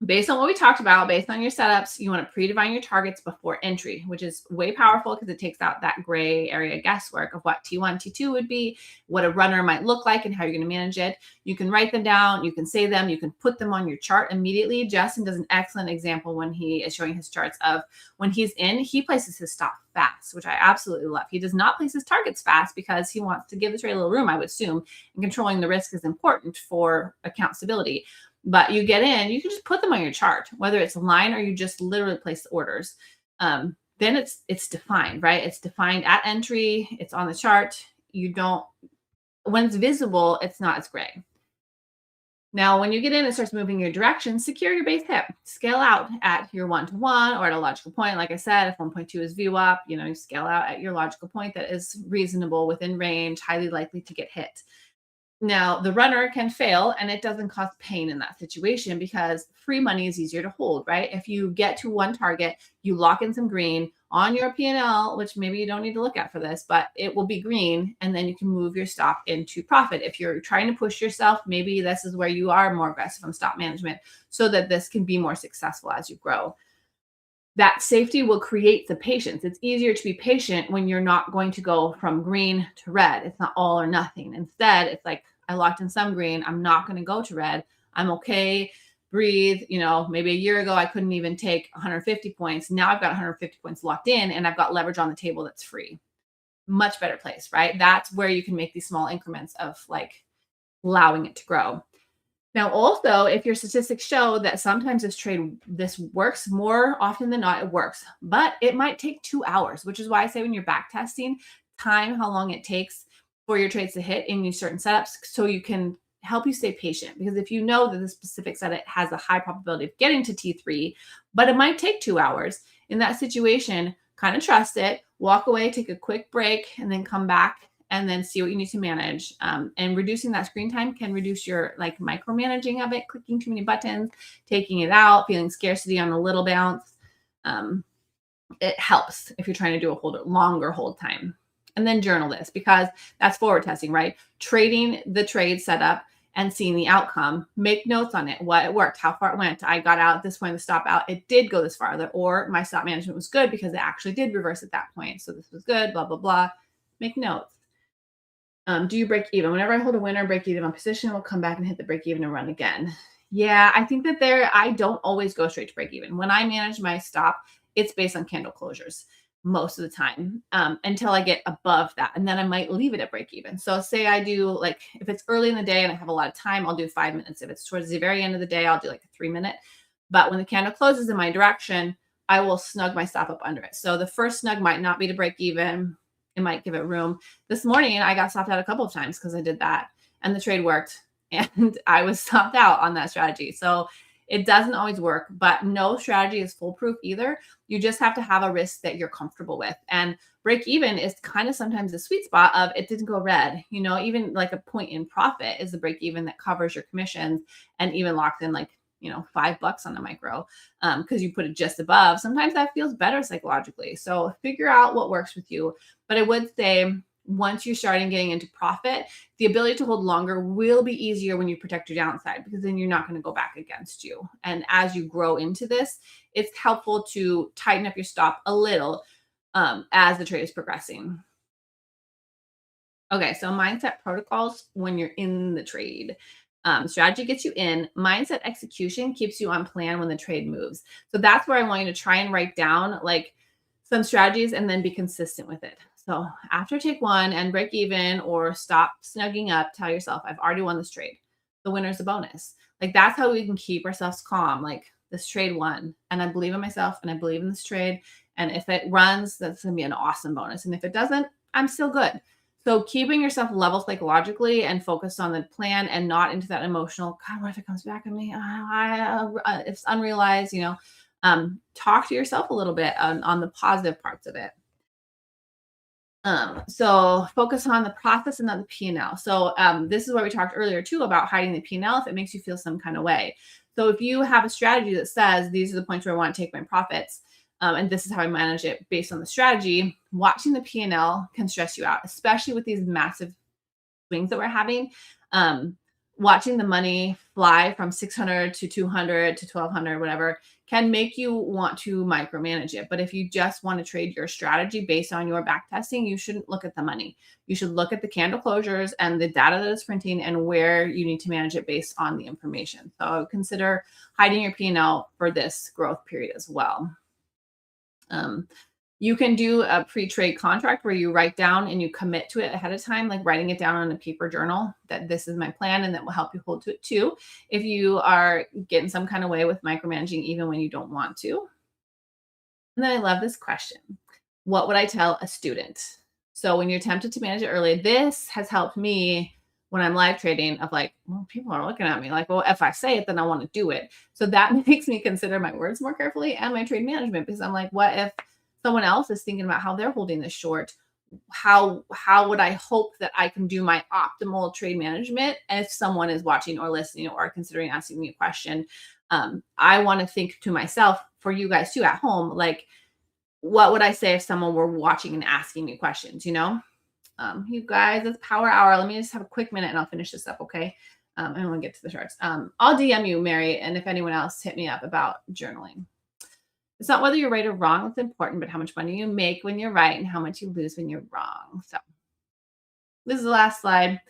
based on what we talked about, based on your setups, you want to predefine your targets before entry, which is way powerful because it takes out that gray area guesswork of what T1, T2 would be, what a runner might look like, and how you're going to manage it. You can write them down, you can say them, you can put them on your chart immediately. Justin does an excellent example when he is showing his charts of when he's in, he places his stop fast, which I absolutely love. He does not place his targets fast because he wants to give the trade a little room, I would assume, and controlling the risk is important for account stability. But you get in, you can just put them on your chart, whether it's a line or you just literally place the orders. Then it's defined, right? It's defined at entry. It's on the chart. When it's visible, it's not as gray. Now, when you get in and starts moving your direction, secure your base hit. Scale out at your 1-to-1 or at a logical point. Like I said, if 1.2 is view up, you scale out at your logical point that is reasonable, within range, highly likely to get hit. Now, the runner can fail, and it doesn't cause pain in that situation because free money is easier to hold, right? If you get to one target, you lock in some green on your P&L, which maybe you don't need to look at for this, but it will be green, and then you can move your stop into profit. If you're trying to push yourself, maybe this is where you are more aggressive on stop management so that this can be more successful as you grow. That safety will create the patience. It's easier to be patient when you're not going to go from green to red. It's not all or nothing. Instead, it's like, I locked in some green. I'm not going to go to red. I'm okay. Breathe. Maybe a year ago, I couldn't even take 150 points. Now I've got 150 points locked in, and I've got leverage on the table that's free. Much better place, right? That's where you can make these small increments of like allowing it to grow. Now, also, if your statistics show that sometimes this works, more often than not, it works, but it might take 2 hours, which is why I say when you're back testing, time how long it takes for your trades to hit in these certain setups so you can help you stay patient. Because if you know that the specific setup has a high probability of getting to T3, but it might take 2 hours, in that situation, kind of trust it, walk away, take a quick break, and then come back and then see what you need to manage. And reducing that screen time can reduce your like micromanaging of it, clicking too many buttons, taking it out, feeling scarcity on a little bounce. It helps if you're trying to do a longer hold time. And then journal this because that's forward testing, right? Trading the trade setup and seeing the outcome. Make notes on it, what it worked, how far it went. I got out at this point, the stop out, it did go this farther, or my stop management was good because it actually did reverse at that point. So this was good, blah, blah, blah. Make notes. Do you break even? Whenever I hold a winner, break even on position, we'll come back and hit the break even and run again. Yeah, I think that I don't always go straight to break even. When I manage my stop, it's based on candle closures most of the time until I get above that. And then I might leave it at break even. So say I do like, if it's early in the day and I have a lot of time, I'll do 5 minutes. If it's towards the very end of the day, I'll do like a 3-minute. But when the candle closes in my direction, I will snug my stop up under it. So the first snug might not be to break even. It might give it room. This morning, I got stopped out a couple of times because I did that and the trade worked and I was stopped out on that strategy. So it doesn't always work, but no strategy is foolproof either. You just have to have a risk that you're comfortable with. And break even is kind of sometimes the sweet spot of it didn't go red. Even like a point in profit is the break even that covers your commissions and even locks in like, $5 on the micro because you put it just above. Sometimes that feels better psychologically. So figure out what works with you. But I would say once you're starting getting into profit, the ability to hold longer will be easier when you protect your downside because then you're not going to go back against you. And as you grow into this, it's helpful to tighten up your stop a little as the trade is progressing. Okay, so mindset protocols when you're in the trade. Strategy gets you in. Mindset execution keeps you on plan when the trade moves. So that's where I want you to try and write down like some strategies and then be consistent with it. So after take one and break even or stop snugging up, tell yourself, I've already won this trade. The winner's a bonus. Like that's how we can keep ourselves calm. Like this trade won and I believe in myself and I believe in this trade. And if it runs, that's going to be an awesome bonus. And if it doesn't, I'm still good. So keeping yourself level psychologically and focused on the plan and not into that emotional, God, what if it comes back at me? It's unrealized, talk to yourself a little bit on the positive parts of it. So focus on the process and not the P&L. So this is what we talked earlier too about hiding the P&L if it makes you feel some kind of way. So if you have a strategy that says these are the points where I want to take my profits, and this is how I manage it based on the strategy, watching the P&L can stress you out, especially with these massive swings that we're having. Watching the money fly from 600 to 200 to 1200, whatever, can make you want to micromanage it. But if you just want to trade your strategy based on your back testing, you shouldn't look at the money. You should look at the candle closures and the data that it's printing and where you need to manage it based on the information. So consider hiding your P&L for this growth period as well. You can do a pre-trade contract where you write down and you commit to it ahead of time, like writing it down on a paper journal that this is my plan and that will help you hold to it too. If you are getting some kind of way with micromanaging, even when you don't want to. And then I love this question. What would I tell a student? So when you're tempted to manage it early, this has helped me when I'm live trading of like, well, people are looking at me like, well, if I say it, then I want to do it. So that makes me consider my words more carefully and my trade management, because I'm like, what if someone else is thinking about how they're holding this short? How would I hope that I can do my optimal trade management if someone is watching or listening or considering asking me a question? I want to think to myself, for you guys too at home, like, what would I say if someone were watching and asking me questions, you know? You guys, it's power hour. Let me just have a quick minute and I'll finish this up, okay? I don't want to get to the charts. I'll DM you, Mary, and if anyone else, hit me up about journaling. It's not whether you're right or wrong that's important, but how much money you make when you're right and how much you lose when you're wrong. So this is the last slide.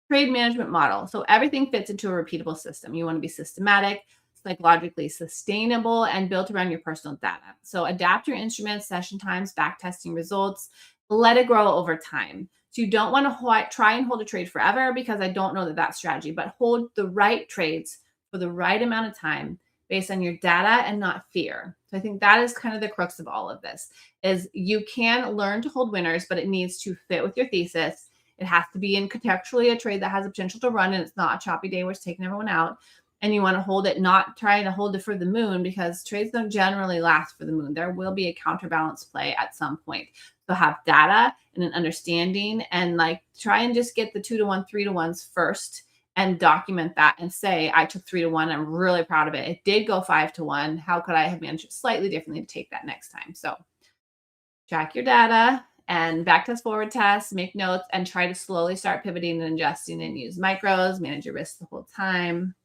Trade management model. So everything fits into a repeatable system. You want to be systematic, psychologically sustainable, and built around your personal data. So adapt your instruments, session times, back testing results, let it grow over time. So you don't want to try and hold a trade forever, because I don't know that that's strategy, but hold the right trades for the right amount of time based on your data and not fear. So I think that is kind of the crux of all of this, is you can learn to hold winners, but it needs to fit with your thesis. It has to be in contextually a trade that has the potential to run, and it's not a choppy day where it's taking everyone out. And you want to hold it, not trying to hold it for the moon, because trades don't generally last for the moon. There will be a counterbalance play at some point. So have data and an understanding, and like try and just get the 2-to-1, 3-to-1s first and document that and say, I took 3-to-1. I'm really proud of it. It did go 5-to-1. How could I have managed it slightly differently to take that next time? So track your data and back test, forward test, make notes, and try to slowly start pivoting and adjusting and use micros, manage your risk the whole time.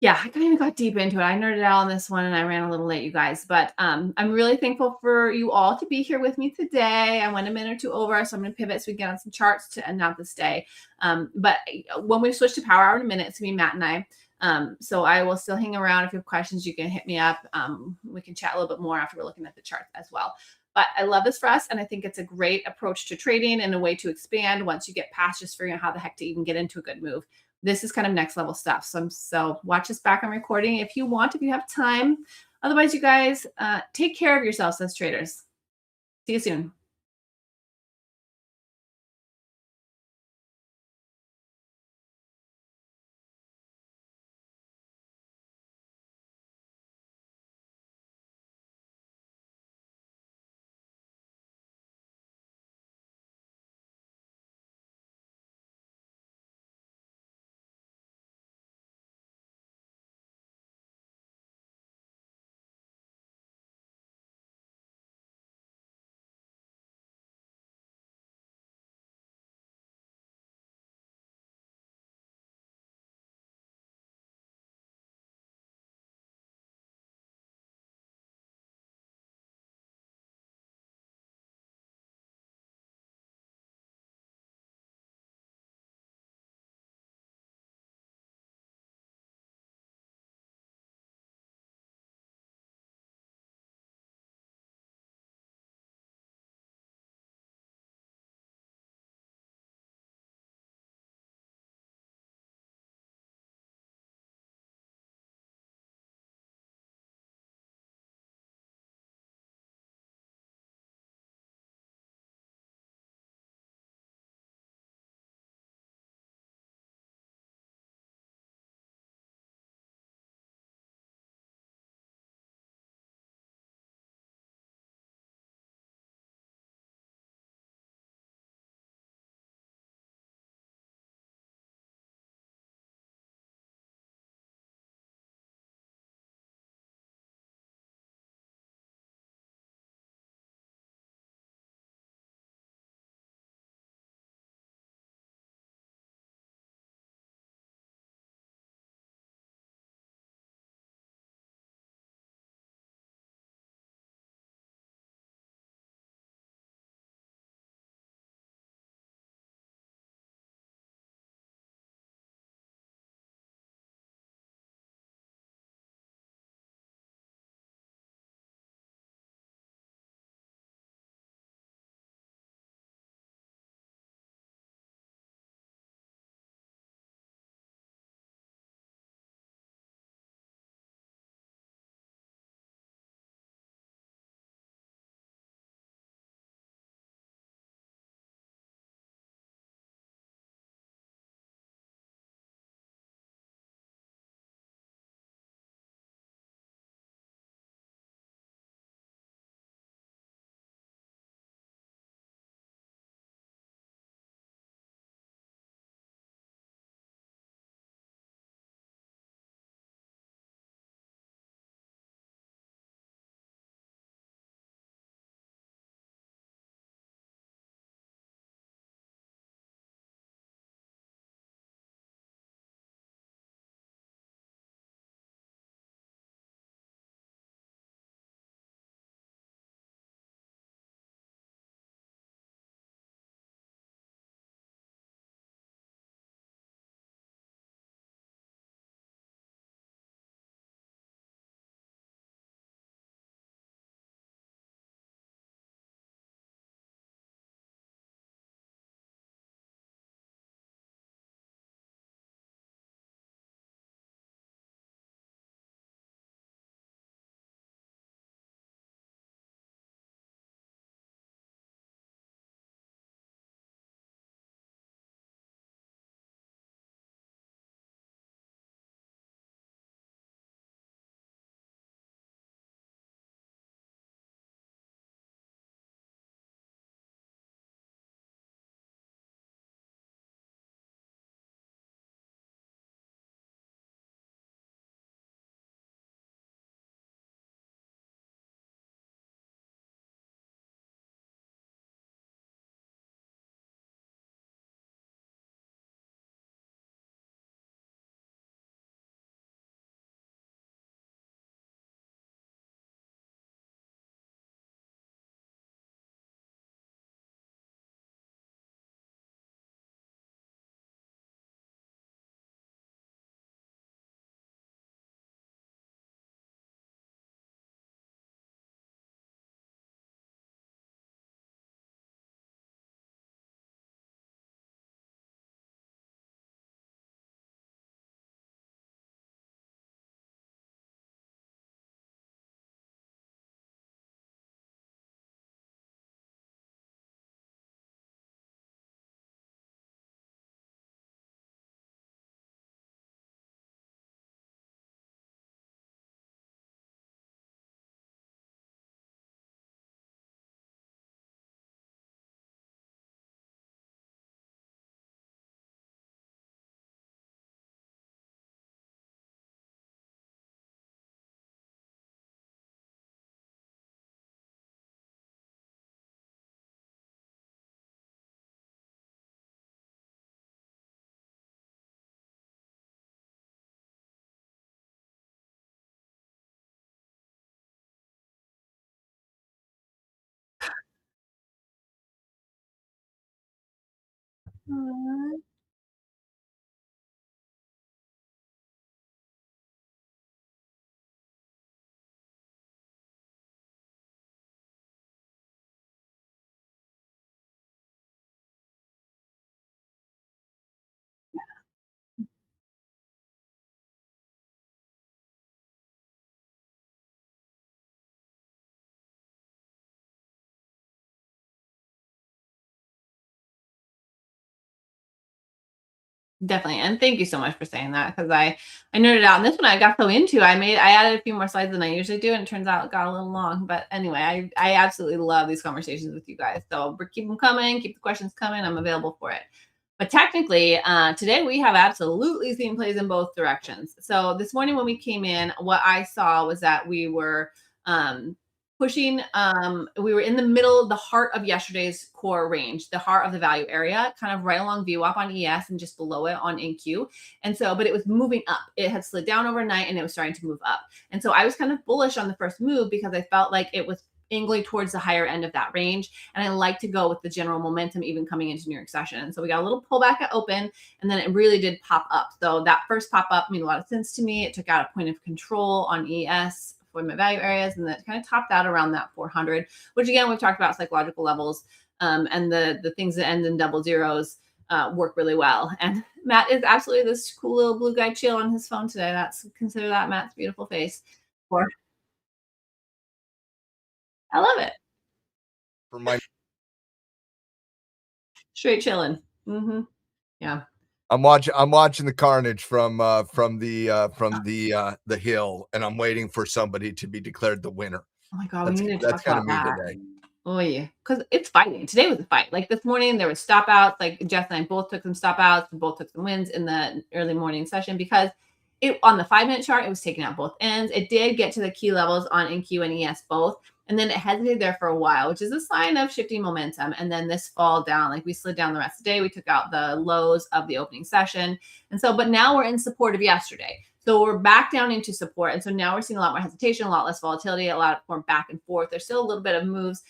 Yeah, I kind of got deep into it. I nerded out on this one and I ran a little late, you guys, but I'm really thankful for you all to be here with me today. I went a minute or two over, so I'm going to pivot so we can get on some charts to end out this day. But when we switch to power hour in a minute, it's going to be Matt and I. So I will still hang around. If you have questions, you can hit me up. We can chat a little bit more after we're looking at the charts as well. But I love this for us, and I think it's a great approach to trading and a way to expand once you get past just figuring out how the heck to even get into a good move. This is kind of next level stuff. So watch us back on recording if you want, if you have time. Otherwise, you guys, take care of yourselves as traders. See you soon. Aw. Definitely, and thank you so much for saying that because I nerded out, and this one I got so into. I added a few more slides than I usually do, and it turns out it got a little long. But anyway, I absolutely love these conversations with you guys. So keep them coming, keep the questions coming. I'm available for it. But technically, today we have absolutely seen plays in both directions. So this morning when we came in, what I saw was that we were pushing. We were in the middle, the heart of yesterday's core range, the heart of the value area, kind of right along VWAP on ES and just below it on NQ. And so, but it was moving up. It had slid down overnight and it was starting to move up. And so I was kind of bullish on the first move because I felt like it was angling towards the higher end of that range. And I like to go with the general momentum, even coming into New York session. And so we got a little pullback at open, and then it really did pop up. So that first pop up made a lot of sense to me. It took out a point of control on ES for my value areas, and that kind of topped out around that 400, which again, we've talked about psychological levels, and the things that end in double zeros work really well. And Matt is absolutely this cool little blue guy chill on his phone today. That's consider that Matt's beautiful face. Or I love it. For my Straight chilling. Yeah. I'm watching the carnage from the hill, and I'm waiting for somebody to be declared the winner. Oh my God, we need to That's talk kind about of me that. today. Oh yeah, because it's fighting. Today was a fight. Like this morning, there was stop outs. Like Jess and I both took some stop outs. We both took some wins in the early morning session because it on the 5-minute chart, it was taking out both ends. It did get to the key levels on NQ and ES both. And then it hesitated there for a while, which is a sign of shifting momentum. And then this fall down, like we slid down the rest of the day. We took out the lows of the opening session. And so, but now we're in support of yesterday. So we're back down into support. And so now we're seeing a lot more hesitation, a lot less volatility, a lot more back and forth. There's still a little bit of moves.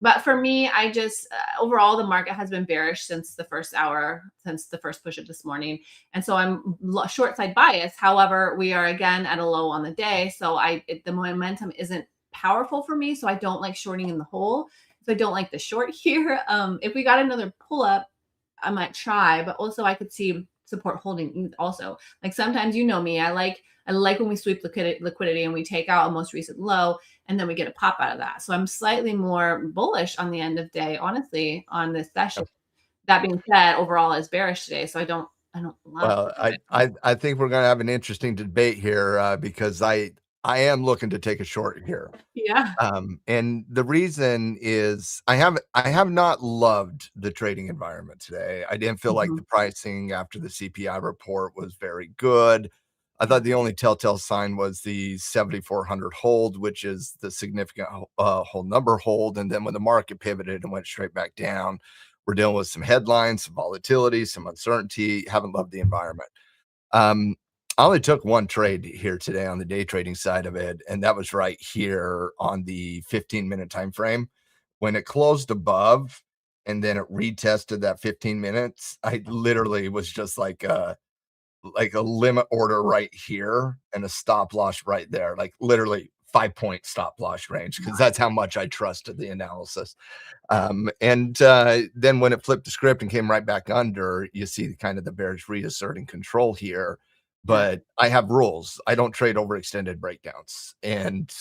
But for me, I just overall, the market has been bearish since the first hour, since the first push of this morning. And so I'm short side bias. However, we are again at a low on the day. So the momentum isn't powerful for me. So I don't like shorting in the hole. So I don't like the short here. If we got another pull up, I might try, but also I could see support holding also. Like sometimes, you know me, I like when we sweep liquidity and we take out a most recent low and then we get a pop out of that. So I'm slightly more bullish on the end of day, honestly, on this session. That being said, overall is bearish today. So I don't love Well, it. I think we're gonna have an interesting debate here, because I am looking to take a short here. Yeah. And the reason is I have not loved the trading environment today. I didn't feel like the pricing after the CPI report was very good. I thought the only telltale sign was the 7,400 hold, which is the significant whole number hold. And then when the market pivoted and went straight back down, we're dealing with some headlines, some volatility, some uncertainty. Haven't loved the environment. I only took one trade here today on the day trading side of it, and that was right here on the 15-minute time frame. When it closed above and then it retested that 15 minutes, I literally was just like a limit order right here and a stop loss right there, like literally 5-point stop loss range, because that's how much I trusted the analysis. And then when it flipped the script and came right back under, you see kind of the bears reasserting control here. But I have rules. I don't trade overextended breakdowns. And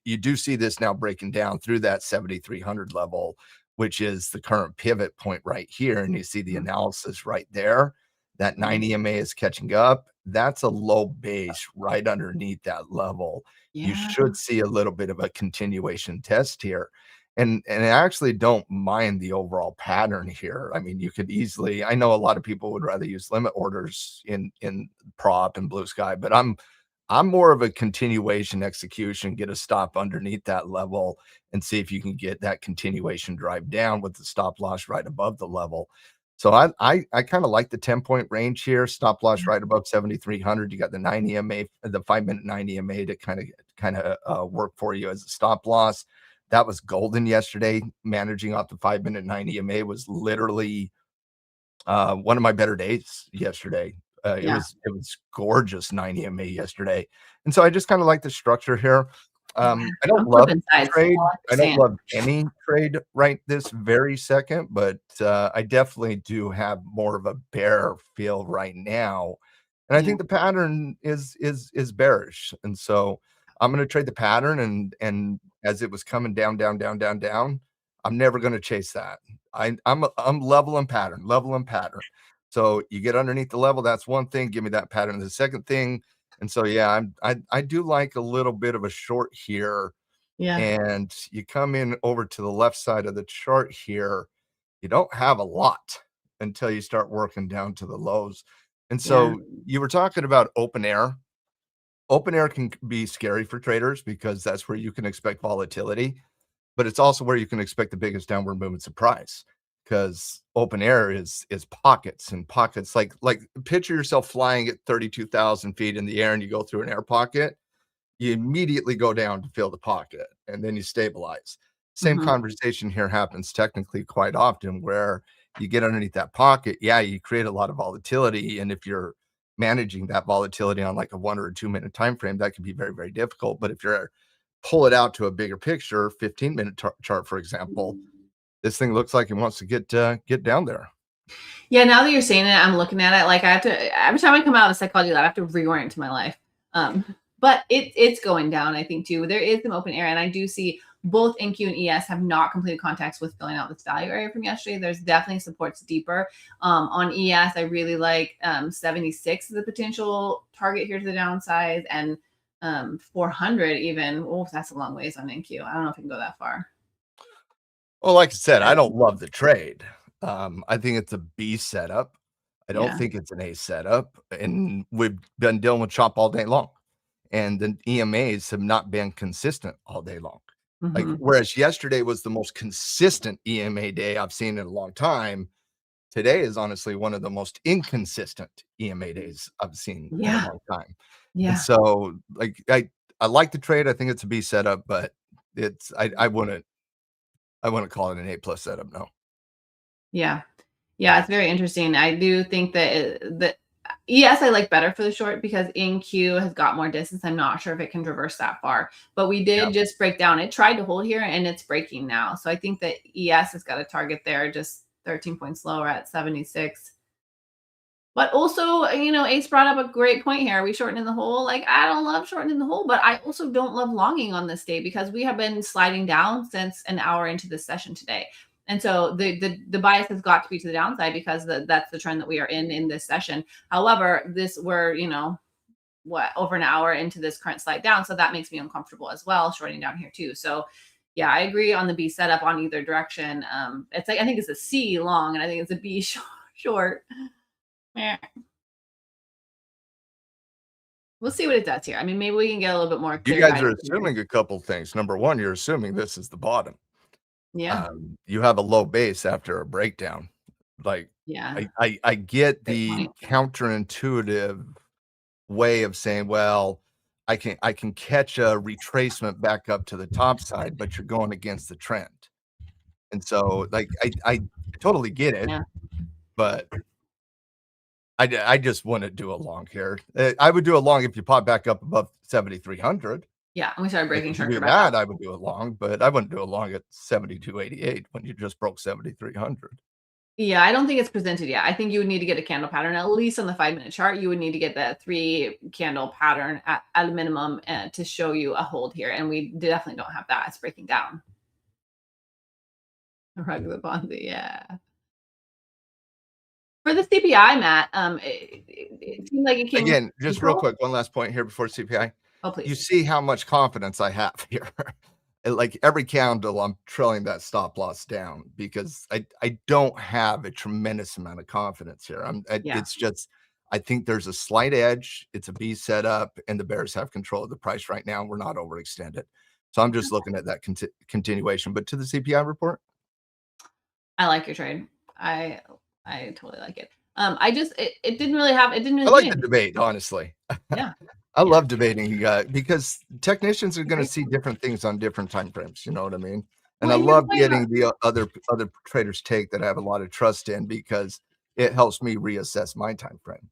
you do see this now breaking down through that 7,300 level, which is the current pivot point right here. And you see the analysis right there. That 9 EMA is catching up. That's a low base right underneath that level. You should see a little bit of a continuation test here. And I actually don't mind the overall pattern here. I mean, you could easily, I know a lot of people would rather use limit orders in prop and BluSky, but I'm more of a continuation execution, get a stop underneath that level and see if you can get that continuation drive down with the stop loss right above the level. So I kind of like the 10-point range here, stop loss right above 7,300. You got the 9 EMA, the 5-minute 9 EMA to kind of work for you as a stop loss. That was golden yesterday. Managing off the 5-minute 9 EMA was literally One of my better days yesterday. It Yeah. was gorgeous 9 EMA yesterday, and so I just kind of like the structure here. Yeah. I don't I'm love flipping the sides. trade. All I don't understand. love any trade right this very second, but I definitely do have more of a bear feel right now, and I Yeah. think the pattern is bearish, and so I'm going to trade the pattern. And as it was coming down, down, down, down, down, I'm never going to chase that. I'm level and pattern, level and pattern. So you get underneath the level, that's one thing. Give me that pattern. The second thing, and so yeah, I do like a little bit of a short here. Yeah. And you come in over to the left side of the chart here, you don't have a lot until you start working down to the lows. And Yeah. so you were talking about open air. Open air can be scary for traders because that's where you can expect volatility, but it's also where you can expect the biggest downward movements of price, because open air is pockets and pockets. Like picture yourself flying at 32,000 feet in the air and you go through an air pocket, you immediately go down to fill the pocket and then you stabilize. Same Mhm. conversation here happens technically quite often, where you get underneath that pocket. Yeah, you create a lot of volatility. And if you're managing that volatility on like a 1 or a 2 minute time frame, that can be very, very difficult. But if you're pull it out to a bigger picture, 15-minute chart, for example, this thing looks like it wants to get down there. Yeah, now that you're saying it, I'm looking at it like I have to, every time I come out of a psychology lab, I have to reorient to my life. But it's going down, I think, too. There is some open air, and I do see both NQ and ES have not completed contacts with filling out this value area from yesterday. There's definitely supports deeper. On ES, I really like 76 as a potential target here to the downside, and 400 even. Oh, that's a long ways on NQ. I don't know if I can go that far. Well, like I said, I don't love the trade. I think it's a B setup. I don't Yeah. think it's an A setup. And we've been dealing with chop all day long. And the EMAs have not been consistent all day long. Like, Mhm. whereas yesterday was the most consistent EMA day I've seen in a long time, today is honestly one of the most inconsistent EMA days I've seen in a Yeah. long time. And Yeah. so, like, I like the trade. I think it's a B setup, but I wouldn't call it an A+ setup. No. Yeah. Yeah, it's very interesting. I do think that ES I like better for the short because NQ has got more distance. I'm not sure if it can traverse that far, but we Yeah. did just break down. It tried to hold here and it's breaking now. So I think that ES has got a target there, just 13 points lower at 76. But also, Ace brought up a great point here. Are we shortening the hole? Like, I don't love shortening the hole, but I also don't love longing on this day because we have been sliding down since an hour into this session today. And so the bias has got to be to the downside because that's the trend that we are in this session. However, we're, over an hour into this current slide down. So that makes me uncomfortable as well, shorting down here too. So yeah, I agree on the B setup on either direction. It's like, I think it's a C long and I think it's a B short. Yeah. We'll see what it does here. I mean, maybe we can get a little bit more You clear guys are guidance here. assuming a couple things. Number one, you're assuming this is the bottom. Yeah. You have a low base after a breakdown. Like, Yeah. I get Great the point. counterintuitive way of saying, well, I can catch a retracement back up to the top side, but you're going against the trend. And so, like, I totally get it, Yeah. but I just wouldn't do a long here. I would do a long if you pop back up above 7,300. Yeah. And we started Like, breaking if you structure do back up. that, I would do a long, but I wouldn't do a long at 7,288 when you just broke 7,300. Yeah, I don't think it's presented yet. I think you would need to get a candle pattern, at least on the 5-minute chart. You would need to get that 3 candle pattern at a minimum to show you a hold here. And we definitely don't have that. It's breaking down. Rug the Bonzi, yeah. For the CPI, Matt, it seemed like it came Again, just real neutral. quick, one last point here before CPI. Oh, You please. see how much confidence I have here. Like every candle, I'm trailing that stop loss down because I don't have a tremendous amount of confidence here. Yeah. It's just, I think there's a slight edge. It's a B setup, and the bears have control of the price right now. We're not overextended, so I'm just looking at that continuation. But to the CPI report, I like your trade. I totally like it. I just it didn't really I do like the anything. debate, honestly. Yeah. I Yeah. love debating because technicians are going to Agree. see different things on different time frames. You know what I mean? And Well, I and your love point about getting the other traders' take that I have a lot of trust in, because it helps me reassess my time frame.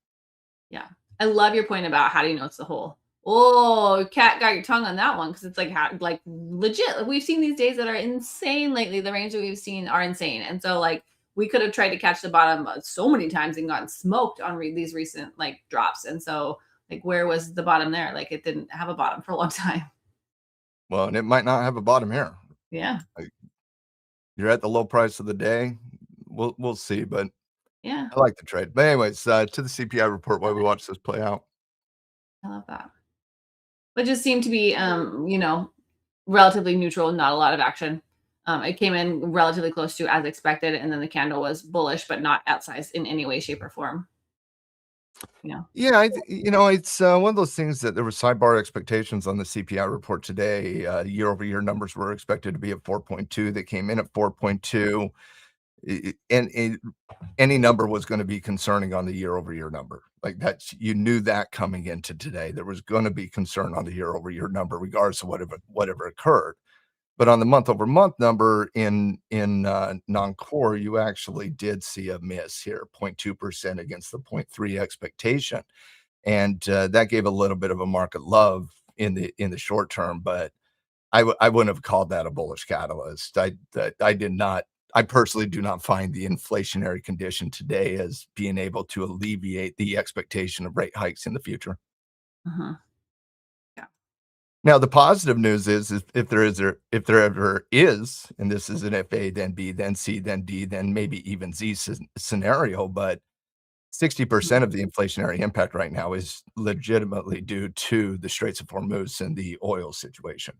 Yeah. I love your point about how do you know it's the whole. Oh, cat got your tongue on that one because it's like like legit. We've seen these days that are insane lately. The range that we've seen are insane, and so like we could have tried to catch the bottom so many times and gotten smoked on these recent like drops. And so like where was the bottom there? Like it didn't have a bottom for a long time. Well, and it might not have a bottom here. Yeah. Like, you're at the low price of the day. We'll see, but Yeah. I like the trade. But anyways, to the CPI report while we watch this play out. I love that. But just seemed to be, you know, relatively neutral, not a lot of action. It came in relatively close to as expected, and then the candle was bullish, but not outsized in any way, shape, or form. Yeah. Yeah, it's one of those things that there were sidebar expectations on the CPI report today. Year-over-year numbers were expected to be at 4.2. They came in at 4.2. And any number was going to be concerning on the year-over-year number. Like that's you knew that coming into today. There was going to be concern on the year-over-year number, regardless of whatever occurred. But on the month-over-month number in non-core, you actually did see a miss here, 0.2% against the 0.3 expectation, and that gave a little bit of a market love in the short term. But I wouldn't have called that a bullish catalyst. I did not. I personally do not find the inflationary condition today as being able to alleviate the expectation of rate hikes in the future. Uh-huh. Now, the positive news is if there ever is, and this is an if A, then B, then C, then D, then maybe even Z scenario, but 60% of the inflationary impact right now is legitimately due to the Straits of Hormuz and the oil situation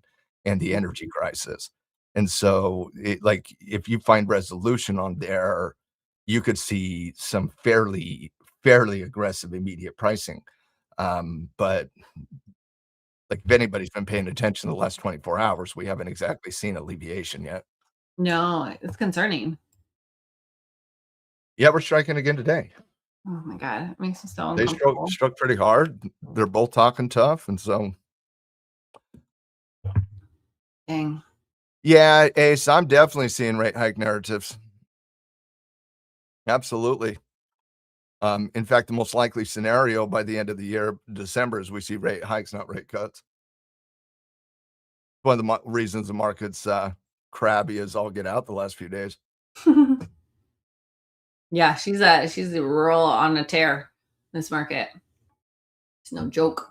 and the energy crisis. And so, like, if you find resolution on there, you could see some fairly aggressive immediate pricing. But like if anybody's been paying attention the last 24 hours, we haven't exactly seen alleviation yet. No, it's concerning. Yeah, we're striking again today. Oh my God. It makes me so They uncomfortable. struck pretty hard. They're both talking tough. And so, Dang. yeah, Ace, I'm definitely seeing rate hike narratives. Absolutely. In fact, the most likely scenario by the end of the year, December, is we see rate hikes, not rate cuts. One of the reasons the market's crabby as all get out the last few days. Yeah, she's a rural on a tear, this market. It's no joke.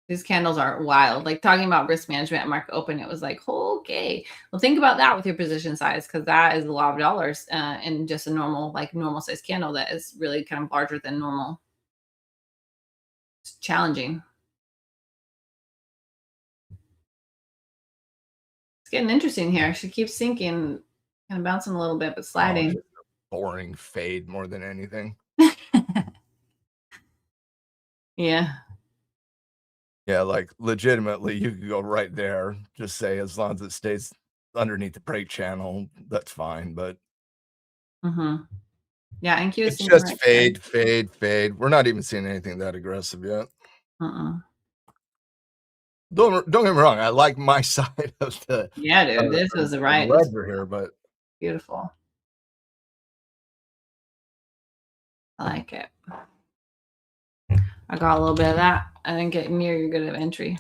These candles are wild. Like talking about risk management at market open, it was like, okay. Well, think about that with your position size, because that is a lot of dollars in just a normal size candle that is really kind of larger than normal. It's challenging. It's getting interesting here. She keeps sinking, kind of bouncing a little bit, but sliding. Just a boring fade more than anything. Yeah. Yeah, like legitimately, you could go right there. Just say as long as it stays underneath the break channel, that's fine. But Mm-hmm. Yeah, and it's just fade. We're not even seeing anything that aggressive yet. Don't get me wrong. I like my side of the dude. This was the right ledger here, but beautiful. I like it. I got a little bit of that. I didn't get near your good of entry.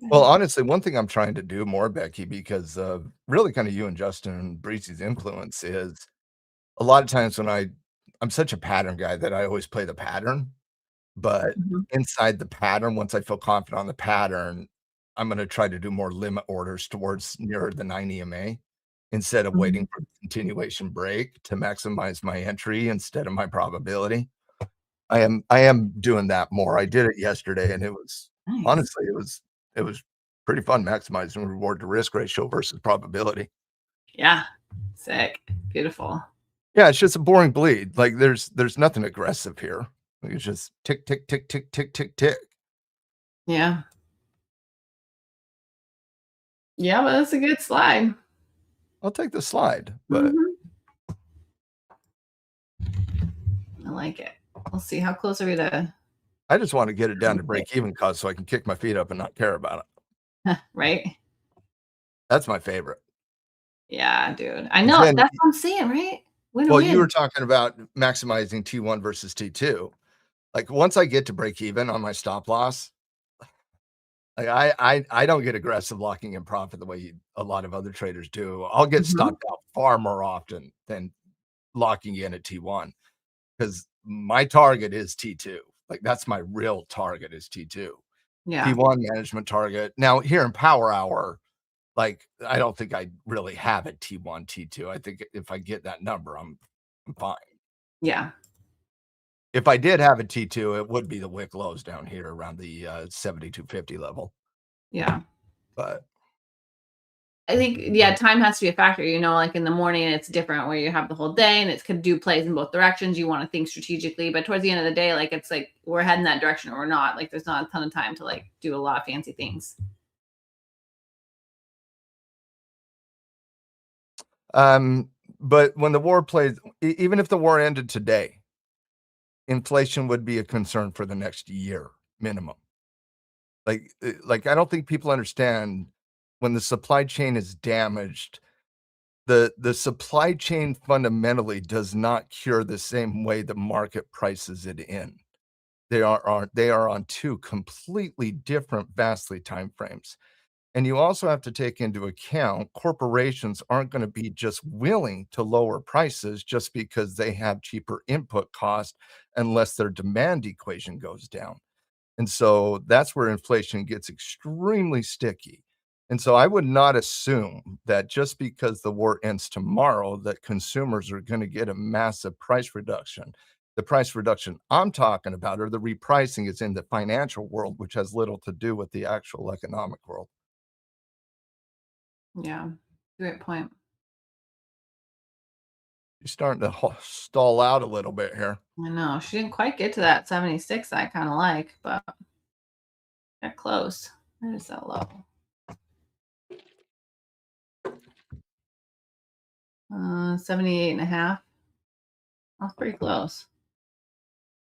well, honestly, one thing I'm trying to do more, Becky, because of really kind of you and Justin and Breezy's influence, is a lot of times when I'm such a pattern guy that I always play the pattern. But inside the pattern, once I feel confident on the pattern, I'm going to try to do more limit orders towards nearer the 9 EMA instead of waiting for the continuation break to maximize my entry instead of my probability. I am doing that more. I did it yesterday, and it was Nice. honestly it was pretty fun maximizing reward to risk ratio versus probability. Yeah, sick, beautiful. Yeah, it's just a boring bleed. Like there's nothing aggressive here. Like, it's just tick tick tick tick tick tick tick. Yeah. Yeah, but that's a good slide. I'll take the slide, but I like it. We'll see how close are we to I just want to get it down to break even cost so I can kick my feet up and not care about it. right? That's my favorite. Yeah, dude. I know. That's what I'm saying, right? Well, you were talking about maximizing T1 versus T2. Like once I get to break even on my stop loss, like I don't get aggressive locking in profit the way a lot of other traders do. I'll get stopped out far more often than locking in at T1 because my target is T2. Like that's my real target is T2. Yeah. T1 management target. Now here in Power Hour, like I don't think I really have a T1, T2. I think if I get that number, I'm fine. Yeah. If I did have a T2, it would be the wick lows down here around the 7250 level. Yeah. But I think, yeah, time has to be a factor. Like in the morning, it's different where you have the whole day and it could do plays in both directions. You want to think strategically, but towards the end of the day, like it's like we're heading that direction or we're not. Like there's not a ton of time to like do a lot of fancy things. But when the war plays, even if the war ended today, inflation would be a concern for the next year minimum. Like I don't think people understand when the supply chain is damaged, the supply chain fundamentally does not cure the same way the market prices it in. They are on two completely different, vastly time frames. And you also have to take into account corporations aren't going to be just willing to lower prices just because they have cheaper input cost unless their demand equation goes down. And so that's where inflation gets extremely sticky. And so I would not assume that just because the war ends tomorrow, that consumers are going to get a massive price reduction. The price reduction I'm talking about, or the repricing, is in the financial world, which has little to do with the actual economic world. Yeah, great point. You're starting to stall out a little bit here. I know she didn't quite get to that 76 I kind of like, but got close. Where is that low? 78.5. That's pretty close.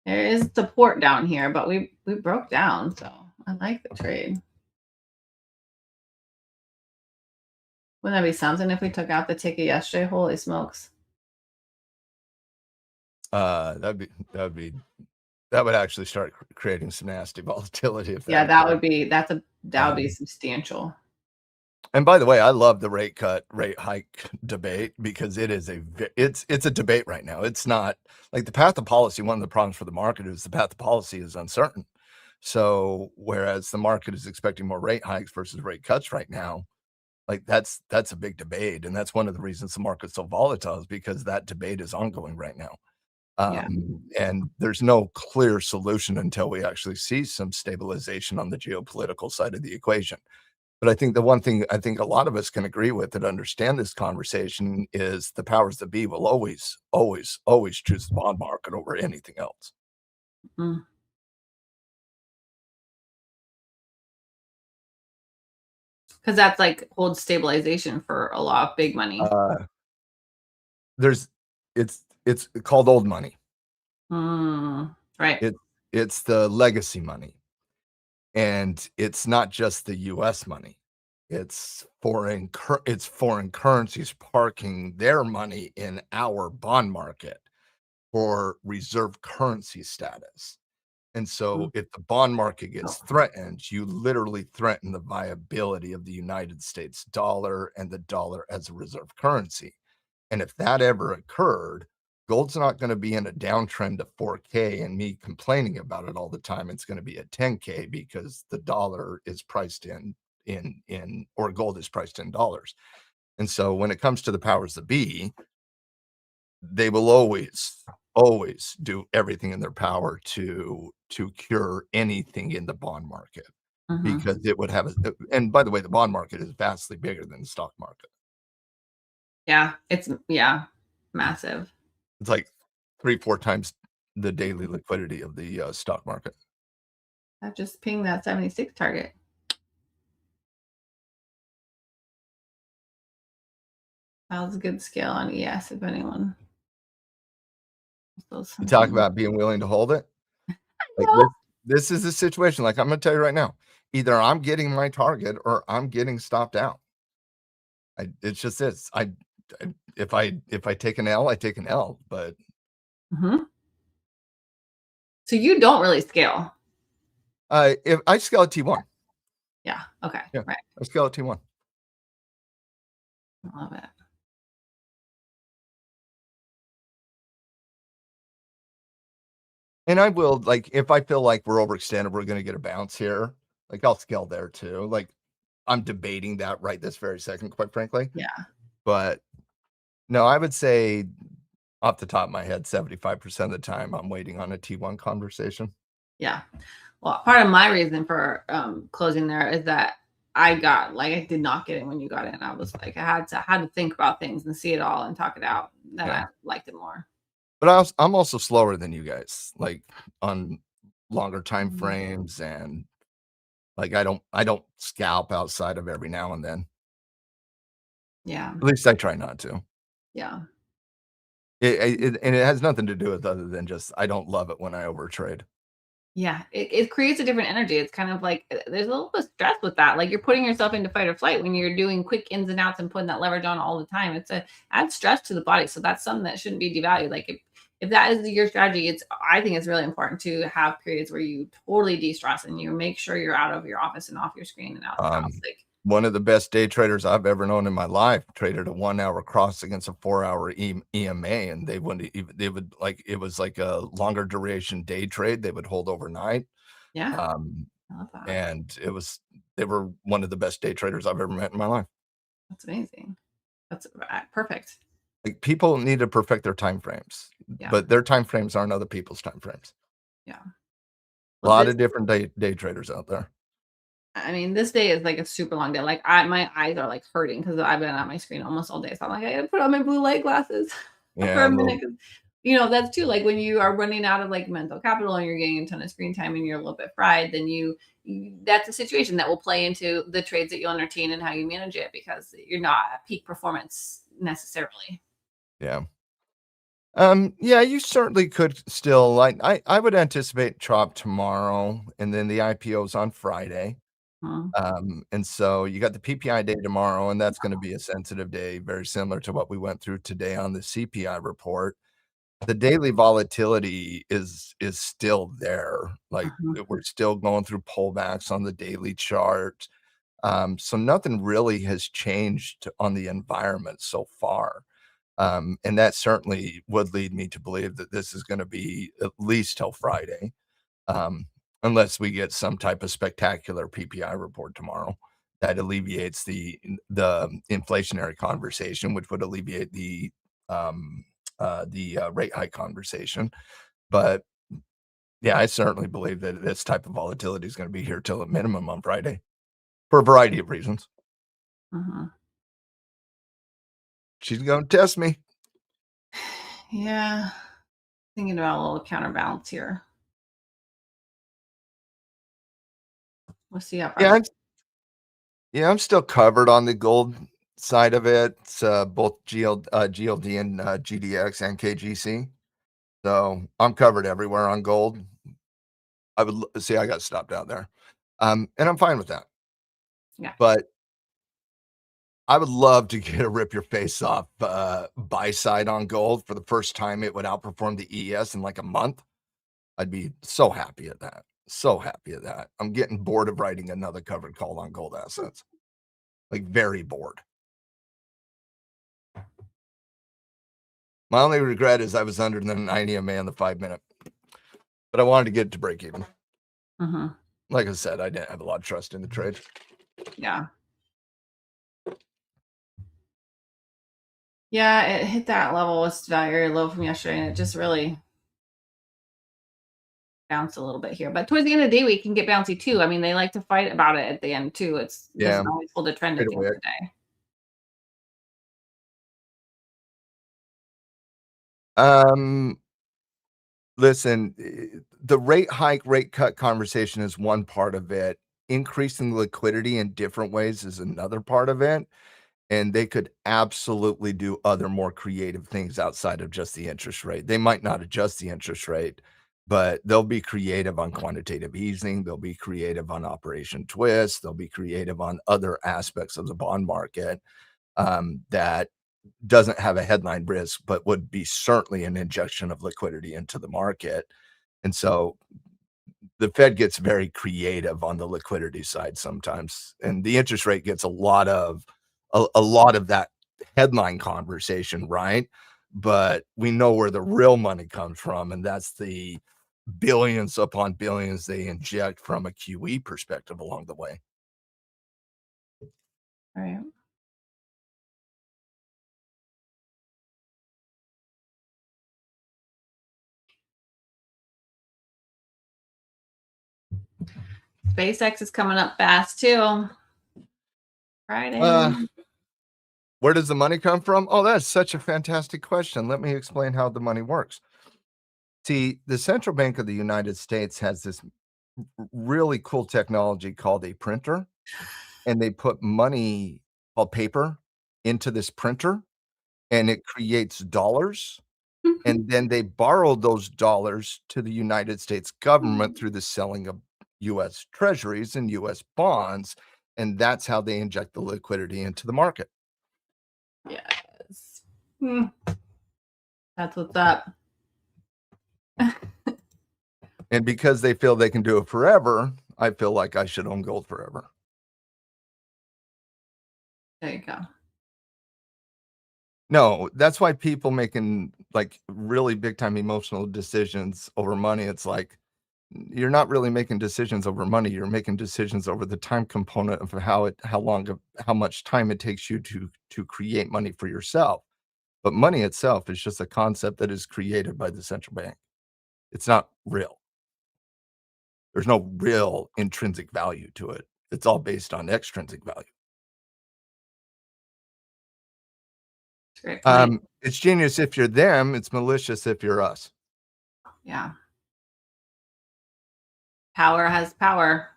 There is support down here, but we broke down, so I like the trade. Wouldn't that be something if we took out the ticket yesterday? Holy smokes. That would actually start creating some nasty volatility. If that would be substantial. And by the way, I love the rate hike debate because it's a debate right now. It's not like the path of policy. One of the problems for the market is the path of policy is uncertain. So whereas the market is expecting more rate hikes versus rate cuts right now, like that's a big debate. And that's one of the reasons the market's so volatile is because that debate is ongoing right now. And there's no clear solution until we actually see some stabilization on the geopolitical side of the equation. But I think the one thing I think a lot of us can agree with that understand this conversation is the powers that be will always, always, always choose the bond market over anything else. Because that's like holds stabilization for a lot of big money. It's called old money. Right. It's the legacy money. And it's not just the US money. It's foreign currencies parking their money in our bond market for reserve currency status. And so if the bond market gets threatened, you literally threaten the viability of the United States dollar and the dollar as a reserve currency. And if that ever occurred, gold's not going to be in a downtrend of 4K and me complaining about it all the time. It's going to be at 10K because the dollar is priced in or gold is priced in dollars. And so when it comes to the powers that be, they will always do everything in their power to cure anything in the bond market because it would have and by the way, the bond market is vastly bigger than the stock market. Yeah, it's massive. It's like 3-4 times the daily liquidity of the stock market. I just pinged that 76 target. That was a good scale on ES if anyone. You talk about being willing to hold it. Like this is the situation. Like I'm going to tell you right now, either I'm getting my target or I'm getting stopped out. It's just this. If I take an L, I take an L. But Mhm. So you don't really scale. if I scale at T1, Yeah. Okay. yeah, Right. I scale at T1. I love it. And I will, like, if I feel like we're overextended, we're going to get a bounce here. Like, I'll scale there too. Like, I'm debating that right this very second, quite frankly. Yeah. But no, I would say off the top of my head, 75% of the time, I'm waiting on a T1 conversation. Yeah. Well, part of my reason for closing there is that I did not get it when you got in. I was like, I had to think about things and see it all and talk it out. Then Yeah. I liked it more. But I'm also slower than you guys, like on longer time Mhm. frames, and like I don't scalp outside of every now and then. Yeah. At least I try not to. Yeah. And it has nothing to do with other than just I don't love it when I overtrade. Yeah. It creates a different energy. It's kind of like there's a little bit of stress with that. Like you're putting yourself into fight or flight when you're doing quick ins and outs and putting that leverage on all the time. Adds stress to the body. So that's something that shouldn't be devalued. Like if that is your strategy, I think it's really important to have periods where you totally de-stress and you make sure you're out of your office and off your screen and out of the house. Like One of the best day traders I've ever known in my life traded a 1 hour cross against a 4 hour EMA, and they would like, it was like a longer duration day trade. They would hold overnight. yeah, Um, I love that. and they were one of the best day traders I've ever met in my life. That's amazing. That's perfect. Like, people need to perfect their time frames, Yeah. but their time frames aren't other people's time frames. Yeah. A lot of different day traders out there. I mean, this day is like a super long day. Like my eyes are like hurting because I've been on my screen almost all day. So I'm like, I gotta put on my blue light glasses for Yeah, a minute. 'Cause, that's too like when you are running out of like mental capital and you're getting a ton of screen time and you're a little bit fried, then that's a situation that will play into the trades that you entertain and how you manage it because you're not at peak performance necessarily. yeah. Yeah, you certainly could still, like, I would anticipate chop tomorrow, and then the IPO's on Friday. Mhm. And so you got the PPI day tomorrow, and that's gonna be a sensitive day, very similar to what we went through today on the CPI report. The daily volatility is still there. Like, Mhm. we're still going through pullbacks on the daily chart. So nothing really has changed on the environment so far. And that certainly would lead me to believe that this is gonna be at least till Friday, um, unless we get some type of spectacular PPI report tomorrow that alleviates the inflationary conversation, which would alleviate the rate hike conversation. But yeah, I certainly believe that this type of volatility is gonna be here till a minimum on Friday for a variety of reasons. Mhm. She's gonna test me. Yeah. Thinking about a little counterbalance here. We'll see how far. Yeah, I'm still covered on the gold side of it. It's, both GLD and, GDX and KGC. So I'm covered everywhere on gold. I would see, I got stopped out there. And I'm fine with that. Yeah. But I would love to get a rip your face off, buy side on gold for the first time. It would outperform the ES in like a month. I'd be so happy at that. So happy at that. I'm getting bored of writing another covered call on gold assets. Like, very bored. My only regret is I was under the 90 MA on the 5 minute, but I wanted to get it to break even. Mhm. Like I said, I didn't have a lot of trust in the trade. Yeah. Yeah, it hit that level. It's very low from yesterday, and it just really bounced a little bit here. But towards the end of the day, we can get bouncy too. I mean, they like to fight about it at the end too. It Yeah. doesn't always hold a trend at Right the end away. of the day. Listen, the rate hike, rate cut conversation is one part of it. Increasing liquidity in different ways is another part of it. And they could absolutely do other more creative things outside of just the interest rate. They might not adjust the interest rate, but they'll be creative on quantitative easing. They'll be creative on Operation Twist. They'll be creative on other aspects of the bond market. that doesn't have a headline risk, but would be certainly an injection of liquidity into the market. And so the Fed gets very creative on the liquidity side sometimes, and the interest rate gets a lot of that headline conversation, right? But we know where the real money comes from, and that's the billions upon billions they inject from a QE perspective along the way. All right. SpaceX is coming up fast too. Friday. Where does the money come from? Oh, that's such a fantastic question. Let me explain how the money works. See, the Central Bank of the United States has this really cool technology called a printer, and they put money called paper into this printer, and it creates dollars. And then they borrow those dollars to the United States government through the selling of US treasuries and US bonds. And that's how they inject the liquidity into the market. Yes. That's what's up. And because they feel they can do it forever, I feel like I should own gold forever. There you go. No, that's why people making like really big time emotional decisions over money. It's like, you're not really making decisions over money. You're making decisions over the time component of how much time it takes you to create money for yourself. But money itself is just a concept that is created by the central bank. It's not real. There's no real intrinsic value to it. It's all based on extrinsic value. Great point. It's genius if you're them. It's malicious if you're us. Yeah. Power has power.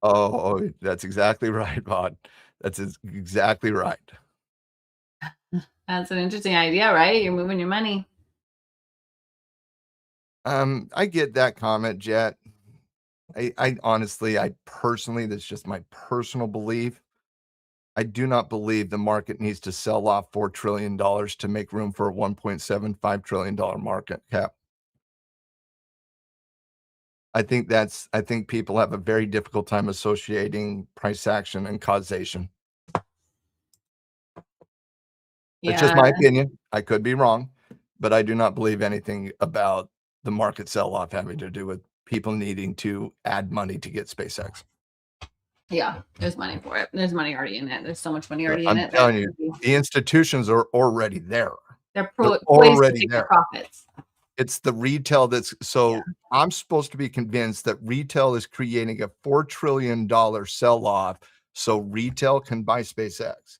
Oh, that's exactly right, Vaughn. That's exactly right. That's an interesting idea, right? You're moving your money. I get that comment, Jet. I honestly, I personally, that's just my personal belief. I do not believe the market needs to sell off $4 trillion to make room for a $1.75 trillion market cap. I think people have a very difficult time associating price action and causation. Yeah. It's just my opinion. I could be wrong, but I do not believe anything about the market sell-off having to do with people needing to add money to get SpaceX. Yeah, there's money for it. There's money already in it. There's so much money already in it. I'm telling you, the institutions are already there. They're already to there. Profits. It's the retail that's I'm supposed to be convinced that retail is creating a $4 trillion sell-off so retail can buy SpaceX.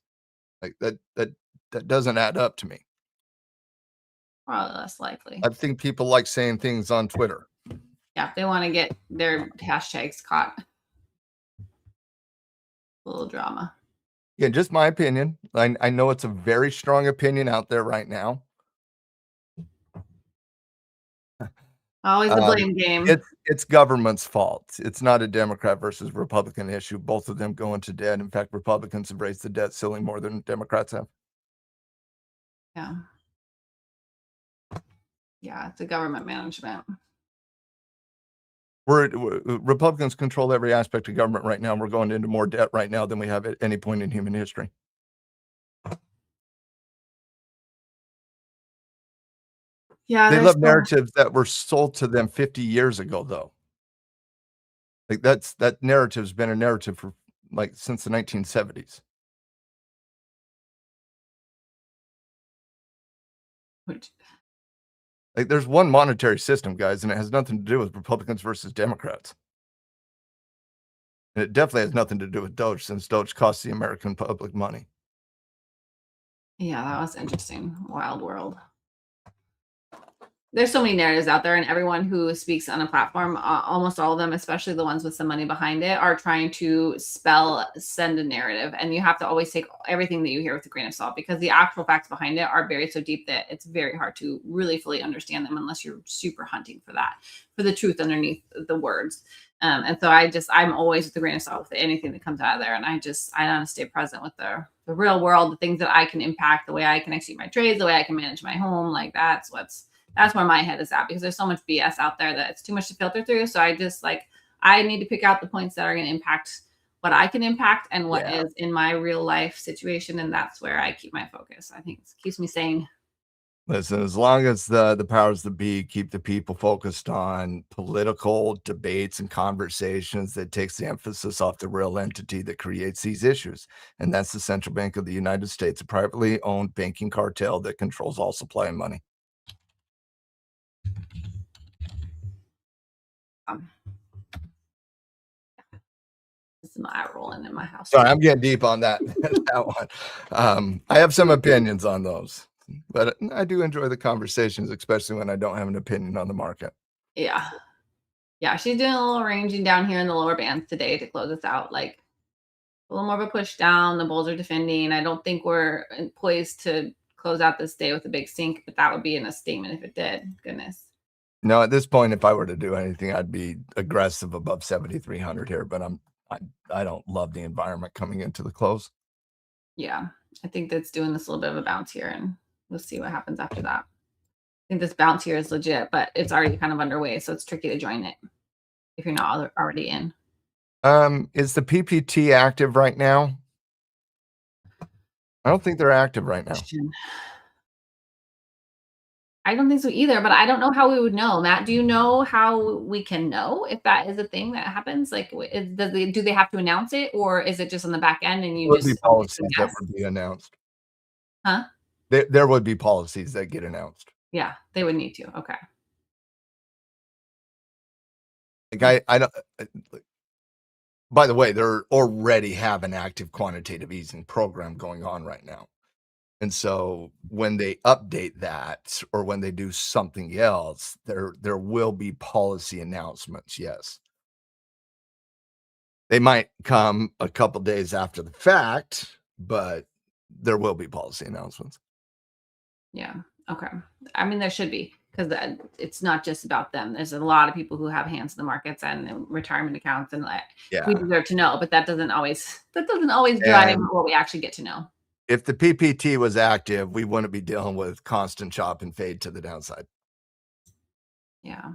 Like that doesn't add up to me. Probably less likely. I think people like saying things on Twitter. Yeah, they want to get their hashtags caught. A little drama. Yeah, just my opinion. I know it's a very strong opinion out there right now. Always the blame game. It's government's fault. It's not a Democrat versus Republican issue. Both of them go into debt. In fact, Republicans have raised the debt ceiling more than Democrats have. Yeah. Yeah, it's a government management. Republicans control every aspect of government right now. We're going into more debt right now than we have at any point in human history. Yeah, they love narratives that were sold to them 50 years ago, though. Like that narrative's been a narrative for like since the 1970s. Like there's one monetary system, guys, and it has nothing to do with Republicans versus Democrats. And it definitely has nothing to do with Doge, since Doge costs the American public money. Yeah, that was interesting. Wild world. There's so many narratives out there, and everyone who speaks on a platform, almost all of them, especially the ones with some money behind it, are trying to send a narrative. And you have to always take everything that you hear with a grain of salt, because the actual facts behind it are buried so deep that it's very hard to really fully understand them unless you're super hunting for the truth underneath the words. And so I'm always with the grain of salt with anything that comes out of there. And I want to stay present with the real world, the things that I can impact, the way I can execute my trades, the way I can manage my home. Like that's where my head is at, because there's so much BS out there that it's too much to filter through. So I need to pick out the points that are going to impact what I can impact and what is in my real life situation. And that's where I keep my focus. I think it keeps me sane. Listen, as long as the powers that be keep the people focused on political debates and conversations, that takes the emphasis off the real entity that creates these issues. And that's the Central Bank of the United States, a privately owned banking cartel that controls all supply and money. This is my rolling in my house. Sorry, I'm getting deep on that, that one. I have some opinions on those, but I do enjoy the conversations, especially when I don't have an opinion on the market. Yeah. Yeah. She's doing a little ranging down here in the lower bands today to close us out. Like a little more of a push down. The bulls are defending. I don't think we're poised to close out this day with a big sink, but that would be in a statement if it did. Goodness. No, at this point, if I were to do anything, I'd be aggressive above 7,300 here, but I don't love the environment coming into the close. Yeah, I think that's doing this little bit of a bounce here, and we'll see what happens after that. I think this bounce here is legit, but it's already kind of underway, so it's tricky to join it if you're not already in. Is the PPT active right now? I don't think they're active right now. I don't think so either, but I don't know how we would know. Matt, do you know how we can know if that is a thing that happens? Like, do they have to announce it, or is it just on the back end and you There would just be policies that would be announced? Huh? There would be policies that get announced. Yeah, they would need to. Okay. Like I don't. By the way, they already have an active quantitative easing program going on right now. And so when they update that, or when they do something else, there will be policy announcements. Yes. They might come a couple days after the fact, but there will be policy announcements. Yeah. Okay. I mean, there should be, because it's not just about them. There's a lot of people who have hands in the markets and retirement accounts, and we deserve to know, but that doesn't always drive what we actually get to know. If the PPT was active, we wouldn't be dealing with constant chop and fade to the downside. Yeah.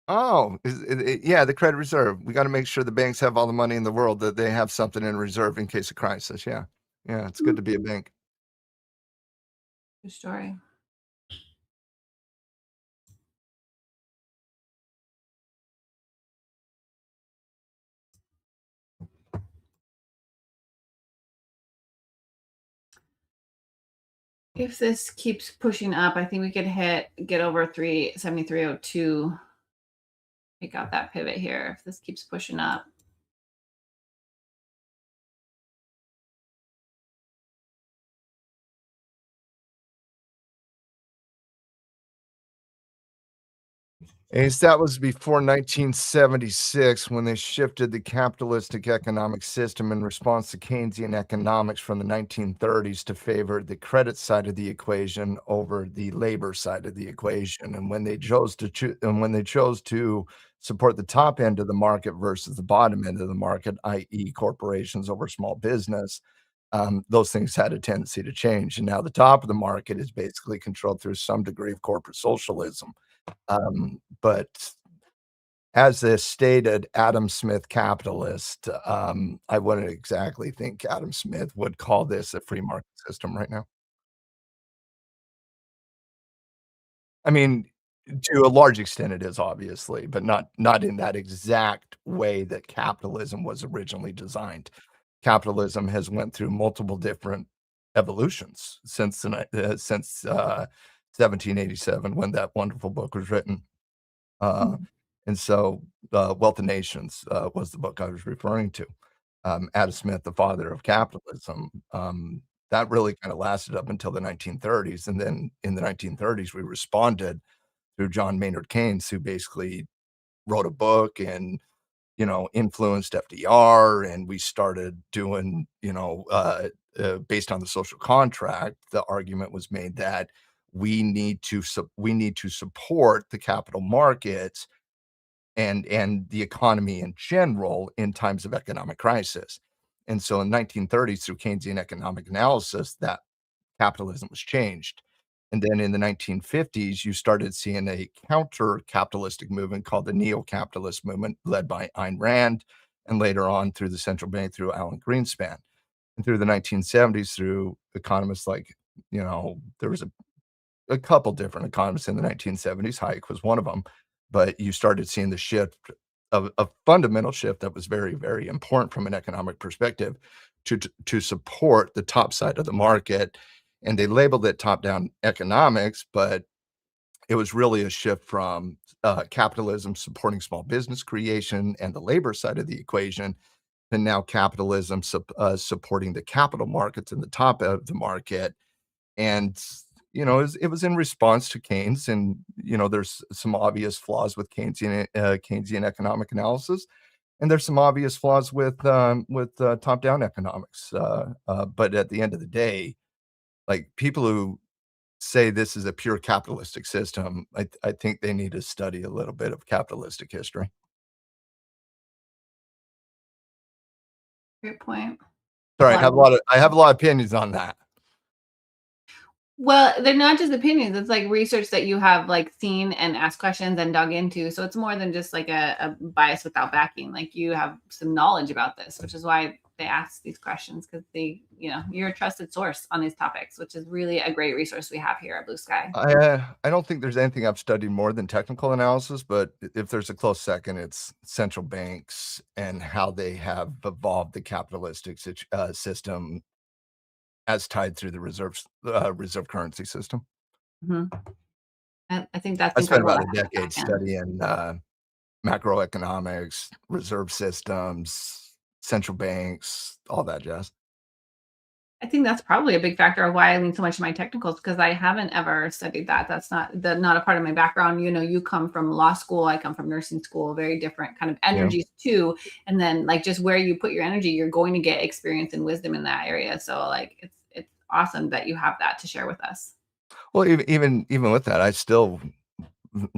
Oh, yeah, the credit reserve. We got to make sure the banks have all the money in the world, that they have something in reserve in case of crisis. Yeah. Yeah, it's good to be a bank. Good story. If this keeps pushing up, I think we could get over 373.02. Pick out that pivot here. If this keeps pushing up. And that was before 1976, when they shifted the capitalistic economic system in response to Keynesian economics from the 1930s to favor the credit side of the equation over the labor side of the equation. And when they chose to support the top end of the market versus the bottom end of the market, i.e., corporations over small business, those things had a tendency to change. And now the top of the market is basically controlled through some degree of corporate socialism. But as a stated Adam Smith capitalist, I wouldn't exactly think Adam Smith would call this a free market system right now. I mean, to a large extent it is, obviously, but not in that exact way that capitalism was originally designed. Capitalism has went through multiple different evolutions since 1787, when that wonderful book was written. And so Wealth of Nations was the book I was referring to. Adam Smith, the father of capitalism, that really kind of lasted up until the 1930s. And then in the 1930s, we responded through John Maynard Keynes, who basically wrote a book and influenced FDR, and we started doing, based on the social contract, the argument was made that we need to support the capital markets and the economy in general in times of economic crisis. And so in 1930s, through Keynesian economic analysis, that capitalism was changed. And then in the 1950s, you started seeing a counter-capitalistic movement called the neo-capitalist movement, led by Ayn Rand, and later on through the central bank, through Alan Greenspan. And through the 1970s, through economists like, there was a couple different economists in the 1970s. Hayek was one of them, but you started seeing the shift of a fundamental shift that was very, very important from an economic perspective to support the top side of the market. And they labeled it top-down economics, but it was really a shift from capitalism supporting small business creation and the labor side of the equation, and now capitalism supporting the capital markets and the top of the market. And it was in response to Keynes, and there's some obvious flaws with Keynesian economic analysis, and there's some obvious flaws with top-down economics. But at the end of the day, like, people who say this is a pure capitalistic system, I think they need to study a little bit of capitalistic history. Great point. Sorry, I have a lot of opinions on that. Well, they're not just opinions. It's like research that you have like seen and asked questions and dug into. So it's more than just like a bias without backing. Like, you have some knowledge about this, which is why they ask these questions, because you're a trusted source on these topics, which is really a great resource we have here at BluSky. I don't think there's anything I've studied more than technical analysis, but if there's a close second, it's central banks and how they have evolved the capitalistic system as tied through the reserve currency system. Mm-hmm. I think that's I spent about a incredible. decade studying macroeconomics, reserve systems, central banks, all that jazz. I think that's probably a big factor of why I lean so much to my technicals, because I haven't ever studied that. That's not a part of my background. You come from law school, I come from nursing school, very different kind of energies too. And then like just where you put your energy, you're going to get experience and wisdom in that area. So like it's awesome that you have that to share with us. Well, even with that, I still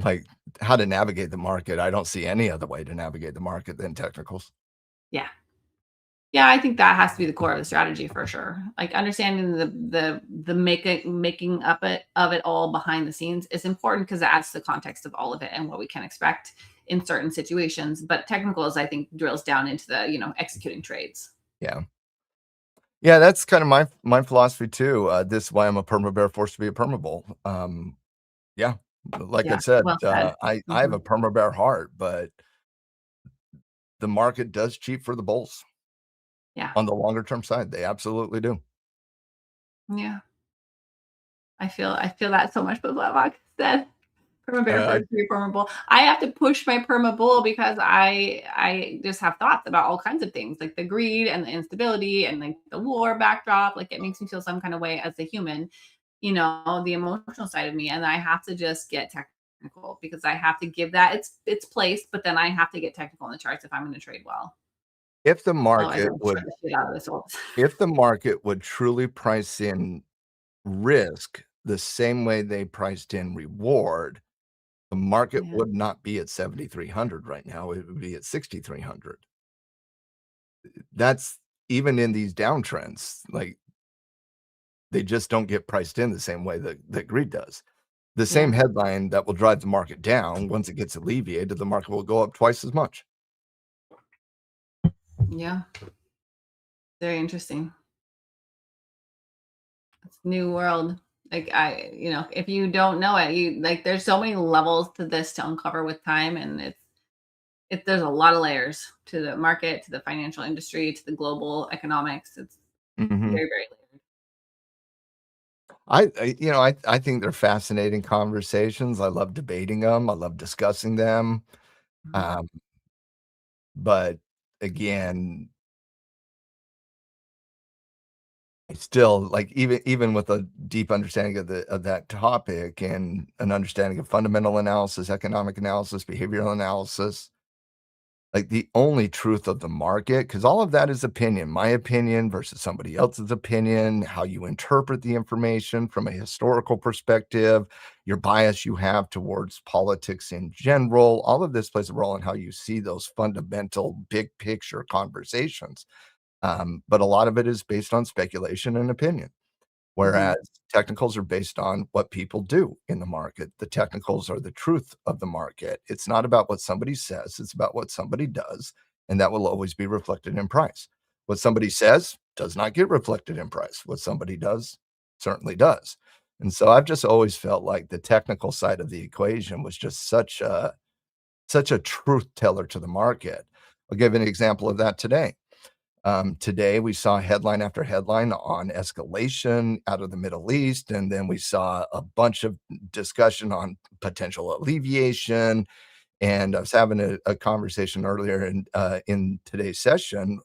like how to navigate the market. I don't see any other way to navigate the market than technicals. Yeah. Yeah, I think that has to be the core of the strategy for sure. Like understanding the making up of it all behind the scenes is important, because it adds to the context of all of it and what we can expect in certain situations. But technicals, I think, drills down into the executing trades. Yeah, that's kind of my philosophy too. This is why I'm a perma bear forced to be a perma bull. Yeah, like I said, well said. I have a perma bear heart, but the market does cheat for the bulls. Yeah. On the longer term side, they absolutely do. Yeah. I feel that so much, but like said, perma bear first, be perma bull. I have to push my perma bull because I just have thoughts about all kinds of things, like the greed and the instability and like the war backdrop. Like, it makes me feel some kind of way as a human, the emotional side of me, and I have to just get technical, because I have to give that its place, but then I have to get technical in the charts if I'm going to trade well. If the market would truly price in risk the same way they priced in reward, the market would not be at 7,300 right now. It would be at 6,300. That's even in these downtrends. Like, they just don't get priced in the same way that greed does. The same headline that will drive the market down, once it gets alleviated, the market will go up twice as much. Yeah. Very interesting. It's a new world. Like, if you don't know it, there's so many levels to this to uncover with time. And there's a lot of layers to the market, to the financial industry, to the global economics. It's very, very layered. I think they're fascinating conversations. I love debating them. I love discussing them. But again, I still like, even with a deep understanding of that topic and an understanding of fundamental analysis, economic analysis, behavioral analysis, like the only truth of the market, because all of that is opinion, my opinion versus somebody else's opinion, how you interpret the information from a historical perspective, your bias you have towards politics in general. All of this plays a role in how you see those fundamental big picture conversations. But a lot of it is based on speculation and opinion. Mhm. Whereas technicals are based on what people do in the market. The technicals are the truth of the market. It's not about what somebody says, it's about what somebody does, and that will always be reflected in price. What somebody says does not get reflected in price. What somebody does certainly does. And so I've just always felt like the technical side of the equation was just such a truth teller to the market. I'll give an example of that today. Today, we saw headline after headline on escalation out of the Middle East, and then we saw a bunch of discussion on potential alleviation. And I was having a conversation earlier in today's session,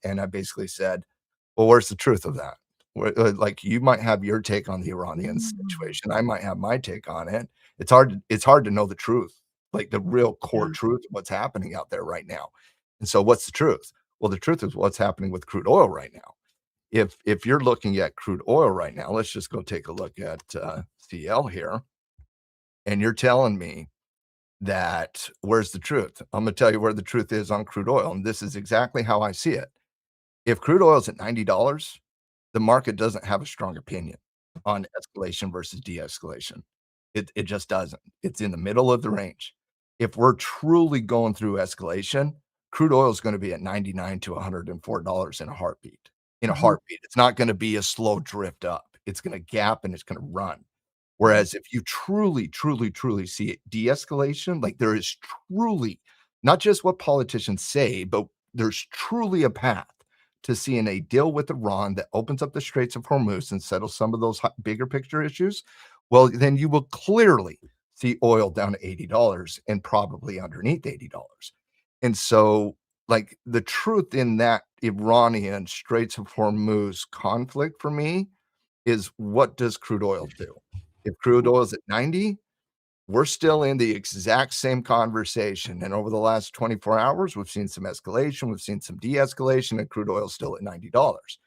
and I basically said, "Well, where's the truth of that? Like you might have your take on the Iranian Mm. situation, I might have my take on it. It's hard to know the truth, like the real core Yeah. truth of what's happening out there right now. And so, what's the truth? Well, the truth is what's happening with crude oil right now. If you're looking at crude oil right now, let's just go take a look at CL here, and you're telling me that where's the truth? I'm going to tell you where the truth is on crude oil, and this is exactly how I see it. If crude oil is at $90, the market doesn't have a strong opinion on escalation versus de-escalation. It just doesn't. It's in the middle of the range. If we're truly going through escalation, crude oil is going to be at 99 to $104 in a heartbeat. In a Mhm. heartbeat. It's not going to be a slow drift up. It's going to gap and it's going to run. Mhm. Whereas if you truly, truly, truly see it de-escalation, like there is truly not just what politicians say, but there's truly a path to seeing a deal with Iran that opens up the Straits of Hormuz and settles some of those bigger picture issues, well, then you will clearly see oil down to $80 and probably underneath $80. And so, like the truth in that Iranian Straits of Hormuz conflict for me is what does crude oil do? If crude oil is at 90, we're still in the exact same conversation. And over the last 24 hours, we've seen some escalation, we've seen some de-escalation, and crude oil is still at $90.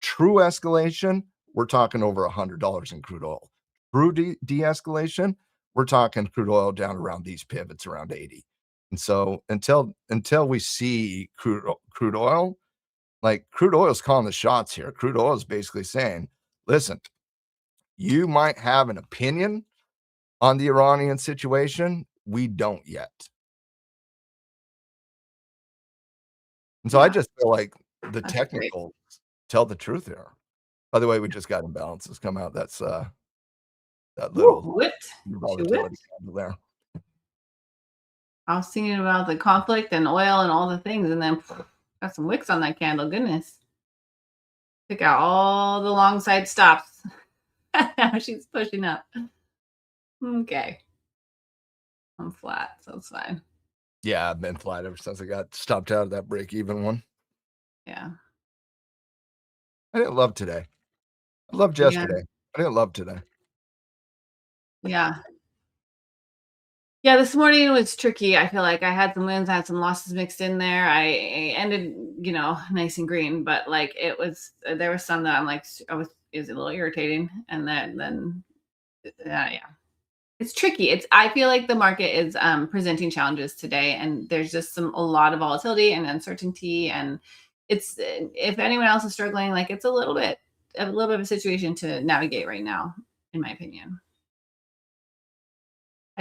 True escalation, we're talking over $100 in crude oil. True de-escalation, we're talking crude oil down around these pivots around 80. And so until we see crude oil, like crude oil is calling the shots here. Crude oil is basically saying, listen, you might have an opinion on the Iranian situation. We don't yet. And so I Yeah. just feel like the That's great. technicals tell the truth here. By the way, we just got imbalances come out. That's that Ooh, little whipped. She volatility whipped. candle there. I was thinking about the conflict and oil and all the things, and then got some wicks on that candle. Goodness. Took out all the long side stops. Now she's pushing up. Okay. I'm flat, so it's fine. Yeah, I've been flat ever since I got stopped out of that break even one. Yeah. I didn't love today. I loved Yeah. yesterday. I didn't love today. Yeah. Yeah, this morning was tricky. I feel like I had some wins, I had some losses mixed in there. I ended, nice and green, but like there was some that I'm like, is a little irritating. And then, yeah, it's tricky. I feel like the market is presenting challenges today, and there's just a lot of volatility and uncertainty. And if anyone else is struggling, like it's a little bit of a situation to navigate right now, in my opinion.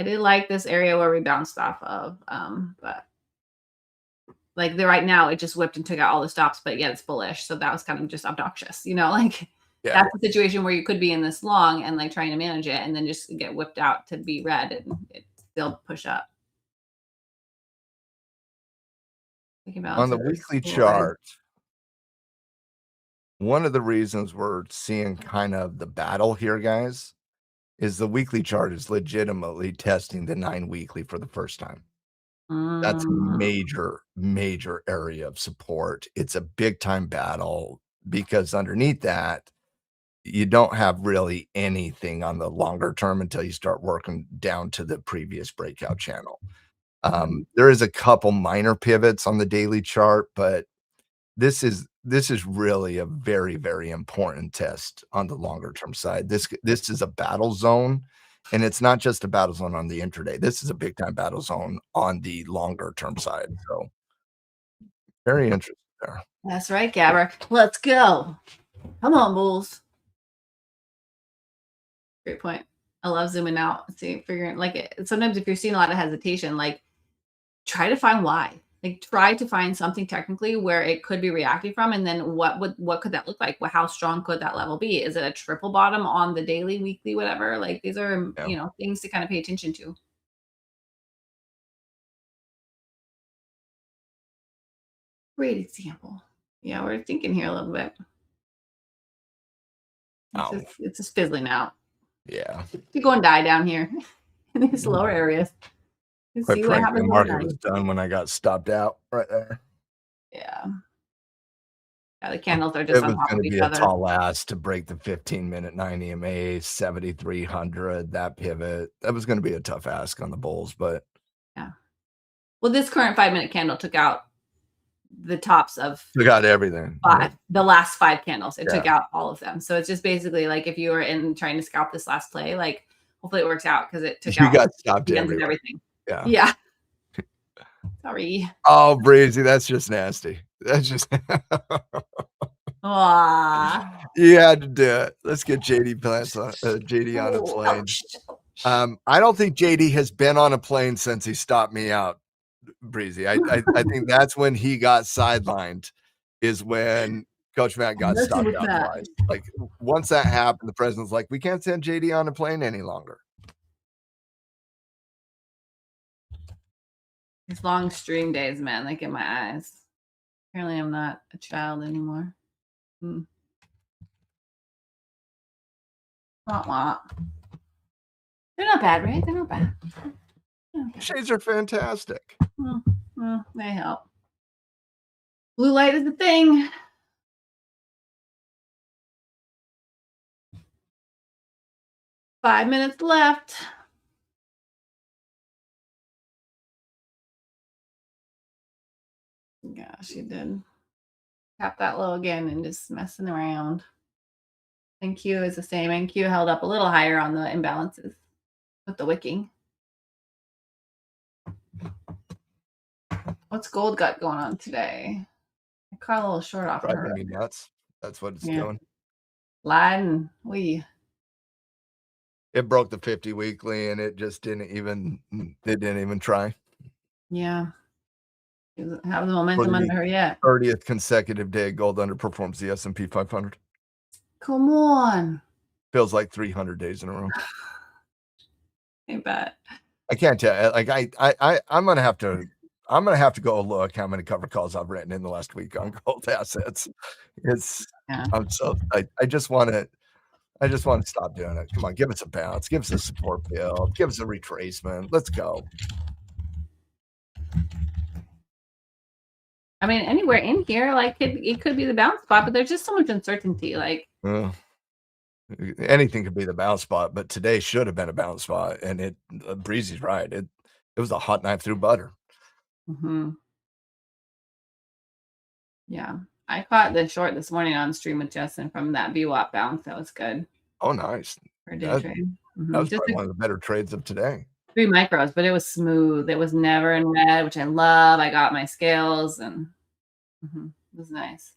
I did like this area where we bounced off of, but like the right now, it just whipped and took out all the stops, but yet it's bullish. So that was kind of just obnoxious, like Yeah. that's a situation where you could be in this long and like trying to manage it and then just get whipped out to be red and it still push up. Thinking On balance the is weekly destroyed. chart, one of the reasons we're seeing kind of the battle here, guys, is the weekly chart is legitimately testing the 9 weekly for the first time. That's a Mm, major, major area of support. It's a big time battle because underneath that, you don't have really anything on the longer term until you start working down to the previous breakout channel. There is a couple minor pivots on the daily chart, but this is really a very, very important test on the longer term side. This is a battle zone, and it's not just a battle zone on the intraday. This is a big time battle zone on the longer term side. So very interesting there. That's right, Gabber. Let's go. Come on, bulls. Great point. I love zooming out, figuring like it. Sometimes if you're seeing a lot of hesitation, like try to find why. Like try to find something technically where it could be reacting from, and then what could that look like? How strong could that level be? Is it a triple bottom on the daily, weekly, whatever? Like these are things to kind of pay attention to. Great example. Yeah, we're thinking here a little bit. It's just fizzling out. Yeah. You go and die down here in these lower areas. Quite frankly, the market was done when I got stopped out right there. Yeah. Yeah, the candles are just on top of each other. It was going to be a tall ask to break the 15-minute 9 EMA, 7,300, that pivot. That was going to be a tough ask on the bulls, but yeah. Well, this current 5-minute candle took out the tops of everything. The last 5 candles. It took out all of them. So it's just basically like if you were in trying to scalp this last play, like hopefully it works out because it took out. You got stopped everything. Yeah. Sorry. Oh, Breezy, that's just nasty. That's just you had to do it. Let's get JD on a plane. I don't think JD has been on a plane since he stopped me out, Breezy. I think that's when he got sidelined, is when Coach Matt got stopped out twice. Like once that happened, the president's like, we can't send JD on a plane any longer. These long stream days, man, they get my eyes. Apparently I'm not a child anymore. They're not bad, right? They're not bad. Shades are fantastic. They help. Blue light is the thing. Five minutes left. Yeah, she did. Tap that low again and just messing around. NQ is the same. NQ held up a little higher on the imbalances with the wicking. What's gold got going on today? I caught a little short off her. Me nuts. That's what it's doing. Lying. It broke the 50 weekly and it just didn't even try. Yeah. Doesn't have the momentum under her yet. 30th consecutive day, gold underperforms the S&P 500. Come on. Feels like 300 days in a row. I bet. I can't tell. Like I'm gonna have to go look how many cover calls I've written in the last week on gold assets. I just want to stop doing it. Come on, give us a bounce, give us a support build, give us a retracement. Let's go. I mean, anywhere in here, like it could be the bounce spot, but there's just so much uncertainty. Like anything could be the bounce spot, but today should have been a bounce spot. And Breezy's right. It was a hot knife through butter. Yeah, I caught the short this morning on stream with Justin from that VWAP bounce. That was good. Oh, nice. For a day trade. That was probably one of the better trades of today. 3 micros, but it was smooth. It was never in red, which I love. I got my scales and it was nice.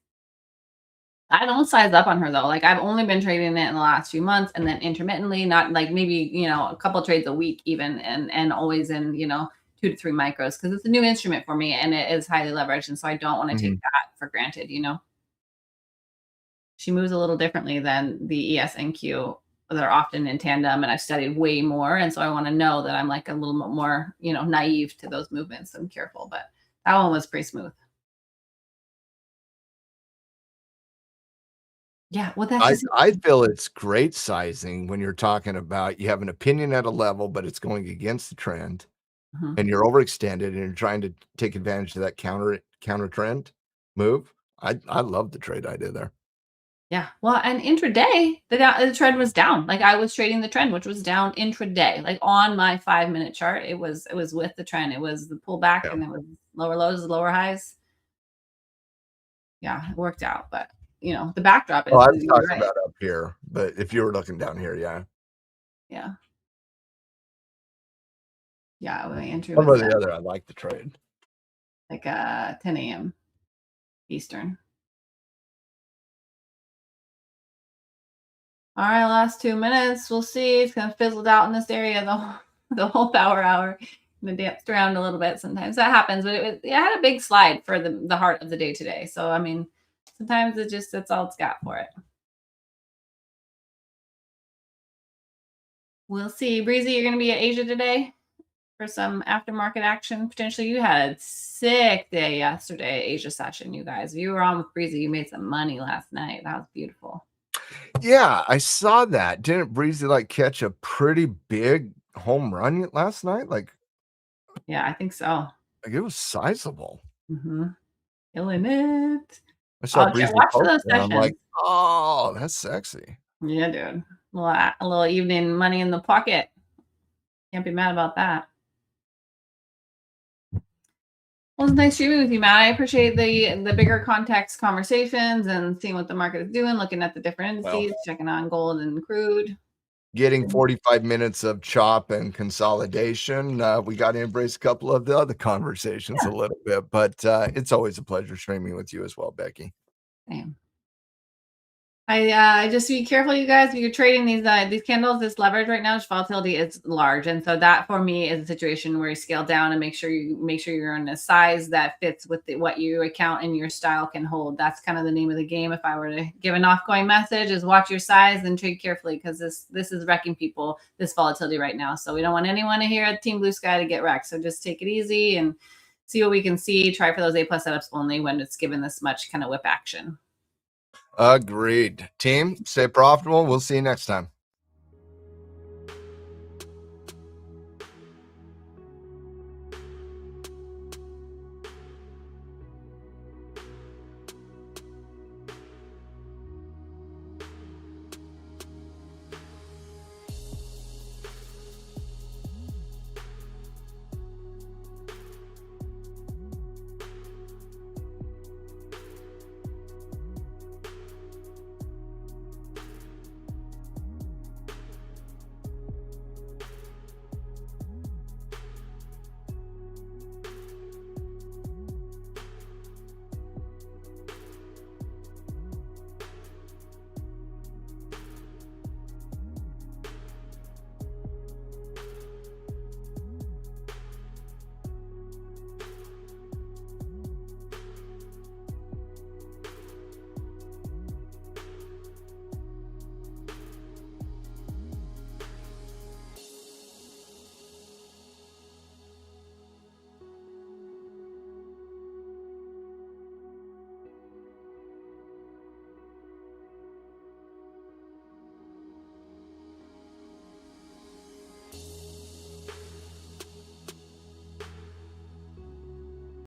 I don't size up on her though. Like I've only been trading it in the last few months and then intermittently, not like maybe, a couple trades a week even, and always in, 2 to 3 micros because it's a new instrument for me and it is highly leveraged. And so I don't want to take that for granted, She moves a little differently than the ESNQ. They're often in tandem and I've studied way more. And so I want to know that I'm like a little bit more, naive to those movements. I'm careful, but that one was pretty smooth. Yeah. Well, I feel it's great sizing when you're talking about, you have an opinion at a level, but it's going against the trend and you're overextended and you're trying to take advantage of that counter trend move. I love the trade I did there. Yeah. Well, and intraday, the trend was down. Like I was trading the trend, which was down intraday. Like on my 5-minute chart, it was with the trend. It was the pullback and it was lower lows, lower highs. Yeah, it worked out. But you know, the backdrop is I was talking right. about up here, but if you were looking down here, yeah. Yeah. Yeah, my entry One was way or the other, I like the trade. like 10 a.m. Eastern. All right, last 2 minutes. We'll see. It's kind of fizzled out in this area the whole power hour. And it danced around a little bit. Sometimes that happens, but it had a big slide for the heart of the day today. So I mean, sometimes that's all it's got for it. We'll see. Breezy, you're going to be at Asia today for some aftermarket action. Potentially, you had a sick day yesterday, Asia session. You guys, if you were on with Breezy, you made some money last night. That was beautiful. Yeah, I saw that. Didn't Breezy like catch a pretty big home run last night? Like, yeah, I think so. Like it was sizable. Killing it. I saw Breezy Watch post those and I'm like, sessions. oh, that's sexy. Yeah, dude. A little evening money in the pocket. Can't be mad about that. Well, it's nice streaming with you, Matt. I appreciate the bigger context conversations and seeing what the market is doing, looking at the different indices, checking on gold and crude. Getting 45 minutes of chop and consolidation. We got to embrace a couple of the other conversations a little bit, but it's always a pleasure streaming with you as well, Becky. Same. I just be careful, you guys. If you're trading these candles, this leverage right now, volatility is large, and so that for me is a situation where you scale down and make sure you're in a size that fits with what your account and your style can hold. That's kind of the name of the game. If I were to give an off-going message, is watch your size and trade carefully because this is wrecking people. This volatility right now, so we don't want anyone here at Team Blue Sky to get wrecked. So just take it easy and see what we can see. Try for those A+ setups only when it's given this much kind of whip action. Agreed. Team, stay profitable. We'll see you next time.